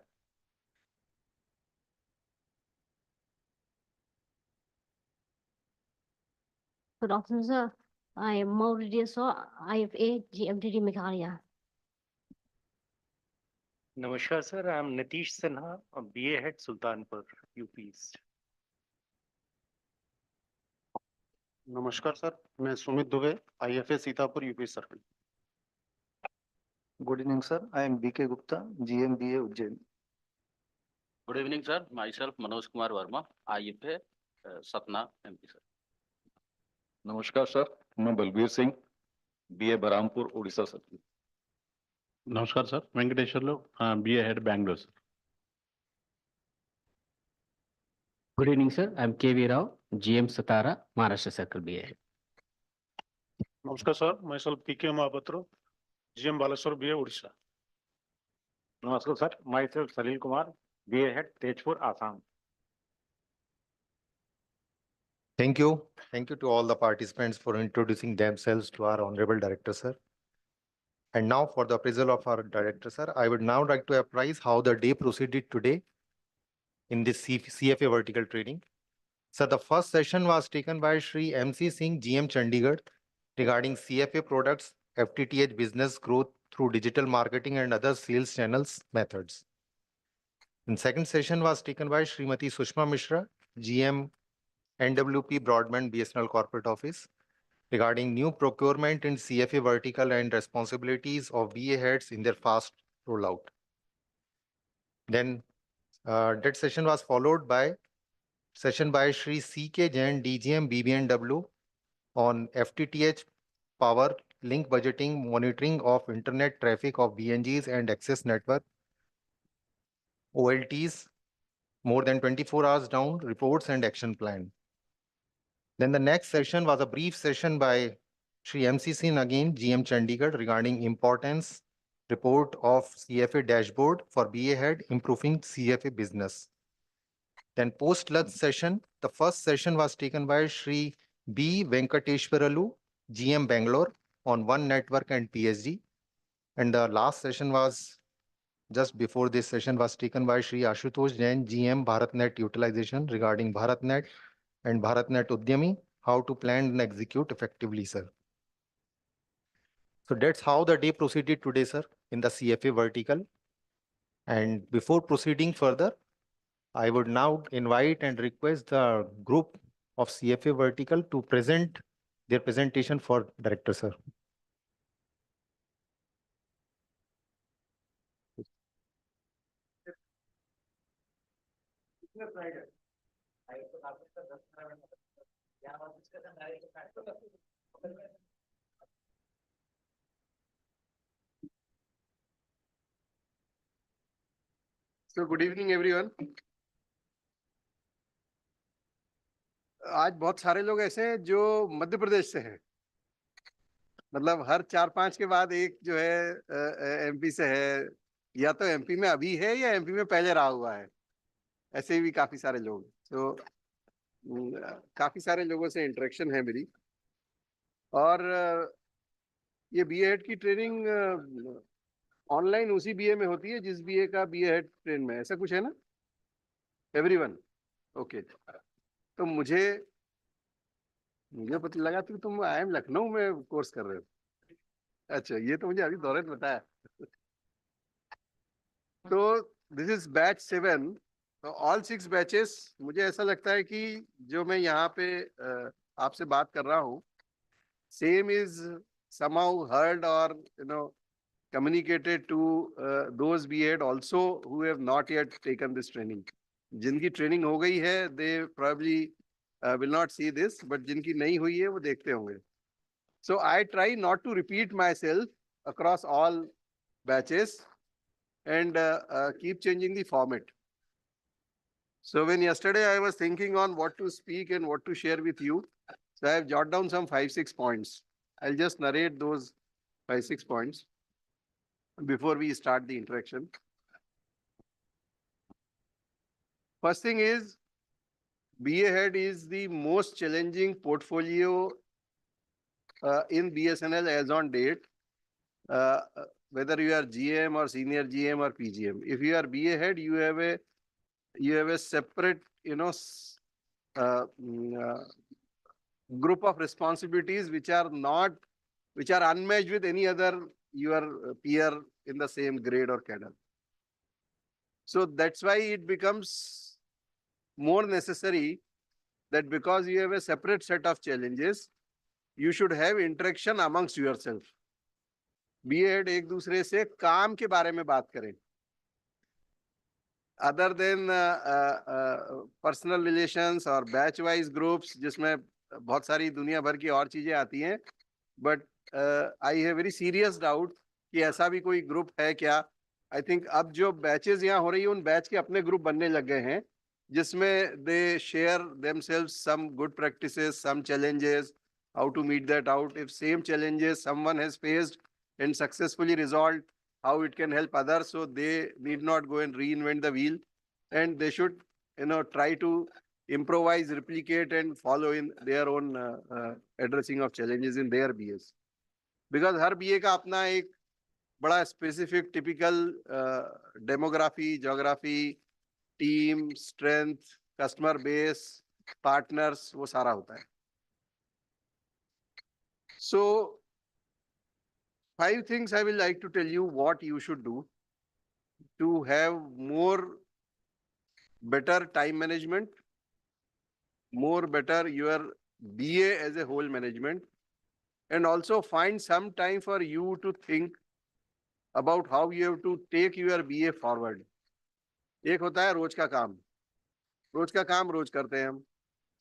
Good afternoon, sir. I am Mauridia So, IFA GMTD Meghalaya. नमस्कार sir, I M Nitish Sinha, BA head Sultanpur, UP east. नमस्कार sir, मैं Sumit Dubey, IFA Sitapur, UP circle. Good evening, sir. I am BK Gupta, GMBA Ujjain. Good evening, sir. Myself Manoj Kumar Verma, IFA Satna, MP, sir. नमस्कार sir, मैं Balbir Singh, BA बरामपुर, Orissa sir. नमस्कार sir, Venkateswarlu, BA head Bangalore sir. Good evening, sir. I'm KV Rao, GM Satara, Maharashtra Circle BA. नमस्कार sir, myself PK Mahapatra, GM Balasore, BA Odisha. नमस्कार sir, myself Salil Kumar, BA head Tezpur, Assam. Thank you. Thank you to all the participants for introducing themselves to our Honorable Director, sir. And now for the appraisal of our Director, sir, I would now like to apprise how the day proceeded today in this CFA vertical training. So the first session was taken by Shri MC Singh, GM Chandigarh, regarding CFA products, FTTH business growth through digital marketing and other sales channels methods. And second session was taken by Srimati Sushma Mishra, GM NWP Broadband BSNL Corporate Office, regarding new procurement in CFA vertical and responsibilities of BA heads in their fast rollout. Then that session was followed by session by Shri CK Jain, DGM BBNW, on FTTH power link budgeting, monitoring of internet traffic of BNGs and access network, OLTs, more than 24 hours down, reports and action plan. Then the next session was a brief session by Shri MC Singh again, GM Chandigarh, regarding importance report of CFA dashboard for BA head improving CFA business. Then post-lunch session, the first session was taken by Shri B. Venkateshwaralu, GM Bangalore, on One Network and PSG. And the last session was, just before this session, was taken by Shri Ashutosh Jain, GM BharatNet utilization, regarding BharatNet and BharatNet Udyami, how to plan and execute effectively, sir. So that's how the day proceeded today, sir, in the CFA vertical. And before proceeding further, I would now invite and request the group of CFA vertical to present their presentation for Director, sir. So good evening everyone. आज बहुत सारे लोग ऐसे हैं जो मध्य प्रदेश से हैं, मतलब हर 4-5 के बाद एक जो है MP से है, या तो MP में अभी है या MP में पहले रहा हुआ है, ऐसे भी काफी सारे लोग। तो काफी सारे लोगों से इंटरेक्शन है मेरी, और ये BA हेड की ट्रेनिंग ऑनलाइन उसी BA में होती है जिस BA का BA हेड ट्रेन में, ऐसा कुछ है ना एवरीवन? ओके। तो मुझे पता लगा कि तुम IIM लखनऊ में कोर्स कर रहे हो। अच्छा, ये तो मुझे अभी दौरे में बताया। तो this is Batch-7, all 6 batches. मुझे ऐसा लगता है कि जो मैं यहाँ पे आपसे बात कर रहा हूँ, same is somehow heard or communicated to those BA head also who have not yet taken this training. जिनकी ट्रेनिंग हो गई है, they probably will not see this, but जिनकी नहीं हुई है वो देखते होंगे। So I try not to repeat myself across all batches and keep changing the format. So when yesterday I was thinking on what to speak and what to share with you, so I have jotted down some 5-6 points. I'll just narrate those 5-6 points before we start the interaction. First thing is, BA head is the most challenging portfolio in BSNL as on date. Whether you are GM or senior GM or PGM. If you are BA head, you have a separate, group of responsibilities which are unmatched with any other your peer in the same grade or cadre. So that's why it becomes more necessary that because you have a separate set of challenges, you should have interaction amongst yourself. BA head एक दूसरे से काम के बारे में बात करें. Other than personal relations or batch wise groups जिसमें बहुत सारी दुनिया भर की और चीजें आती हैं, but I have very serious doubt कि ऐसा भी कोई ग्रुप है क्या. I think अब जो बैचेस यहाँ हो रही है उन बैच के अपने ग्रुप बनने लग गए हैं जिसमें they share themselves some good practices, some challenges, how to meet that out. If same challenges someone has faced and successfully resolved, how it can help others, so they need not go and reinvent the wheel, and they should try to improvise, replicate and follow in their own addressing of challenges in their BAs. Because her BA का अपना एक बड़ा specific typical demography, geography, team, strength, customer base, partners, वो सारा होता है. So 5 things I will like to tell you what you should do to have better time management, better your BA as a whole management, and also find some time for you to think about how you have to take your BA forward. एक होता है रोज का काम रोज करते हैं हम.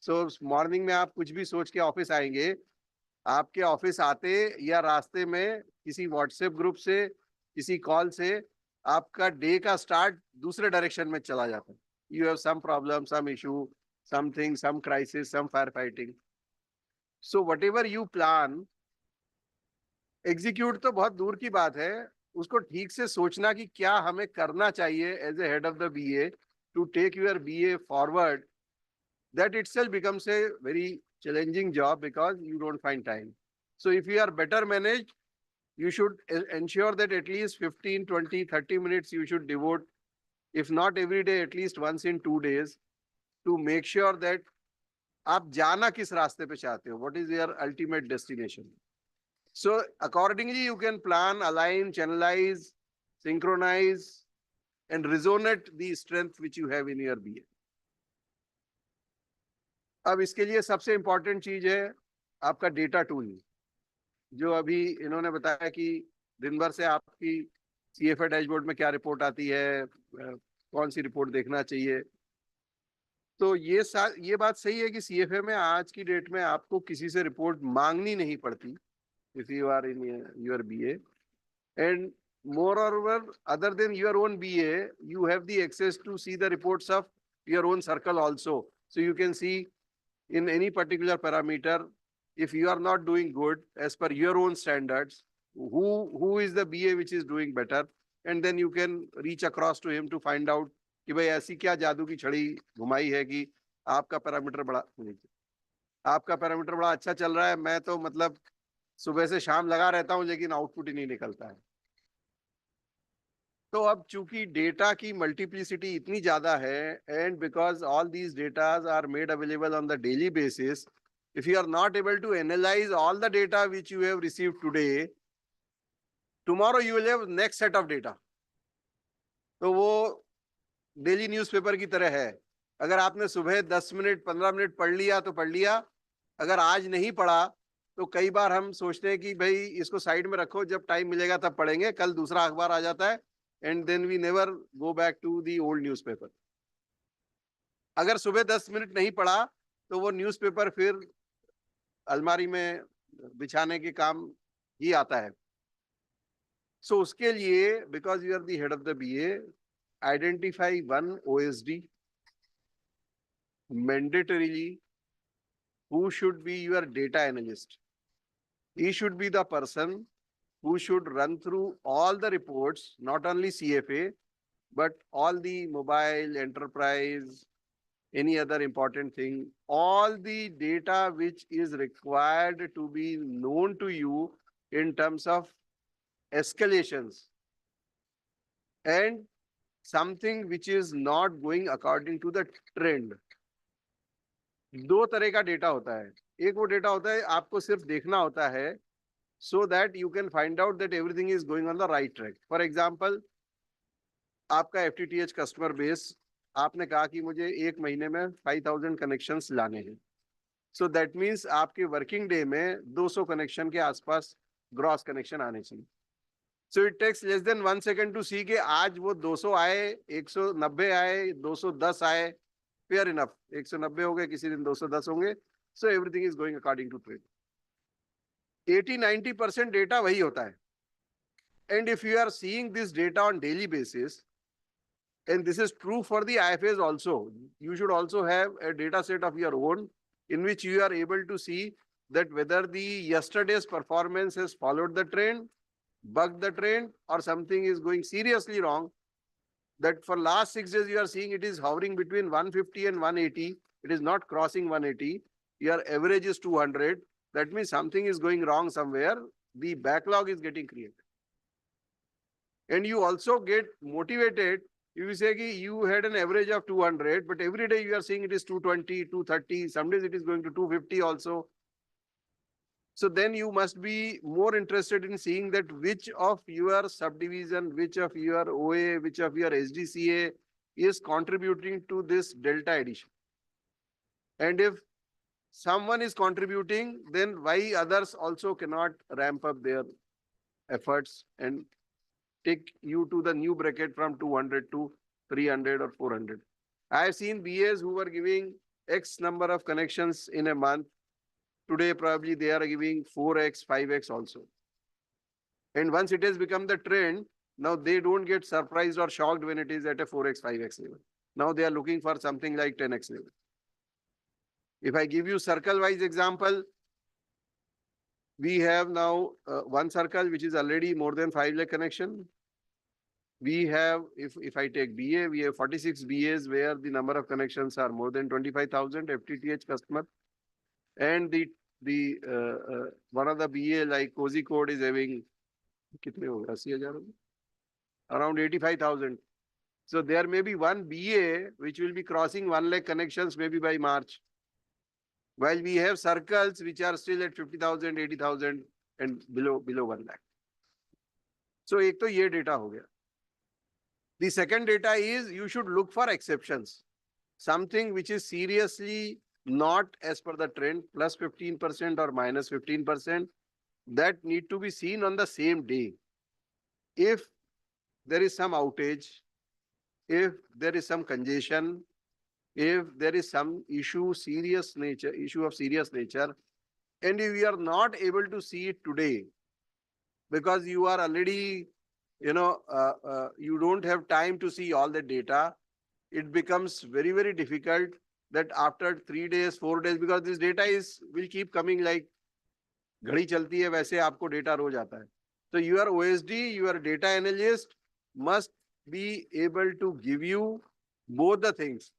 So morning में आप कुछ भी सोच के ऑफिस आएंगे, आपके ऑफिस आते या रास्ते में किसी व्हाट्सएप ग्रुप से, किसी कॉल से आपका डे का स्टार्ट दूसरे डायरेक्शन में चला जाता है. You have some problem, some issue, something, some crisis, some fire fighting. So whatever you plan, execute तो बहुत दूर की बात है, उसको ठीक से सोचना कि क्या हमें करना चाहिए as a head of the BA to take your BA forward. That itself becomes a very challenging job because you don't find time. So if you are better managed, you should ensure that at least 15, 20, 30 minutes you should devote, if not every day, at least once in 2 days, to make sure that आप जाना किस रास्ते पे चाहते हो, what is your ultimate destination. So accordingly you can plan, align, channelize, synchronize and resonate the strength which you have in your BA. अब इसके लिए सबसे इंपॉर्टेंट चीज है आपका डेटा टूल, जो अभी इन्होंने बताया कि दिन भर से आपकी CFA डैशबोर्ड में क्या रिपोर्ट आती है, कौन सी रिपोर्ट देखना चाहिए. तो ये बात सही है कि CFA में आज की डेट में आपको किसी से रिपोर्ट मांगनी नहीं पड़ती if you are in your BA, and moreover other than your own BA you have the access to see the reports of your own circle also. So you can see in any particular parameter, if you are not doing good as per your own standards, who is the BA which is doing better, and then you can reach across to him to find out कि भाई ऐसी क्या जादू की छड़ी घुमाई है कि आपका पैरामीटर बड़ा अच्छा चल रहा है, मैं तो मतलब सुबह से शाम लगा रहता हूं लेकिन आउटपुट ही नहीं निकलता है. तो अब चूंकि डेटा की मल्टीप्लिसिटी इतनी ज्यादा है, and because all these datas are made available on the daily basis, if you are not able to analyze all the data which you have received today, tomorrow you will have next set of data. तो वो daily newspaper की तरह है, अगर आपने सुबह 10 minute 15 minute पढ़ लिया तो पढ़ लिया, अगर आज नहीं पढ़ा तो कई बार हम सोचते हैं कि भाई इसको साइड में रखो, जब टाइम मिलेगा तब पढ़ेंगे, कल दूसरा अखबार आ जाता है, and then we never go back to the old newspaper. अगर सुबह 10 मिनट नहीं पढ़ा तो वो न्यूज़पेपर फिर अलमारी में बिछाने के काम ही आता है. सो उसके लिए because you are the head of the BA, identify one OSD, mandatorily who should be your data analyst. He should be the person who should run through all the reports, not only CFA, but all the mobile, enterprise, any other important thing. All the data which is required to be known to you in terms of escalations and something which is not going according to the trend. दो तरह का data होता है. एक वो data होता है आपको सिर्फ देखना होता है so that you can find out that everything is going on the right track. For example, आपका FTTH customer base, आपने कहा कि मुझे एक महीने में 5000 connections लाने हैं. So that means आपके working day में 200 connection के आसपास gross connection आने चाहिए. So it takes less than 1 second to see कि आज वो 200 आए, 190 आए, 210 आए. Fair enough. 190 हो गए, किसी दिन 210 होंगे. So everything is going according to trend. 80-90% data वही होता है. And if you are seeing this data on daily basis, and this is true for the IFAs also, you should also have a data set of your own in which you are able to see that whether the yesterday's performance has followed the trend, bucked the trend, or something is going seriously wrong. That for last 6 days you are seeing it is hovering between 150 and 180. It is not crossing 180. Your average is 200. That means something is going wrong somewhere. The backlog is getting created. And you also get motivated. You say that you had an average of 200, but every day you are seeing it is 220, 230. Some days it is going to 250 also. So then you must be more interested in seeing that which of your subdivision, which of your OA, which of your SDCA is contributing to this delta addition. And if someone is contributing, then why others also cannot ramp up their efforts and take you to the new bracket from 200 to 300 or 400. I have seen BAs who were giving X number of connections in a month. Today, probably they are giving 4x, 5x also. And once it has become the trend, now they don't get surprised or shocked when it is at a 4x, 5x level. Now they are looking for something like 10x level. If I give you circle-wise example, we have now one circle which is already more than 5 lakh connection. We have, if I take BA, we have 46 BAs where the number of connections are more than 25,000 FTTH customer. And the one of the BA like Cozy Code is having around 85,000. So there may be one BA which will be crossing 1 lakh connections maybe by March. While we have circles which are still at 50,000, 80,000 and below 1 lakh. So एक तो ये data हो गया. The second data is you should look for exceptions. Something which is seriously not as per the trend, plus 15% or minus 15%, that need to be seen on the same day. If there is some outage, if there is some congestion, if there is some issue of serious nature, and if you are not able to see it today, because you are already, you don't have time to see all the data, it becomes very, very difficult that after 3 days, 4 days, because this data will keep coming like घड़ी चलती है वैसे आपको data रोज आता है. So your OSD, your data analyst must be able to give you both the things.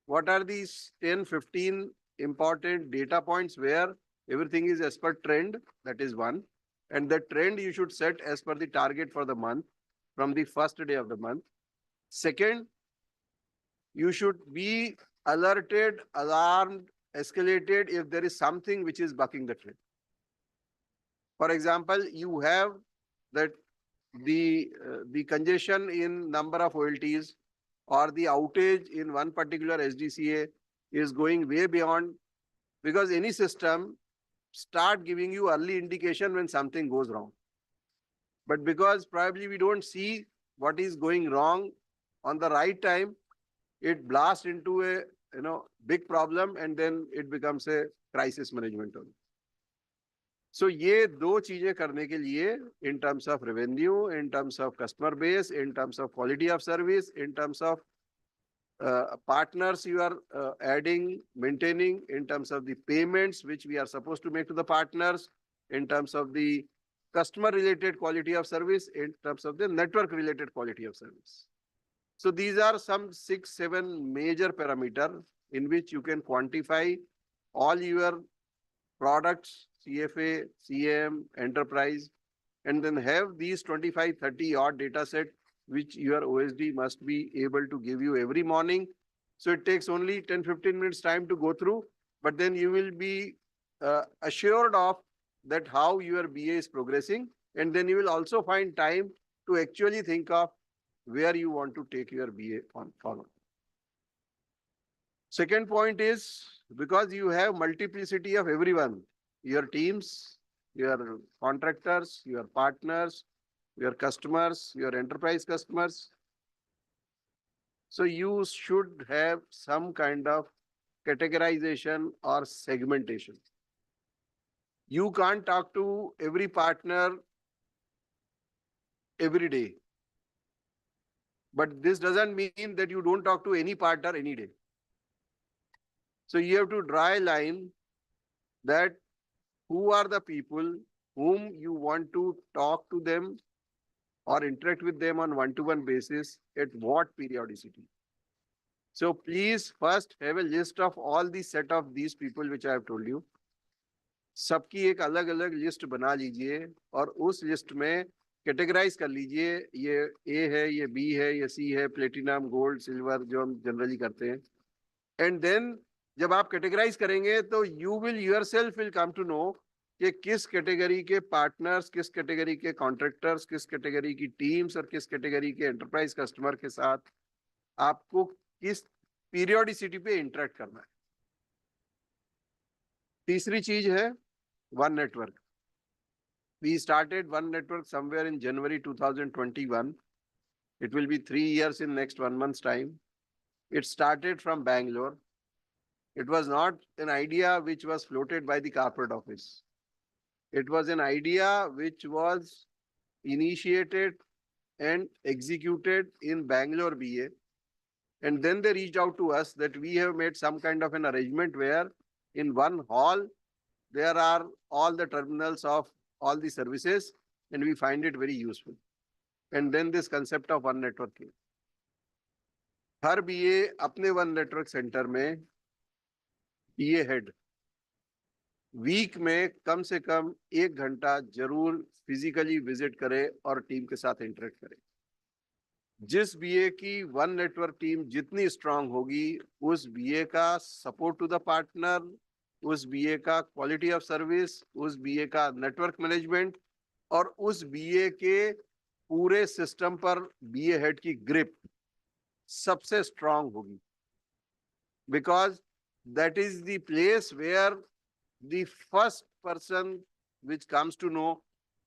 What are these 10, 15 important data points where everything is as per trend? That is one. And the trend you should set as per the target for the month from the first day of the month. Second, you should be alerted, alarmed, escalated if there is something which is bucking the trend. For example, you have that the congestion in number of OLTs or the outage in one particular SDCA is going way beyond, because any system start giving you early indication when something goes wrong. But because probably we don't see what is going wrong on the right time, it blasts into a big problem and then it becomes a crisis management. So ये दो चीजें करने के लिए in terms of revenue, in terms of customer base, in terms of quality of service, in terms of partners you are adding, maintaining, in terms of the payments which we are supposed to make to the partners, in terms of the customer related quality of service, in terms of the network related quality of service. So these are some 6-7 major parameters in which you can quantify all your products, CFA, CM, enterprise, and then have these 25, 30 odd data set, which your OSD must be able to give you every morning. So it takes only 10, 15 minutes time to go through, but then you will be assured of that how your BA is progressing. And then you will also find time to actually think of where you want to take your BA on forward. Second point is because you have multiplicity of everyone, your teams, your contractors, your partners, your customers, your enterprise customers. So you should have some kind of categorization or segmentation. You can't talk to every partner every day. But this doesn't mean that you don't talk to any partner any day. So you have to draw a line that who are the people whom you want to talk to them or interact with them on one-to-one basis at what periodicity. So please first have a list of all the set of these people which I have told you. सबकी एक अलग अलग list बना लीजिए और उस list में categorise कर लीजिए ये ए है ये बी है ये सी है प्लेटिनम गोल्ड सिल्वर जो हम जनरली करते हैं एंड देन जब आप कैटेगराइज करेंगे तो you will yourself will come to know कि किस कैटेगरी के पार्टनर्स किस कैटेगरी के कॉन्ट्रैक्टर्स किस कैटेगरी की टीम्स और किस कैटेगरी के एंटरप्राइज कस्टमर के साथ आपको किस पीरियोडिसिटी पे इंटरेक्ट करना है। तीसरी चीज है one network. We started one network somewhere in January 2021. It will be 3 years in next 1 month's time. It started from Bangalore. It was not an idea which was floated by the corporate office. It was an idea which was initiated and executed in Bangalore BA. And then they reached out to us that we have made some kind of an arrangement where in one hall, there are all the terminals of all the services, and we find it very useful. And then this concept of one network came. Her BA अपने one network center में BA head week में कम से कम 1 घंटा जरूर physically visit करे और team के साथ इंटरेक्ट करे। जिस BA की वन नेटवर्क टीम जितनी स्ट्रांग होगी उस BA का सपोर्ट टू द पार्टनर, उस BA का क्वालिटी ऑफ सर्विस, उस BA का नेटवर्क मैनेजमेंट और उस BA के पूरे सिस्टम पर BA हेड की ग्रिप सबसे स्ट्रांग होगी। Because that is the place where the first person which comes to know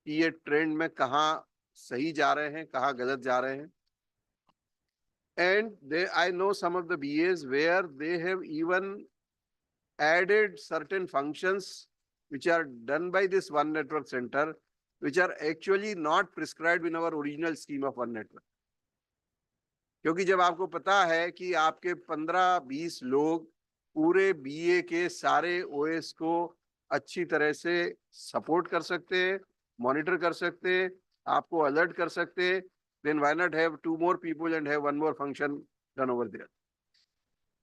कि ये ट्रेंड में कहाँ सही जा रहे हैं, कहाँ गलत जा रहे हैं। And I know some of the BAs where they have even added certain functions which are done by this one network center, which are actually not prescribed in our original scheme of one network. क्योंकि जब आपको पता है कि आपके 15-20 लोग पूरे BA के सारे OS को अच्छी तरह से सपोर्ट कर सकते हैं, मॉनिटर कर सकते हैं, आपको अलर्ट कर सकते हैं, then why not have 2 more people and have 1 more function done over there?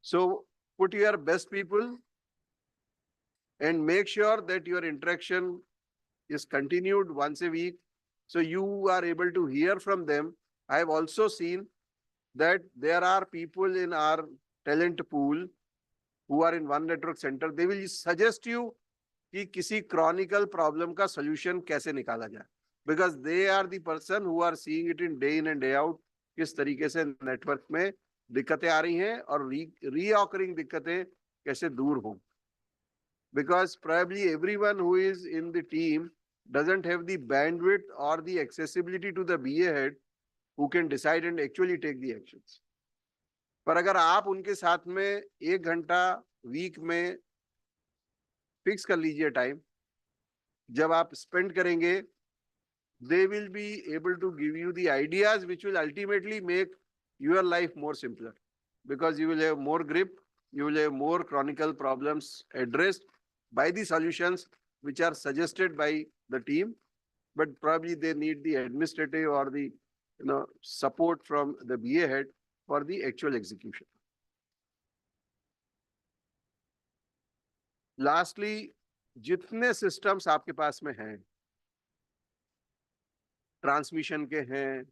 So put your best people and make sure that your interaction is continued once a week. So you are able to hear from them. I have also seen that there are people in our talent pool who are in one network center. They will suggest you कि किसी chronicle problem का solution कैसे निकाला जाए. Because they are the person who are seeing it in day in and day out, किस तरीके से network में दिक्कतें आ रही हैं और reoccurring दिक्कतें कैसे दूर हों. Because probably everyone who is in the team doesn't have the bandwidth or the accessibility to the BA head who can decide and actually take the actions. पर अगर आप उनके साथ में 1 घंटा वीक में फिक्स कर लीजिए टाइम, जब आप स्पेंड करेंगे, they will be able to give you the ideas which will ultimately make your life more simpler, because you will have more grip, you will have more chronicle problems addressed by the solutions which are suggested by the team, but probably they need the administrative or the support from the BA head for the actual execution. Lastly, जितने systems आपके पास में हैं, transmission के हैं,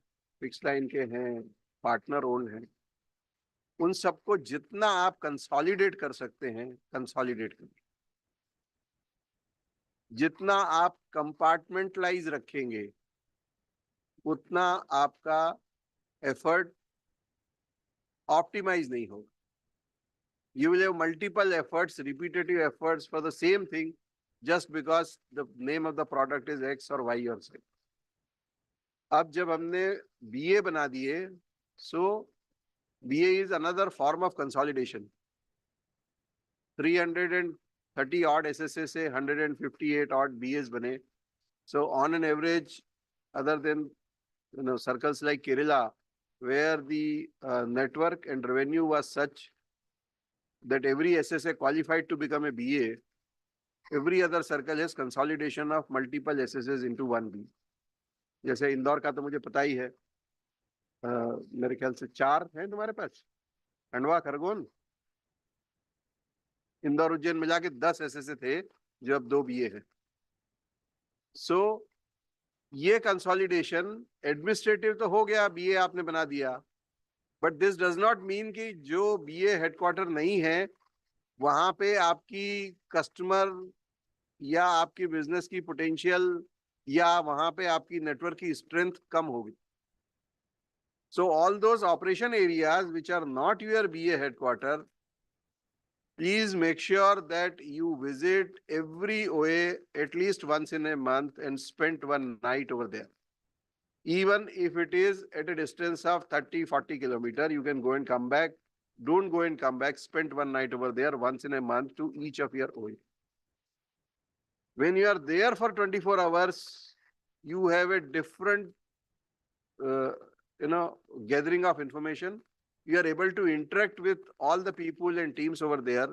fix line के हैं, partner own हैं, उन सबको जितना आप कंसोलिडेट कर सकते हैं कंसोलिडेट करें। जितना आप कंपार्टमेंटलाइज रखेंगे उतना आपका एफर्ट ऑप्टिमाइज नहीं होगा। You will have multiple efforts, repetitive efforts for the same thing, just because the name of the product is X or Y or Z. अब जब हमने BA बना दिए, so BA is another form of consolidation. 330 odd SSA से 158 odd BAs बने. So on an average, other than circles like Kerala, where the network and revenue was such that every SSA qualified to become a BA, every other circle has consolidation of multiple SSAs into one B. जैसे इंदौर का तो मुझे पता ही है, मेरे ख्याल से 4 हैं तुम्हारे पास, खंडवा, खरगोन, इंदौर, उज्जैन मिला के 10 SSA थे जो अब 2 BA है। सो ये कंसोलिडेशन एडमिनिस्ट्रेटिव तो हो गया, BA आपने बना दिया, but this does not mean कि जो BA हेडक्वार्टर नहीं है वहां पे आपकी कस्टमर या आपकी बिजनेस की पोटेंशियल या वहां पे आपकी नेटवर्क की स्ट्रेंथ कम होगी। So all those operation areas which are not your BA headquarter, please make sure that you visit every OA at least once in a month and spend one night over there. Even if it is at a distance of 30-40 kilometers, you can go and come back. Don't go and come back. Spend one night over there once in a month to each of your OA. When you are there for 24 hours, you have a different, gathering of information. You are able to interact with all the people and teams over there.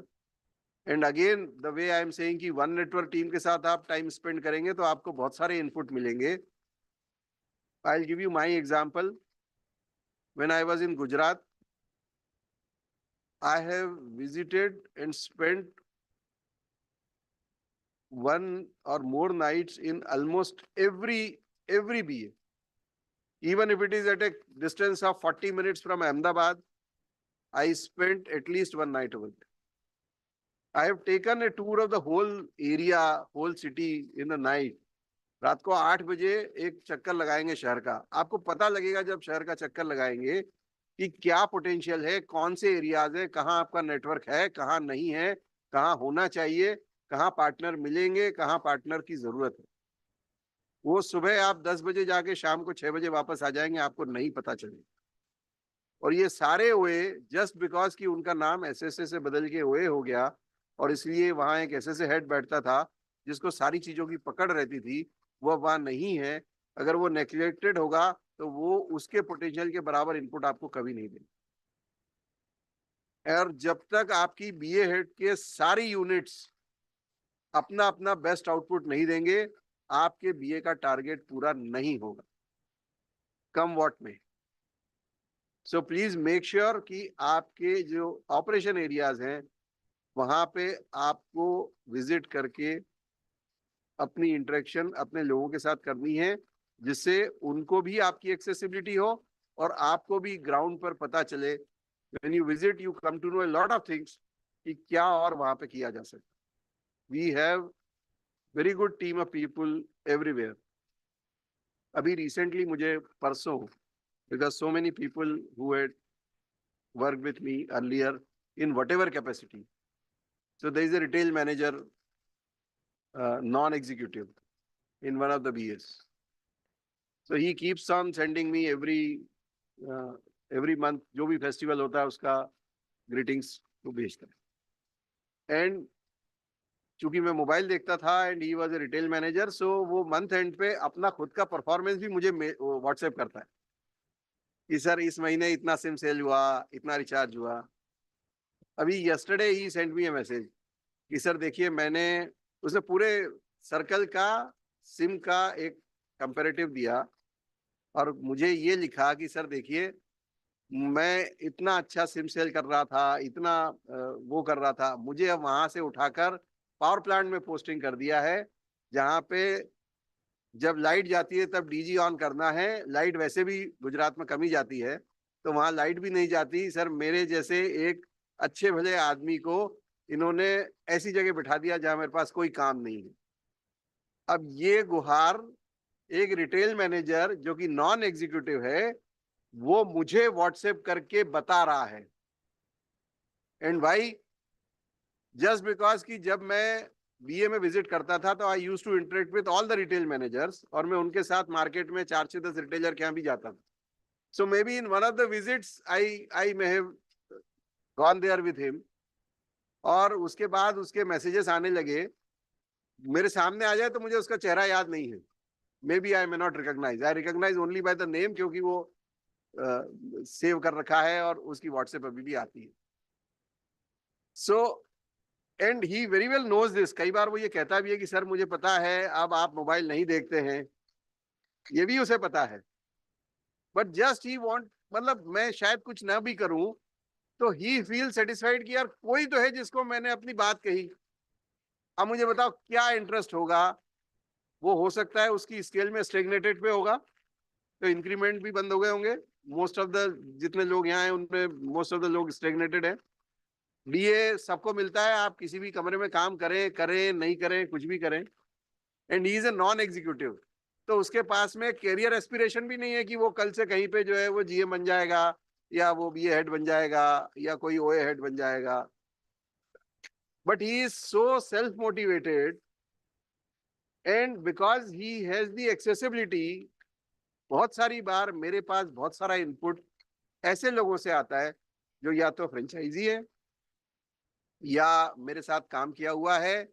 And again, the way I am saying कि one network team के साथ आप time spend करेंगे तो आपको बहुत सारे input मिलेंगे. I'll give you my example. When I was in Gujarat, I have visited and spent one or more nights in almost every BA. Even if it is at a distance of 40 minutes from Ahmedabad, I spent at least one night over there. I have taken a tour of the whole area, whole city in the night. रात को 8 बजे एक चक्कर लगाएंगे शहर का। आपको पता लगेगा जब शहर का चक्कर लगाएंगे कि क्या पोटेंशियल है, कौन से एरियाज है, कहाँ आपका नेटवर्क है, कहाँ नहीं है, कहाँ होना चाहिए, कहाँ पार्टनर मिलेंगे, कहाँ पार्टनर की जरूरत है। वो सुबह आप 10 बजे जाके शाम को 6 बजे वापस आ जाएंगे, आपको नहीं पता चलेगा। और ये सारे ओए जस्ट बिकॉज कि उनका नाम SSA से बदल के ओए हो गया और इसलिए वहां एक SSA हेड बैठता था जिसको सारी चीजों की पकड़ रहती थी, वो वहां नहीं है। अगर वो नेग्लेक्टेड होगा तो वो उसके पोटेंशियल के बराबर इनपुट आपको कभी नहीं देगा। और जब तक आपकी BA हेड के सारी यूनिट्स अपना अपना बेस्ट आउटपुट नहीं देंगे, आपके BA का टारगेट पूरा नहीं होगा, कम वॉट में। सो प्लीज मेक श्योर कि आपके जो ऑपरेशन एरियाज हैं वहां पे आपको विजिट करके अपनी इंटरेक्शन अपने लोगों के साथ करनी है, जिससे उनको भी आपकी एक्सेसिबिलिटी हो और आपको भी ग्राउंड पर पता चले। When you visit you come to know a lot of things कि क्या और वहां पे किया जा सकता। We have very good team of people everywhere. अभी रिसेंटली मुझे परसों, because so many people who had worked with me earlier in whatever capacity. So there is a retail manager, non-executive in one of the BS. So he keeps on sending me every month, जो भी festival होता है उसका greetings को भेजता है। And चूंकि मैं मोबाइल देखता था and he was a retail manager, so वो month end पे अपना खुद का performance भी मुझे WhatsApp करता है कि सर इस महीने इतना सिम सेल हुआ, इतना रिचार्ज हुआ। अभी yesterday he sent me a message कि सर देखिए मैंने, उसने पूरे सर्कल का सिम का एक कंपैरेटिव दिया और मुझे ये लिखा कि सर देखिए मैं इतना अच्छा सिम सेल कर रहा था, इतना वो कर रहा था, मुझे अब वहां से उठाकर पावर प्लांट में पोस्टिंग कर दिया है, जहां पे जब लाइट जाती है तब डीजी ऑन करना है। लाइट वैसे भी गुजरात में कमी जाती है, तो वहां लाइट भी नहीं जाती। सर मेरे जैसे एक अच्छे भले आदमी को इन्होंने ऐसी जगह बिठा दिया जहां मेरे पास कोई काम नहीं है। अब ये गुहार एक रिटेल मैनेजर जो कि नॉन एग्जीक्यूटिव है, वो मुझे व्हाट्सएप करके बता रहा है। एंड भाई जस्ट बिकॉज कि जब मैं बीए में विजिट करता था तो I use to interact with all the retail managers, और मैं उनके साथ मार्केट में 4 से 10 रिटेलर के यहाँ भी जाता था। So maybe in one of the visits I may have gone there with him, और उसके बाद उसके मैसेजेस आने लगे। मेरे सामने आ जाए तो मुझे उसका चेहरा याद नहीं है, may be I may not recognize, I recognize only by the name, क्योंकि वो सेव कर रखा है और उसकी व्हाट्सएप अभी भी आती है। So and he very well knows this. कई बार वो ये कहता भी है कि सर मुझे पता है अब आप मोबाइल नहीं देखते हैं, ये भी उसे पता है, बट जस्ट ही वांट, मतलब मैं शायद कुछ ना भी करूं तो ही फील सेटिस्फाइड कि यार कोई तो है जिसको मैंने अपनी बात कही। अब मुझे बताओ क्या इंटरेस्ट होगा। वो हो सकता है उसकी स्केल में स्टेगनेटेड पे होगा, तो इंक्रीमेंट भी बंद हो गए होंगे। मोस्ट ऑफ द जितने लोग यहाँ हैं उनमें मोस्ट ऑफ द लोग स्टेगनेटेड है। डीए सबको मिलता है, आप किसी भी कमरे में काम करें नहीं करें, कुछ भी करें। And he is a non executive, तो उसके पास में कैरियर एस्पिरेशन भी नहीं है कि वो कल से कहीं पे जो है वो जीएम बन जाएगा, या वो बीए हेड बन जाएगा, या कोई ओए हेड बन जाएगा। But he is so self motivated, and because he has the accessibility, बहुत सारी बार मेरे पास बहुत सारा इनपुट ऐसे लोगों से आता है जो या तो फ्रेंचाइजी है, या मेरे साथ काम किया हुआ है,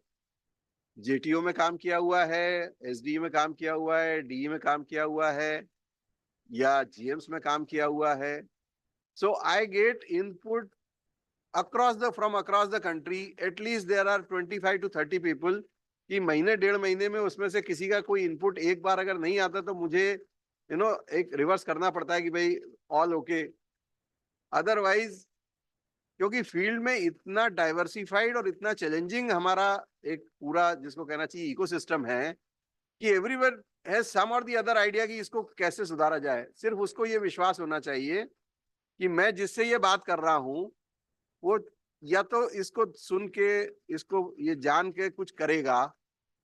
जेटीओ में काम किया हुआ है, एसडी में काम किया हुआ है, डीई में काम किया हुआ है, या जीएम्स में काम किया हुआ है। So I get input from across the country, at least there are 25 to 30 people कि महीने 1.5 महीने में उसमें से किसी का कोई इनपुट एक बार अगर नहीं आता तो मुझे एक रिवर्स करना पड़ता है कि भाई ऑल ओके। अदरवाइज क्योंकि फील्ड में इतना डाइवर्सिफाइड और इतना चैलेंजिंग हमारा एक पूरा जिसको कहना चाहिए इकोसिस्टम है कि एवरीवन हैज सम और द अदर आइडिया कि इसको कैसे सुधारा जाए। सिर्फ उसको ये विश्वास होना चाहिए कि मैं जिससे ये बात कर रहा हूं वो या तो इसको सुन के इसको ये जान के कुछ करेगा,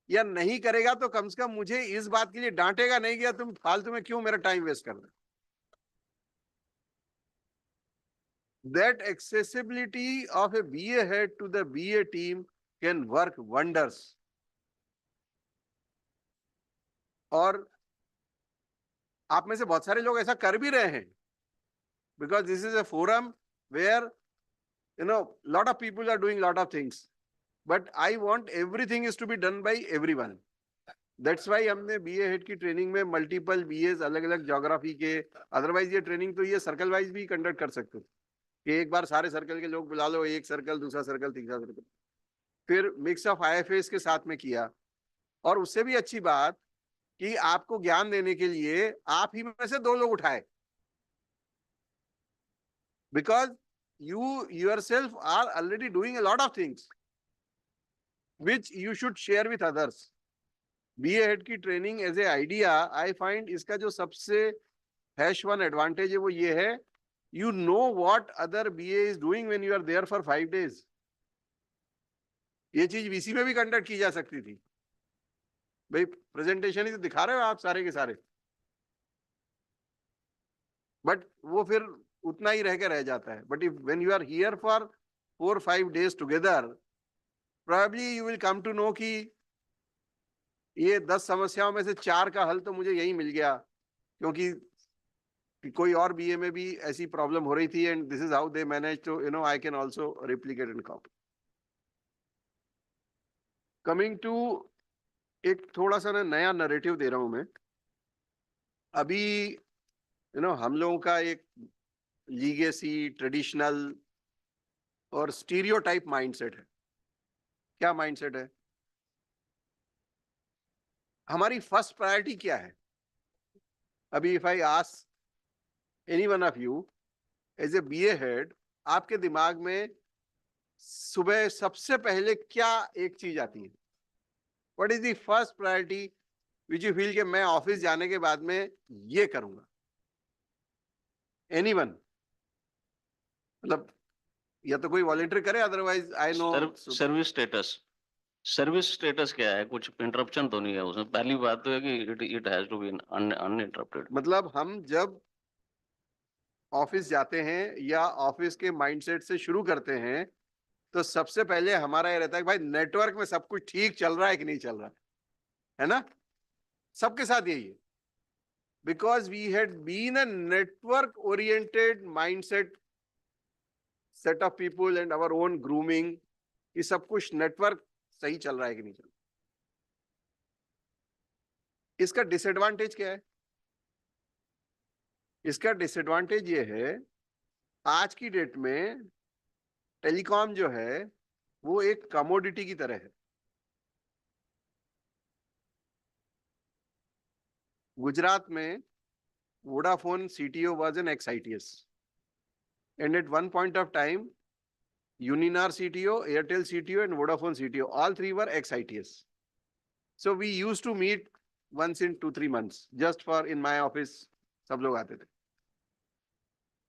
या नहीं करेगा तो कम से कम मुझे इस बात के लिए डांटेगा नहीं कि तुम फालतू में क्यों मेरा टाइम वेस्ट कर रहे हो। That accessibility of a BA head to the BA team can work wonders. और आप में से बहुत सारे लोग ऐसा कर भी रहे हैं, because this is a forum where lot of people are doing lot of things, but I want everything is to be done by everyone. That's why हमने BA हेड की ट्रेनिंग में मल्टीपल BAs अलग अलग geography के, otherwise ये training तो ये circle wise भी कंडक्ट कर सकते हो कि एक बार सारे सर्कल के लोग बुला लो, एक सर्कल, दूसरा सर्कल, तीसरा सर्कल, फिर मिक्स ऑफ IFAs के साथ में किया। और उससे भी अच्छी बात कि आपको ज्ञान देने के लिए आप ही में से 2 लोग उठाए, because you yourself are already doing a lot of things which you should share with others. BA head की training as a idea I find इसका जो सबसे #1 एडवांटेज है वो ये है, you know what other BA is doing when you are there for 5 days. ये चीज वीसी में भी कंडक्ट की जा सकती थी। भाई प्रेजेंटेशन ही तो दिखा रहे हो आप सारे के सारे, बट वो फिर उतना ही रह जाता है। But if when you are here for 4-5 days together, probably you will come to know कि ये 10 समस्याओं में से 4 का हल तो मुझे यही मिल गया, क्योंकि कोई और बीए में भी ऐसी प्रॉब्लम हो रही थी, and this is how they manage to I can also replicate and copy. Coming to एक थोड़ा सा नया नैरेटिव दे रहा हूं मैं। अभी हम लोगों का एक लीगेसी, ट्रेडिशनल और स्टीरियोटाइप माइंडसेट है। क्या माइंडसेट है? हमारी फर्स्ट प्रायोरिटी क्या है? अभी if I ask any one of you as a BA head, आपके दिमाग में सुबह सबसे पहले क्या एक चीज आती है? What is the first priority which you feel कि मैं ऑफिस जाने के बाद में ये करूंगा? एनीवन? मतलब या तो कोई वॉलंटियर करे, otherwise I know. Service status, service status क्या है? कुछ इंटरप्शन तो नहीं है उसमें? पहली बात तो है कि it has to be uninterrupted. मतलब हम जब ऑफिस जाते हैं या ऑफिस के माइंडसेट से शुरू करते हैं, तो सबसे पहले हमारा ये रहता है कि भाई नेटवर्क में सब कुछ ठीक चल रहा है कि नहीं चल रहा है ना? सबके साथ यही है, because we had been a network oriented mindset, set of people and our own grooming, कि सब कुछ नेटवर्क सही चल रहा है कि नहीं चल रहा। इसका डिसएडवांटेज क्या है? इसका डिसएडवांटेज ये है, आज की डेट में टेलीकॉम जो है वो एक कमोडिटी की तरह है। गुजरात में Vodafone CTO was an ex-ITS, and at one point of time Uninar CTO, Airtel CTO and Vodafone CTO, all three were ex-ITS. So we used to meet once in 2-3 months just for in my office, सब लोग आते थे।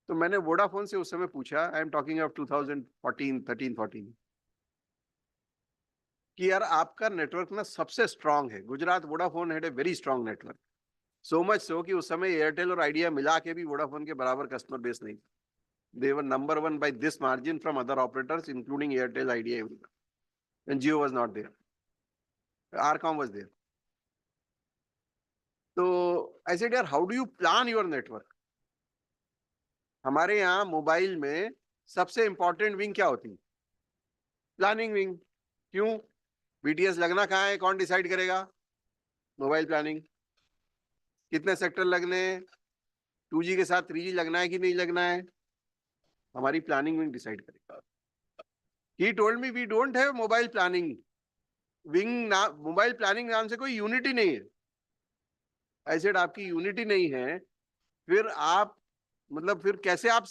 तो मैंने Vodafone से उस समय पूछा, आई एम टॉकिंग ऑफ 2013-14, कि यार आपका नेटवर्क ना सबसे स्ट्रांग है। Gujarat Vodafone had a very strong network, so much so कि उस समय एयरटेल और आइडिया मिला के भी वोडाफोन के बराबर कस्टमर बेस नहीं। They were number one by this margin from other operators, including Airtel, Idea, everyone. And Jio was not there. Arcom was there. So I said, यार, how do you plan your network? हमारे यहाँ mobile में सबसे important wing क्या होती है? Planning wing. क्यों? BTS लगना कहाँ है, कौन डिसाइड करेगा? Mobile planning. कितने सेक्टर लगने, 2G के साथ 3G लगना है कि नहीं लगना है, हमारी प्लानिंग विंग डिसाइड करेगा। He told me we don't have mobile planning wing ना, मोबाइल प्लानिंग नाम से कोई यूनिटी नहीं है। I said, आपकी यूनिटी नहीं है, फिर आप मतलब फिर कैसे आप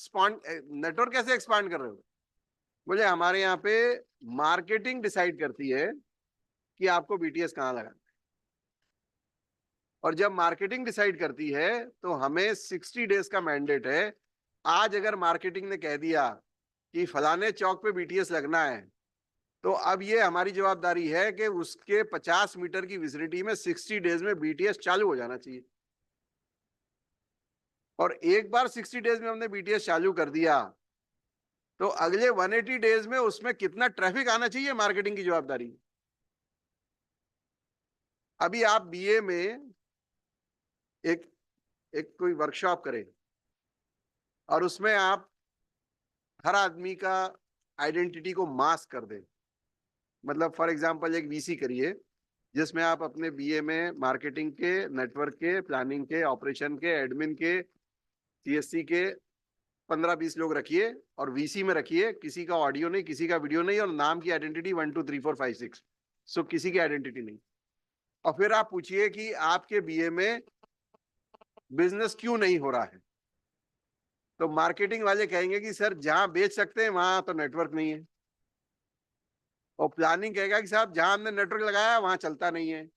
नेटवर्क कैसे एक्सपांड कर रहे हो? बोले हमारे यहाँ पे मार्केटिंग डिसाइड करती है कि आपको BTS कहाँ लगाना है, और जब मार्केटिंग डिसाइड करती है तो हमें 60 डेज का मैंडेट है। आज अगर मार्केटिंग ने कह दिया कि फलाने चौक पे BTS लगना है, तो अब ये हमारी जवाबदारी है कि उसके 50 मीटर की विसिनिटी में 60 डेज में BTS चालू हो जाना चाहिए। और एक बार 60 डेज में हमने BTS चालू कर दिया, तो अगले 180 डेज में उसमें कितना ट्रैफिक आना चाहिए, मार्केटिंग की जवाबदारी। अभी आप BA में एक कोई वर्कशॉप करें और उसमें आप हर आदमी का आइडेंटिटी को मास्क कर दें। मतलब फॉर एग्जांपल एक VC करिए जिसमें आप अपने BA में मार्केटिंग के, नेटवर्क के, प्लानिंग के, ऑपरेशन के, एडमिन के, CSC के 15-20 लोग रखिए और VC में रखिए। किसी का ऑडियो नहीं, किसी का वीडियो नहीं, और नाम की आइडेंटिटी 1 2 3 4 5 6, सो किसी की आइडेंटिटी नहीं। और फिर आप पूछिए कि आपके BA में बिजनेस क्यों नहीं हो रहा है, तो मार्केटिंग वाले कहेंगे कि सर जहां बेच सकते हैं वहां तो नेटवर्क नहीं है, और प्लानिंग कहेगा कि साहब जहां हमने नेटवर्क लगाया वहां चलता नहीं है,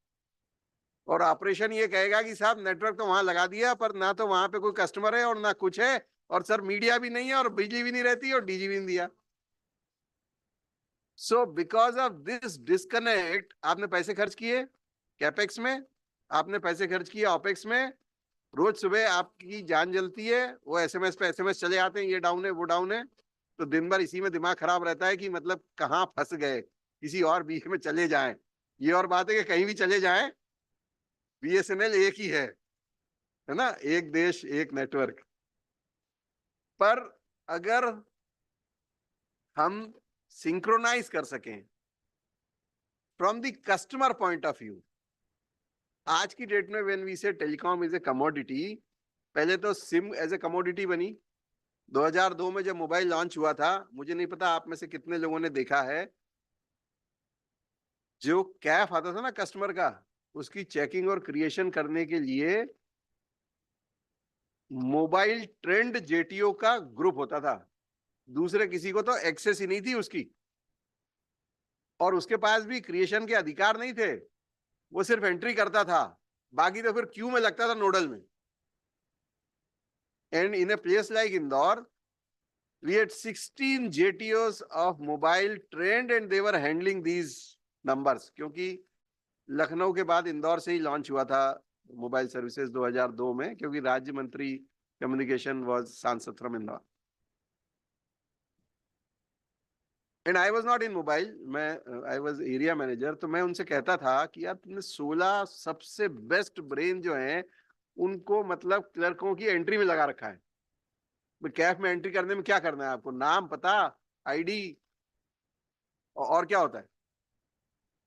और ऑपरेशन ये कहेगा कि साहब नेटवर्क तो वहां लगा दिया पर ना तो वहां पे कोई कस्टमर है और ना कुछ है, और सर मीडिया भी नहीं है और बिजली भी नहीं रहती और DG भी नहीं दिया। So because of this disconnect, आपने पैसे खर्च किए कैपेक्स में, आपने पैसे खर्च किए ऑपेक्स में, रोज सुबह आपकी जान जलती है, वो SMS पे SMS चले आते हैं, ये डाउन है वो डाउन है, तो दिन भर इसी में दिमाग खराब रहता है कि मतलब कहाँ फंस गए, किसी और BA में चले जाएं। ये और बात है कि कहीं भी चले जाएं BSNL एक ही है ना, एक देश एक नेटवर्क। पर अगर हम सिंक्रोनाइज कर सकें from the customer point of view, आज की डेट में व्हेन वी से टेलीकॉम इज ए कमोडिटी, पहले तो सिम एज ए कमोडिटी बनी। 2002 में जब मोबाइल लॉन्च हुआ था, मुझे नहीं पता आप में से कितने लोगों ने देखा है, जो कैफ आता था ना कस्टमर का, उसकी चेकिंग और क्रिएशन करने के लिए मोबाइल ट्रेंड JTO का ग्रुप होता था, दूसरे किसी को तो एक्सेस ही नहीं थी उसकी। और उसके पास भी क्रिएशन के अधिकार नहीं थे, वो सिर्फ एंट्री करता था, बाकी तो फिर क्यू में लगता था नोडल में। And in a place like Indore we had 16 JTOs of mobile trained and they were handling these numbers, क्योंकि लखनऊ के बाद इंदौर से ही लॉन्च हुआ था मोबाइल सर्विसेज 2002 में, क्योंकि राज्य मंत्री कम्युनिकेशन वाज सांसद from Indore. And I was not in mobile, मैं आई वाज एरिया मैनेजर। तो मैं उनसे कहता था कि यार तुमने 16 सबसे बेस्ट ब्रेन जो हैं उनको मतलब क्लर्कों की एंट्री में लगा रखा है। कैफ में एंट्री करने में क्या करना है आपको? नाम, पता, आईडी और क्या होता है?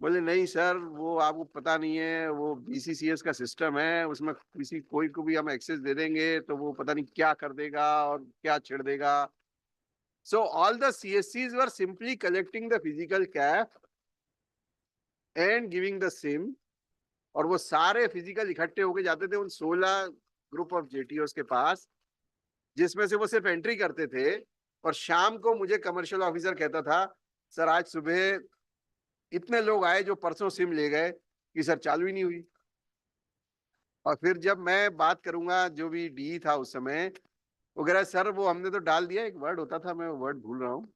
बोले नहीं सर, वो आपको पता नहीं है, वो बीसीसीएस का सिस्टम है, उसमें किसी कोई को भी हम एक्सेस दे देंगे तो वो पता नहीं क्या कर देगा और क्या छेड़ देगा। सो ऑल द सीएससीज were simply collecting the physical CAF and giving the SIM, और वो सारे फिजिकल इकट्ठे होके जाते थे उन 16 ग्रुप ऑफ जेटीओस के पास, जिसमें से वो सिर्फ एंट्री करते थे। और शाम को मुझे कमर्शियल ऑफिसर कहता था, सर आज सुबह इतने लोग आए जो परसों सिम ले गए कि सर चालू ही नहीं हुई। और फिर जब मैं बात करूंगा, जो भी डी था उस समय, वो कह रहा है सर वो हमने तो डाल दिया, एक वर्ड होता था, मैं वर्ड भूल रहा हूँ,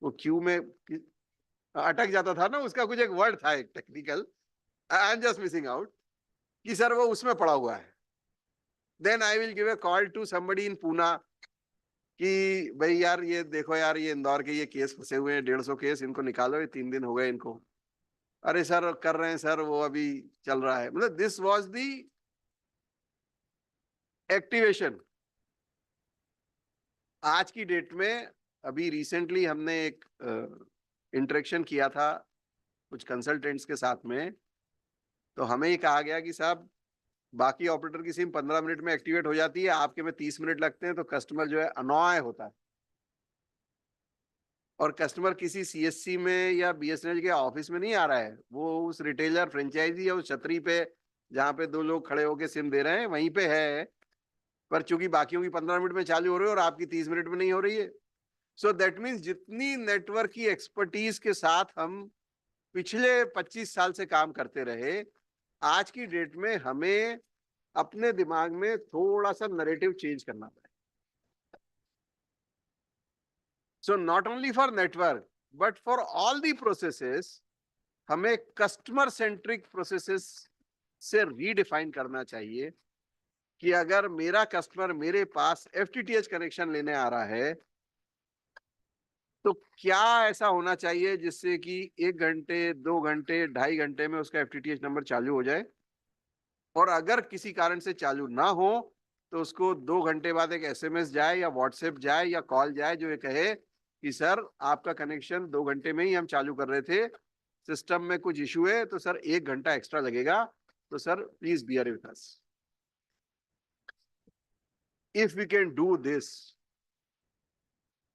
वो क्यू में अटक जाता था ना, उसका कुछ एक वर्ड था, एक technical, I am just missing out, कि सर वो उसमें पड़ा हुआ है। Then I will give a call to somebody in Poona कि भाई यार ये देखो यार, ये इंदौर के ये केस फंसे हुए हैं, 150 केस, इनको निकालो, ये 3 दिन हो गए इनको। अरे सर कर रहे हैं सर, वो अभी चल रहा है। मतलब दिस वाज द एक्टिवेशन। आज की डेट में अभी रिसेंटली हमने एक इंटरेक्शन किया था कुछ कंसल्टेंट्स के साथ में, तो हमें ये कहा गया कि साहब बाकी ऑपरेटर की सिम 15 मिनट में एक्टिवेट हो जाती है, आपके में 30 मिनट लगते हैं, तो कस्टमर जो है अनॉय होता है। और कस्टमर किसी सीएससी में या बीएसएनएल के ऑफिस में नहीं आ रहा है, वो उस रिटेलर, फ्रेंचाइजी या उस छतरी पे जहाँ पे 2 लोग खड़े होके सिम दे रहे हैं वहीं पे है, पर चूंकि बाकियों की 15 मिनट में चालू हो रही है और आपकी 30 मिनट में नहीं हो रही है। सो दैट मीन्स जितनी नेटवर्क की एक्सपर्टीज के साथ हम पिछले 25 साल से काम करते रहे, आज की डेट में हमें अपने दिमाग में थोड़ा सा नैरेटिव चेंज करना पड़ेगा। So not only for network but for all the processes, हमें कस्टमर सेंट्रिक प्रोसेसेस से रीडिफाइन करना चाहिए कि अगर मेरा कस्टमर मेरे पास एफटीटीएच कनेक्शन लेने आ रहा है तो क्या ऐसा होना चाहिए जिससे कि 1 घंटे, 2 घंटे, 2.5 घंटे में उसका एफटीटीएच नंबर चालू हो जाए, और अगर किसी कारण से चालू ना हो तो उसको 2 घंटे बाद एक एसएमएस जाए या व्हाट्सएप जाए या कॉल जाए जो ये कहे कि सर आपका कनेक्शन 2 घंटे में ही हम चालू कर रहे थे, सिस्टम में कुछ इशू है तो सर 1 घंटा एक्स्ट्रा लगेगा, तो sir please bear with us. If we can do this,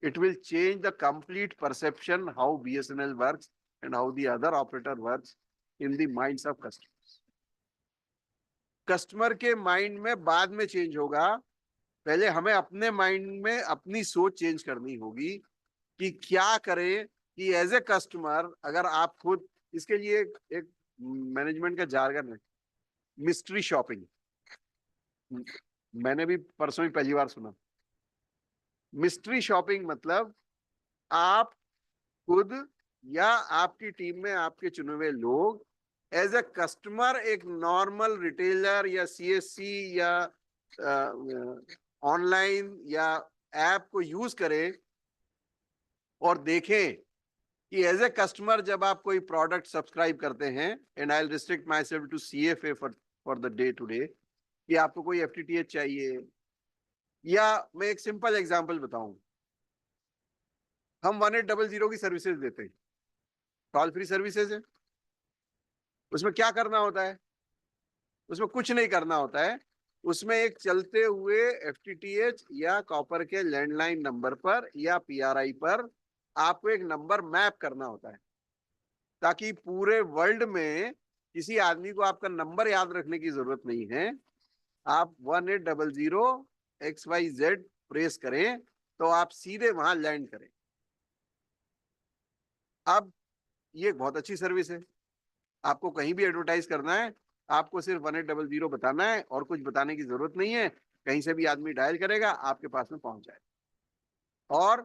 it will change the complete perception how BSNL works and how the other operator works in the minds of customers. Customer के mind में बाद में change होगा, पहले हमें अपने mind में अपनी सोच चेंज करनी होगी कि क्या करें कि एज ए कस्टमर, अगर आप खुद, इसके लिए एक मैनेजमेंट का जार्गन है, मिस्ट्री शॉपिंग, मैंने भी परसों ही पहली बार सुना। मिस्ट्री शॉपिंग मतलब आप खुद या आपकी टीम में आपके चुने हुए लोग एज ए कस्टमर एक नॉर्मल रिटेलर या सीएससी या ऑनलाइन या ऐप को यूज करें और देखें कि एज ए कस्टमर जब आप कोई प्रोडक्ट सब्सक्राइब करते हैं, and I will restrict my self to CFA for the day to day, कि आपको कोई एफटीटीएच चाहिए, या मैं एक सिंपल एग्जांपल बताऊं, हम 1800 की सर्विसेज देते हैं, टोल फ्री सर्विसेज है, उसमें क्या करना होता है? उसमें कुछ नहीं करना होता है, उसमें एक चलते हुए एफटीटीएच या कॉपर के लैंडलाइन नंबर पर या पीआरआई पर आपको एक नंबर मैप करना होता है, ताकि पूरे वर्ल्ड में किसी आदमी को आपका नंबर याद रखने की जरूरत नहीं है। आप 1800 XYZ प्रेस करें तो आप सीधे वहां लैंड करें। अब ये एक बहुत अच्छी सर्विस है। आपको कहीं भी एडवर्टाइज करना है, आपको सिर्फ 1800 बताना है और कुछ बताने की जरूरत नहीं है। कहीं से भी आदमी डायल करेगा, आपके पास में पहुंच जाएगा। और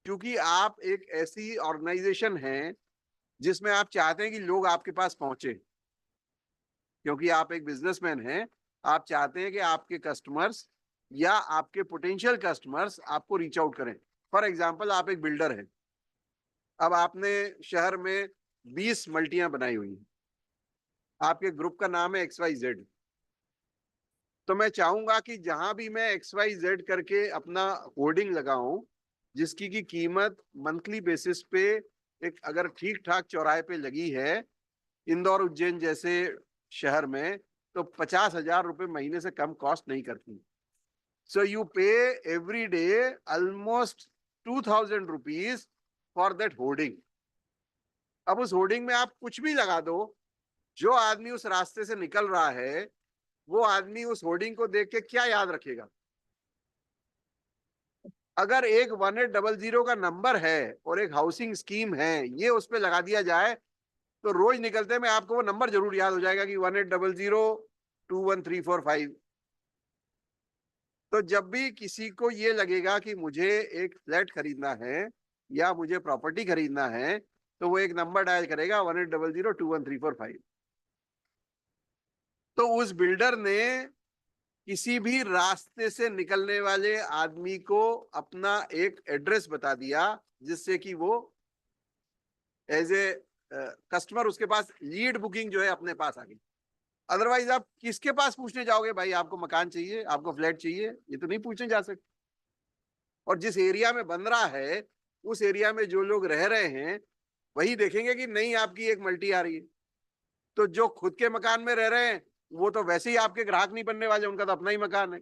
क्योंकि आप एक ऐसी ऑर्गेनाइजेशन है जिसमें आप चाहते हैं कि लोग आपके पास पहुंचे, क्योंकि आप एक बिजनेसमैन हैं, आप चाहते हैं कि आपके कस्टमर्स या आपके पोटेंशियल कस्टमर्स आपको रीच आउट करें। फॉर एग्जांपल, आप एक बिल्डर हैं, अब आपने शहर में 20 मल्टियां बनाई हुई हैं, आपके ग्रुप का नाम है XYZ, तो मैं चाहूंगा कि जहां भी मैं XYZ करके अपना होर्डिंग लगाऊं, जिसकी की कीमत मंथली बेसिस पे एक अगर ठीक ठाक चौराहे पे लगी है, इंदौर उज्जैन जैसे शहर में, तो 50,000 रुपए महीने से कम कॉस्ट नहीं करती। सो यू पे every day almost 2,000 rupees for that hoarding. अब उस होर्डिंग में आप कुछ भी लगा दो, जो आदमी उस रास्ते से निकल रहा है वो आदमी उस होर्डिंग को देख के क्या याद रखेगा? अगर एक 1800 का नंबर है और एक हाउसिंग स्कीम है, ये उस पर लगा दिया जाए, तो रोज निकलते में आपको वो नंबर जरूर याद हो जाएगा कि 18002135। तो जब भी किसी को ये लगेगा कि मुझे एक फ्लैट खरीदना है या मुझे प्रॉपर्टी खरीदना है, तो वो एक नंबर डायल करेगा 18002135। तो उस बिल्डर ने किसी भी रास्ते से निकलने वाले आदमी को अपना एक एड्रेस बता दिया, जिससे कि वो एज ए कस्टमर उसके पास लीड बुकिंग जो है अपने पास आ गई। अदरवाइज आप किसके पास पूछने जाओगे, भाई आपको मकान चाहिए, आपको फ्लैट चाहिए, ये तो नहीं पूछने जा सकते। और जिस एरिया में बन रहा है, उस एरिया में जो लोग रह रहे हैं वही देखेंगे कि नहीं आपकी एक मल्टी आ रही है। तो जो खुद के मकान में रह रहे हैं वो तो वैसे ही आपके ग्राहक नहीं बनने वाले, उनका तो अपना ही मकान है।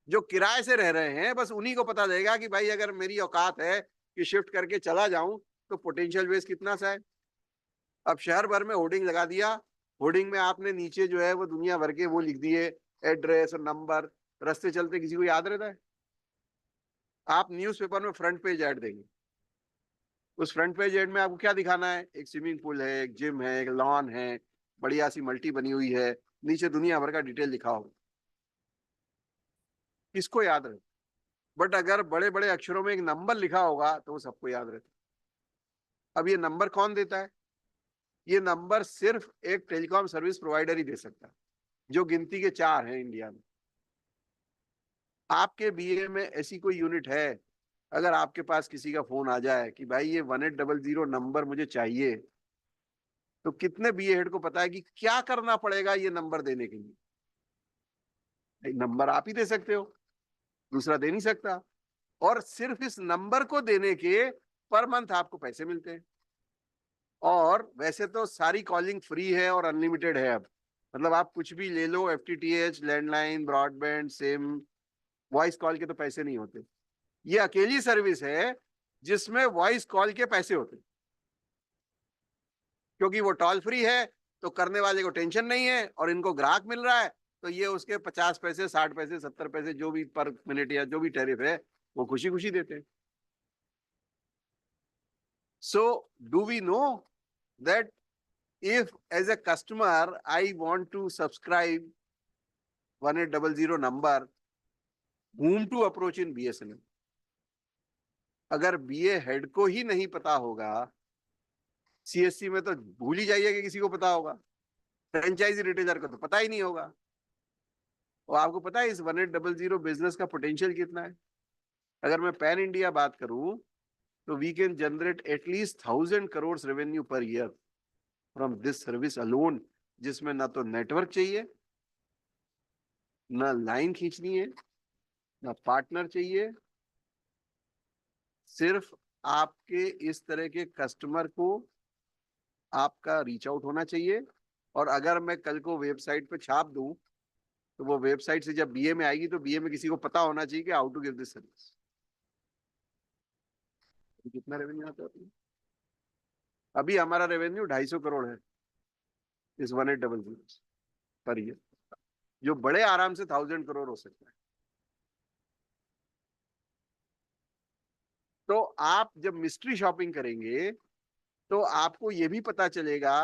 जो किराए से रह रहे हैं, बस उन्हीं को पता लगेगा कि भाई अगर मेरी औकात है कि शिफ्ट करके चला जाऊं तो पोटेंशियल वेस्ट कितना सा है। अब शहर भर में होर्डिंग लगा दिया, होर्डिंग में आपने नीचे जो है वो दुनिया भर के वो लिख दिए एड्रेस और नंबर, रास्ते चलते किसी को याद रहता है? आप न्यूज़पेपर में फ्रंट पेज ऐड देंगे, उस फ्रंट पेज ऐड में आपको क्या दिखाना है? एक स्विमिंग पूल है, एक जिम है, एक लॉन है, बढ़िया सी मल्टी बनी हुई है, नीचे दुनिया भर का डिटेल लिखा होगा। किसको याद रहे? बट अगर बड़े बड़े अक्षरों में एक नंबर लिखा होगा तो वो सबको याद रहता। अब ये नंबर कौन देता है? ये नंबर सिर्फ एक टेलीकॉम सर्विस प्रोवाइडर ही दे सकता है, जो गिनती के 4 हैं इंडिया में। आपके बीए में ऐसी कोई यूनिट है, अगर आपके पास किसी का फोन आ जाए कि भाई ये 1800 नंबर मुझे चाहिए, तो कितने बीए हेड को पता है कि क्या करना पड़ेगा ये नंबर देने के लिए? एक नंबर आप ही दे सकते हो, दूसरा दे नहीं सकता। और सिर्फ इस नंबर को देने के पर मंथ आपको पैसे मिलते हैं। और वैसे तो सारी कॉलिंग फ्री है और अनलिमिटेड है। अब मतलब आप कुछ भी ले लो, FTTH, landline, broadband, SIM, voice call के तो पैसे नहीं होते। ये अकेली सर्विस है जिसमें वॉइस कॉल के पैसे होते, क्योंकि वो टॉल फ्री है तो करने वाले को टेंशन नहीं है और इनको ग्राहक मिल रहा है, तो ये उसके 50 पैसे, 60 पैसे, 70 पैसे जो भी पर मिनट या जो भी टैरिफ है वो खुशी खुशी देते हैं। So do we know that if as a customer I want to subscribe 1800 number, whom to approach in BSNL? अगर बीए हेड को ही नहीं पता होगा, CSC में तो भूल ही जाइए कि किसी को पता होगा, फ्रेंचाइजी रिटेलर को तो पता ही नहीं होगा। और आपको पता है इस 1800 बिजनेस का पोटेंशियल कितना है? अगर मैं पैन इंडिया बात करूं तो we can generate at least 1000 crore revenue per year from this service alone, जिसमें ना तो नेटवर्क चाहिए, ना लाइन खींचनी है, ना पार्टनर चाहिए, सिर्फ आपके इस तरह के कस्टमर को आपका रीच आउट होना चाहिए। और अगर मैं कल को वेबसाइट पे छाप दूं तो वो वेबसाइट से जब बीए में आएगी तो बीए में किसी को पता होना चाहिए कि how to give this service. कितना रेवेन्यू आता है? अभी हमारा रेवेन्यू 250 करोड़ है इस 1800 पर ईयर, जो बड़े आराम से 1000 करोड़ हो सकता है। तो आप जब मिस्ट्री शॉपिंग करेंगे तो आपको ये भी पता चलेगा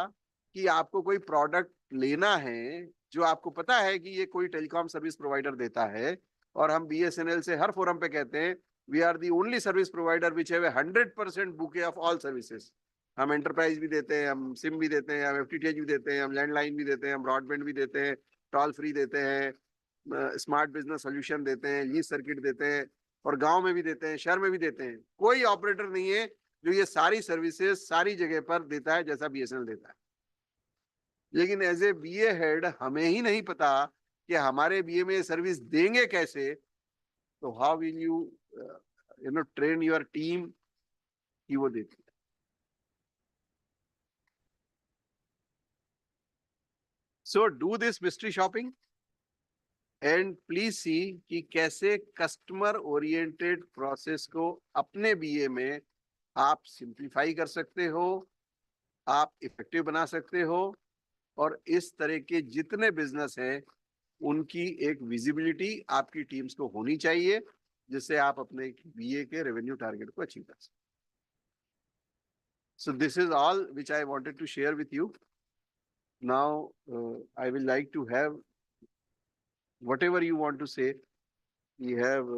कि आपको कोई प्रोडक्ट लेना है जो आपको पता है कि ये कोई टेलीकॉम सर्विस प्रोवाइडर देता है, और हम बीएसएनएल से हर फोरम पे कहते हैं we are the only service provider which have 100% bouquet of all services. हम एंटरप्राइज भी देते हैं, हम सिम भी देते हैं, हम एफटीटीएच भी देते हैं, हम लैंडलाइन भी देते हैं, हम ब्रॉडबैंड भी देते हैं, टॉल फ्री देते हैं, स्मार्ट बिजनेस सोल्यूशन देते हैं, लीज सर्किट देते हैं, और गांव में भी देते हैं, शहर में भी देते हैं। कोई ऑपरेटर नहीं है जो ये सारी सर्विसेज सारी जगह पर देता है जैसा बीएसएनएल देता है। लेकिन एज ए बीए हेड हमें ही नहीं पता कि हमारे बीए में सर्विस देंगे कैसे, तो how will you train your team कि वो देती है। So do this mystery shopping and please see कि कैसे कस्टमर ओरिएंटेड प्रोसेस को अपने बीए में आप सिंप्लीफाई कर सकते हो, आप इफेक्टिव बना सकते हो, और इस तरह के जितने बिजनेस हैं उनकी एक विजिबिलिटी आपकी टीम्स को होनी चाहिए, जिससे आप अपने बीए के रेवेन्यू टारगेट को अचीव कर सकें। So this is all which I wanted to share with you. Now I will like to have whatever you want to say. We have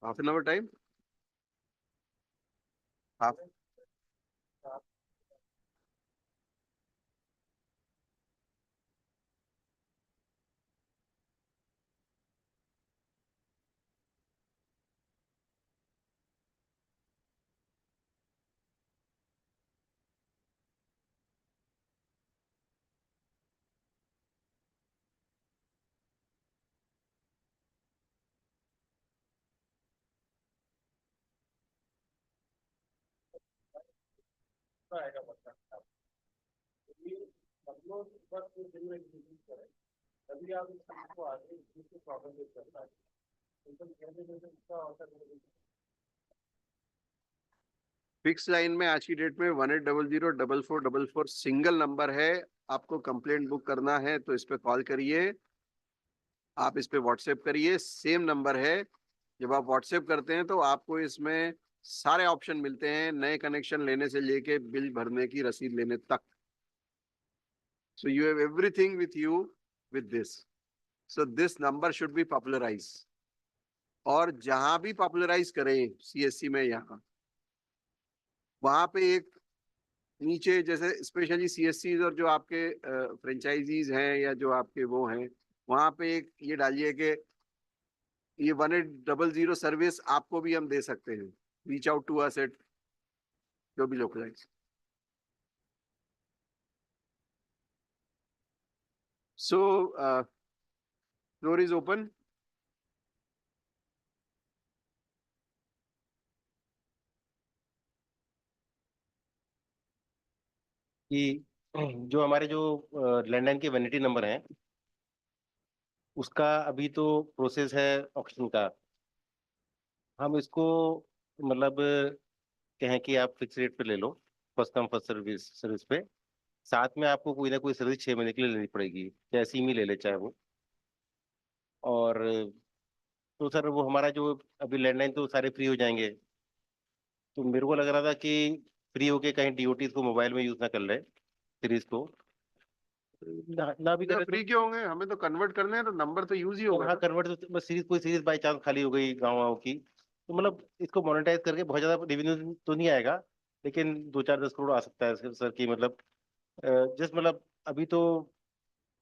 half an hour time. Half. Fix line में आज की date में 1800-4444 single number है। आपको complaint book करना है तो इस पे कॉल करिए, आप इस पे व्हाट्सएप करिए, सेम नंबर है। जब आप व्हाट्सएप करते हैं तो आपको इसमें सारे ऑप्शन मिलते हैं, नए कनेक्शन लेने से लेके बिल भरने की रसीद लेने तक। So you have everything with you with this. So this number should be popularize, और जहां भी पॉपुलराइज करें सीएससी में, यहाँ वहां पे एक नीचे जैसे स्पेशली सीएससी और जो आपके फ्रेंचाइजीज हैं या जो आपके वो हैं, वहां पे एक ये डालिए कि ये 1800 सर्विस आपको भी हम दे सकते हैं, reach out to us at जो भी localize. So floor is open. कि जो हमारे जो लैंडलाइन के वैनिटी नंबर हैं उसका अभी तो प्रोसेस है ऑक्शन का। हम इसको मतलब कहें कि आप फिक्स रेट पे ले लो, फर्स्ट कम फर्स्ट सर्विस पे, साथ में आपको कोई ना कोई सर्विस 6 महीने के लिए लेनी पड़ेगी, चाहे सिम ही ले ले चाहे वो। और तो सर वो हमारा जो अभी लैंडलाइन तो सारे फ्री हो जाएंगे, तो मेरे को लग रहा था कि फ्री होके कहीं डीओटीज को मोबाइल में यूज ना कर ले सीरीज को, ना भी करे फ्री क्यों होंगे, हमें तो कन्वर्ट करने हैं तो नंबर तो यूज ही होगा। हाँ कन्वर्ट तो बस सीरीज, कोई सीरीज बाई चांस खाली हो गई गाँव वाँव की, तो मतलब इसको मोनेटाइज करके बहुत ज्यादा रेवेन्यू तो नहीं आएगा, लेकिन 2-4-10 करोड़ आ सकता है सर की मतलब जस्ट मतलब अभी तो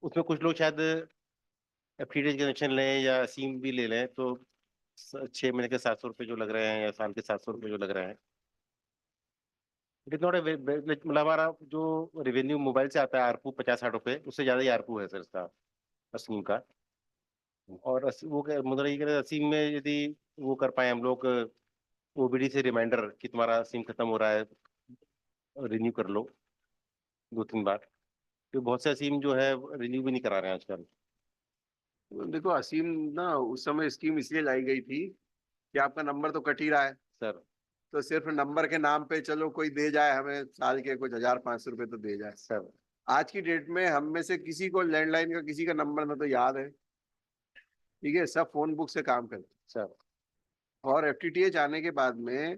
उसमें कुछ लोग शायद एफटीटीएच कनेक्शन लें या सिम भी ले लें, तो 6 महीने के 700 रुपये जो लग रहे हैं या साल के 700 रुपये जो लग रहे हैं, इट इज नॉट मतलब हमारा जो रेवेन्यू मोबाइल से आता है आरपू 50-60 रुपये, उससे ज्यादा ही आरपू है सर इसका सिम का। और वो मतलब ये कह रहे सिम में यदि वो कर पाए हम लोग ओबीडी से रिमाइंडर कि तुम्हारा सिम खत्म हो रहा है, रिन्यू कर लो 2-3 बार, तो बहुत से सिम जो है रिन्यू भी नहीं करा रहे हैं आजकल। देखो असीम ना, उस समय स्कीम इसलिए लाई गई थी कि आपका नंबर तो कट ही रहा है सर, तो सिर्फ नंबर के नाम पे चलो कोई दे जाए हमें साल के कुछ 1500 रुपए तो दे जाए। सर आज की डेट में हम में से किसी को लैंडलाइन का किसी का नंबर ना तो याद है, ठीक है, सब फोन बुक से काम करते सर। और एफटीटीएच आने के बाद में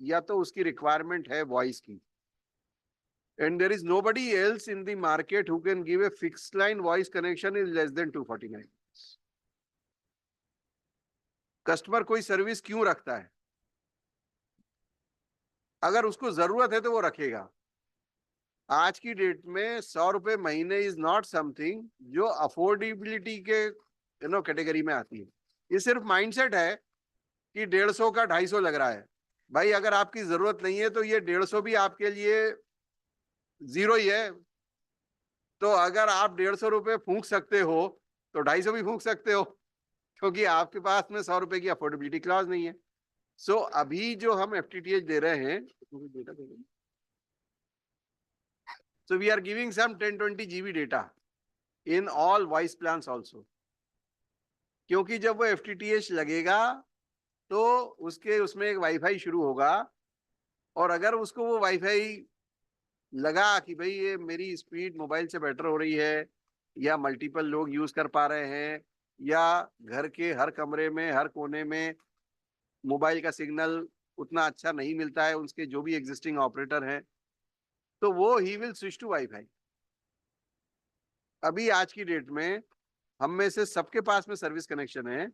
या तो उसकी रिक्वायरमेंट है वॉइस की, and there is nobody else in the market who can give a fixed line voice connection is less than 249. Customer कोई सर्विस क्यों रखता है? अगर उसको जरूरत है तो वो रखेगा। आज की डेट में 100 रुपए महीने इज नॉट समथिंग जो अफोर्डेबिलिटी के कैटेगरी में आती है। ये सिर्फ माइंडसेट है कि 150 का 250 लग रहा है। भाई अगर आपकी जरूरत नहीं है तो ये 150 भी आपके लिए जीरो ही है। तो अगर आप 150 रुपए फूंक सकते हो तो 250 भी फूंक सकते हो, क्योंकि आपके पास में 100 रुपए की अफोर्डेबिलिटी क्लॉज नहीं है। सो अभी जो हम FTTH दे रहे हैं, so we are giving some 10-20 GB data in all voice plans also, क्योंकि जब वो FTTH लगेगा तो उसके उसमें एक वाईफाई शुरू होगा, और अगर उसको वो वाईफाई लगा कि भाई ये मेरी स्पीड मोबाइल से बेटर हो रही है, या मल्टीपल लोग यूज कर पा रहे हैं, या घर के हर कमरे में हर कोने में मोबाइल का सिग्नल उतना अच्छा नहीं मिलता है उसके जो भी एग्जिस्टिंग ऑपरेटर हैं, तो वो ही विल स्विच टू वाईफाई। अभी आज की डेट में हम में से सबके पास में सर्विस कनेक्शन है,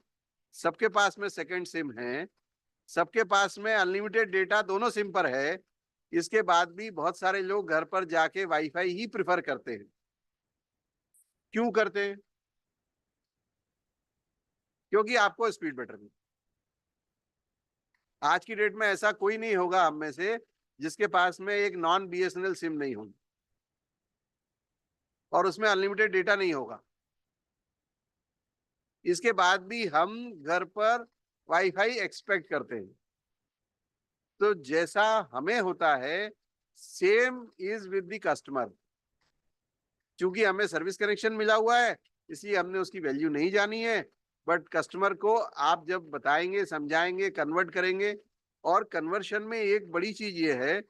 सबके पास में सेकंड सिम है, सबके पास में अनलिमिटेड डेटा दोनों सिम पर है। इसके बाद भी बहुत सारे लोग घर पर जाके वाईफाई ही प्रिफर करते हैं। क्यों करते हैं? क्योंकि आपको स्पीड बेटर मिले। आज की डेट में ऐसा कोई नहीं होगा हम में से जिसके पास में एक नॉन BSNL सिम नहीं होगी और उसमें अनलिमिटेड डेटा नहीं होगा। इसके बाद भी हम घर पर वाईफाई एक्सपेक्ट करते हैं। तो जैसा हमें होता है same is with the customer. क्योंकि हमें सर्विस कनेक्शन मिला हुआ है इसलिए हमने उसकी वैल्यू नहीं जानी है, बट कस्टमर को आप जब बताएंगे, समझाएंगे, कन्वर्ट करेंगे। और कन्वर्शन में एक बड़ी चीज ये है,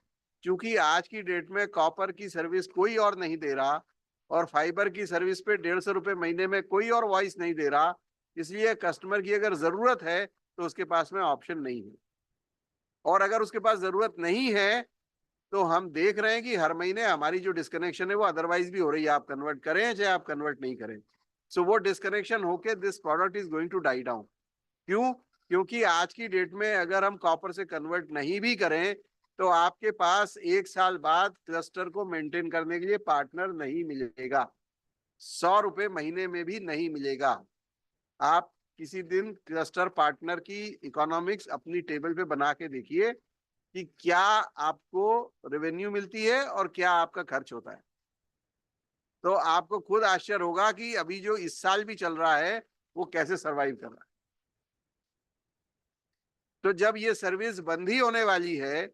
क्योंकि आज की डेट में कॉपर की सर्विस कोई और नहीं दे रहा और फाइबर की सर्विस पे 150 रुपए महीने में कोई और वॉइस नहीं दे रहा, इसलिए कस्टमर की अगर जरूरत है तो उसके पास में ऑप्शन नहीं है। और अगर उसके पास जरूरत नहीं है तो हम देख रहे हैं कि हर महीने हमारी जो डिस्कनेक्शन है वो अदरवाइज भी हो रही है, आप कन्वर्ट करें चाहे आप कन्वर्ट नहीं करें। सो वो डिस्कनेक्शन होके this product is going to die down. क्यों? क्योंकि आज की डेट में अगर हम कॉपर से कन्वर्ट नहीं भी करें तो आपके पास 1 साल बाद क्लस्टर को मेंटेन करने के लिए पार्टनर नहीं मिलेगा, 100 रुपए महीने में भी नहीं मिलेगा। आप किसी दिन क्लस्टर पार्टनर की इकोनॉमिक्स अपनी टेबल पे बना के देखिए कि क्या आपको रेवेन्यू मिलती है और क्या आपका खर्च होता है। तो आपको खुद आश्चर्य होगा कि अभी जो इस साल भी चल रहा है वो कैसे सरवाइव कर रहा है। तो जब ये सर्विस बंद ही होने वाली है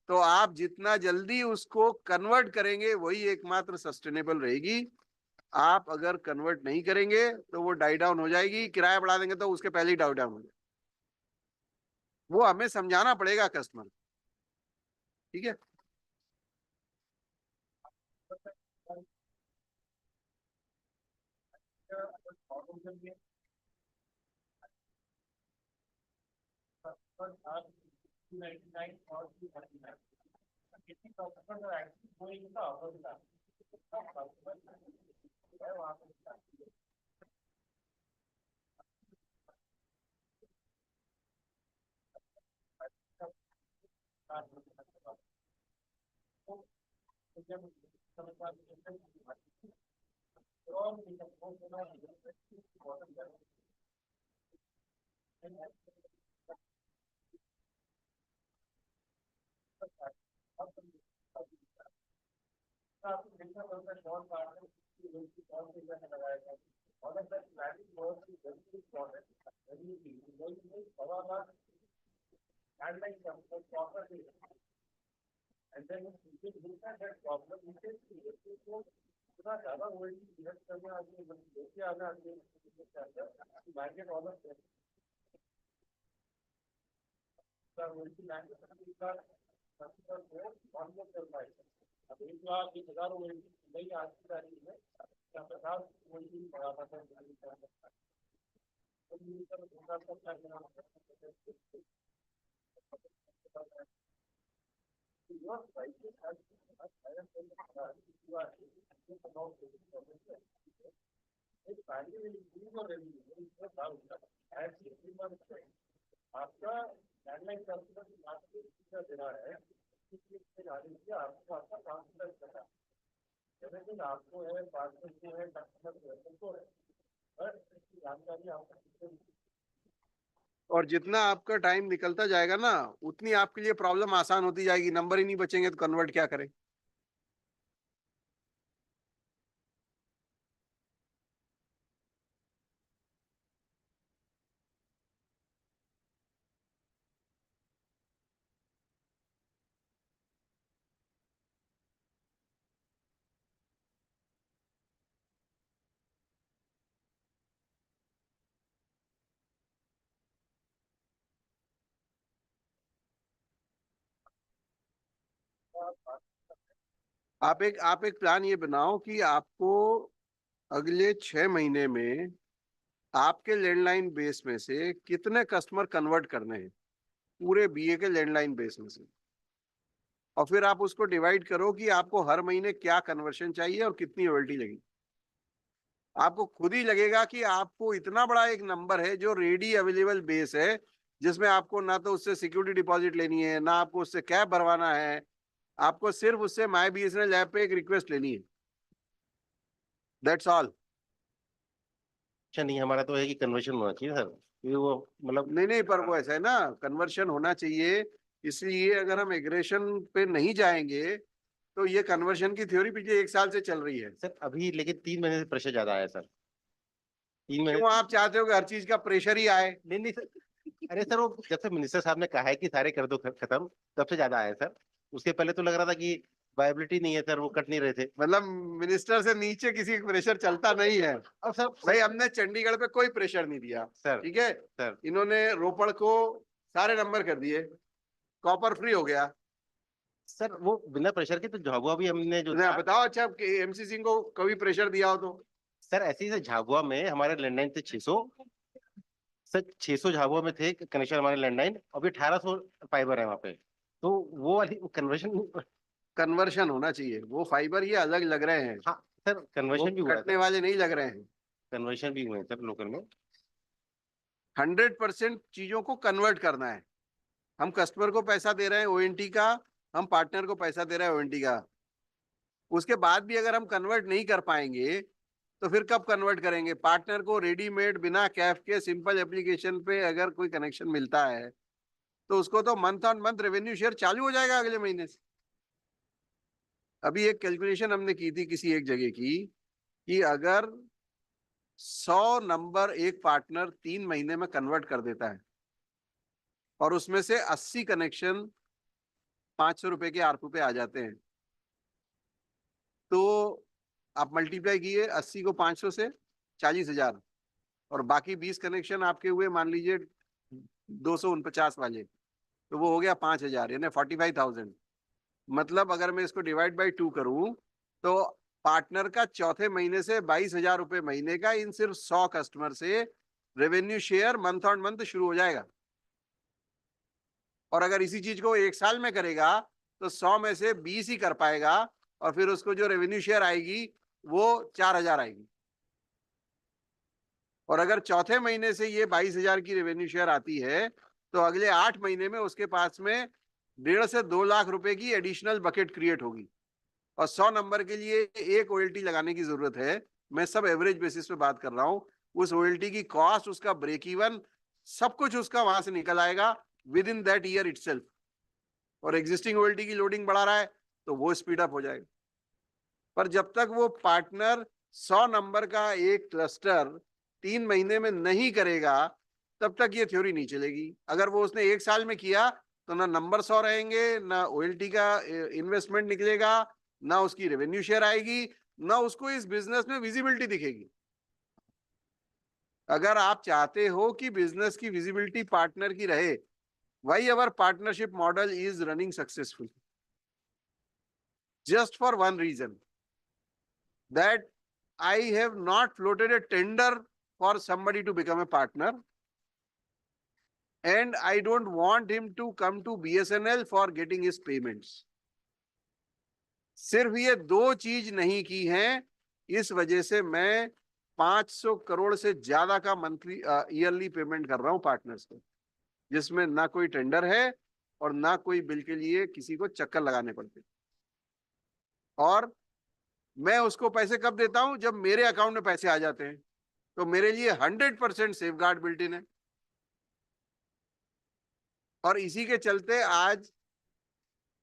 तो आप जितना जल्दी उसको कन्वर्ट करेंगे वही एकमात्र सस्टेनेबल रहेगी। आप अगर कन्वर्ट नहीं करेंगे तो वो डाई डाउन हो जाएगी, किराया बढ़ा देंगे तो उसके पहले ही डाउन डाउन हो जाएगा। वो हमें समझाना पड़ेगा कस्टमर, ठीक है। और जितना आपका टाइम निकलता जाएगा ना, उतनी आपके लिए प्रॉब्लम आसान होती जाएगी। नंबर ही नहीं बचेंगे तो कन्वर्ट क्या करें। आप एक प्लान ये बनाओ कि आपको अगले 6 महीने में आपके लैंडलाइन बेस में से कितने कस्टमर कन्वर्ट करने हैं, पूरे बीए के लैंडलाइन बेस में से। और फिर आप उसको डिवाइड करो कि आपको हर महीने क्या कन्वर्शन चाहिए और कितनी रॉयल्टी लगेगी। आपको खुद ही लगेगा कि आपको इतना बड़ा एक नंबर है जो रेडी अवेलेबल बेस है, जिसमें आपको ना तो उससे सिक्योरिटी डिपॉजिट लेनी है, ना आपको उससे कैब भरवाना है, आपको सिर्फ उससे माय बीएसएनएल ऐप पे एक रिक्वेस्ट लेनी है। That's all. अच्छा नहीं, हमारा तो है कि कन्वर्शन होना चाहिए सर, क्योंकि वो मतलब नहीं, पर वो ऐसा है ना, कन्वर्शन होना चाहिए। इसलिए अगर हम एग्रेशन पे नहीं जाएंगे तो ये कन्वर्शन की थ्योरी पिछले 1 साल से चल रही है सर अभी, लेकिन 3 महीने से प्रेशर ज्यादा आया सर। 3 महीने क्यों आप चाहते हो कि हर चीज का प्रेशर ही आए? नहीं सर, अरे सर वो जब से मिनिस्टर साहब ने कहा है कि सारे कर दो खत्म, तब से ज्यादा आया सर। उसके पहले तो लग रहा था कि वायबिलिटी नहीं है सर, वो कट नहीं रहे थे। मतलब मिनिस्टर से नीचे किसी का प्रेशर चलता नहीं है। अब सर भाई हमने चंडीगढ़ पे कोई प्रेशर नहीं दिया सर, ठीक है सर इन्होंने रोपड़ को सारे नंबर कर दिए, कॉपर फ्री हो गया। सर वो बिना प्रेशर के तो झाबुआ भी हमने जो ना बताओ अच्छा एमसीसी को कभी प्रेशर दिया हो तो। सर ऐसे ही सर झाबुआ में हमारे लैंडलाइन थे 600 सर, 600 झाबुआ में थे कनेक्शन हमारे लैंडलाइन, अभी 1800 फाइबर है वहाँ पे। तो वो वाली कन्वर्शन होना चाहिए। वो फाइबर ये अलग लग रहे हैं। हाँ सर, कन्वर्शन भी हुआ है कटने वाले नहीं लग रहे हैं। कन्वर्शन भी हुए हैं सर लोकल में। 100% चीजों को कन्वर्ट करना है। हम कस्टमर को पैसा दे रहे हैं ओएनटी का, हम पार्टनर को पैसा दे रहे हैं ओएनटी का। उसके बाद भी अगर हम कन्वर्ट नहीं कर पाएंगे तो फिर कब कन्वर्ट करेंगे? पार्टनर को रेडीमेड बिना कैफ के सिंपल एप्लीकेशन पे अगर कोई कनेक्शन मिलता है तो उसको तो month on month revenue share चालू हो जाएगा अगले महीने से। अभी एक कैलकुलेशन हमने की थी किसी एक जगह की कि अगर 100 नंबर एक पार्टनर 3 महीने में कन्वर्ट कर देता है और उसमें से 80 कनेक्शन 500 रुपए के आरपू पे आ जाते हैं, तो आप मल्टीप्लाई किए 80 को 500 से 40,000, और बाकी 20 कनेक्शन आपके हुए मान लीजिए 249 वाले, तो वो हो गया 5,000 यानी 45,000। मतलब अगर मैं इसको डिवाइड बाई 2 करूं तो पार्टनर का चौथे महीने से 22,000 रुपए महीने का इन सिर्फ 100 कस्टमर से revenue share month on month शुरू हो जाएगा। और अगर इसी चीज को 1 साल में करेगा तो 100 में से 20 ही कर पाएगा और फिर उसको जो रेवेन्यू शेयर आएगी वो 4,000 आएगी। और अगर चौथे महीने से ये 22,000 की रेवेन्यू शेयर आती है तो अगले 8 महीने में उसके पास में 1.5 से 2 लाख रुपए की एडिशनल बकेट क्रिएट होगी। और 100 नंबर के लिए एक ओएलटी लगाने की जरूरत है। मैं सब एवरेज बेसिस पे बात कर रहा हूं। उस ओएलटी की कॉस्ट, उसका ब्रेक इवन, सब कुछ उसका वहां से निकल आएगा with in that year itself. और एग्जिस्टिंग ओएलटी की लोडिंग बढ़ा रहा है तो वो स्पीड अप हो जाएगा। पर जब तक वो पार्टनर 100 नंबर का एक क्लस्टर 3 महीने में नहीं करेगा तब तक ये थ्योरी नहीं चलेगी। अगर वो उसने 1 साल में किया तो ना नंबर 100 रहेंगे, ना ओएलटी का इन्वेस्टमेंट निकलेगा, ना उसकी रेवेन्यू शेयर आएगी, ना उसको इस बिजनेस में विजिबिलिटी दिखेगी। अगर आप चाहते हो कि बिजनेस की विजिबिलिटी पार्टनर की रहे, why our partnership model is running successful? Just for one reason, that I have not floated a tender for somebody to become a partner, and I don't want him to come to BSNL for getting his payments. सिर्फ ये दो चीज नहीं की है, इस वजह से मैं 500 करोड़ से ज्यादा का मंथली ईयरली पेमेंट कर रहा हूं पार्टनर्स को, जिसमें ना कोई टेंडर है और ना कोई बिल के लिए किसी को चक्कर लगाने पड़ते। और मैं उसको पैसे कब देता हूं? जब मेरे अकाउंट में पैसे आ जाते हैं। तो मेरे लिए 100% सेफ गार्ड बिल्ट इन है। और इसी के चलते आज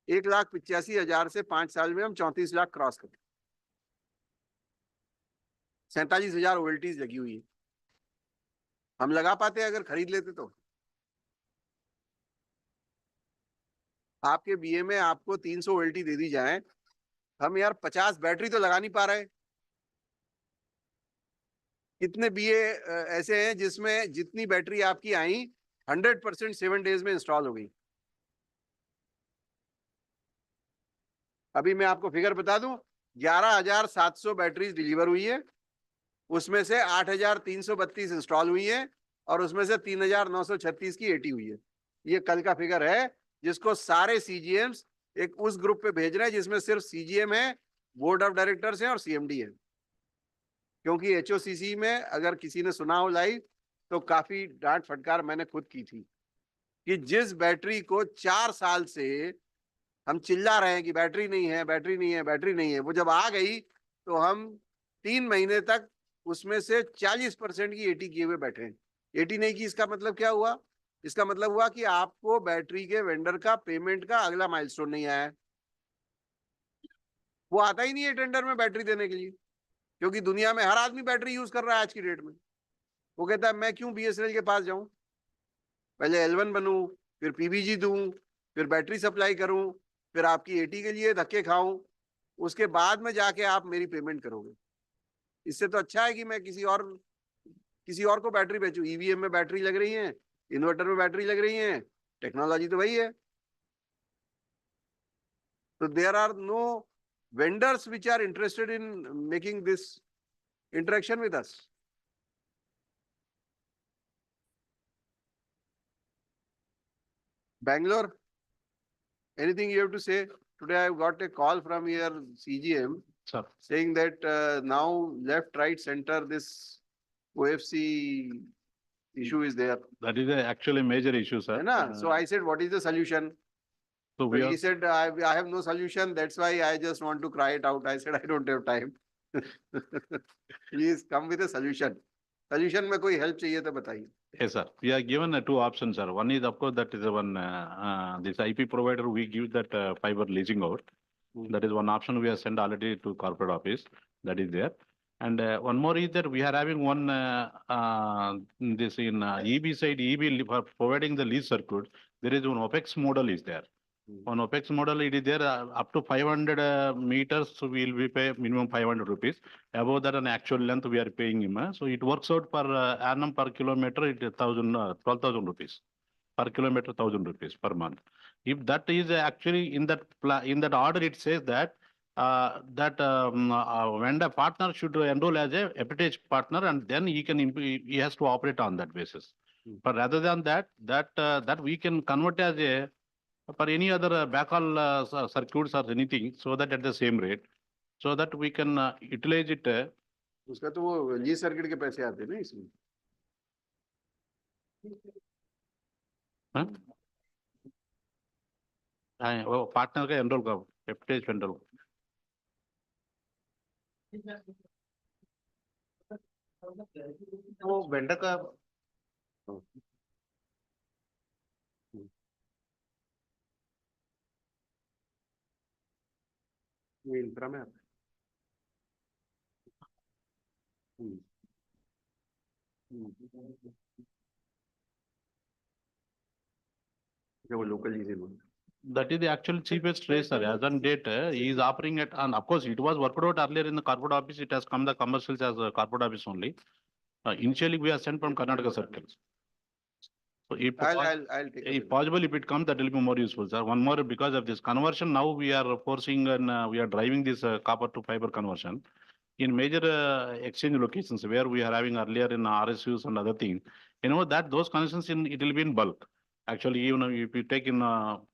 1,85,000 से 5 साल में हम 34 लाख क्रॉस करते, 47,000 ओएलटीज लगी हुई है। हम लगा पाते अगर खरीद लेते तो। आपके बीए में आपको 300 ओएलटी दे दी जाए, हम यार 50 बैटरी तो लगा नहीं पा रहे। कितने बीए ऐसे हैं जिसमें जितनी बैटरी आपकी आई 100% 7 डेज में इंस्टॉल हो गई। अभी मैं आपको फिगर बता दूं, 11,700 बैटरीज डिलीवर हुई है, उसमें से 8,332 इंस्टॉल हुई है और उसमें से 3,936 की एटी हुई है। ये कल का फिगर है, जिसको सारे सीजीएम्स एक उस ग्रुप पे भेज रहे हैं जिसमें सिर्फ सीजीएम है, बोर्ड ऑफ डायरेक्टर्स हैं और सीएमडी है। क्योंकि एचओसीसी में अगर किसी ने सुना हो लाइव तो काफी डांट फटकार मैंने खुद की थी कि जिस बैटरी को 4 साल से हम चिल्ला रहे हैं कि बैटरी नहीं है, बैटरी नहीं है, बैटरी नहीं है, वो जब आ गई तो हम 3 महीने तक उसमें से 40% की एटी किए हुए बैठे हैं। एटी नहीं की, इसका मतलब क्या हुआ? इसका मतलब हुआ कि आपको बैटरी के वेंडर का पेमेंट का अगला माइलस्टोन नहीं आया है। वो आता ही नहीं है टेंडर में बैटरी देने के लिए, क्योंकि दुनिया में हर आदमी बैटरी यूज कर रहा है आज की डेट में। वो कहता है मैं क्यों बीएसएनएल के पास जाऊं, पहले L1 बनूं, फिर पीबीजी दूं, फिर बैटरी सप्लाई करूं, फिर आपकी एटी के लिए धक्के खाऊं, उसके बाद में जाके आप मेरी पेमेंट करोगे। इससे तो अच्छा है कि मैं किसी और को बैटरी बेचूं। ईवीएम में बैटरी लग रही है, इन्वर्टर में बैटरी लग रही है, टेक्नोलॉजी तो वही है। तो there are no vendors which are interested in making this interaction with us. Bangalore, anything you have to say? Today I got a call from your CGM saying that now left, right, center, this OFC issue is there. That is actually a major issue, sir. So I said, what is the solution? So He said, I have no solution. That's why I just want to cry it out. I said, I don't have time. Please come with a solution. Solution में कोई help चाहिए तो बताइए. Yes, sir. We are given two options, sir. One is, of course, that is one, this IP provider, we give that fiber leasing out. That is one option we have sent already to corporate office. That is there. And one more is that we are having one, this in EB side, EB for providing the lease circuit. There is one OPEX model is there. On OPEX model, it is there up to 500 meters, so we will be pay minimum 500 rupees. Above that, an actual length we are paying him. So it works out per annum per kilometer, it is 12,000 rupees per kilometer, 1,000 rupees per month. If that is actually in that order, it says that vendor partner should enroll as a FTTH partner, and then he has to operate on that basis. But rather than that, that we can convert as a for any other backhaul circuits or anything, so that at the same rate, so that we can utilize it. उसका तो वो lease circuit के पैसे आते हैं ना इसमें. हाँ, वो पार्टनर का एनरोल का FTTH एनरोल. वो वेंडर का ये इंफ्रा में आता है. वो local leasing. That is the actual cheapest rate, sir. As on date, he is offering it, and of course, it was worked out earlier in the corporate office. It has come the commercials as a corporate office only. Initially, we are sent from Karnataka circles. So I'll take if possible, if it comes, that will be more useful, sir. One more, because of this conversion, now we are forcing and we are driving this copper to fiber conversion in major exchange locations where we are having earlier in RSUs and other things. You know that those connections it will be in bulk. Actually, even if you take in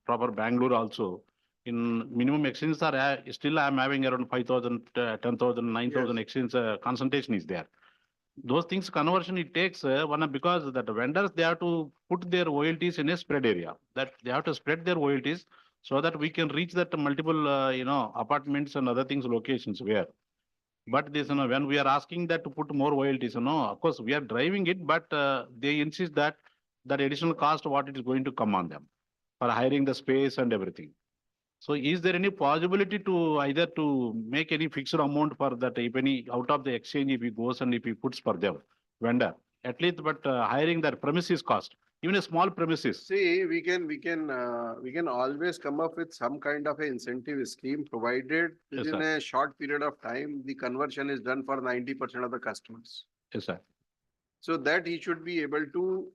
proper Bangalore also, in minimum exchanges are, still I am having around 5,000, 10,000, 9,000 exchange concentration is there. Those things conversion it takes because that vendors they have to put their royalties in a spread area, that they have to spread their royalties so that we can reach that multiple apartments and other things locations where. But this when we are asking that to put more royalties, of course we are driving it, but they insist that additional cost what it is going to come on them for hiring the space and everything. So is there any possibility to either to make any fixed amount for that, if any out of the exchange, if he goes and if he puts for them vendor, at least, but hiring that premises cost, even a small premises. See, we can always come up with some kind of an incentive scheme, provided Yes, within sir. a short period of time, the conversion is done for 90% of the customers. Yes, sir. So that he should be able to,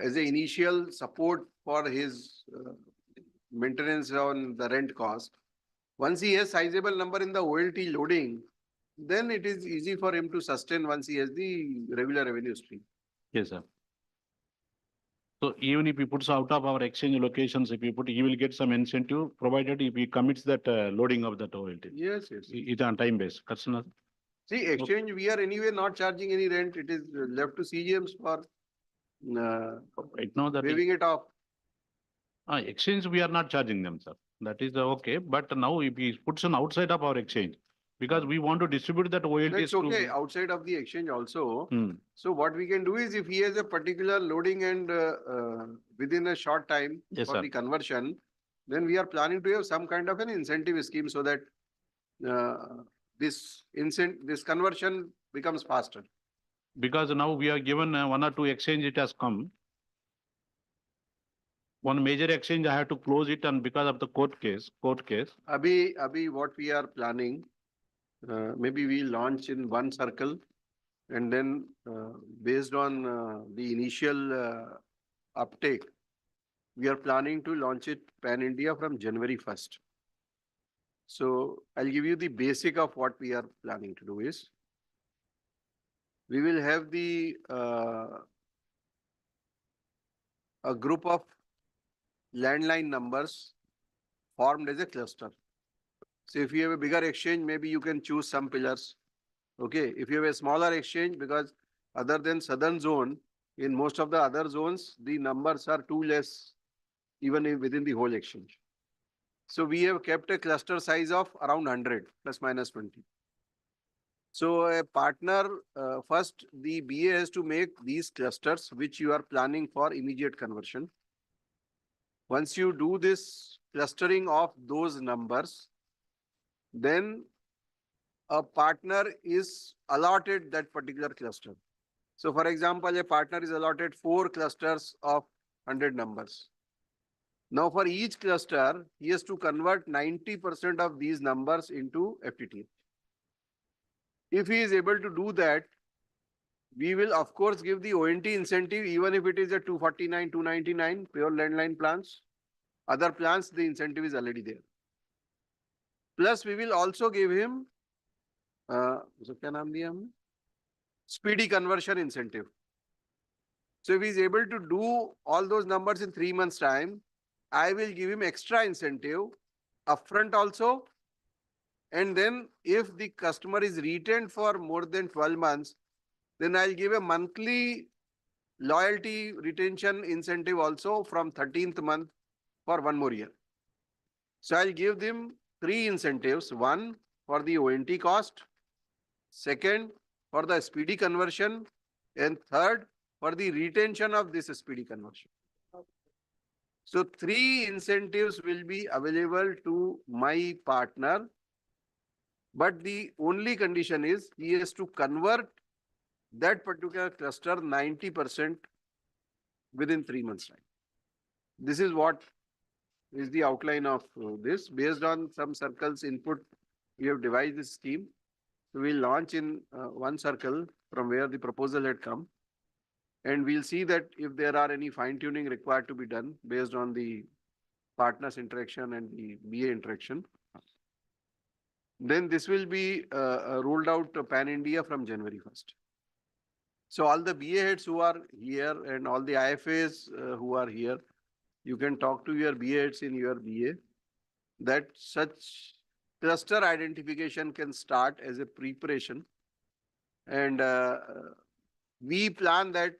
as an initial support for his maintenance on the rent cost. Once he has sizable number in the OLT loading, then it is easy for him to sustain once he has the regular revenue stream. Yes, sir. So even if he puts out of our exchange locations, if he put, he will get some incentive provided if he commits that loading of that OLT. Yes, yes. It's on time base. Customer. See, exchange, we are anyway not charging any rent. It is left to CGMs for Right now that waiving it off. exchange, we are not charging them, sir. That is okay. But now if he puts on outside of our exchange, because we want to distribute that OLTs That's okay, to. outside of the exchange also. Hmm. So what we can do is if he has a particular loading and within a short time Yes, for sir. the conversion, then we are planning to have some kind of an incentive scheme so that this conversion becomes faster. Because now we are given one or two exchange, it has come. One major exchange, I have to close it, and because of the court case. Abhi, what we are planning, maybe we launch in one circle, and then based on the initial uptake, we are planning to launch it pan-India from January 1st. So I'll give you the basic of what we are planning to do is, we will have the a group of landline numbers formed as a cluster. So if you have a bigger exchange, maybe you can choose some pillars. Okay, if you have a smaller exchange, because other than southern zone, in most of the other zones, the numbers are too less, even within the whole exchange. So we have kept a cluster size of around 100 plus minus 20. So a partner, first the BA has to make these clusters, which you are planning for immediate conversion. Once you do this clustering of those numbers, then a partner is allotted that particular cluster. So for example, a partner is allotted 4 clusters of 100 numbers. Now for each cluster, he has to convert 90% of these numbers into FTTH. If he is able to do that, we will of course give the ONT incentive, even if it is a 249, 299 pure landline plans. Other plans, the incentive is already there. Plus, we will also give him speedy conversion incentive. So if he is able to do all those numbers in 3 months' time, I will give him extra incentive upfront also. And then if the customer is retained for more than 12 months, then I'll give a monthly loyalty retention incentive also from 13th month for 1 more year. So I'll give them 3 incentives. 1 for the ONT cost, 2nd for the speedy conversion, and 3rd for the retention of this speedy conversion. So 3 incentives will be available to my partner, but the only condition is he has to convert that particular cluster 90% within 3 months' time. This is what is the outline of this. Based on some circles input, we have devised this scheme. So we'll launch in one circle from where the proposal had come. And we'll see that if there are any fine tuning required to be done based on the partners interaction and the BA interaction. Then this will be rolled out to pan-India from January 1st. So all the BA heads who are here and all the IFAs who are here, you can talk to your BA heads in your BA that such cluster identification can start as a preparation. And we plan that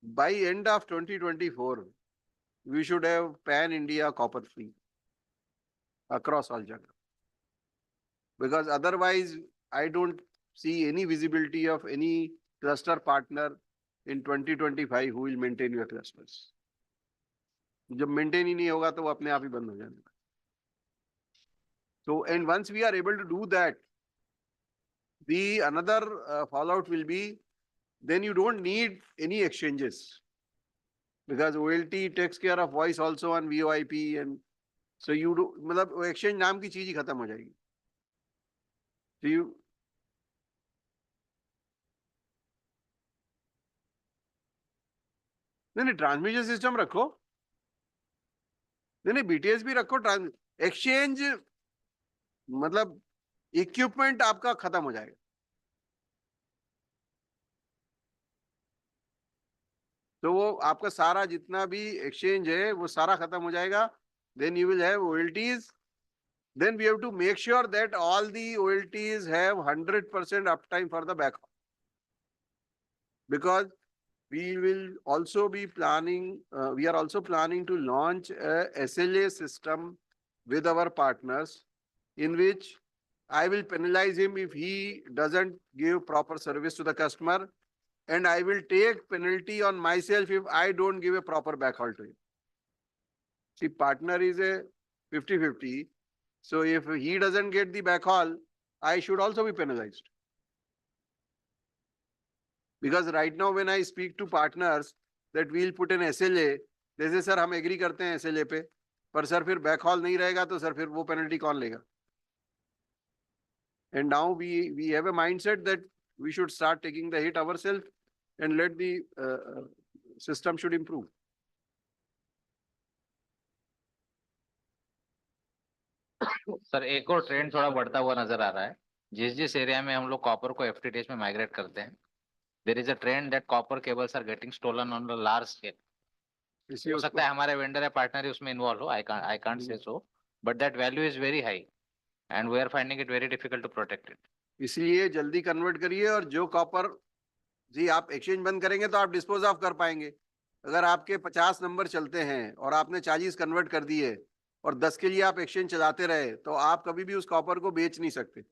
by end of 2024, we should have pan-India copper free across all geography. Because otherwise, I don't see any visibility of any cluster partner in 2025 who will maintain your clusters. जब maintain ही नहीं होगा तो वो अपने आप ही बंद हो जाएंगे. So, and once we are able to do that, the another fallout will be, then you don't need any exchanges. Because OLT takes care of voice also on VoIP, and so you do, मतलब exchange नाम की चीज ही खत्म हो जाएगी. So you नहीं transmission system रखो, नहीं BTS भी रखो, एक्सचेंज मतलब इक्विपमेंट आपका खत्म हो जाएगा. तो वो आपका सारा जितना भी एक्सचेंज है वो सारा खत्म हो जाएगा. Then you will have OLTs. Then we have to make sure that all the OLTs have 100% uptime for the backhaul. Because we will also be planning, we are also planning to launch a SLA system with our partners, in which I will penalize him if he doesn't give proper service to the customer, and I will take penalty on myself if I don't give a proper backhaul to him. See, partner is a 50-50. So if he doesn't get the backhaul, I should also be penalized. Because right now when I speak to partners that we'll put an SLA, they say sir हम agree करते हैं SLA पे, पर sir फिर backhaul नहीं रहेगा तो sir फिर वो penalty कौन लेगा? And now we have a mindset that we should start taking the hit ourselves and let the system should improve. Sir एक और ट्रेंड थोड़ा बढ़ता हुआ नजर आ रहा है. जिस एरिया में हम लोग कॉपर को FTTH में माइग्रेट करते हैं, there is a trend that copper cables are getting stolen on a large scale. हो सकता है हमारे वेंडर या पार्टनर उसमें इन्वॉल्व हो, I can't say so, but that value is very high and we are finding it very difficult to protect it. इसलिए जल्दी convert करिए, और जो कॉपर जी आप एक्सचेंज बंद करेंगे तो आप डिस्पोज ऑफ कर पाएंगे. अगर आपके 50 नंबर चलते हैं और आपने 40 कन्वर्ट कर दिए और 10 के लिए आप एक्सचेंज चलाते रहे, तो आप कभी भी उस कॉपर को बेच नहीं सकते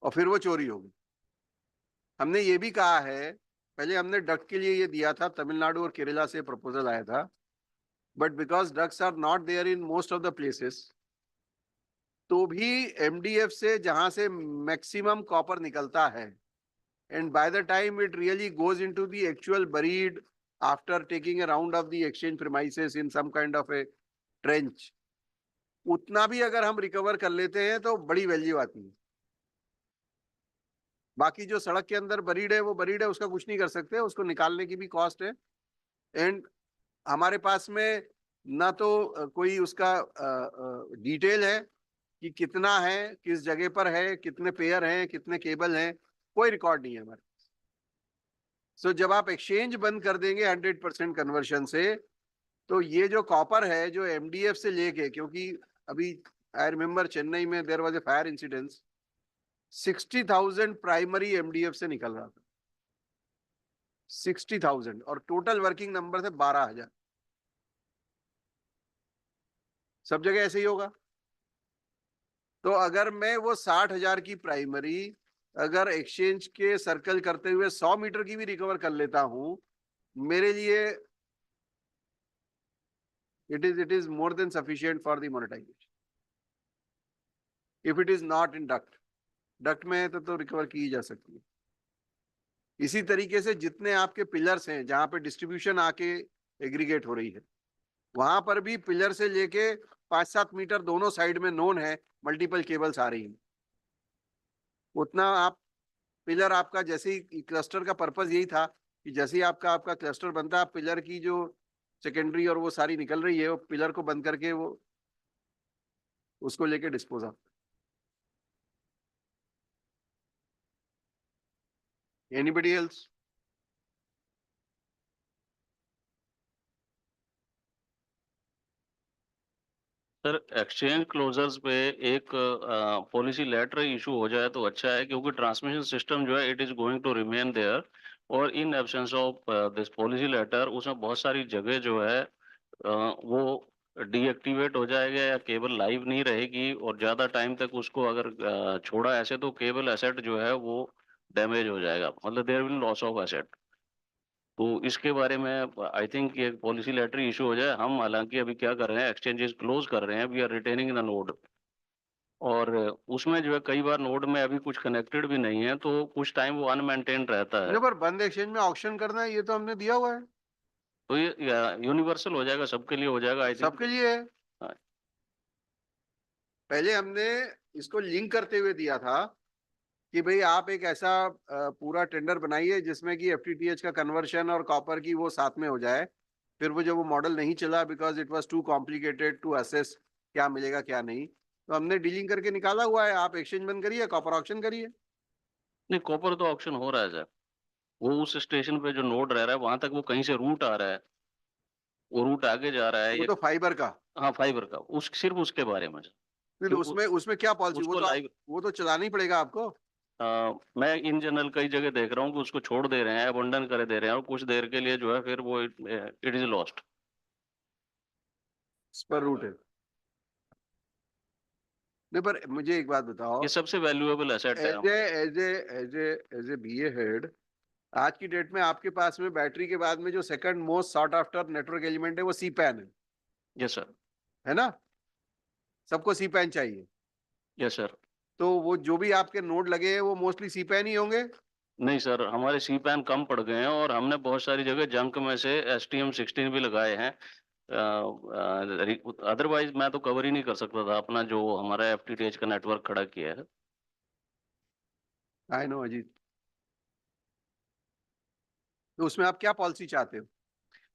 और फिर वो चोरी होगी. हमने ये भी कहा है, पहले हमने डक्ट के लिए ये दिया था, तमिलनाडु और केरला से प्रपोजल आया था, but because ducts are not there in most of the places, तो भी MDF से जहां से मैक्सिमम कॉपर निकलता है, and by the time it really goes into the actual buried after taking a round of the exchange premises in some kind of a trench, उतना भी अगर हम रिकवर कर लेते हैं तो बड़ी वैल्यू आती है. बाकी जो सड़क के अंदर बरीड है वो बरीड है, उसका कुछ नहीं कर सकते, उसको निकालने की भी कॉस्ट है. एंड हमारे पास में ना तो कोई उसका डिटेल है कि कितना है, किस जगह पर है, कितने पेयर हैं, कितने केबल हैं, कोई रिकॉर्ड नहीं है हमारे पास. सो जब आप एक्सचेंज बंद कर देंगे 100% कन्वर्शन से, तो ये जो कॉपर है जो MDF से लेके, क्योंकि अभी आई रिमेम्बर चेन्नई में there was a fire incidence, 60,000 primary MDF से निकल रहा था, 60,000, और टोटल वर्किंग नंबर थे 12,000. सब जगह ऐसे ही होगा. तो अगर मैं वो 60,000 की प्राइमरी अगर एक्सचेंज के सर्कल करते हुए 100 मीटर की भी रिकवर कर लेता हूं, मेरे लिए it is more than sufficient for the monetization. If it is not in duct में है तो रिकवर की जा सकती है. इसी तरीके से जितने आपके पिलर्स हैं जहां पे डिस्ट्रीब्यूशन आके एग्रीगेट हो रही है, वहां पर भी पिलर से लेके 5-7 मीटर दोनों साइड में नोन है मल्टीपल केबल्स आ रही हैं. उतना आप पिलर आपका, जैसे ही क्लस्टर का पर्पस यही था कि जैसे ही आपका क्लस्टर बनता है, आप पिलर की जो सेकेंडरी और वो सारी निकल रही है, वो पिलर को बंद करके वो उसको लेके dispose of. Anybody else? Sir exchange closures पे एक पॉलिसी लेटर इशू हो जाए तो अच्छा है, क्योंकि ट्रांसमिशन सिस्टम जो है it is going to remain there, और in absence of this policy letter उसमें बहुत सारी जगह जो है वो डीएक्टिवेट हो जाएगा या केबल लाइव नहीं रहेगी, और ज्यादा टाइम तक उसको अगर छोड़ा ऐसे तो केबल एसेट जो है वो डैमेज हो जाएगा, मतलब there will loss of asset. तो इसके बारे में आई थिंक एक पॉलिसी लेटर इशू हो जाए। हम हालांकि अभी क्या कर रहे हैं, एक्सचेंजेस क्लोज कर रहे हैं, we are retaining the node, और उसमें जो है कई बार नोड में अभी कुछ कनेक्टेड भी नहीं है तो कुछ टाइम वो अनमेंटेन रहता है। पर बंद एक्सचेंज में ऑक्शन करना है, ये तो हमने दिया हुआ है, तो ये यूनिवर्सल हो जाएगा, सबके लिए हो जाएगा आई थिंक। सबके लिए है। हाँ। पहले हमने इसको लिंक करते हुए दिया था कि भाई आप एक ऐसा पूरा टेंडर बनाइए जिसमें कि एफटीटीएच का कन्वर्शन और कॉपर की वो साथ में हो जाए। फिर वो जब वो मॉडल नहीं चला because it was too complicated to assess क्या मिलेगा क्या नहीं, तो हमने डीलिंग करके निकाला हुआ है। आप एक्सचेंज बंद करिए, कॉपर ऑक्शन करिए। नहीं, कॉपर तो ऑक्शन हो रहा है सर, वो उस स्टेशन पे जो नोड रह रहा है वहां तक वो कहीं से रूट आ रहा है, वो रूट आगे जा रहा है वो तो फाइबर का, हाँ फाइबर का, उस सिर्फ उसके बारे में। फिर उसमें उसमें क्या पॉलिसी, उसको लाइव वो तो चलाना ही पड़ेगा आपको। मैं इन जनरल कई जगह देख रहा हूँ कि उसको छोड़ दे रहे हैं, अबंडन करे दे रहे हैं, और कुछ देर के लिए जो है फिर वो इट इज लॉस्ट। पर रूट है। नहीं, पर मुझे एक बात बताओ, ये सबसे वैल्यूएबल एसेट है। एज ए बीए हेड, आज की डेट में आपके पास में बैटरी के बाद में जो second most sought after network element है वो सी पैन है। Yes sir. है ना, सबको सी पैन चाहिए। Yes sir. तो वो जो भी आपके नोड लगे हैं वो मोस्टली सी पैन ही होंगे। नहीं सर, हमारे सी पैन कम पड़ गए हैं, और हमने बहुत सारी जगह जंक में से STM16 भी लगाए हैं। अदरवाइज मैं तो कवर ही नहीं कर सकता था अपना जो हमारा FTTH का नेटवर्क खड़ा किया है। आई नो अजीत, तो उसमें आप क्या पॉलिसी चाहते हो?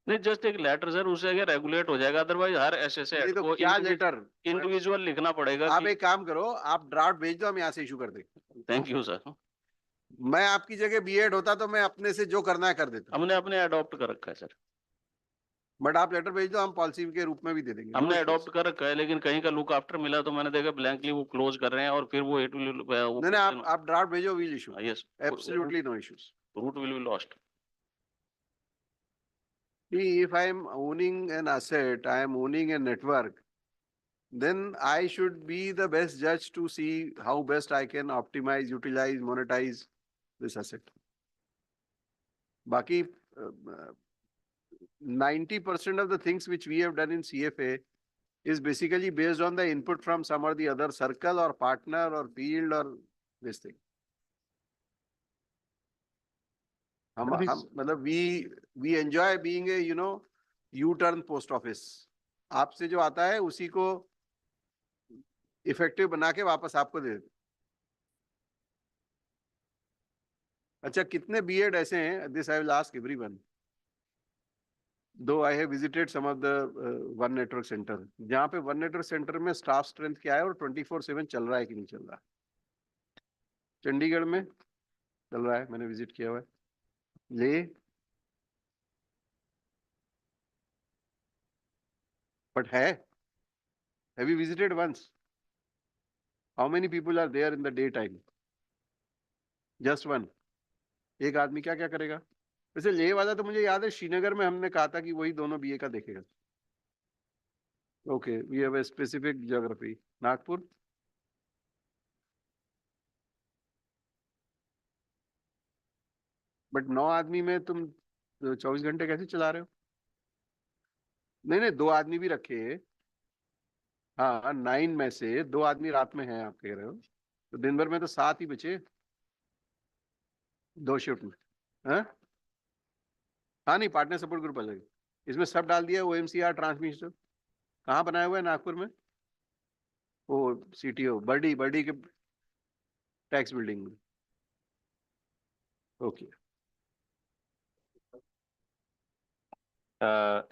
नहीं, जस्ट एक लेटर सर, उससे अगर रेगुलेट हो जाएगा, अदरवाइज हर एसएसए तो को क्या लेटर, इंडिविजुअल लिखना पड़ेगा। आप एक काम करो, आप ड्राफ्ट भेज दो, हम यहाँ से इशू कर देंगे। Thank you sir. मैं आपकी जगह बीएड होता तो मैं अपने से जो करना है कर देता। हमने अपने अडॉप्ट कर रखा है सर। बट आप लेटर भेज दो, हम पॉलिसी के रूप में भी दे देंगे। हमने अडॉप्ट कर रखा है, लेकिन कहीं का लुक आफ्टर मिला तो मैंने देखा ब्लैंकली वो क्लोज कर रहे हैं, और फिर वो इट विल नहीं, आप ड्राफ्ट भेजो, will issue. Yes, absolutely no issues. Route will be lost. If I am owning an asset, I am owning a network, then I should be the best judge to see how best I can optimize, utilize, monetize this asset. Baki 90% of the things which we have done in CFA is basically based on the input from some or the other circle or partner or field or this thing. हम मतलब we enjoy being a U-turn post office. आपसे जो आता है उसी को effective बना के वापस आपको दे देते। अच्छा, कितने बीएड ऐसे हैं, this I will ask everyone, though I have visited some of the one network centre, जहाँ पे वन नेटवर्क सेंटर में स्टाफ स्ट्रेंथ क्या है और 24/7 चल रहा है कि नहीं चल रहा। चंडीगढ़ में चल रहा है, मैंने विजिट किया हुआ है। ले but have you visited once? How many people are there in the daytime? Just one. एक आदमी क्या क्या करेगा? वैसे ले वाला तो मुझे याद है श्रीनगर में हमने कहा था कि वही दोनों बीए का देखेगा। Okay, we have a specific geography. Nagpur? But 9 आदमी में तुम 24 घंटे कैसे चला रहे हो? नहीं, 2 आदमी भी रखे। हाँ, 9 में से 2 आदमी रात में हैं, आप कह रहे हो, तो दिन भर में तो 7 ही बचे 2 शिफ्ट में। हाँ नहीं, पार्टनर सपोर्ट ग्रुप अलग है, इसमें सब डाल दिया। OMCR ट्रांसमिशन कहाँ बनाया हुआ है? नागपुर में, वो CTO बर्डी के टैक्स बिल्डिंग में। ओके,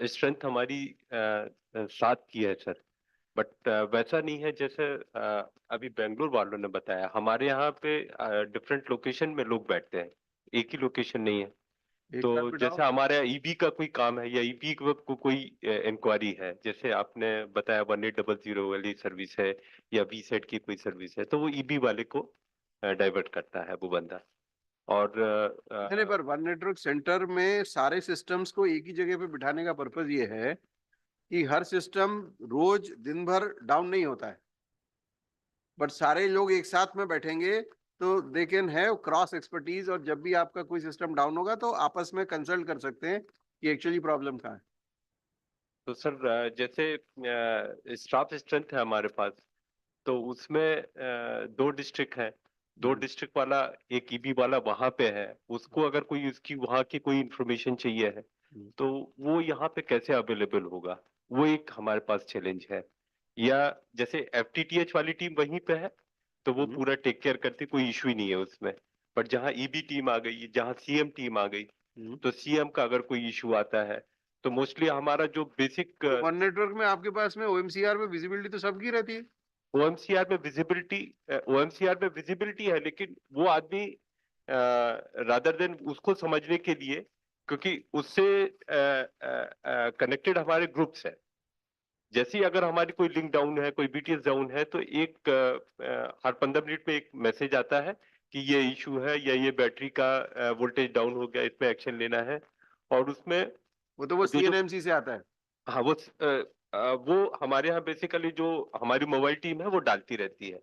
स्ट्रेंथ हमारी 7 की है सर, बट वैसा नहीं है जैसे अभी बेंगलुरु वालों ने बताया। हमारे यहाँ पे डिफरेंट लोकेशन में लोग बैठते हैं, एक ही लोकेशन नहीं है। तो जैसे हमारे ईबी का कोई काम है या ईबी को कोई इंक्वायरी है, जैसे आपने बताया 1800 वाली सर्विस है या वी सेट की कोई सर्विस है, तो वो ईबी वाले को डाइवर्ट करता है वो बंदा। और नहीं, पर वन नेटवर्क सेंटर में सारे सिस्टम्स को एक ही जगह पे बिठाने का पर्पज ये है कि हर सिस्टम रोज दिन भर डाउन नहीं होता है, बट सारे लोग एक साथ में बैठेंगे तो they can have cross expertise, और जब भी आपका कोई सिस्टम डाउन होगा तो आपस में कंसल्ट कर सकते हैं कि एक्चुअली प्रॉब्लम कहाँ है। तो सर जैसे स्टाफ स्ट्रेंथ है हमारे पास, तो उसमें 2 डिस्ट्रिक्ट है, 2 डिस्ट्रिक्ट वाला एक ईबी वाला वहां पे है, उसको अगर कोई उसकी वहां की कोई इंफॉर्मेशन चाहिए है तो वो यहाँ पे कैसे अवेलेबल होगा, वो एक हमारे पास चैलेंज है। या जैसे एफटीटीएच वाली टीम वहीं पे है तो वो पूरा टेक केयर करती, कोई इश्यू ही नहीं है उसमें, बट जहाँ ईबी टीम आ गई, जहाँ सीएम टीम आ गई, तो सीएम का अगर कोई इश्यू आता है तो मोस्टली हमारा जो बेसिक वन नेटवर्क में आपके पास में ओएमसीआर में विजिबिलिटी तो सबकी रहती है। ओएमसीआर में विजिबिलिटी है, लेकिन वो आदमी रादर देन उसको समझने के लिए, क्योंकि उससे कनेक्टेड हमारे ग्रुप्स है, जैसे ही अगर हमारी कोई लिंक डाउन है, कोई बीटीएस डाउन है, तो एक हर 15 मिनट में एक मैसेज आता है कि ये इशू है या ये बैटरी का वोल्टेज डाउन हो गया, इसमें एक्शन लेना है। और उसमें वो सीएनएमसी से आता है। हाँ, वो हमारे यहाँ बेसिकली जो हमारी मोबाइल टीम है वो डालती रहती है,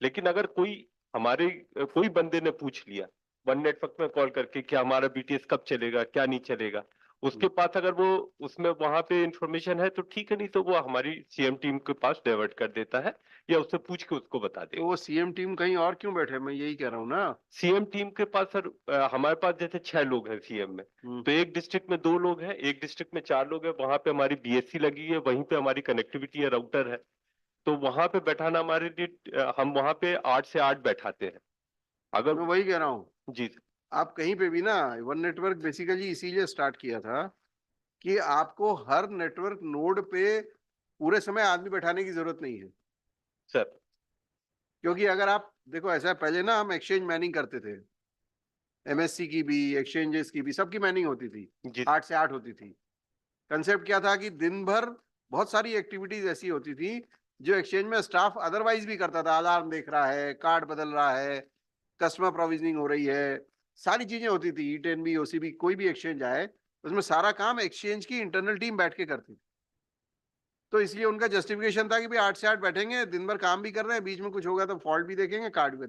लेकिन अगर कोई बंदे ने पूछ लिया वन नेटवर्क में कॉल करके कि हमारा बीटीएस कब चलेगा, क्या नहीं चलेगा, उसके पास अगर वो उसमें वहां पे इंफॉर्मेशन है तो ठीक है, नहीं तो वो हमारी सीएम टीम के पास डाइवर्ट कर देता है या उससे पूछ के उसको बता देगा। तो वो सीएम टीम कहीं और क्यों बैठे, मैं यही कह रहा हूँ ना। सीएम टीम के पास सर हमारे पास जैसे 6 लोग हैं सीएम में, तो एक डिस्ट्रिक्ट में 2 लोग हैं, एक डिस्ट्रिक्ट में 4 लोग हैं, वहां पे हमारी बीएससी लगी है, वहीं पे हमारी कनेक्टिविटी है, राउटर है, तो वहां पे बैठाना हमारे लिए हम वहां पे 8 से 8 बैठाते हैं। अगर मैं वही कह रहा हूँ जी, आप कहीं पे भी ना, वन नेटवर्क बेसिकली इसीलिए स्टार्ट किया था कि आपको हर नेटवर्क नोड पे पूरे समय आदमी बैठाने की जरूरत नहीं है सर। क्योंकि अगर आप देखो, ऐसा है, पहले ना हम एक्सचेंज मैनिंग करते थे, एमएससी की भी, एक्सचेंजेस की भी, सबकी मैनिंग होती थी, 8 से 8 होती थी। कंसेप्ट क्या था कि दिन भर बहुत सारी एक्टिविटीज ऐसी होती थी जो एक्सचेंज में स्टाफ अदरवाइज भी करता था, अलार्म देख रहा है, कार्ड बदल रहा है, कस्टमर प्रोविजनिंग हो रही है, सारी चीजें होती थी, E10B OCB कोई भी एक्सचेंज आए उसमें सारा काम एक्सचेंज की इंटरनल टीम बैठ के करती थी। तो इसलिए उनका जस्टिफिकेशन था कि भाई 8 से 8 बैठेंगे, दिन भर काम भी कर रहे हैं, बीच में कुछ होगा तो फॉल्ट भी देखेंगे, कार्ड भी।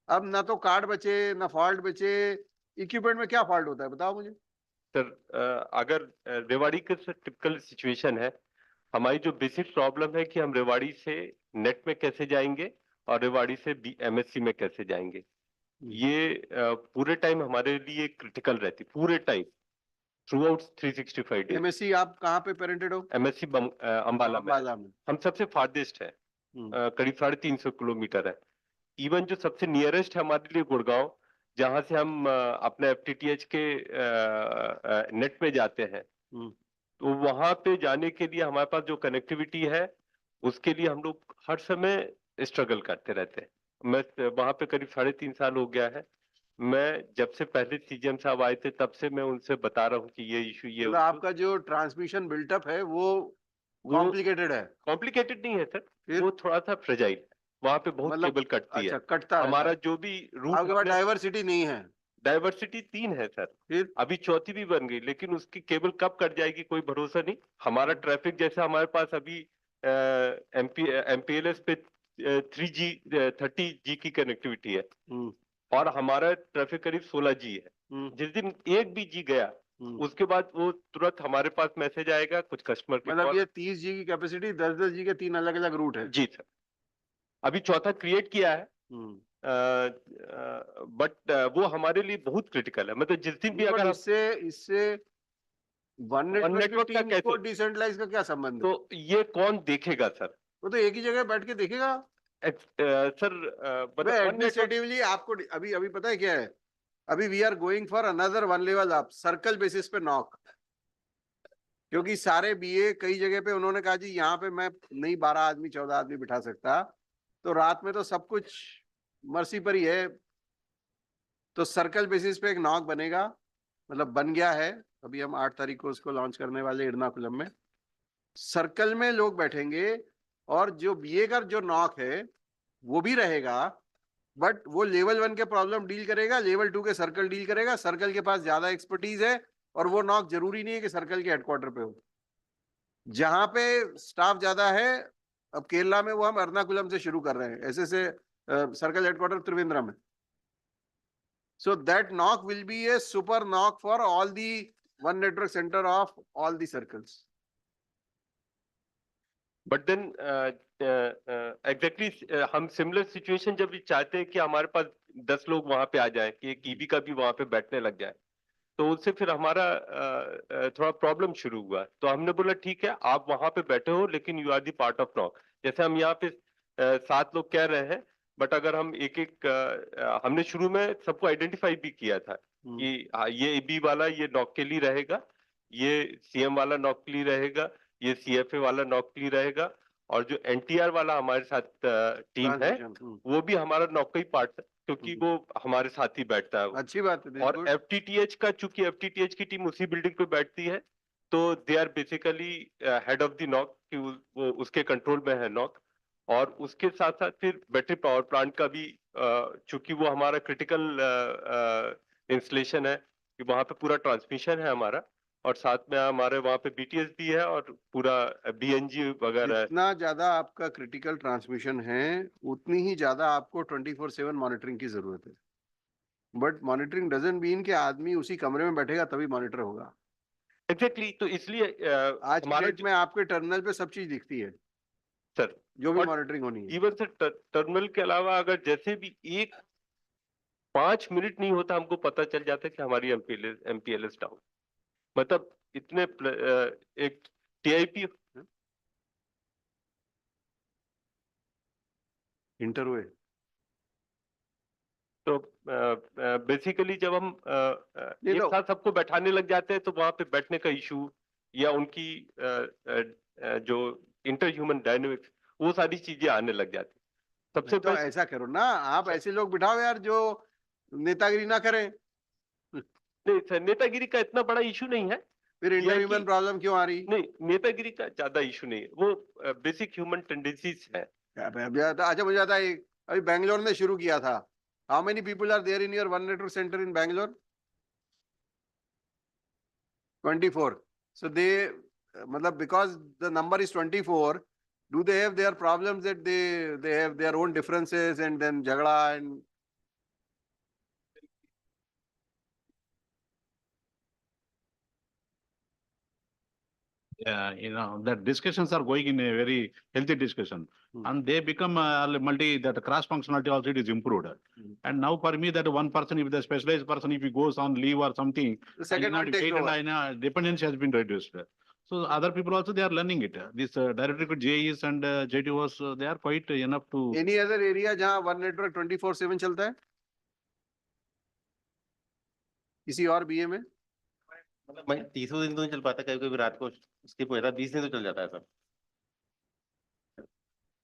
अब ना तो कार्ड बचे ना फॉल्ट बचे, इक्विपमेंट में क्या फॉल्ट होता है बताओ मुझे। सर अगर रेवाड़ी के टिपिकल सिचुएशन है, हमारी जो बेसिक प्रॉब्लम है कि हम रेवाड़ी से नेट में कैसे जाएंगे और रेवाड़ी से एमएससी में कैसे जाएंगे, ये पूरे टाइम हमारे लिए क्रिटिकल रहती, पूरे time through out 365 days. MSc आप कहाँ पे पेरेंटेड हो? एमएससी अंबाला में। हम सबसे फारदेस्ट है, करीब 350 किलोमीटर है। इवन जो सबसे नियरेस्ट है हमारे लिए गुड़गांव, जहां से हम अपने एफटीटीएच के नेट पे जाते हैं, तो वहां पे जाने के लिए हमारे पास जो कनेक्टिविटी है उसके लिए हम लोग हर समय स्ट्रगल करते रहते हैं। मैं वहां पे करीब 3.5 साल हो गया है, मैं जब से पहले सीजीएम साहब आए थे तब से मैं उनसे बता रहा हूँ कि ये इशू ये मतलब आपका जो ट्रांसमिशन बिल्टअप है वो कॉम्प्लिकेटेड है? कॉम्प्लिकेटेड नहीं है सर, वो थोड़ा सा फ्रेजाइल है, वहां पे बहुत केबल कटती है। कटता हमारा जो भी रूट, आपके पास डाइवर्सिटी नहीं है? डाइवर्सिटी 3 है सर, फिर अभी चौथी भी बन गई, लेकिन उसकी केबल कब कट जाएगी कोई भरोसा नहीं। हमारा ट्रैफिक जैसे हमारे पास अभी एमपीएलएस पे 3G 30G की कनेक्टिविटी है और हमारा ट्रैफिक करीब 16G है। जिस दिन एक भी जी गया उसके बाद वो तुरंत हमारे पास मैसेज आएगा, कुछ कस्टमर के मतलब ये 30G की कैपेसिटी 10-10G के 3 अलग अलग रूट है? जी सर, अभी चौथा क्रिएट किया है, बट वो हमारे लिए बहुत क्रिटिकल है। मतलब जिस दिन भी अगर इससे वन नेटवर्क का कैसे डिसेंट्रलाइज का क्या संबंध है? तो ये कौन देखेगा सर? वो तो एक ही जगह बैठ के देखेगा सर। एडमिनिस्ट्रेटिवली आपको अभी अभी पता है क्या है, अभी we are going for another 1 level up, circle basis पे नॉक, क्योंकि सारे बीए कई जगह पे उन्होंने कहा जी यहाँ पे मैं नहीं 12 आदमी 14 आदमी बिठा सकता, तो रात में तो सब कुछ मर्सी पर ही है, तो सर्कल बेसिस पे एक नॉक बनेगा मतलब बन गया है, अभी हम 8 तारीख को उसको लॉन्च करने वाले एर्नाकुलम में। सर्कल में लोग बैठेंगे और जो बीए का जो नॉक है वो भी रहेगा, बट वो लेवल 1 के प्रॉब्लम डील करेगा, लेवल 2 के सर्कल डील करेगा। सर्कल के पास ज्यादा एक्सपर्टीज है और वो नॉक जरूरी नहीं है कि सर्कल के हेडक्वार्टर पे हो। जहां पे स्टाफ ज्यादा है, अब केरला में वो हम एर्नाकुलम से शुरू कर रहे हैं, ऐसे से सर्कल हेडक्वार्टर त्रिवेंद्रम है। So that knock will be a super knock for all the one network center of all the circles. But then exactly हम सिमिलर सिचुएशन जब भी चाहते हैं कि हमारे पास 10 लोग वहां पे आ जाए, कि एक ईबी का भी वहां पे बैठने लग जाए, तो उससे फिर हमारा थोड़ा प्रॉब्लम शुरू हुआ। तो हमने बोला ठीक है, आप वहां पे बैठे हो लेकिन you are the part of NOC. जैसे हम यहाँ पे 7 लोग कह रहे हैं, बट अगर हम एक एक हमने शुरू में सबको आइडेंटिफाई भी किया था कि ये ईबी वाला ये नॉक के लिए रहेगा, ये सीएम वाला नॉक के लिए रहेगा, ये सीएफए वाला नॉक के लिए रहेगा, और जो एनटीआर वाला हमारे साथ टीम है वो भी हमारा नॉक का ही पार्ट है, क्योंकि वो हमारे साथ ही बैठता है। अच्छी बात है। और एफटीटीएच का, चूंकि एफटीटीएच की टीम उसी बिल्डिंग पे बैठती है, तो they are basically head of the NOC, कि वो उसके कंट्रोल में है नॉक। और उसके साथ साथ फिर बैटरी पावर प्लांट का भी, चूंकि वो हमारा क्रिटिकल इंस्टॉलेशन है, कि वहां पे पूरा ट्रांसमिशन है हमारा, और साथ में हमारे वहां पे बीटीएस भी है और पूरा बीएनजी वगैरह। जितना ज्यादा आपका क्रिटिकल ट्रांसमिशन है उतनी ही ज्यादा आपको 24/7 मॉनिटरिंग की जरूरत है। बट मॉनिटरिंग डजंट मीन कि आदमी उसी कमरे में बैठेगा तभी मॉनिटर होगा। एग्जैक्टली, तो इसलिए आज की डेट में आपके टर्मिनल पे सब चीज दिखती है सर, जो भी मॉनिटरिंग होनी है। इवन सर टर्मिनल के अलावा अगर जैसे भी 5 मिनट नहीं होता, हमको पता चल जाता है कि हमारी एमपीएलएस डाउन। मतलब इतने एक टीआईपी इंटर हुए। तो बेसिकली जब हम एक साथ सबको बैठाने लग जाते हैं, तो वहां पे बैठने का इशू या उनकी जो इंटर ह्यूमन डायनेमिक्स, वो सारी चीजें आने लग जाती। सबसे तो ऐसा करो ना, आप ऐसे लोग बिठाओ यार जो नेतागिरी ना करें। नहीं सर, नेतागिरी का इतना बड़ा इशू नहीं है। फिर इंटर ह्यूमन प्रॉब्लम क्यों आ रही? नहीं, नेतागिरी का ज्यादा इशू नहीं है, वो बेसिक ह्यूमन टेंडेंसीज है। अच्छा, मुझे आता है अभी बैंगलोर में शुरू किया था। How many people are there in your one network centre in Bangalore? 24. So they, मतलब because the number is 24, do they have their problems that they have their own differences and then jagda and the discussions are going in a very healthy discussion. And they become that cross functionality also it is improved. And now for me that one person, if the specialized person, if he goes on leave or something, the second one takes over. Dependency has been reduced. So other people also, they are learning it. This directly JEs and JTOs, they are quite enough to. Any other area जहाँ one network 24/7 चलता है? किसी और BA में? मतलब मैं 30 दिन तो नहीं चल पाता, कभी कभी रात को स्किप हो जाता है, 20 दिन तो चल जाता है सर।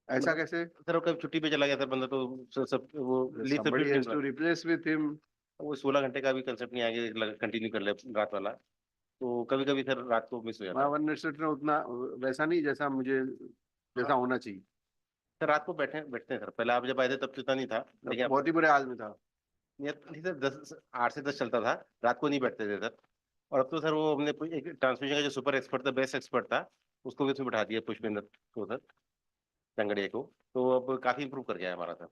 ऐसा कैसे? सर कभी छुट्टी पे चला गया सर बंदा, तो सब वो somebody has to replace with him. वो 16 घंटे का भी कंसेप्ट नहीं आगे कंटिन्यू कर ले रात वाला, तो कभी कभी सर रात को मिस हो जाता है। वन नेटवर्क में उतना वैसा नहीं जैसा मुझे जैसा होना चाहिए। सर रात को बैठते हैं सर, पहले आप जब आए थे तब तो इतना नहीं था, लेकिन बहुत ही बुरे हाल में था। नहीं सर, 8 से 10 चलता था, रात को नहीं बैठते थे सर। और अब तो सर वो हमने एक ट्रांसमिशन का जो सुपर एक्सपर्ट था, बेस्ट एक्सपर्ट था, उसको भी उसमें बैठा दिया, पुष्पेंद्र को सर, चंगड़िया को, तो अब काफी इंप्रूव कर गया है हमारा सर।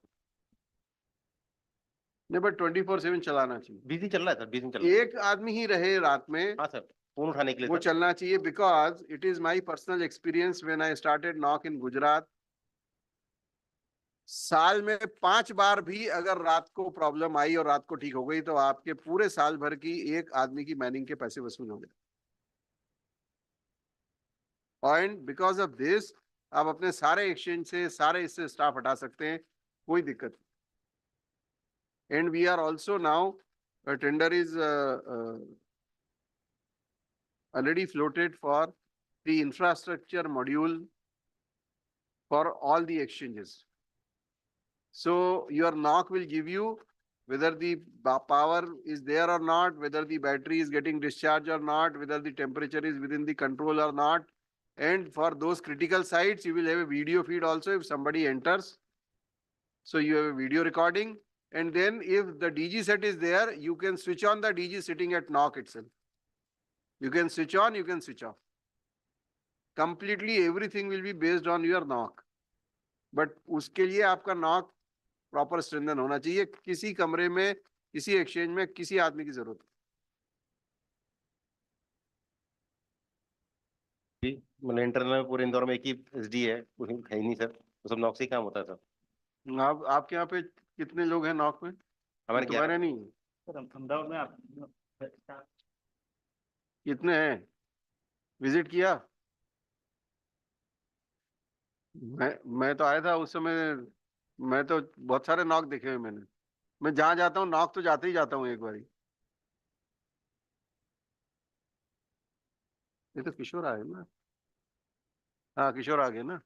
नहीं, बट 24/7 चलाना चाहिए। बिजी चल रहा है सर, बिजी चल रहा है। एक आदमी ही रहे रात में। हाँ सर, फोन उठाने के लिए वो चलना चाहिए, because it is my personal experience when I started knock इन गुजरात। साल में 5 बार भी अगर रात को प्रॉब्लम आई और रात को ठीक हो गई, तो आपके पूरे साल भर की एक आदमी की मैनिंग के पैसे वसूल हो गए। पॉइंट, बिकॉज ऑफ दिस आप अपने सारे एक्सचेंज से, सारे इससे स्टाफ हटा सकते हैं, कोई दिक्कत नहीं। And we are also now, tender is already floated for the infrastructure module for all the exchanges. So your NOC will give you whether the power is there or not, whether the battery is getting discharged or not, whether the temperature is within the control or not. And for those critical sites, you will have a video feed also if somebody enters. So you have a video recording. And then if the DG set is there, you can switch on the DG sitting at NOC itself. You can switch on, you can switch off. Completely everything will be based on your NOC. But उसके लिए आपका NOC proper strengthen होना चाहिए. किसी कमरे में, किसी exchange में, किसी आदमी की जरूरत. मतलब इंटरनल में पूरे इंदौर में एक ही एसडी है, कोई है ही नहीं सर, वो सब नॉक से ही काम होता है सर. आपके यहाँ पे कितने लोग हैं नॉक में? हमारे तुम्हारे नहीं सर अहमदाबाद में आप कितने हैं? विजिट किया? मैं तो आया था उस समय. मैं तो बहुत सारे नॉक देखे हुए मैंने. मैं जहां जाता हूँ नॉक तो जाते ही जाता हूँ एक बारी. ये तो किशोर आ गए ना. हाँ किशोर आ गए ना.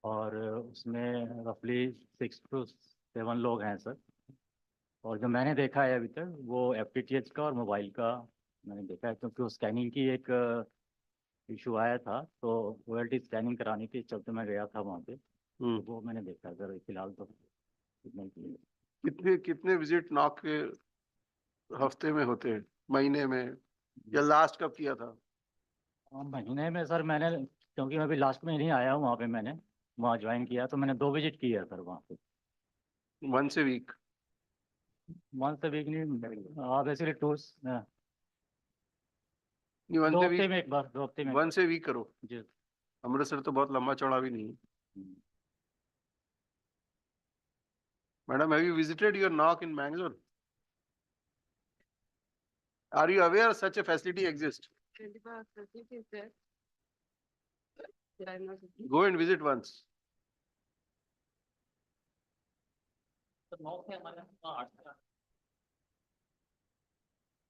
और उसमें रफली 6 to 7 लोग हैं सर. और जो मैंने देखा है अभी तक वो FTTH का और मोबाइल का मैंने देखा है, क्योंकि वो स्कैनिंग की एक इशू आया था, तो OLT स्कैनिंग कराने के चलते मैं गया था वहाँ पे, तो वो मैंने देखा सर. फिलहाल तो नहीं किया. कितने कितने विजिट नॉक के हफ्ते में होते हैं, महीने में, या लास्ट कब किया था? महीने में सर मैंने, क्योंकि मैं अभी लास्ट में नहीं आया हूँ वहाँ पे, मैंने वहाँ ज्वाइन किया तो मैंने 2 विजिट किया सर वहाँ पे. once a week? once a week नहीं, बेसिकली 2 नहीं, once 2 a हफ्ते week. में एक बार, 2 हफ्ते में once a week करो. जी. अमृतसर तो बहुत लंबा चौड़ा भी नहीं है. Madam, have you visited your NOC in Bangalore? Are you aware such a facility exists? Go and visit once.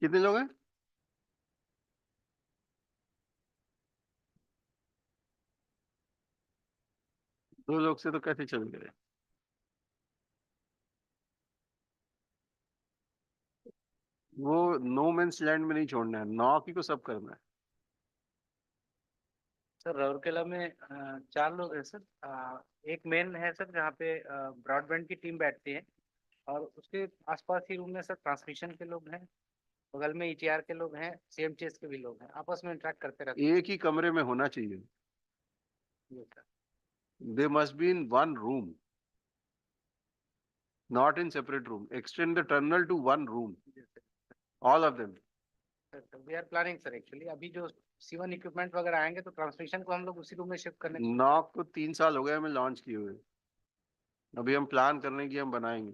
कितने लोग हैं? दो लोग से तो कैसे चल गए? वो नो मेंस लैंड में नहीं छोड़ना है, नॉक ही को सब करना है. सर राउरकेला में 4 लोग हैं सर. एक मेन है सर जहाँ पे ब्रॉडबैंड की टीम बैठती है, और उसके आसपास ही रूम में सर ट्रांसमिशन के लोग हैं, बगल में ETR के लोग हैं, CMTS के भी लोग हैं, आपस में इंटरेक्ट करते रहते हैं. एक ही कमरे में होना चाहिए. They must be in one room, not in separate room. Extend the tunnel to one room. All of them. We are planning sir actually. अभी जो C1 इक्विपमेंट वगैरह आएंगे तो ट्रांसमिशन को हम लोग उसी रूम में शिफ्ट करने. नॉक को 3 साल हो गए हमें लॉन्च किए हुए. अभी हम प्लान करने की हम बनाएंगे.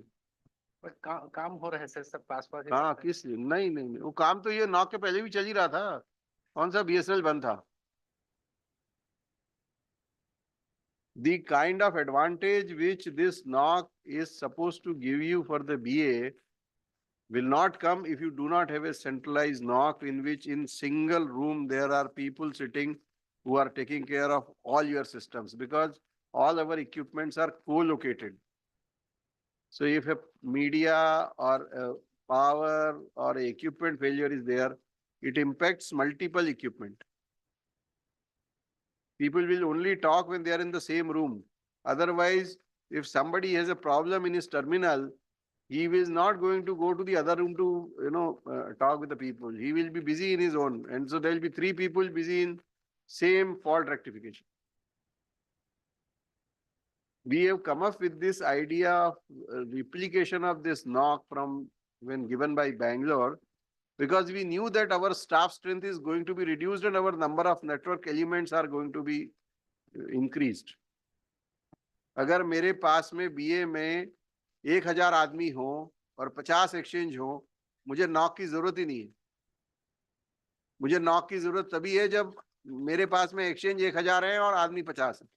बट काम हो रहा है सर सब पास पास. हाँ किस लिए? नहीं नहीं नहीं, वो काम तो ये नॉक के पहले भी चल ही रहा था. कौन सा BSNL बंद था? The kind of advantage which this NOC is supposed to give you for the BA will not come if you do not have a centralized NOC in which in single room there are people sitting who are taking care of all your systems, because all our equipments are co-located. So if a media or a power or a equipment failure is there, it impacts multiple equipment. People will only talk when they are in the same room. Otherwise, if somebody has a problem in his terminal, he is not going to go to the other room to, talk with the people. He will be busy in his own. And so there will be 3 people busy in same fault rectification. We have come up with this idea of replication of this NOC from when given by Bangalore, because we knew that our staff strength is going to be reduced and our number of network elements are going to be increased. अगर मेरे पास में BA में 1000 आदमी हो और 50 exchange हो, मुझे knock की जरूरत ही नहीं है. मुझे नॉक की जरूरत तभी है जब मेरे पास में एक्सचेंज 1000 है और आदमी 50 है.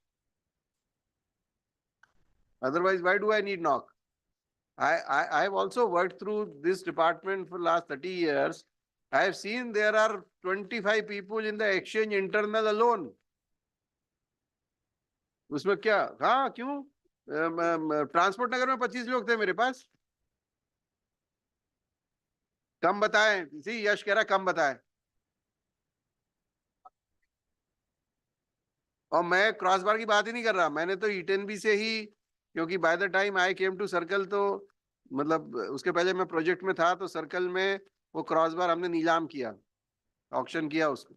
Otherwise, why do I need NOC? I have also worked through this department for last 30 years. I have seen there are 25 people in the exchange internal alone. उसमें क्या, हाँ क्यों, ट्रांसपोर्ट नगर में 25 लोग थे मेरे पास। कम बताए, सी यश कह रहा कम बताए। और मैं क्रॉस बार की बात ही नहीं कर रहा, मैंने तो E10B से ही, क्योंकि by the time I came to circle तो मतलब उसके पहले मैं प्रोजेक्ट में था, तो सर्कल में वो क्रॉस बार हमने नीलाम किया, ऑक्शन किया उसको,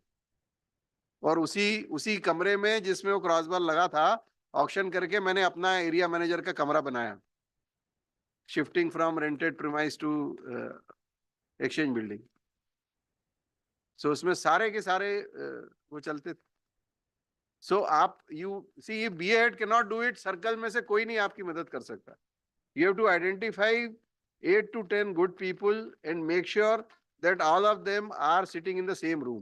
और उसी उसी कमरे में जिसमें वो क्रॉस बार लगा था, ऑक्शन करके मैंने अपना एरिया मैनेजर का कमरा बनाया, shifting from rented premise to exchange building. So उसमें सारे के सारे वो चलते थे। सो आप you see B head can not do it, circle में से कोई नहीं आपकी मदद कर सकता। You have to identify 8 to 10 good people and make sure that all of them are sitting in the same room.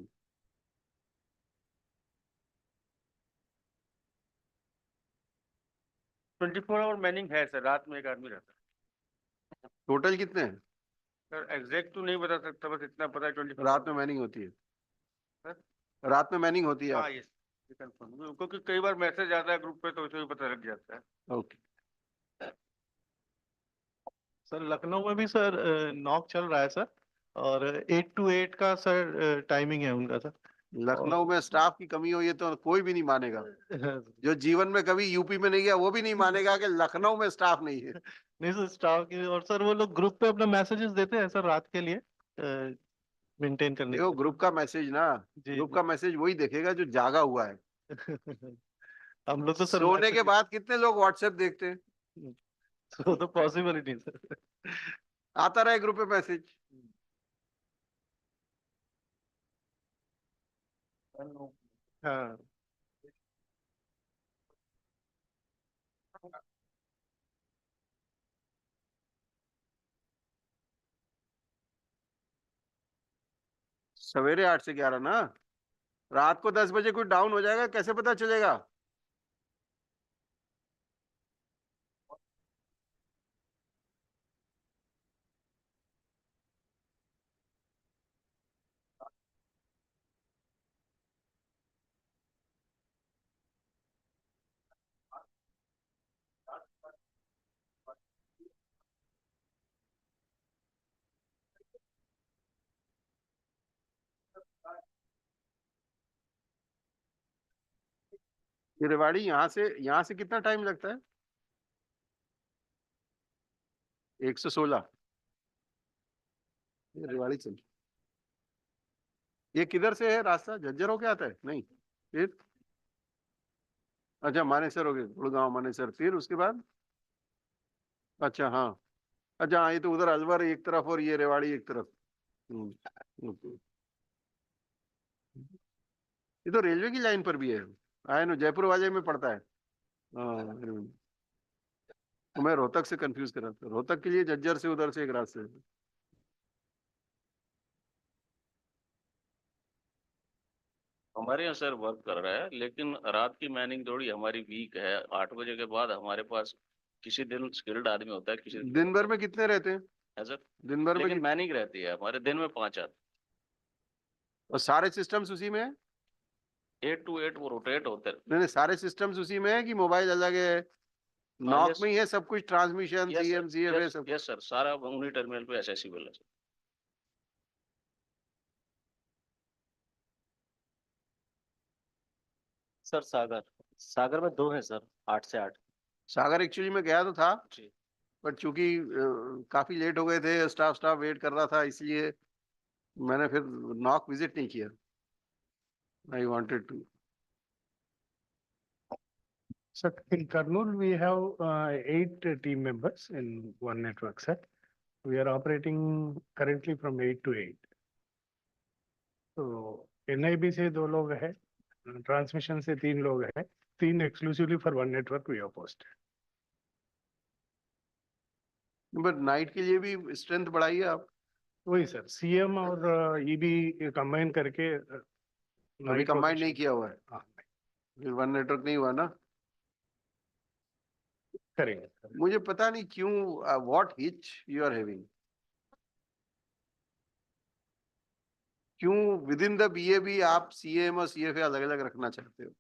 24 hour manning है sir, रात में एक आदमी रहता है। टोटल कितने हैं? सर एग्जैक्ट तो नहीं बता सकता, बस इतना पता है 24 रात में मैनिंग होती है? सर? रात में मैनिंग होती है हाँ आपकी? यस, कंफर्म, क्योंकि कई बार मैसेज आता है ग्रुप पे तो उसे भी पता लग जाता है। ओके। सर लखनऊ में भी सर नॉक चल रहा है सर, और 8 to 8 का सर टाइमिंग है उनका सर। लखनऊ में स्टाफ की कमी हो ये तो कोई भी नहीं मानेगा, जो जीवन में कभी यूपी में नहीं गया वो भी नहीं मानेगा कि लखनऊ में स्टाफ नहीं है। नहीं सर स्टाफ की, और सर वो लोग ग्रुप पे अपना मैसेजेस देते हैं सर रात के लिए मेंटेन करने देखो के ग्रुप का मैसेज ना, जी, ग्रुप का मैसेज वही देखेगा जो जागा हुआ है। लिए। हम लोग तो सर सोने के बाद कितने लोग व्हाट्सएप देखते हैं? वो तो पॉसिबल ही नहीं सर। आता रहे ग्रुप पे मैसेज। हाँ सवेरे 8 से 11 ना, रात को 10 बजे कुछ डाउन हो जाएगा कैसे पता चलेगा? ये रेवाड़ी यहाँ से कितना टाइम लगता है? 116। ये रेवाड़ी चल, ये किधर से है रास्ता? झज्जर होके आता है? नहीं, फिर अच्छा मानेसर हो गए, गुड़गांव मानेसर, फिर उसके बाद अच्छा हाँ, अच्छा हाँ, ये तो उधर अलवर एक तरफ और ये रेवाड़ी एक तरफ। ओके। ये तो रेलवे की लाइन पर भी है, आए नो जयपुर वाले में पड़ता है। हाँ, तो मैं रोहतक से कंफ्यूज कर रहा था, रोहतक के लिए झज्जर से उधर से एक रास्ते है। हमारे यहाँ सर वर्क कर रहा है, लेकिन रात की मैनिंग थोड़ी हमारी वीक है। 8 बजे के बाद हमारे पास किसी दिन स्किल्ड आदमी होता है, किसी दिन भर में कितने रहते हैं? है सर, दिन भर में लेकिन मैनिंग रहती है हमारे दिन में 5 आदमी। और सारे सिस्टम्स उसी में है? 8 to 8 वो रोटेट होते हैं। नहीं सारे सिस्टम्स उसी में है कि मोबाइल अलग है? नॉक में ही है सब कुछ, ट्रांसमिशन सीएम सीएफए सब? यस सर, सारा उन्हीं टर्मिनल पे एक्सेसिबल है सर। सर सागर, सागर में 2 है सर, 8 से 8। सागर एक्चुअली में गया तो था, जी। पर चूंकि काफी लेट हो गए थे, स्टाफ स्टाफ वेट कर रहा था, इसलिए मैंने फिर नॉक विजिट नहीं किया। I wanted to. So in Kurnool, we have 8 team members in one network, sir. We are operating currently from 8 to 8. So NIB से 2 लोग हैं, ट्रांसमिशन से 3 लोग हैं, 3 exclusively for one network we have posted. But night के लिए भी strength बढ़ाइए आप। वही सर, सीएम और ईबी कंबाइन करके अभी कंबाइन नहीं किया हुआ है? फिर वन नेटवर्क नहीं हुआ ना? करेंगे। मुझे पता नहीं क्यों, what hitch you are having, क्यों विद इन द बीए भी आप सीएम और सीएफए अलग अलग रखना चाहते हो?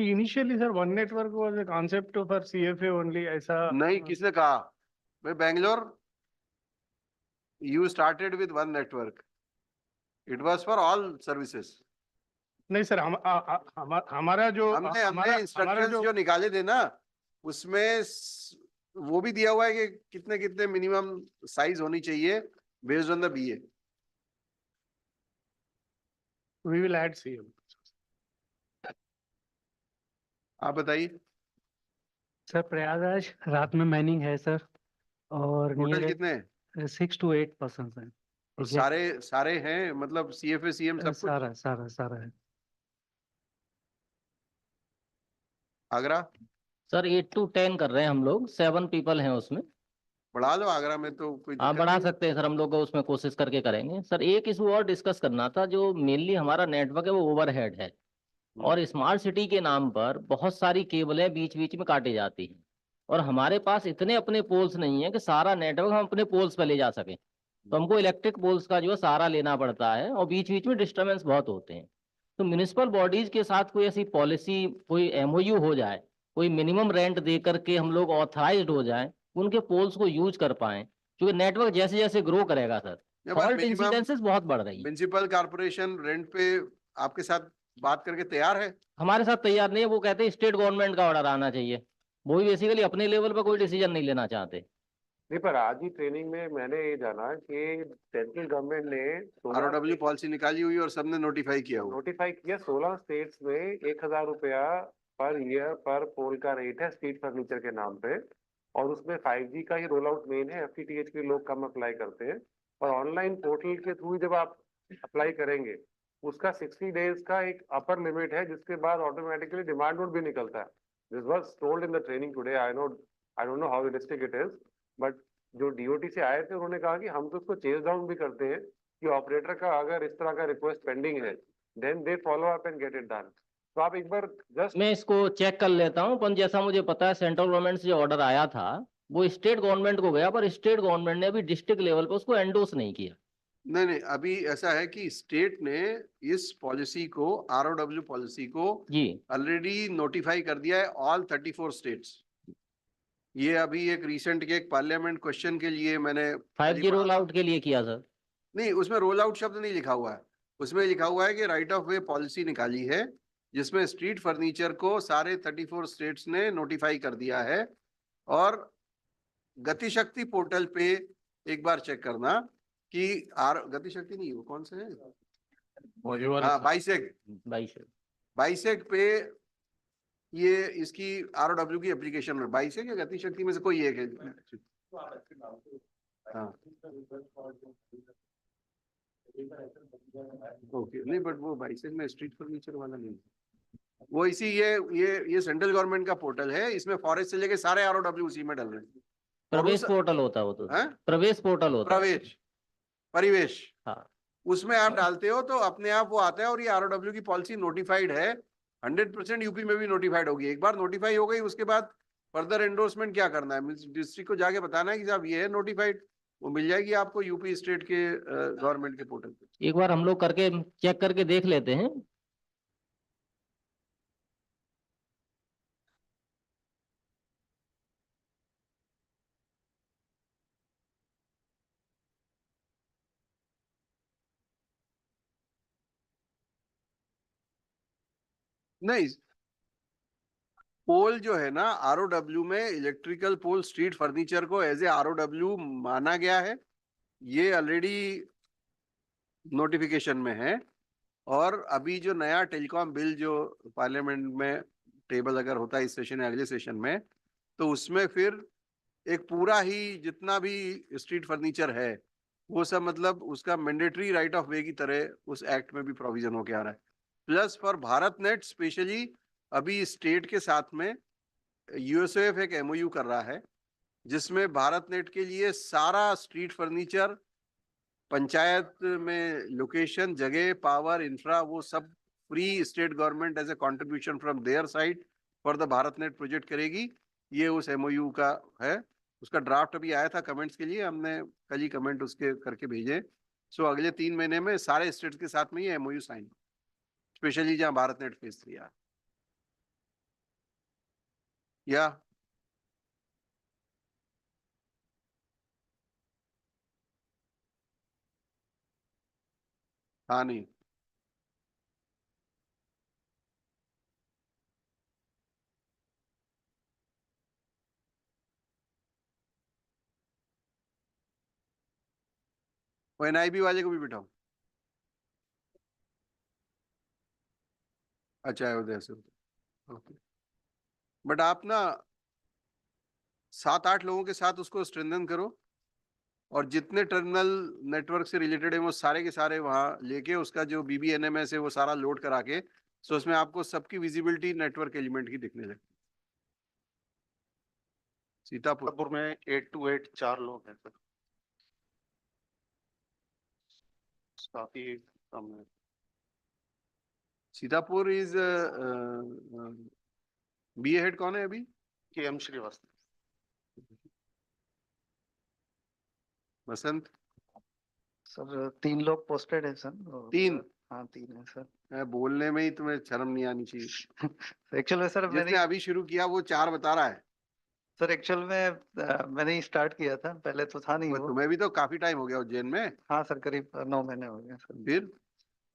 Initially sir one network was a concept for CFA only, ऐसा नहीं, किसने कहा? मैं Bangalore, you started with one network. It was for all services. नहीं सर, हमारा जो हमने हमारा इंस्ट्रक्शंस जो निकाले थे ना, उसमें वो भी दिया हुआ है कि कितने कितने मिनिमम साइज होनी चाहिए based on the BA. We will add CM. आप बताइए. सर प्रयागराज रात में मैनिंग है सर, और टोटल कितने? 6 to 8 पर्सन है। और सारे हैं, मतलब सीएफए सीएम सब कुछ? सारा सारा सारा है। आगरा सर 8 to 10 कर रहे हैं हम लोग, 7 पीपल हैं उसमें। बढ़ा लो, आगरा में तो कोई हाँ दिक्कत बढ़ा नहीं है. सकते हैं सर, हम लोग उसमें कोशिश करके करेंगे। सर एक इशू और डिस्कस करना था, जो मेनली हमारा नेटवर्क है वो ओवरहेड है, और स्मार्ट सिटी के नाम पर बहुत सारी केबलें बीच बीच में काटी जाती हैं, और हमारे पास इतने अपने पोल्स नहीं है कि सारा नेटवर्क हम अपने पोल्स पर ले जा सकें। तो हमको इलेक्ट्रिक पोल्स का जो है सहारा लेना पड़ता है, और बीच बीच में डिस्टर्बेंस बहुत होते हैं। तो म्यूनिसिपल बॉडीज के साथ कोई ऐसी पॉलिसी, कोई एमओयू हो जाए, कोई मिनिमम रेंट दे करके हम लोग ऑथराइज्ड हो जाए, उनके पोल्स को यूज कर पाएं, क्योंकि नेटवर्क जैसे जैसे ग्रो करेगा सर, फॉल्ट इंसिडेंसेस बहुत बढ़ रही है। म्युनिसिपल कॉर्पोरेशन रेंट पे आपके साथ बात करके तैयार है? हमारे साथ तैयार नहीं है, वो कहते हैं स्टेट गवर्नमेंट का ऑर्डर आना चाहिए। वो भी बेसिकली अपने लेवल पर कोई डिसीजन नहीं लेना चाहते। नहीं, पर आज ही ट्रेनिंग में मैंने ये जाना कि सेंट्रल गवर्नमेंट ने आरओडब्ल्यू पॉलिसी निकाली हुई और सबने नोटिफाई किया हुआ. नोटिफाई किया। 16 स्टेट्स में 1000 रुपया पर ईयर पर पोल का रेट है स्ट्रीट फर्नीचर के नाम पे, और उसमें 5G का ही रोल आउट मेन है। एफटीटीएच के लोग कम अप्लाई करते हैं, और ऑनलाइन पोर्टल के थ्रू जब आप अप्लाई करेंगे, उसका 60 डेज का एक अपर लिमिट है, जिसके बाद ऑटोमेटिकली डिमांड नोट भी निकलता है। This was told in the training today. I don't know how realistic it is, but जो डीओटी से आए थे उन्होंने कहा कि हम तो उसको चेज डाउन भी करते हैं कि ऑपरेटर का अगर इस तरह का रिक्वेस्ट पेंडिंग है, then they follow up and get it done. तो आप एक बार जस्ट मैं इसको चेक कर लेता हूँ, पर जैसा मुझे पता है सेंट्रल गवर्नमेंट से जो ऑर्डर आया था वो स्टेट गवर्नमेंट को गया, पर स्टेट गवर्नमेंट ने अभी डिस्ट्रिक्ट लेवल पर उसको एंडोर्स नहीं किया। नहीं, अभी ऐसा है कि स्टेट ने इस पॉलिसी को, आरओडब्ल्यू पॉलिसी को जी ऑलरेडी नोटिफाई कर दिया है ऑल 34 स्टेट्स. ये अभी एक रिसेंट के एक पार्लियामेंट क्वेश्चन के लिए मैंने 5G रोल आउट के लिए किया सर। नहीं, उसमें रोल आउट शब्द नहीं लिखा हुआ है. उसमें लिखा हुआ है कि राइट ऑफ वे पॉलिसी निकाली है, जिसमें स्ट्रीट फर्नीचर को सारे 34 स्टेट्स ने नोटिफाई कर दिया है. और गतिशक्ति पोर्टल पे एक बार चेक करना कि गतिशक्ति नहीं, वो कौन से है? हाँ, बाइसेक पे ये इसकी आरओडब्ल्यू की एप्लीकेशन में बाइसेक या गतिशक्ति में से कोई एक है. हाँ ओके, नहीं बट वो बाइसेक में स्ट्रीट फर्नीचर वाला नहीं, वो इसी ये सेंट्रल गवर्नमेंट का पोर्टल है. इसमें फॉरेस्ट से लेके सारे आरओडब्ल्यू उसी में डल रहे हैं. प्रवेश पोर्टल होता है वो तो, प्रवेश पोर्टल होता है, परिवेश. हाँ, उसमें आप डालते हो तो अपने आप वो आता है, और ये आरओडब्ल्यू की पॉलिसी नोटिफाइड है. 100% यूपी में भी नोटिफाइड होगी. एक बार नोटिफाई हो गई, उसके बाद फर्दर एंडोर्समेंट क्या करना है, डिस्ट्रिक्ट को जाके बताना है कि साहब ये है नोटिफाइड, वो मिल जाएगी आपको यूपी स्टेट के गवर्नमेंट के पोर्टल पे. एक बार हम लोग करके चेक करके देख लेते हैं। नहीं, पोल जो है ना आरओडब्ल्यू में, इलेक्ट्रिकल पोल स्ट्रीट फर्नीचर को एज ए आरओडब्ल्यू माना गया है. ये ऑलरेडी नोटिफिकेशन में है. और अभी जो नया टेलीकॉम बिल जो पार्लियामेंट में टेबल अगर होता है इस सेशन या अगले सेशन में, तो उसमें फिर एक पूरा ही जितना भी स्ट्रीट फर्नीचर है वो सब, मतलब उसका मैंडेटरी राइट ऑफ वे की तरह उस एक्ट में भी प्रोविजन होके आ रहा है. Plus for Bharat net specially अभी स्टेट के साथ में यूएसएफ एक एमओयू कर रहा है, जिसमें भारत नेट के लिए सारा स्ट्रीट फर्नीचर, पंचायत में लोकेशन, जगह, पावर, इंफ्रा, वो सब free state government as a contribution from their side for the Bharat net project करेगी. ये उस एमओयू का है. उसका ड्राफ्ट अभी आया था कमेंट्स के लिए, हमने कल ही कमेंट उसके करके भेजे. सो अगले 3 महीने में सारे स्टेट्स के साथ में ये एमओयू साइन, स्पेशली जहाँ भारत नेट फेज 3 आ. या हाँ नहीं वो NIB वाले को भी बिठाओ। अच्छा है उधर से। ओके बट आप ना 7-8 लोगों के साथ उसको स्ट्रेंथन करो और जितने टर्मिनल नेटवर्क से रिलेटेड है वो सारे के सारे वहां लेके उसका जो BBNMS है वो सारा लोड करा के सो उसमें आपको सबकी विजिबिलिटी नेटवर्क एलिमेंट की दिखने लगती। सीतापुर में 8 to 8 4 लोग हैं सर, काफी कम है। सीतापुर इज BA हेड कौन है अभी? KM श्रीवास्तव। बसंत सर 3 लोग पोस्टेड है सर। और 3 हाँ 3 है सर। बोलने में ही तुम्हें शर्म नहीं आनी चाहिए। एक्चुअल में सर जिसने अभी शुरू किया वो 4 बता रहा है। सर एक्चुअल में मैंने ही स्टार्ट किया था, पहले तो था नहीं वो। तुम्हें भी तो काफी टाइम हो गया उज्जैन में। हाँ सर करीब 9 महीने हो गए सर। फिर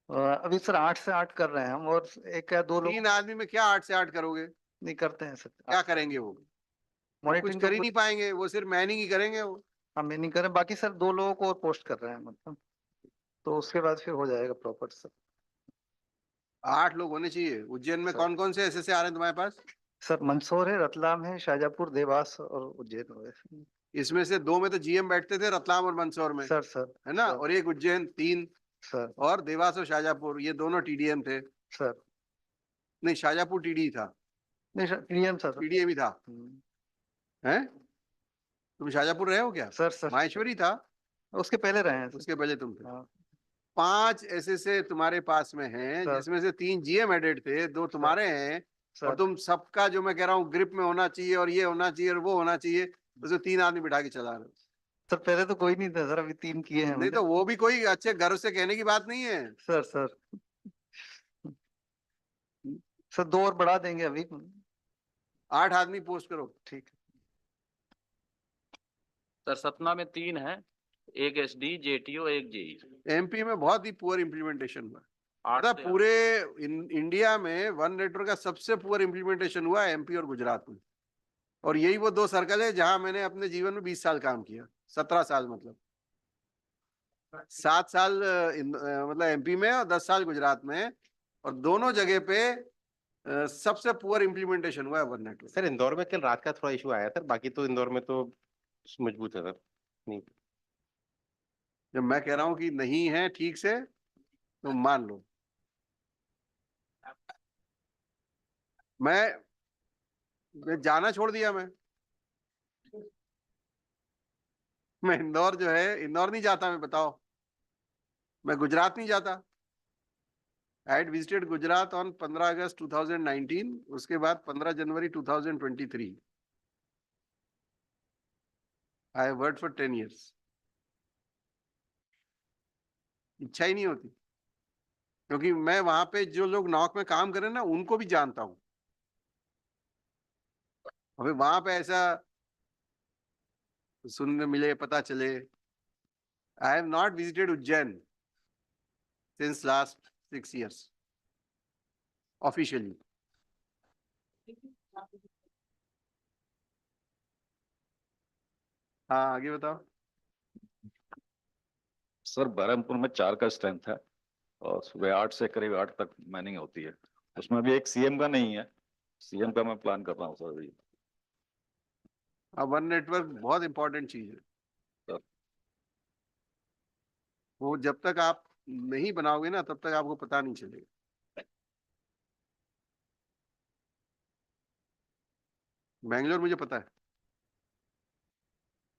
अभी सर 8 से 8 कर रहे हैं हम, और 1 या 2 लोग 3 आदमी में क्या 8 से 8 करोगे? नहीं करते हैं सर। क्या करेंगे वो? कुछ मॉनिटरिंग कर ही नहीं पाएंगे, वो सिर्फ मैनिंग ही करेंगे वो। हम नहीं करें, बाकी सर 2 लोगों को और पोस्ट कर रहे हैं मतलब, तो उसके बाद फिर हो जाएगा प्रॉपर सर। 8 लोग होने चाहिए। उज्जैन में कौन कौन से ऐसे आ रहे हैं तुम्हारे पास? सर मंदसौर है, रतलाम है, शाजापुर, देवास और उज्जैन हो गए। इसमें से 2 में तो GM बैठते थे, रतलाम और मंदसौर में। सर है ना? और एक उज्जैन 3 सर। और देवास और शाजापुर ये दोनों TDM थे। सर नहीं शाजापुर TD था। नहीं सर TDM सर। TDM ही था। हैं? तुम शाजापुर रहे हो क्या? सर माहेश्वरी था। उसके पहले रहे हैं। उसके पहले तुम थे। 5 ऐसे तुम्हारे पास में हैं जिसमें से 3 GM एडेड थे, 2 तुम्हारे हैं और तुम सबका जो मैं कह रहा हूँ ग्रिप में होना चाहिए और ये होना चाहिए और वो होना चाहिए, उसमें 3 आदमी बिठा के चला रहे हो। सर पहले तो कोई नहीं था सर, अभी 3 किए हैं। नहीं तो वो भी कोई अच्छे गर्व से कहने की बात नहीं है। सर 2 और बढ़ा देंगे अभी। 8 आदमी पोस्ट करो। ठीक है सर सतना में 3 है, एक SD, JTO, एक JE। MP में बहुत ही पुअर इम्प्लीमेंटेशन हुआ। 8 मतलब से पूरे इंडिया में वन नेटवर्क का सबसे पुअर इम्प्लीमेंटेशन हुआ MP और गुजरात में। और यही वो 2 सर्कल है जहां मैंने अपने जीवन में 20 साल काम किया। 17 साल मतलब 7 साल मतलब MP में और 10 साल गुजरात में, और दोनों जगह पे सबसे पुअर इम्प्लीमेंटेशन हुआ है वन नेटवर्क। सर इंदौर में कल रात का थोड़ा इशू आया सर, बाकी तो इंदौर में तो मजबूत है सर। नहीं जब मैं कह रहा हूं कि नहीं है ठीक से तो मान लो। मैं जाना छोड़ दिया। मैं इंदौर जो है, इंदौर नहीं जाता मैं, बताओ। मैं गुजरात नहीं जाता। I had visited Gujarat on 15 अगस्त 2019, उसके बाद 15 जनवरी 2023। I have worked for 10 years। इच्छा ही नहीं होती, क्योंकि मैं वहां पे जो लोग नॉक में काम कर रहे हैं ना उनको भी जानता हूं। अभी वहां पे ऐसा सुनने मिले, पता चले। I have not visited Ujjain since last 6 years officially। हाँ आगे बताओ। सर बहरमपुर में 4 का स्ट्रेंथ है और सुबह 8 से करीब 8 तक मैनिंग होती है। उसमें भी एक CM का नहीं है, CM का मैं प्लान कर रहा हूँ सर अभी। वन नेटवर्क बहुत इंपॉर्टेंट चीज है। वो जब तक आप नहीं बनाओगे ना तब तक आपको पता नहीं चलेगा। बैंगलोर मुझे पता है।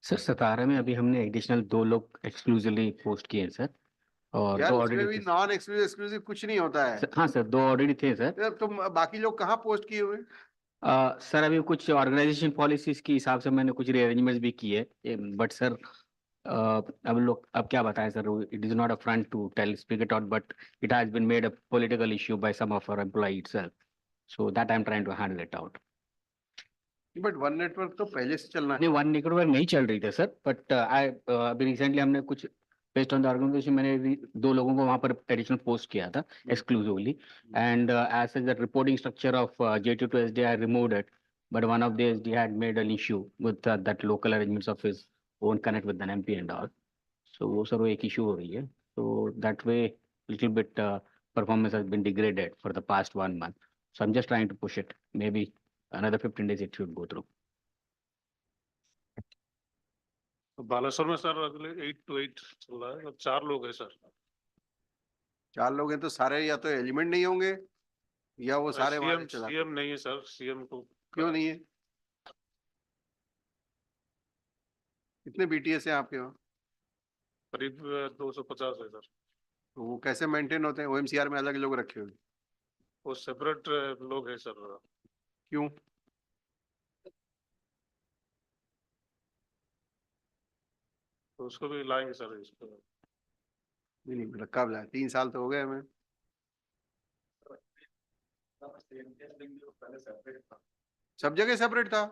सर 17 में अभी हमने एडिशनल 2 लोग एक्सक्लूसिवली पोस्ट किए हैं सर, और यार 2 उसमें ऑलरेडी भी थे। नॉन एक्सक्लूसिव कुछ नहीं होता है। हाँ सर 2 ऑलरेडी थे सर। तो तुम बाकी लोग कहाँ पोस्ट किए हुए? सर अभी कुछ ऑर्गेनाइजेशन पॉलिसीज के हिसाब से मैंने कुछ रीअरेंजमेंट्स भी किए, बट सर अब क्या बताएं sir, it is not a front to tell speak it out, but it has been made a political issue by some of our employee itself, so that I am trying to handle it out. But one network तो पहले से चलना है। नहीं, one network नहीं चल रही थी सर, बट अभी रिसेंटली हमने कुछ बेस्ड ऑन द ऑर्गेनाइजेशन मैंने भी 2 लोगों को वहां पर एडिशनल पोस्ट किया था exclusively, and as such the reporting structure of JT to SD I removed it, but one of the SD had made an issue with that local arrangements of his own connect with an MP and all. So वो sir वो एक issue हो रही है, so that way little bit performance has been degraded for the past 1 month. So I'm just trying to push it, maybe another 15 days it should go through. Baleshwar में sir अगले 8 to 8 चल रहा है, 4 लोग हैं सर। 4 लोग हैं तो सारे या तो एलिमेंट नहीं होंगे या वो सारे वहां चला। सीएम नहीं है सर, सीएम को क्यों नहीं है? कितने BTS हैं आपके वहाँ? करीब 250 है सर। तो वो कैसे मेंटेन होते हैं? OMCR में अलग लोग रखे हुए? वो सेपरेट लोग हैं सर। क्यों? तो उसको भी लाएंगे सर इसको। नहीं बेटा, कब लाए? 3 साल तो हो गए हमें। सब जगह सेपरेट था,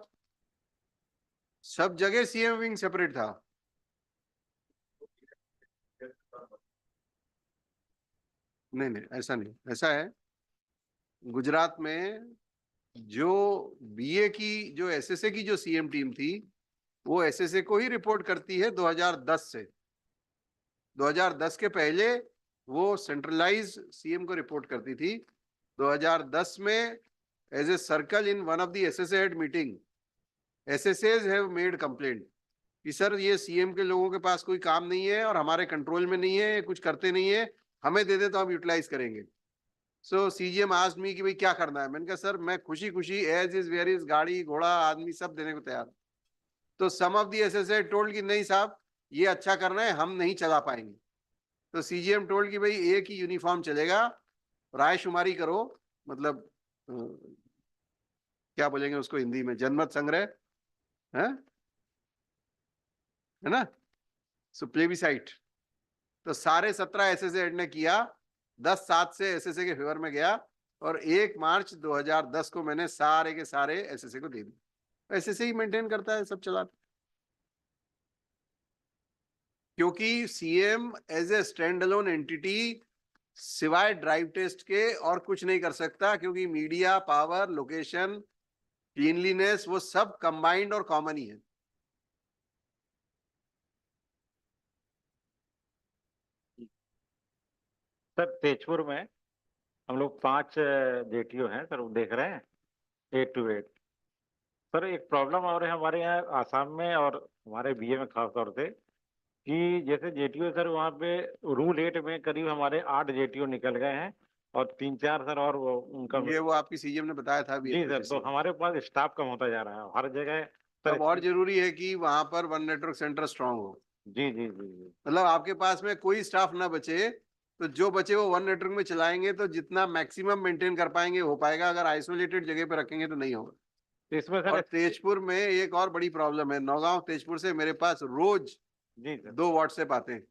सब जगह CM विंग सेपरेट था। नहीं नहीं, ऐसा नहीं, ऐसा है गुजरात में जो BA की जो SSA की जो CM टीम थी वो SSA को ही रिपोर्ट करती है 2010 से। 2010 के पहले वो सेंट्रलाइज CM को रिपोर्ट करती थी। 2010 में as a circle in one of the SSA head meeting SSAs have made complaint कि सर ये CM के लोगों के पास कोई काम नहीं है और हमारे कंट्रोल में नहीं है, कुछ करते नहीं है, हमें दे दे तो हम यूटिलाइज करेंगे। सो CGM आस्क्ड मी कि भाई क्या करना है। मैंने कहा सर मैं खुशी खुशी एज इज वेयर इज गाड़ी घोड़ा आदमी सब देने को तैयार। तो सम ऑफ दी SSA टोल्ड कि नहीं साहब ये अच्छा करना है, हम नहीं चला पाएंगे। तो CGM टोल्ड कि भाई एक ही यूनिफॉर्म चलेगा, रायशुमारी करो, मतलब क्या बोलेंगे उसको हिंदी में, जनमत संग्रह है ना, सो प्लेबिसाइट। तो सारे 17 SSA हेड ने किया, 10-7 से SSA के फेवर में गया और 1 मार्च 2010 को मैंने सारे के सारे SSA को दे दी। SSA ही मेंटेन करता है, सब चलाता, क्योंकि CM as a stand alone entity सिवाय ड्राइव टेस्ट के और कुछ नहीं कर सकता, क्योंकि मीडिया, पावर, लोकेशन, क्लीनलीनेस वो सब कंबाइंड और कॉमन ही है। सर तेजपुर में हम लोग 5 JTO हैं सर, वो देख रहे हैं 8 to 8। सर एक प्रॉब्लम और है हमारे यहाँ आसाम में और हमारे BA में खास तौर से कि जैसे JTO सर वहाँ पे रूल 8 में करीब हमारे 8 JTO निकल गए हैं और 3-4 सर और उनका ये वो आपकी CGM ने बताया था जी सर। तो हमारे पास स्टाफ कम होता जा रहा है हर जगह सर। अब और जरूरी है कि वहां पर वन नेटवर्क सेंटर स्ट्रांग हो। जी जी जी जी। मतलब आपके पास में कोई स्टाफ ना बचे, तो जो बचे वो वन नेटवर्क में चलाएंगे, तो जितना मैक्सिमम मेंटेन कर पाएंगे हो पाएगा। अगर आइसोलेटेड जगह पे रखेंगे तो नहीं होगा। इसमें सर और तेजपुर में एक और बड़ी प्रॉब्लम है, नौगांव तेजपुर से मेरे पास रोज जी सर 2 WhatsApp आते हैं।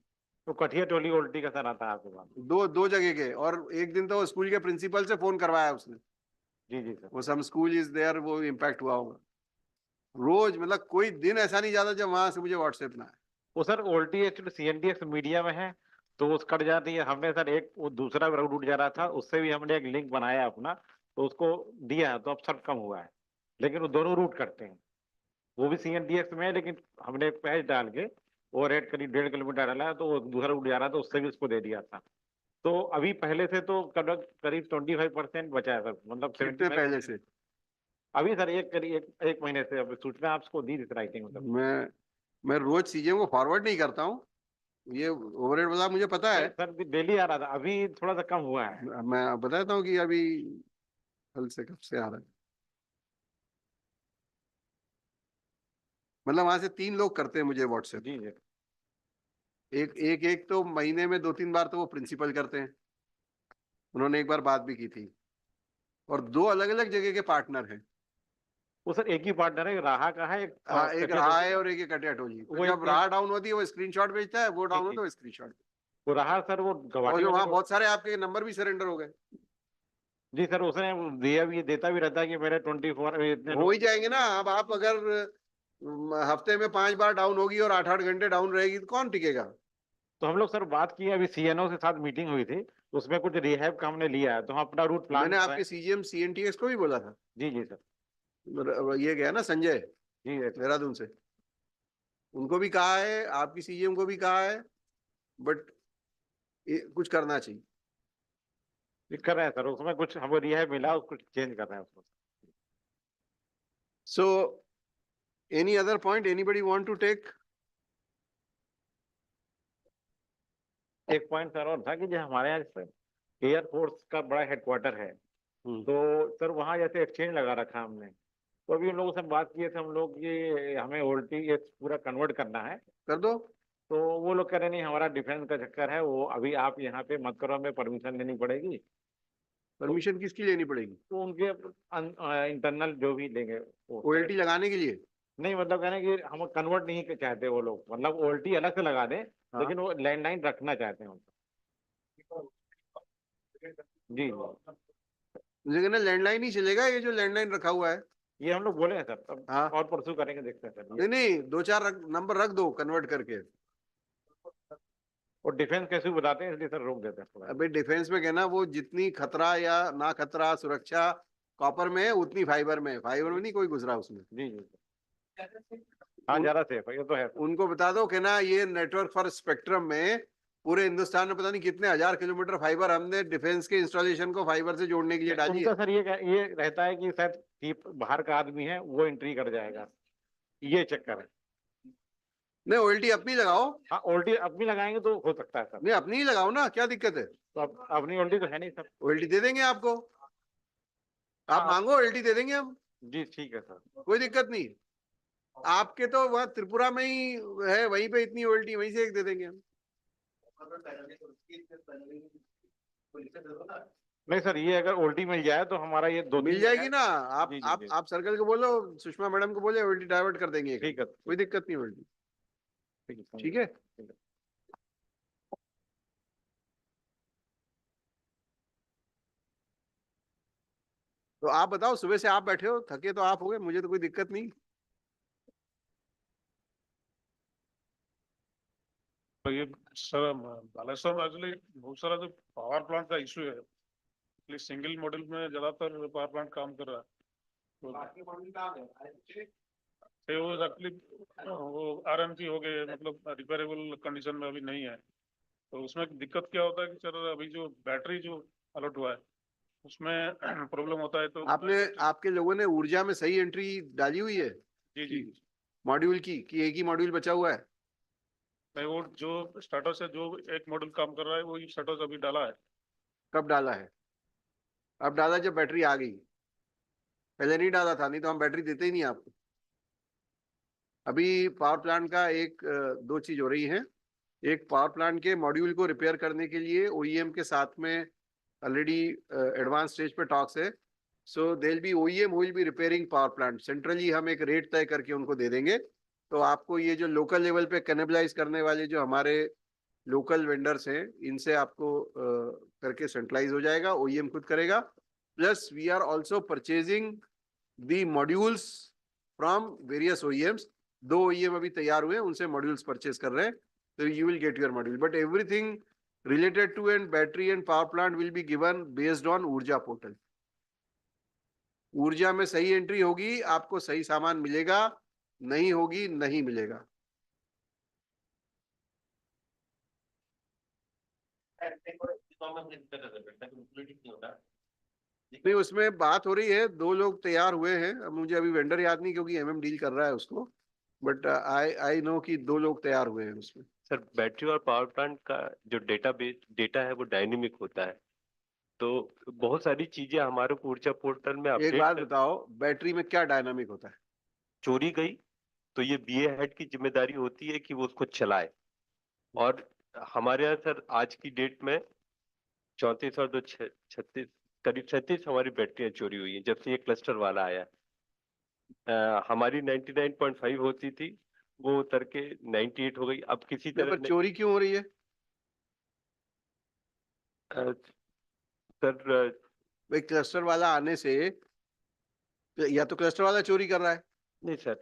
तो कठिया टोली उल्टी का सर आता है आपके पास? दो जगह के, और एक दिन तो स्कूल के प्रिंसिपल से फोन करवाया उसने। जी जी सर। वो सम स्कूल इज देयर, वो इम्पैक्ट हुआ होगा। रोज, मतलब कोई दिन ऐसा नहीं जाता जब वहां से मुझे WhatsApp ना आए। वो सर उल्टी एक्चुअली CNDX मीडिया में है तो वो कट जाती है। हमने सर एक वो दूसरा रूट जा रहा था, उससे भी हमने एक लिंक बनाया अपना, तो उसको दिया है तो अब सर कम हुआ है। लेकिन वो दोनों रूट करते हैं, वो भी CNDX में है, लेकिन हमने पैच डाल के वो रेट करीब 1.5 किलोमीटर डाला है, तो वो दूसरा रूट जा रहा था, उससे भी उसको दे दिया था। तो अभी पहले से तो करीब 25% बचा है सर, मतलब 70 पहले से। अभी सर एक महीने से अभी सूचना आपको दी थी राइटिंग मतलब। मैं रोज CGM को फॉरवर्ड नहीं करता हूँ, ये ओवरहेड वाला मुझे पता है सर डेली आ रहा था, अभी थोड़ा सा कम हुआ है। मैं बताता हूँ कि अभी कल से कब से आ रहा है। मतलब वहां से 3 लोग करते हैं मुझे WhatsApp। जी जी। एक तो महीने में 2-3 बार तो वो प्रिंसिपल करते हैं, उन्होंने एक बार बात भी की थी। और 2 अलग अलग जगह के पार्टनर हैं। वो सर एक ही पार्टनर है, राहा का है, हाँ, एक राहा है और एक कटिया टोली। वो जब राहा डाउन होती है वो स्क्रीनशॉट भेजता है, वो डाउन होता है वो स्क्रीनशॉट। वो रहा सर वो और जो वहाँ बहुत सारे आपके नंबर भी सरेंडर हो गए। जी सर, उसने दिया भी देता भी रहता है कि मेरे 24 इतने हो ही जाएंगे ना। अब आप अगर हफ्ते में 5 बार डाउन होगी और 8-8 घंटे डाउन रहेगी तो कौन टिकेगा? तो हम लोग सर बात किए, अभी सीएनओ के साथ मीटिंग हुई थी, उसमें कुछ रिहैब का हमने लिया है, तो हम अपना रूट प्लान मैंने कर रहे आपके हैं। सीजीएम सीएनटीएस को भी बोला था। जी जी सर। ये गया ना संजय जी देहरादून से, उनको भी कहा है, आपकी सीजीएम को भी कहा है, बट कुछ करना चाहिए। कर रहे हैं सर, उसमें कुछ हमको रिहैब मिला, कुछ चेंज कर रहे हैं उसको। So, any other point anybody want to take? एक पॉइंट सर और था कि जो हमारे यहाँ एयरफोर्स का बड़ा हेडक्वार्टर है, तो सर वहाँ जैसे एक्सचेंज लगा रखा हमने, तो अभी उन लोगों से बात किए थे हम लोग कि हमें ओल्टी ये पूरा कन्वर्ट करना है, कर दो। तो वो लोग कह रहे नहीं, हमारा डिफेंस का चक्कर है, वो अभी आप यहाँ पे मत करो, हमें परमिशन लेनी पड़ेगी। परमिशन किसकी लेनी पड़ेगी? तो उनके इंटरनल जो भी लेंगे ओएलटी लगाने के लिए? नहीं, मतलब कहना कि हम कन्वर्ट नहीं चाहते वो लोग, मतलब ओल्टी अलग से लगा दें, लेकिन वो लैंडलाइन रखना चाहते हैं जी। मुझे कहना लैंडलाइन ही चलेगा, ये जो लैंडलाइन रखा हुआ है। ये हम लोग बोले हैं सर, अब हाँ और परसों करेंगे, देखते हैं सर। नहीं नहीं, 2-4 नंबर रख दो कन्वर्ट करके। और डिफेंस कैसे बताते हैं, इसलिए सर रोक देते हैं थोड़ा। अभी डिफेंस में कहना वो जितनी खतरा या ना खतरा सुरक्षा कॉपर में है उतनी फाइबर में है, फाइबर में नहीं कोई गुजरा उसमें। जी जी हाँ, ज्यादा सेफ है, ये तो है। उनको बता दो कि ना ये नेटवर्क फॉर स्पेक्ट्रम में पूरे हिंदुस्तान में पता नहीं कितने हजार किलोमीटर फाइबर हमने डिफेंस के इंस्टॉलेशन को फाइबर से जोड़ने के लिए डाली उनका है। सर ये रहता है कि शायद बाहर का आदमी है वो एंट्री कर जाएगा, ये चक्कर है। नहीं, ओएलटी अपनी लगाओ। हाँ, ओल्टी अपनी लगाएंगे तो हो सकता है सर। नहीं, अपनी ही लगाओ ना, क्या दिक्कत है? तो अपनी ओल्टी तो है नहीं सर। ओएलटी दे देंगे आपको, आप मांगो ओएलटी दे देंगे हम। जी ठीक है सर, कोई दिक्कत नहीं। आपके तो वहाँ त्रिपुरा में ही है, वहीं पे इतनी ओएलटी, वहीं से एक दे देंगे हम। नहीं सर, ये अगर ओल्टी मिल जाए तो हमारा ये 2 मिल जाएगी ना। आप सर्कल को बोलो, सुषमा मैडम को बोले ओएलटी डाइवर्ट कर देंगे। ठीक है, कोई दिक्कत नहीं ओएलटी। ठीक है। तो आप बताओ, सुबह से आप बैठे हो, थके तो आप हो गए, मुझे तो कोई दिक्कत नहीं। तो ये सर बालेश्वर में एक्चुअली बहुत सारा जो पावर प्लांट का इशू है, सिंगल मॉड्यूल में ज्यादातर पावर प्लांट काम कर रहा है, तो वो एक्चुअली वो आरएमपी हो गए, मतलब रिपेयरेबल कंडीशन में अभी नहीं है। तो उसमें दिक्कत क्या होता है कि सर अभी जो बैटरी जो अलॉट हुआ है उसमें प्रॉब्लम होता है। तो आपके लोगों ने ऊर्जा में सही एंट्री डाली हुई है जी जी मॉड्यूल की, कि एक ही मॉड्यूल बचा हुआ है? नहीं, वो जो स्टेटस है, जो एक मॉड्यूल काम कर रहा है वही स्टेटस अभी डाला है। कब डाला है? अब डाला जब बैटरी आ गई, पहले नहीं डाला था, नहीं तो हम बैटरी देते ही नहीं आपको। अभी पावर प्लांट का दो चीज हो रही है। एक, पावर प्लांट के मॉड्यूल को रिपेयर करने के लिए ओईएम के साथ में ऑलरेडी एडवांस स्टेज पे टॉक्स है। So they'll be OEM will be repairing power plant centrally, हम एक रेट तय करके उनको दे देंगे। तो आपको ये जो लोकल लेवल पे कैनिबलाइज करने वाले जो हमारे लोकल वेंडर्स हैं, इनसे आपको करके सेंट्रलाइज हो जाएगा, ओईएम खुद करेगा। Plus we are also purchasing the modules from various OEMs. 2 OEM अभी तैयार हुए हैं, उनसे मॉड्यूल्स परचेज कर रहे हैं, तो you will get your module. But everything related to and battery and power plant will be given based on ऊर्जा पोर्टल। ऊर्जा में सही एंट्री होगी, आपको सही सामान मिलेगा, नहीं होगी नहीं मिलेगा। नहीं, उसमें बात हो रही है, 2 लोग तैयार हुए हैं। अब मुझे अभी वेंडर याद नहीं क्योंकि एमएम डील कर रहा है उसको, बट आई नो कि 2 लोग तैयार हुए हैं उसमें। सर बैटरी और पावर प्लांट का जो डेटा है वो डायनेमिक होता है, तो बहुत सारी चीजें हमारे को ऊर्जा पोर्टल में एक अपडेट बात बताओ, बैटरी में क्या डायनामिक होता है? चोरी गई तो ये बीए हेड की जिम्मेदारी होती है कि वो उसको चलाए। और हमारे यहाँ सर आज की डेट में 34 और 36 करीब 37 हमारी बैटरियां चोरी हुई है जब से ये क्लस्टर वाला आया। हमारी 99.5 होती थी, वो उतर के 98 हो गई। अब किसी तरह चोरी क्यों हो रही है? सर भाई क्लस्टर वाला आने से या तो क्लस्टर वाला चोरी कर रहा है, नहीं सर,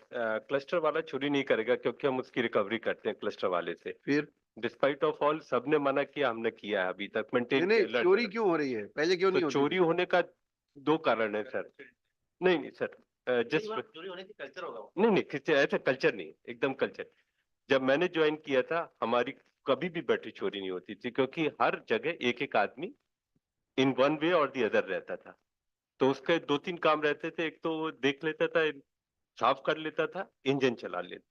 क्लस्टर वाला चोरी नहीं करेगा क्योंकि हम उसकी रिकवरी करते हैं क्लस्टर वाले से। फिर डिस्पाइट ऑफ ऑल सबने मना किया, हमने किया है अभी तक मेंटेन नहीं चोरी क्यों हो रही है, पहले क्यों तो नहीं होती चोरी थी? होने का दो कारण है सर। नहीं नहीं सर, जस्ट चोरी होने की कल्चर होगा वो। नहीं ऐसा कल्चर नहीं, एकदम कल्चर। जब मैंने ज्वाइन किया था हमारी कभी भी बैटरी चोरी नहीं होती थी, क्योंकि हर जगह एक एक आदमी इन वन वे और दी अदर रहता था। तो उसके दो तीन काम रहते थे, एक तो वो देख लेता था, साफ कर लेता था, इंजन चला लेता।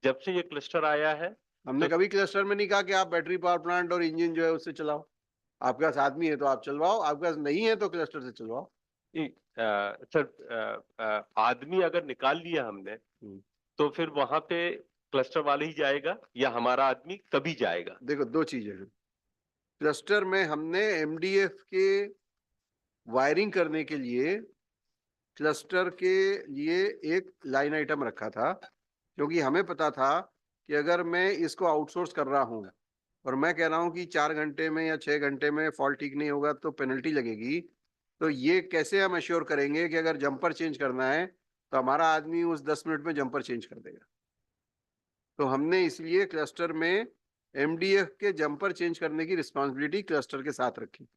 जब से ये क्लस्टर आया है हमने तो कभी क्लस्टर में नहीं कहा कि आप बैटरी पावर प्लांट और इंजन जो है उससे चलाओ। आपके पास आदमी है तो आप चलवाओ, आपके पास नहीं है तो क्लस्टर से चलवाओ। सर आदमी अगर निकाल लिया हमने तो फिर वहां पे क्लस्टर वाले ही जाएगा या हमारा आदमी तभी जाएगा? देखो दो चीजें हैं, क्लस्टर में हमने एमडीएफ के वायरिंग करने के लिए क्लस्टर के लिए एक लाइन आइटम रखा था, क्योंकि हमें पता था कि अगर मैं इसको आउटसोर्स कर रहा हूँ और मैं कह रहा हूँ कि 4 घंटे में या 6 घंटे में फॉल्ट ठीक नहीं होगा तो पेनल्टी लगेगी, तो ये कैसे हम एश्योर करेंगे कि अगर जंपर चेंज करना है तो हमारा आदमी उस 10 मिनट में जंपर चेंज कर देगा। तो हमने इसलिए क्लस्टर में एमडीएफ के जंपर चेंज करने की रिस्पॉन्सिबिलिटी क्लस्टर के साथ रखी।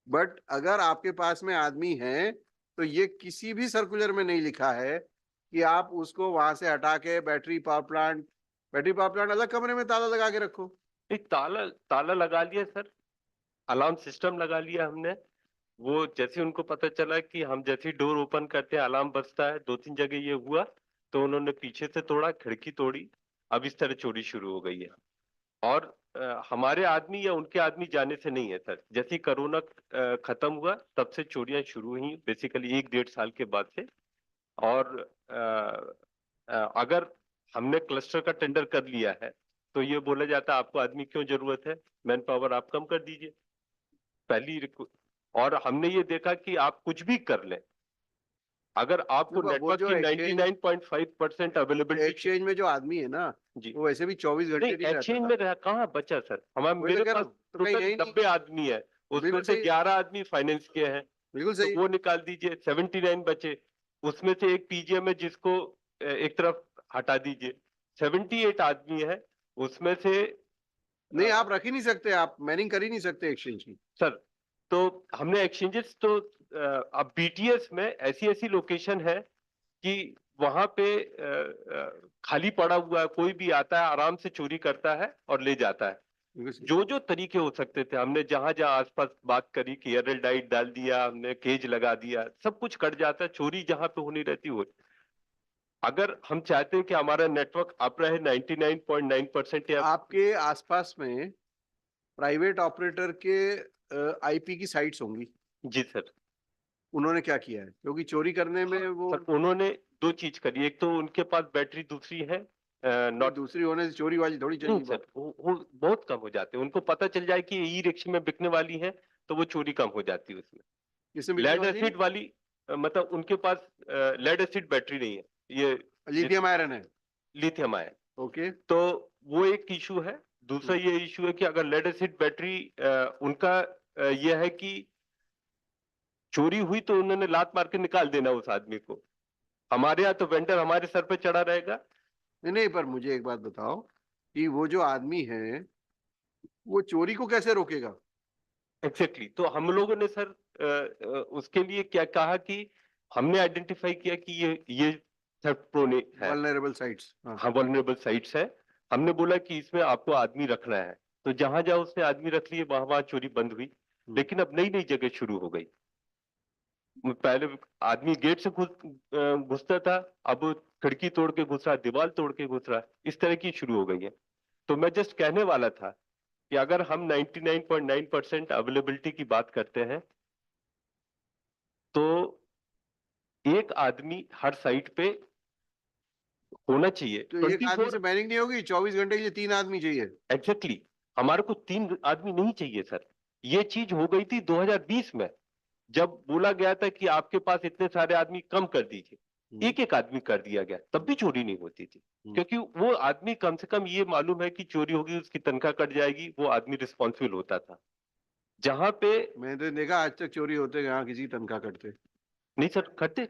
बट अगर आपके पास में आदमी है तो ये किसी भी सर्कुलर में नहीं लिखा है कि आप उसको वहां से हटा के बैटरी पावर प्लांट अलग कमरे में ताला लगा के रखो। एक ताला ताला लगा लिया सर, अलार्म सिस्टम लगा लिया हमने। वो जैसे उनको पता चला कि हम जैसे डोर ओपन करते हैं अलार्म बजता है, दो तीन जगह ये हुआ, तो उन्होंने पीछे से तोड़ा, खिड़की तोड़ी। अब इस तरह चोरी शुरू हो गई है। और हमारे आदमी या उनके आदमी जाने से नहीं है सर। जैसे ही कोरोना खत्म हुआ तब से चोरियां शुरू हुई, बेसिकली 1-1.5 साल के बाद से। और अगर हमने क्लस्टर का टेंडर कर लिया है तो ये बोला जाता है आपको आदमी क्यों जरूरत है, मैन पावर आप कम कर दीजिए पहली। और हमने ये देखा कि आप कुछ भी कर लें, अगर आपको देखो, वो नेटवर्क जो की exchange- 99.5% अवेलेबिलिटी एक्सचेंज में जो आदमी है ना जी, वो वैसे भी 24 घंटे नहीं नहीं रहता एक्सचेंज था। में रहा कहाँ बचा सर। हमारे वही तो मेरे कह रहा पास हूँ, तो कहीं टोटल है ही नहीं। 90 आदमी है, उसमें बिल्कुल से सही। 11 आदमी फाइनेंस के हैं, बिल्कुल तो सही। वो निकाल दीजिए, 79 बचे। उसमें से एक पीजीएम है जिसको एक तरफ हटा दीजिए, 78 आदमी है उसमें से। नहीं आप रख ही नहीं सकते, आप मैनिंग कर ही नहीं सकते एक्सचेंज की। सर तो हमने एक्सचेंजेस तो अब बीटीएस में ऐसी ऐसी लोकेशन है कि वहां पे खाली पड़ा हुआ है, कोई भी आता है आराम से चोरी करता है और ले जाता है। जो जो तरीके हो सकते थे हमने जहां जहां आसपास बात करी कि एयरल डाइट डाल दिया, हमने केज लगा दिया, सब कुछ कट जाता है। चोरी जहां पे होनी रहती हो। अगर हम चाहते हैं कि हमारा नेटवर्क अप रहे 99.9% या आपके आसपास में प्राइवेट ऑपरेटर के आईपी की साइट्स होंगी। जी सर। उन्होंने क्या किया है, क्योंकि चोरी करने में वो सर उन्होंने दो चीज करी, एक तो उनके पास बैटरी दूसरी है, नॉट दूसरी होने से चोरी वाली थोड़ी नहीं चलेगी सर, बात। वो बहुत कम हो जाते हैं। उनको पता चल जाए कि ई रिक्शा में बिकने वाली है तो वो चोरी कम हो जाती है उसमें। किसमें बिकने लेड वाली है? एसिड वाली मतलब उनके पास लेड एसिड बैटरी नहीं है, ये लिथियम आयरन है। Lithium ion. ओके। तो वो एक इशू है। दूसरा ये इशू है कि अगर लेड एसिड बैटरी उनका ये है कि चोरी हुई तो उन्होंने लात मार के निकाल देना उस आदमी को। हमारे यहाँ तो वेंडर हमारे सर पे चढ़ा रहेगा। नहीं, पर मुझे एक बात बताओ कि वो जो आदमी है वो चोरी को कैसे रोकेगा? एग्जैक्टली तो हम लोगों ने सर उसके लिए क्या कहा कि हमने आइडेंटिफाई किया कि ये थेफ्ट प्रोन है, वल्नरेबल साइट्स। हाँ वल्नरेबल साइट्स है। हमने बोला कि इसमें आपको आदमी रखना है, तो जहां जहां उसने आदमी रख लिए वहां वहां चोरी बंद हुई। लेकिन अब नई नई जगह शुरू हो गई। पहले आदमी गेट से घुसता था, अब खिड़की तोड़ के घुस रहा, दीवार तोड़ के घुस रहा, इस तरह की शुरू हो गई है। तो मैं जस्ट कहने वाला था कि अगर हम 99.9% अवेलेबिलिटी की बात करते हैं तो एक आदमी हर साइट पे होना चाहिए। तो एक आदमी से मैनिंग नहीं होगी, 24 घंटे के लिए 3 आदमी चाहिए। एग्जैक्टली हमारे को 3 आदमी नहीं चाहिए सर। ये चीज हो गई थी 2020 में, जब बोला गया था कि आपके पास इतने सारे आदमी कम कर दीजिए। एक एक आदमी कर दिया गया, तब भी चोरी नहीं होती थी, क्योंकि वो आदमी कम से कम ये मालूम है कि चोरी होगी उसकी तनख्वाह कट जाएगी, वो आदमी रिस्पॉन्सिबल होता था। जहाँ पे मैंने देखा आज तक चोरी होते यहाँ किसी तनख्वाह कटते नहीं सर करते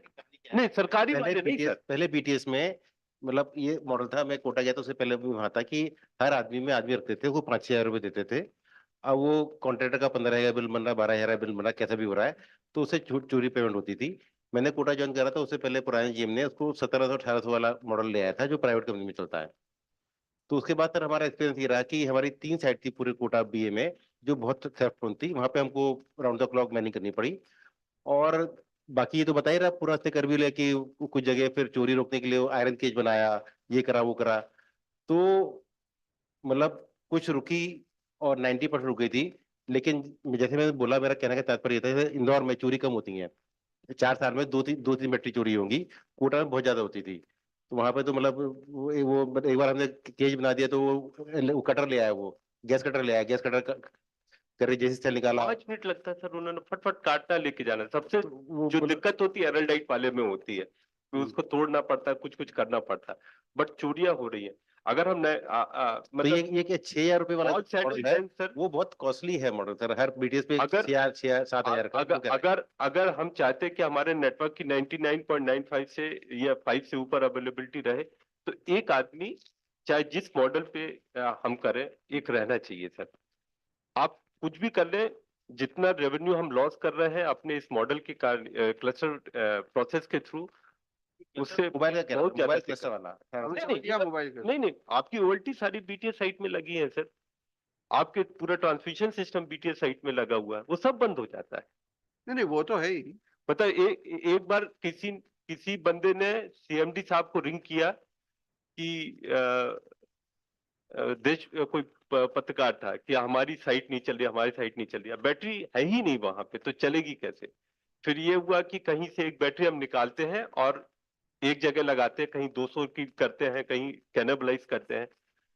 नहीं सरकारी पहले वाले नहीं बीटीएस सर। पहले बीटीएस में मतलब ये मॉडल था, मैं कोटा गया तो उससे पहले भी वहां था कि हर आदमी में आदमी रखते थे, वो 5-6 हज़ार रुपए देते थे। अब वो कॉन्ट्रैक्टर का 15 हज़ार बिल बन रहा है, 12 हज़ार बिल बन रहा है, कैसा भी हो रहा है, तो उससे चोरी पेमेंट होती थी। मैंने कोटा ज्वाइन करा था, उससे पहले पुराने जीएम ने उसको 1700-1800 वाला मॉडल ले आया था जो प्राइवेट कंपनी में चलता है। तो उसके बाद सर हमारा एक्सपीरियंस ये रहा कि हमारी 3 साइट थी पूरे कोटा बीए में जो बहुत थेफ्ट प्रोन थी, वहां पे हमको राउंड द क्लॉक मैनिंग करनी पड़ी। और बाकी ये तो बता ही रहा, पूरा से कर भी लिया कि कुछ जगह फिर चोरी रोकने के लिए आयरन केज बनाया, ये करा वो करा। तो मतलब कुछ रुकी और 90% रुक गई थी। लेकिन जैसे मैंने बोला, मेरा कहने का तात्पर्य ये था, जैसे इंदौर में चोरी कम होती है, 4 साल में 2-3 बैटरी चोरी होंगी, कोटा में बहुत ज्यादा होती थी। तो वहां पे तो मतलब वो एक बार हमने केज बना दिया तो वो कटर ले आया, वो गैस कटर ले आया, गैस कटर कर जैसे सेल निकाला। 5 मिनट लगता है सर, उन्होंने फटफट काटना लेके जाना। सबसे वो जो दिक्कत होती है एरलडाइट वाले में होती है कि उसको तोड़ना पड़ता है, कुछ कुछ करना पड़ता है, बट चोरियां हो रही है। अगर हम तो ये 6,000 रुपए वाला all set मॉडल and है, done, सर। वो बहुत कॉस्टली है मॉडल सर, हर बीटीएस पे अगर 6,000-7,000 का वो कह रहे हैं। अगर हम चाहते हैं कि हमारे नेटवर्क की 99.95 से या 5 से ऊपर अवेलेबिलिटी रहे, तो एक आदमी चाहे जिस मॉडल पे हम करें, एक रहना चाहिए सर। आप कुछ भी कर लें, जितना रेवेन्यू हम लॉस कर रहे हैं अपने इस मॉडल के क्लस्टर प्रोसेस के थ्रू, उससे मोबाइल का क्या, बहुत ज्यादा मोबाइल दिक्कत। क्लस्टर वाला नहीं नहीं, आपकी ओएलटी सारी बीटीएस साइट में लगी है सर, आपके पूरा ट्रांसमिशन सिस्टम बीटीएस साइट में लगा हुआ है, वो सब बंद हो जाता है। नहीं नहीं वो तो है ही। पता है, एक बार किसी बंदे ने सीएमडी साहब को रिंग किया कि कोई पत्रकार था कि हमारी साइट नहीं चल रही, हमारी साइट नहीं चल रही। अब बैटरी है ही नहीं वहां पे, तो चलेगी कैसे? फिर ये हुआ कि कहीं से एक बैटरी हम निकालते हैं और एक जगह लगाते हैं, कहीं 200 की करते हैं, कहीं कैनेबलाइज करते हैं।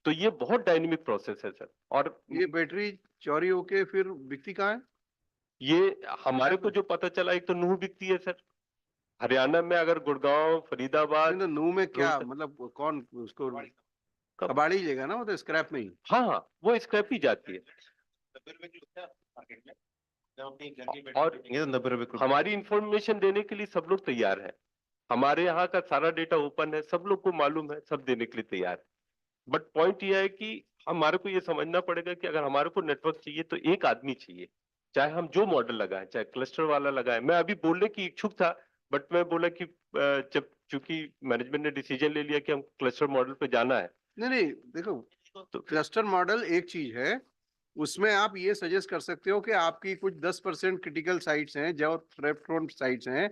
तो ये बहुत डायनेमिक प्रोसेस है सर। और ये बैटरी चोरी होके फिर बिकती कहाँ है? ये हमारे को जो पता चला, एक तो नूह बिकती है सर हरियाणा में, अगर गुड़गांव, फरीदाबाद। नूह में क्या मतलब कौन उसको कबाड़ी लेगा ना, वो तो स्क्रैप में ही। हाँ हाँ, वो स्क्रैप ही जाती है। और हमारी इंफॉर्मेशन देने के लिए सब लोग तैयार है, हमारे यहाँ का सारा डेटा ओपन है, सब लोग को मालूम है, सब देने के लिए तैयार है। बट पॉइंट ये है कि हमारे को ये समझना पड़ेगा कि अगर हमारे को नेटवर्क चाहिए तो एक आदमी चाहिए, चाहे हम जो मॉडल लगाएं, चाहे क्लस्टर वाला लगाएं। मैं अभी बोलने की इच्छुक था, बट मैं बोला कि जब चूंकि मैनेजमेंट ने डिसीजन ले लिया कि हम क्लस्टर मॉडल पे जाना है। नहीं देखो, तो क्लस्टर मॉडल एक चीज है, उसमें आप ये सजेस्ट कर सकते हो कि आपकी कुछ 10% क्रिटिकल साइट्स हैं जो थ्रेट प्रोन साइट्स हैं,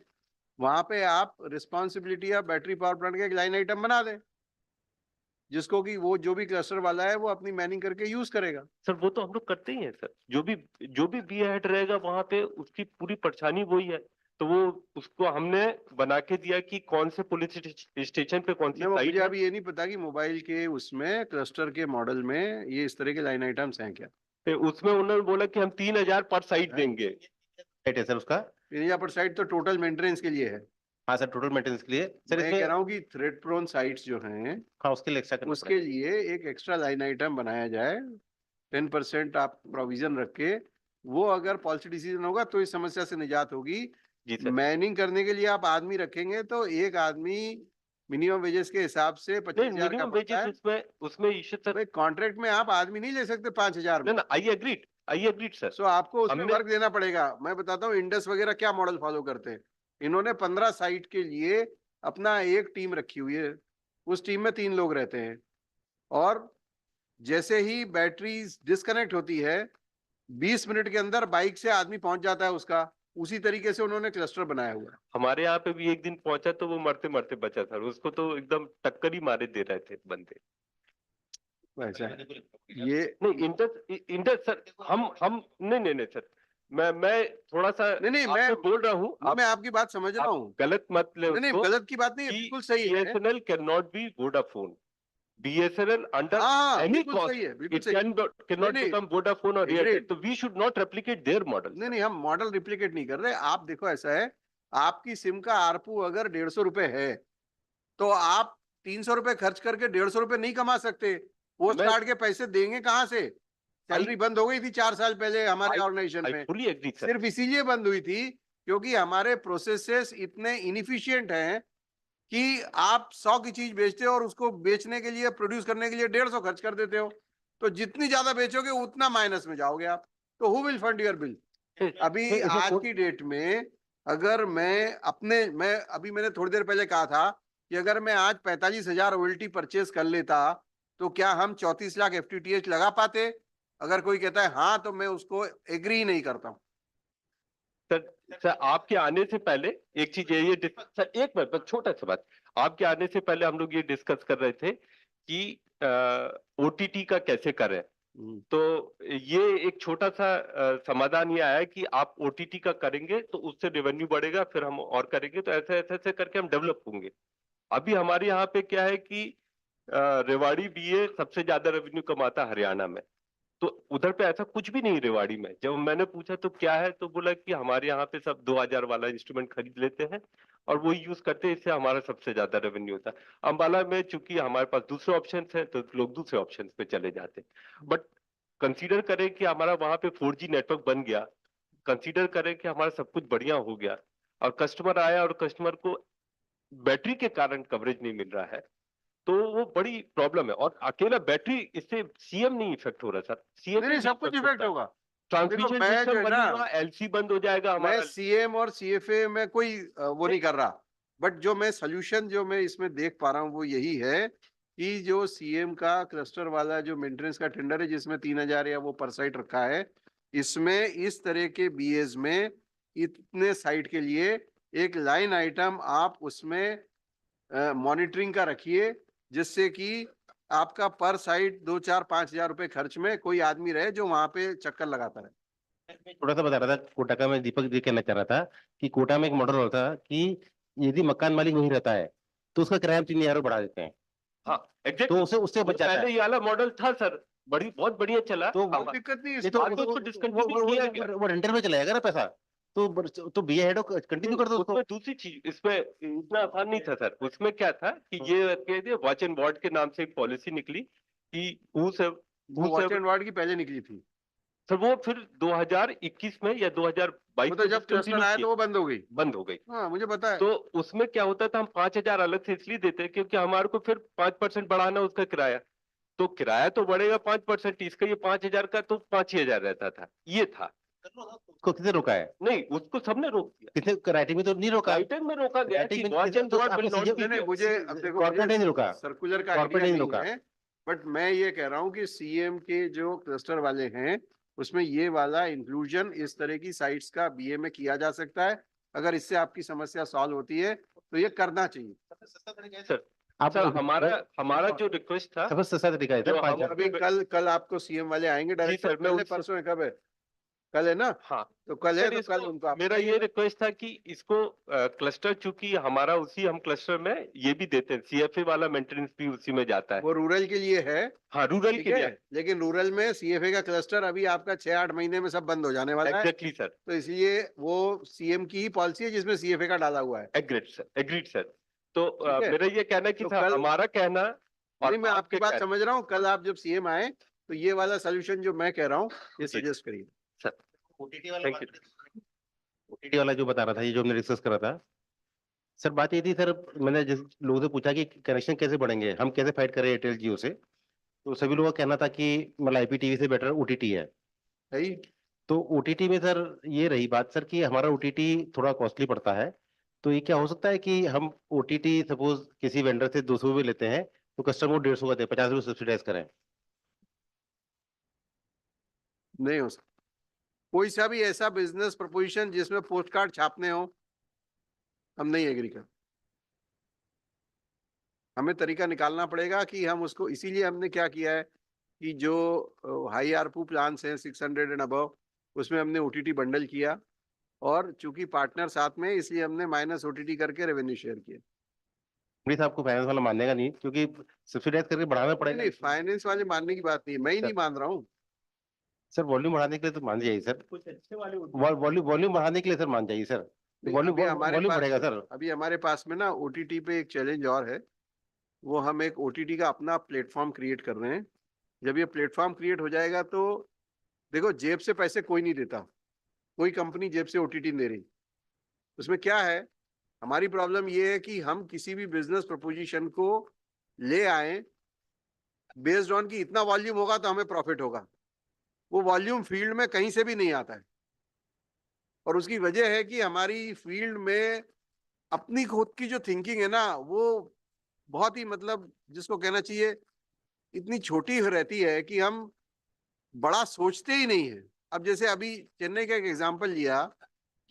वहां पे आप रिस्पॉन्सिबिलिटी या बैटरी पावर प्लांट का एक लाइन आइटम बना दें, जिसको कि वो जो भी क्लस्टर वाला है वो अपनी मैनिंग करके यूज करेगा। सर वो तो हम लोग करते ही हैं सर, जो भी बी हेड रहेगा वहां पे उसकी पूरी परेशानी वही है। तो वो उसको हमने बना के दिया कि कौन से पुलिस स्टेशन पे कौन सी साइट मुझे है। अभी ये नहीं पता कि मोबाइल के उसमें क्लस्टर के मॉडल में ये इस तरह के लाइन आइटम्स हैं क्या? तो उसमें उन्होंने बोला कि हम 3,000 पर साइट देंगे। है सर उसका 3,000 पर साइट तो टोटल मेंटेनेंस के लिए है। हाँ सर, टोटल मेंटेनेंस के लिए सर। मैं कह रहा हूँ कि थ्रेट प्रोन साइट्स जो हैं, हाँ उसके लिए एक्स्ट्रा उसके लिए एक एक्स्ट्रा लाइन आइटम बनाया जाए, 10% आप प्रोविजन रख के, वो अगर पॉलिसी डिसीजन होगा तो इस समस्या से निजात होगी। मैनिंग करने के लिए आप आदमी रखेंगे तो एक आदमी मिनिमम वेजेस के हिसाब से 25,000 का बनता है। उसमें इश्यू कॉन्ट्रैक्ट में आप आदमी नहीं ले सकते 5,000 में। I agreed sir. सो आपको उसमें वर्क देना पड़ेगा। मैं बताता हूँ इंडस वगैरह क्या मॉडल फॉलो करते हैं। इन्होंने 15 साइट के लिए अपना एक टीम रखी हुई है, उस टीम में 3 लोग रहते हैं, और जैसे ही बैटरी डिस्कनेक्ट होती है 20 मिनट के अंदर बाइक से आदमी पहुंच जाता है उसका। उसी तरीके से उन्होंने क्लस्टर बनाया हुआ है। हमारे यहाँ पे भी एक दिन पहुंचा तो वो मरते मरते बचा सर, उसको तो एकदम टक्कर ही मारे दे रहे थे बंदे। ये नहीं इंडस सर, हम नहीं सर, मैं थोड़ा सा नहीं मैं बोल रहा हूँ, मैं आपकी बात समझ रहा हूँ, गलत मत ले नहीं उसको। गलत की बात नहीं है, बिल्कुल सही है। BSNL can not be Vodafone, BSNL under any cost it cannot become Vodafone or Airtel, तो we should not replicate their model। नहीं हम मॉडल रिप्लिकेट नहीं कर रहे। आप देखो ऐसा है, आपकी सिम का आरपू अगर 150 रुपए है तो आप 300 रुपए खर्च करके 150 रुपए नहीं कमा सकते। पोस्ट कार्ड के पैसे देंगे कहाँ से? सैलरी बंद हो गई थी 4 साल पहले हमारे ऑर्गेनाइजेशन में। Fully agree sir. सिर्फ इसीलिए बंद हुई थी क्योंकि हमारे प्रोसेसेस इतने इनएफिशिएंट हैं कि आप 100 की चीज बेचते हो और उसको बेचने के लिए, प्रोड्यूस करने के लिए 150 खर्च कर देते हो। तो जितनी ज्यादा बेचोगे उतना माइनस में जाओगे आप। तो who will fund your bill? अभी आज की डेट में अगर मैं अभी मैंने थोड़ी देर पहले कहा था कि अगर मैं आज 45,000 रॉयल्टी परचेज कर लेता तो क्या हम 34 लाख FTTH लगा पाते? अगर कोई कहता है हाँ तो मैं उसको एग्री नहीं करता हूँ। सर आपके आने से पहले एक चीज ये सर एक मिनट बस छोटा सा बात, आपके आने से पहले हम लोग ये डिस्कस कर रहे थे कि OTT का कैसे करें। तो ये एक छोटा सा समाधान ये आया कि आप OTT का करेंगे तो उससे रेवेन्यू बढ़ेगा, फिर हम और करेंगे, तो ऐसे ऐसे ऐसे करके हम डेवलप होंगे। अभी हमारे यहाँ पे क्या है कि रेवाड़ी BA सबसे ज्यादा रेवेन्यू कमाता है हरियाणा में, तो उधर पे ऐसा कुछ भी नहीं रेवाड़ी में। जब मैंने पूछा तो क्या है, तो बोला कि हमारे यहाँ पे सब 2000 वाला इंस्ट्रूमेंट खरीद लेते हैं और वो यूज करते हैं, इससे हमारा सबसे ज्यादा रेवेन्यू होता है। अंबाला में चूंकि हमारे पास दूसरे ऑप्शन है तो लोग दूसरे ऑप्शन पे चले जाते हैं। बट कंसीडर करें कि हमारा वहां पे 4G नेटवर्क बन गया, कंसीडर करें कि हमारा सब कुछ बढ़िया हो गया और कस्टमर आया और कस्टमर को बैटरी के कारण कवरेज नहीं मिल रहा है, तो वो बड़ी प्रॉब्लम है। और अकेला बैटरी इससे CM नहीं इफेक्ट हो रहा सर, CM नहीं, सब कुछ इफेक्ट होगा। ट्रांसमिशन मैं जो सिस्टम है बंद ना, होगा, LC बंद हो जाएगा मैं हमारा। CM और CFA में कोई वो नहीं कर रहा, बट जो मैं सोल्यूशन जो मैं इसमें देख पा रहा हूँ वो यही है कि जो CM का क्लस्टर वाला जो मेंटेनेंस का टेंडर है जिसमें 3000 या वो पर साइट रखा है, इसमें इस तरह के BAs में इतने साइट के लिए एक लाइन आइटम आप उसमें मॉनिटरिंग का रखिए, जिससे कि आपका पर साइट 2-4-5 हजार रुपए खर्च में कोई आदमी रहे जो वहां पे चक्कर लगाता रहे। थोड़ा सा बता रहा था कोटा का, मैं दीपक जी कहना चाह रहा था कि कोटा में एक मॉडल होता है कि यदि मकान मालिक वहीं रहता है तो उसका किराया 3000 बढ़ा देते हैं। हाँ एग्जैक्टली, तो उससे बच जाता है। पहले ये वाला मॉडल था सर, बहुत बढ़िया चला। तो दिक्कत नहीं नहीं तो उसको डिस्कंटिन्यू किया गया। वो रेंटल में चला जाएगा ना पैसा, तो BA हेड कंटिन्यू कर दो उसको। उसमें दूसरी चीज, इसमें इतना आसान नहीं था सर। उसमें क्या था कि ये वॉच एंड वार्ड के नाम से एक पॉलिसी निकली कि वॉच एंड वार्ड की पहले निकली थी सर, वो फिर 2021 में या 2022 तो जब क्लस्टर आया तो वो बंद हो गई। हाँ मुझे पता है। तो उसमें क्या होता था, हम 5000 अलग से इसलिए देते हैं क्योंकि हमारे को फिर 5% बढ़ाना उसका किराया, तो किराया तो बढ़ेगा 5%, इसका ये 5000 का तो 5000 रहता था, ये था। उसको किसने रोका है? नहीं, उसको सबने रोक दिया। किसने? राइटिंग में तो नहीं रोका। राइटिंग में रोका गया कि watch and ward will not be there। मुझे अब देखो, कॉर्पोरेट नहीं रोका, सर्कुलर का कॉर्पोरेट आइडिया नहीं नहीं रोका। है, बट मैं ये कह रहा हूँ कि CM के जो क्लस्टर वाले हैं उसमें ये वाला इंक्लूजन इस तरह की साइट्स का BA में किया जा सकता है। अगर इससे आपकी समस्या सॉल्व होती है तो ये करना चाहिए। सर हमारा जो रिक्वेस्ट था, सस्ता तरीका है जो हम अभी कल आपको CM वाले आएंगे डायरेक्टर, मैं कल परसों है, कब है? कल है ना? हाँ तो कल है, सर, तो कल उनको आप मेरा ये रिक्वेस्ट था कि इसको क्लस्टर, चूंकि हमारा उसी हम क्लस्टर में ये भी देते हैं, CFA वाला मेंटेनेंस भी उसी में जाता है। वो रूरल के लिए है। हाँ रूरल ठीक के लिए है, लेकिन रूरल में CFA का क्लस्टर अभी आपका 6-8 महीने में सब बंद हो जाने वाला है। Exactly sir. तो इसलिए वो CM की ही पॉलिसी है जिसमें CFA का डाला हुआ है। Agreed sir. तो है? मेरा ये कहना है कि तो सर, कल- हमारा कहना और नहीं, मैं आपकी बात कहना- समझ रहा हूँ। कल आप जब CM आए तो ये वाला सोल्यूशन जो मैं कह रहा हूँ ये सजेस्ट करिए सर। OTT वाला जो बता रहा था, ये जो हमने डिस्कस करा था सर, बात ये थी सर, मैंने जिस लोगों से पूछा कि कनेक्शन कैसे बढ़ेंगे, हम कैसे फाइट करें एयरटेल जियो से, तो सभी लोगों का कहना था कि मतलब IPTV से बेटर OTT है। तो OTT में सर ये रही बात सर कि हमारा OTT थोड़ा कॉस्टली पड़ता है, तो ये क्या हो सकता है कि हम OTT सपोज किसी वेंडर से 200 भी लेते हैं तो कस्टमर को 150 का दे, 50 रुपये सब्सिडाइज करें? नहीं हो सकता। कोई सा भी ऐसा बिजनेस प्रपोजिशन जिसमें पोस्ट कार्ड छापने हो, हम नहीं एग्री कर। हमें तरीका निकालना पड़ेगा कि हम उसको, इसीलिए हमने क्या किया है कि जो हाई आरपू प्लान्स हैं 600 एंड अबव, उसमें हमने OTT बंडल किया, और चूंकि पार्टनर साथ में, इसलिए हमने माइनस OTT करके रेवेन्यू शेयर किया। प्लीज आपको फाइनेंस वाला मानेगा नहीं, क्योंकि सब्सिडाइज करके बढ़ाना पड़ेगा। नहीं, फाइनेंस वाले मानने की बात नहीं है, मैं ही नहीं मान रहा हूँ सर। वॉल्यूम बढ़ाने के लिए तो मान जाइए सर, वॉल्यूम बढ़ाने के लिए सर मान जाइए सर, वॉल्यूम बढ़ेगा सर। अभी हमारे पास में ना OTT पे एक चैलेंज और है, वो हम एक OTT का अपना प्लेटफॉर्म क्रिएट कर रहे हैं। जब ये प्लेटफॉर्म क्रिएट हो जाएगा तो देखो जेब से पैसे कोई नहीं देता, कोई कंपनी जेब से ओटीटी नहीं दे रही। उसमें क्या है, हमारी प्रॉब्लम ये है कि हम किसी भी बिजनेस प्रपोजिशन को ले आए बेस्ड ऑन कि इतना वॉल्यूम होगा तो हमें प्रॉफिट होगा। वो वॉल्यूम फील्ड में कहीं से भी नहीं आता है, और उसकी वजह है कि हमारी फील्ड में अपनी खुद की जो थिंकिंग है ना, वो बहुत ही मतलब जिसको कहना चाहिए इतनी छोटी रहती है कि हम बड़ा सोचते ही नहीं है। अब जैसे अभी चेन्नई का एक एग्जांपल लिया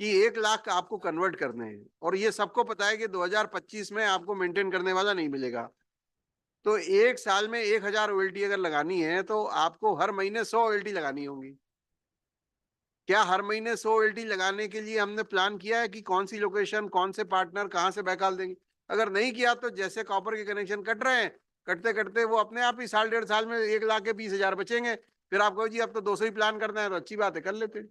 कि 1 लाख आपको कन्वर्ट करने हैं, और ये सबको पता है कि 2025 में आपको मेंटेन करने वाला नहीं मिलेगा। तो एक साल में 1000 OLT अगर लगानी है तो आपको हर महीने 100 OLT लगानी होंगी। क्या हर महीने 100 OLT लगाने के लिए हमने प्लान किया है कि कौन सी लोकेशन, कौन से पार्टनर, कहाँ से बैकऑल देंगे? अगर नहीं किया तो जैसे कॉपर के कनेक्शन कट रहे हैं, कटते कटते वो अपने आप ही 1.5 साल में 1,20,000 बचेंगे। फिर आप कहो जी अब तो 200 ही प्लान करना है, तो अच्छी बात है, कर लेते हैं।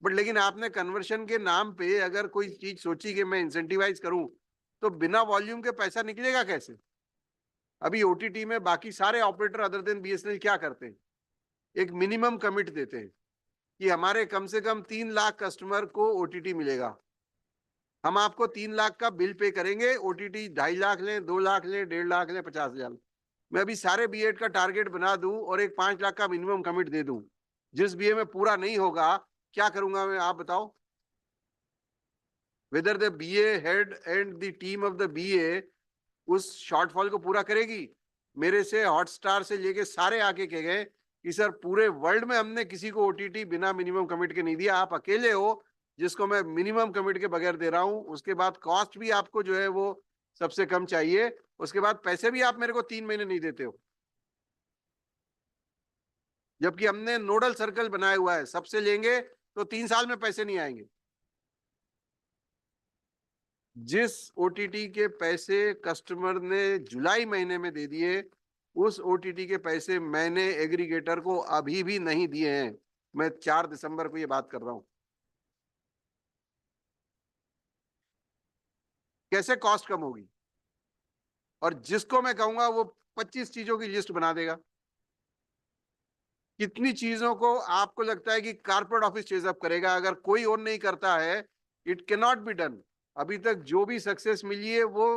बट लेकिन आपने कन्वर्शन के नाम पे अगर कोई चीज सोची कि मैं इंसेंटिवाइज करूं, तो बिना वॉल्यूम के पैसा निकलेगा कैसे? अभी ओटीटी में बाकी सारे ऑपरेटर अदर देन बीएसएनएल क्या करते हैं, एक मिनिमम कमिट देते हैं कि हमारे कम से कम 3 लाख कस्टमर को ओटीटी मिलेगा, हम आपको 3 लाख का बिल पे करेंगे, ओटीटी 2.5 लाख लें, 2 लाख लें, 1.5 लाख लें, 50,000। मैं अभी सारे बीएड का टारगेट बना दूं और एक 5 लाख का मिनिमम कमिट दे दूं, जिस बीए में पूरा नहीं होगा क्या करूंगा मैं, आप बताओ? Whether the BA head and the team of the BA उस शॉर्टफॉल को पूरा करेगी? मेरे से हॉटस्टार से लेके सारे आके कह गए कि सर पूरे वर्ल्ड में हमने किसी को ओटीटी बिना मिनिमम कमिट के नहीं दिया, आप अकेले हो जिसको मैं मिनिमम कमिट के बगैर दे रहा हूं। उसके बाद कॉस्ट भी आपको जो है वो सबसे कम चाहिए, उसके बाद पैसे भी आप मेरे को 3 महीने नहीं देते हो, जबकि हमने नोडल सर्कल बनाया हुआ है, सबसे लेंगे तो 3 साल में पैसे नहीं आएंगे। जिस ओटीटी के पैसे कस्टमर ने जुलाई महीने में दे दिए, उस ओटीटी के पैसे मैंने एग्रीगेटर को अभी भी नहीं दिए हैं। मैं 4 दिसंबर को ये बात कर रहा हूं। कैसे कॉस्ट कम होगी? और जिसको मैं कहूंगा वो 25 चीजों की लिस्ट बना देगा। कितनी चीजों को आपको लगता है कि कारपोरेट ऑफिस चेजअप करेगा? अगर कोई और नहीं करता है, it can not be done. अभी तक जो भी सक्सेस मिली है वो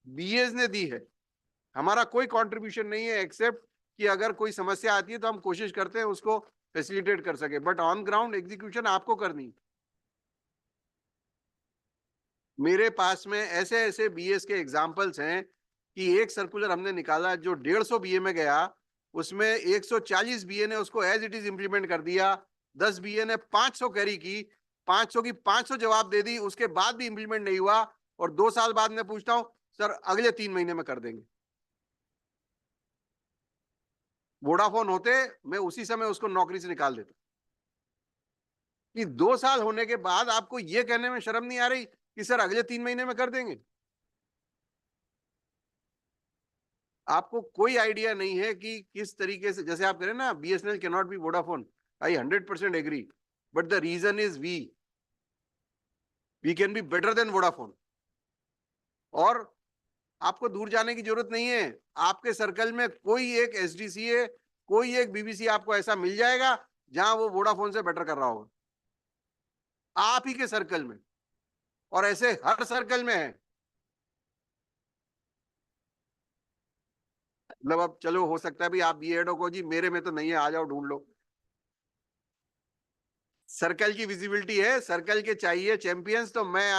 बीएस ने दी है, हमारा कोई कंट्रीब्यूशन नहीं है, एक्सेप्ट कि अगर कोई समस्या आती है तो हम कोशिश करते हैं उसको फैसिलिटेट कर सके, बट ऑन ग्राउंड एग्जीक्यूशन आपको करनी। मेरे पास में ऐसे ऐसे बीएस के एग्जांपल्स हैं कि एक सर्कुलर हमने निकाला जो 150 बीए में गया, उसमें 140 बीए ने उसको एज इट इज इंप्लीमेंट कर दिया, 10 बीए ने 500 कैरी की, 500 की 500 जवाब दे दी, उसके बाद भी इंप्लीमेंट नहीं हुआ। और 2 साल बाद मैं पूछता हूं सर अगले 3 महीने में कर देंगे। वोडाफोन होते मैं उसी समय उसको नौकरी से निकाल देता। कि 2 साल होने के बाद आपको यह कहने में शर्म नहीं आ रही कि सर अगले 3 महीने में कर देंगे? आपको कोई आइडिया नहीं है कि किस तरीके से, जैसे आप कह रहे हैं ना BSNL can not be Vodafone, I 100% agree, but the reason is we can be better than Vodafone. और आपको दूर जाने की जरूरत नहीं है, आपके सर्कल में कोई एक एसडीसीए, कोई एक बीबीसी आपको ऐसा मिल जाएगा जहां वो वोडाफोन से बेटर कर रहा होगा, आप ही के सर्कल में, और ऐसे हर सर्कल में है। मतलब अब चलो हो सकता है भी आप बीएडओ को जी मेरे में तो नहीं है, आ जाओ ढूंढ लो। सर्कल की विजिबिलिटी है, सर्कल के चाहिए चैंपियंस, तो मैं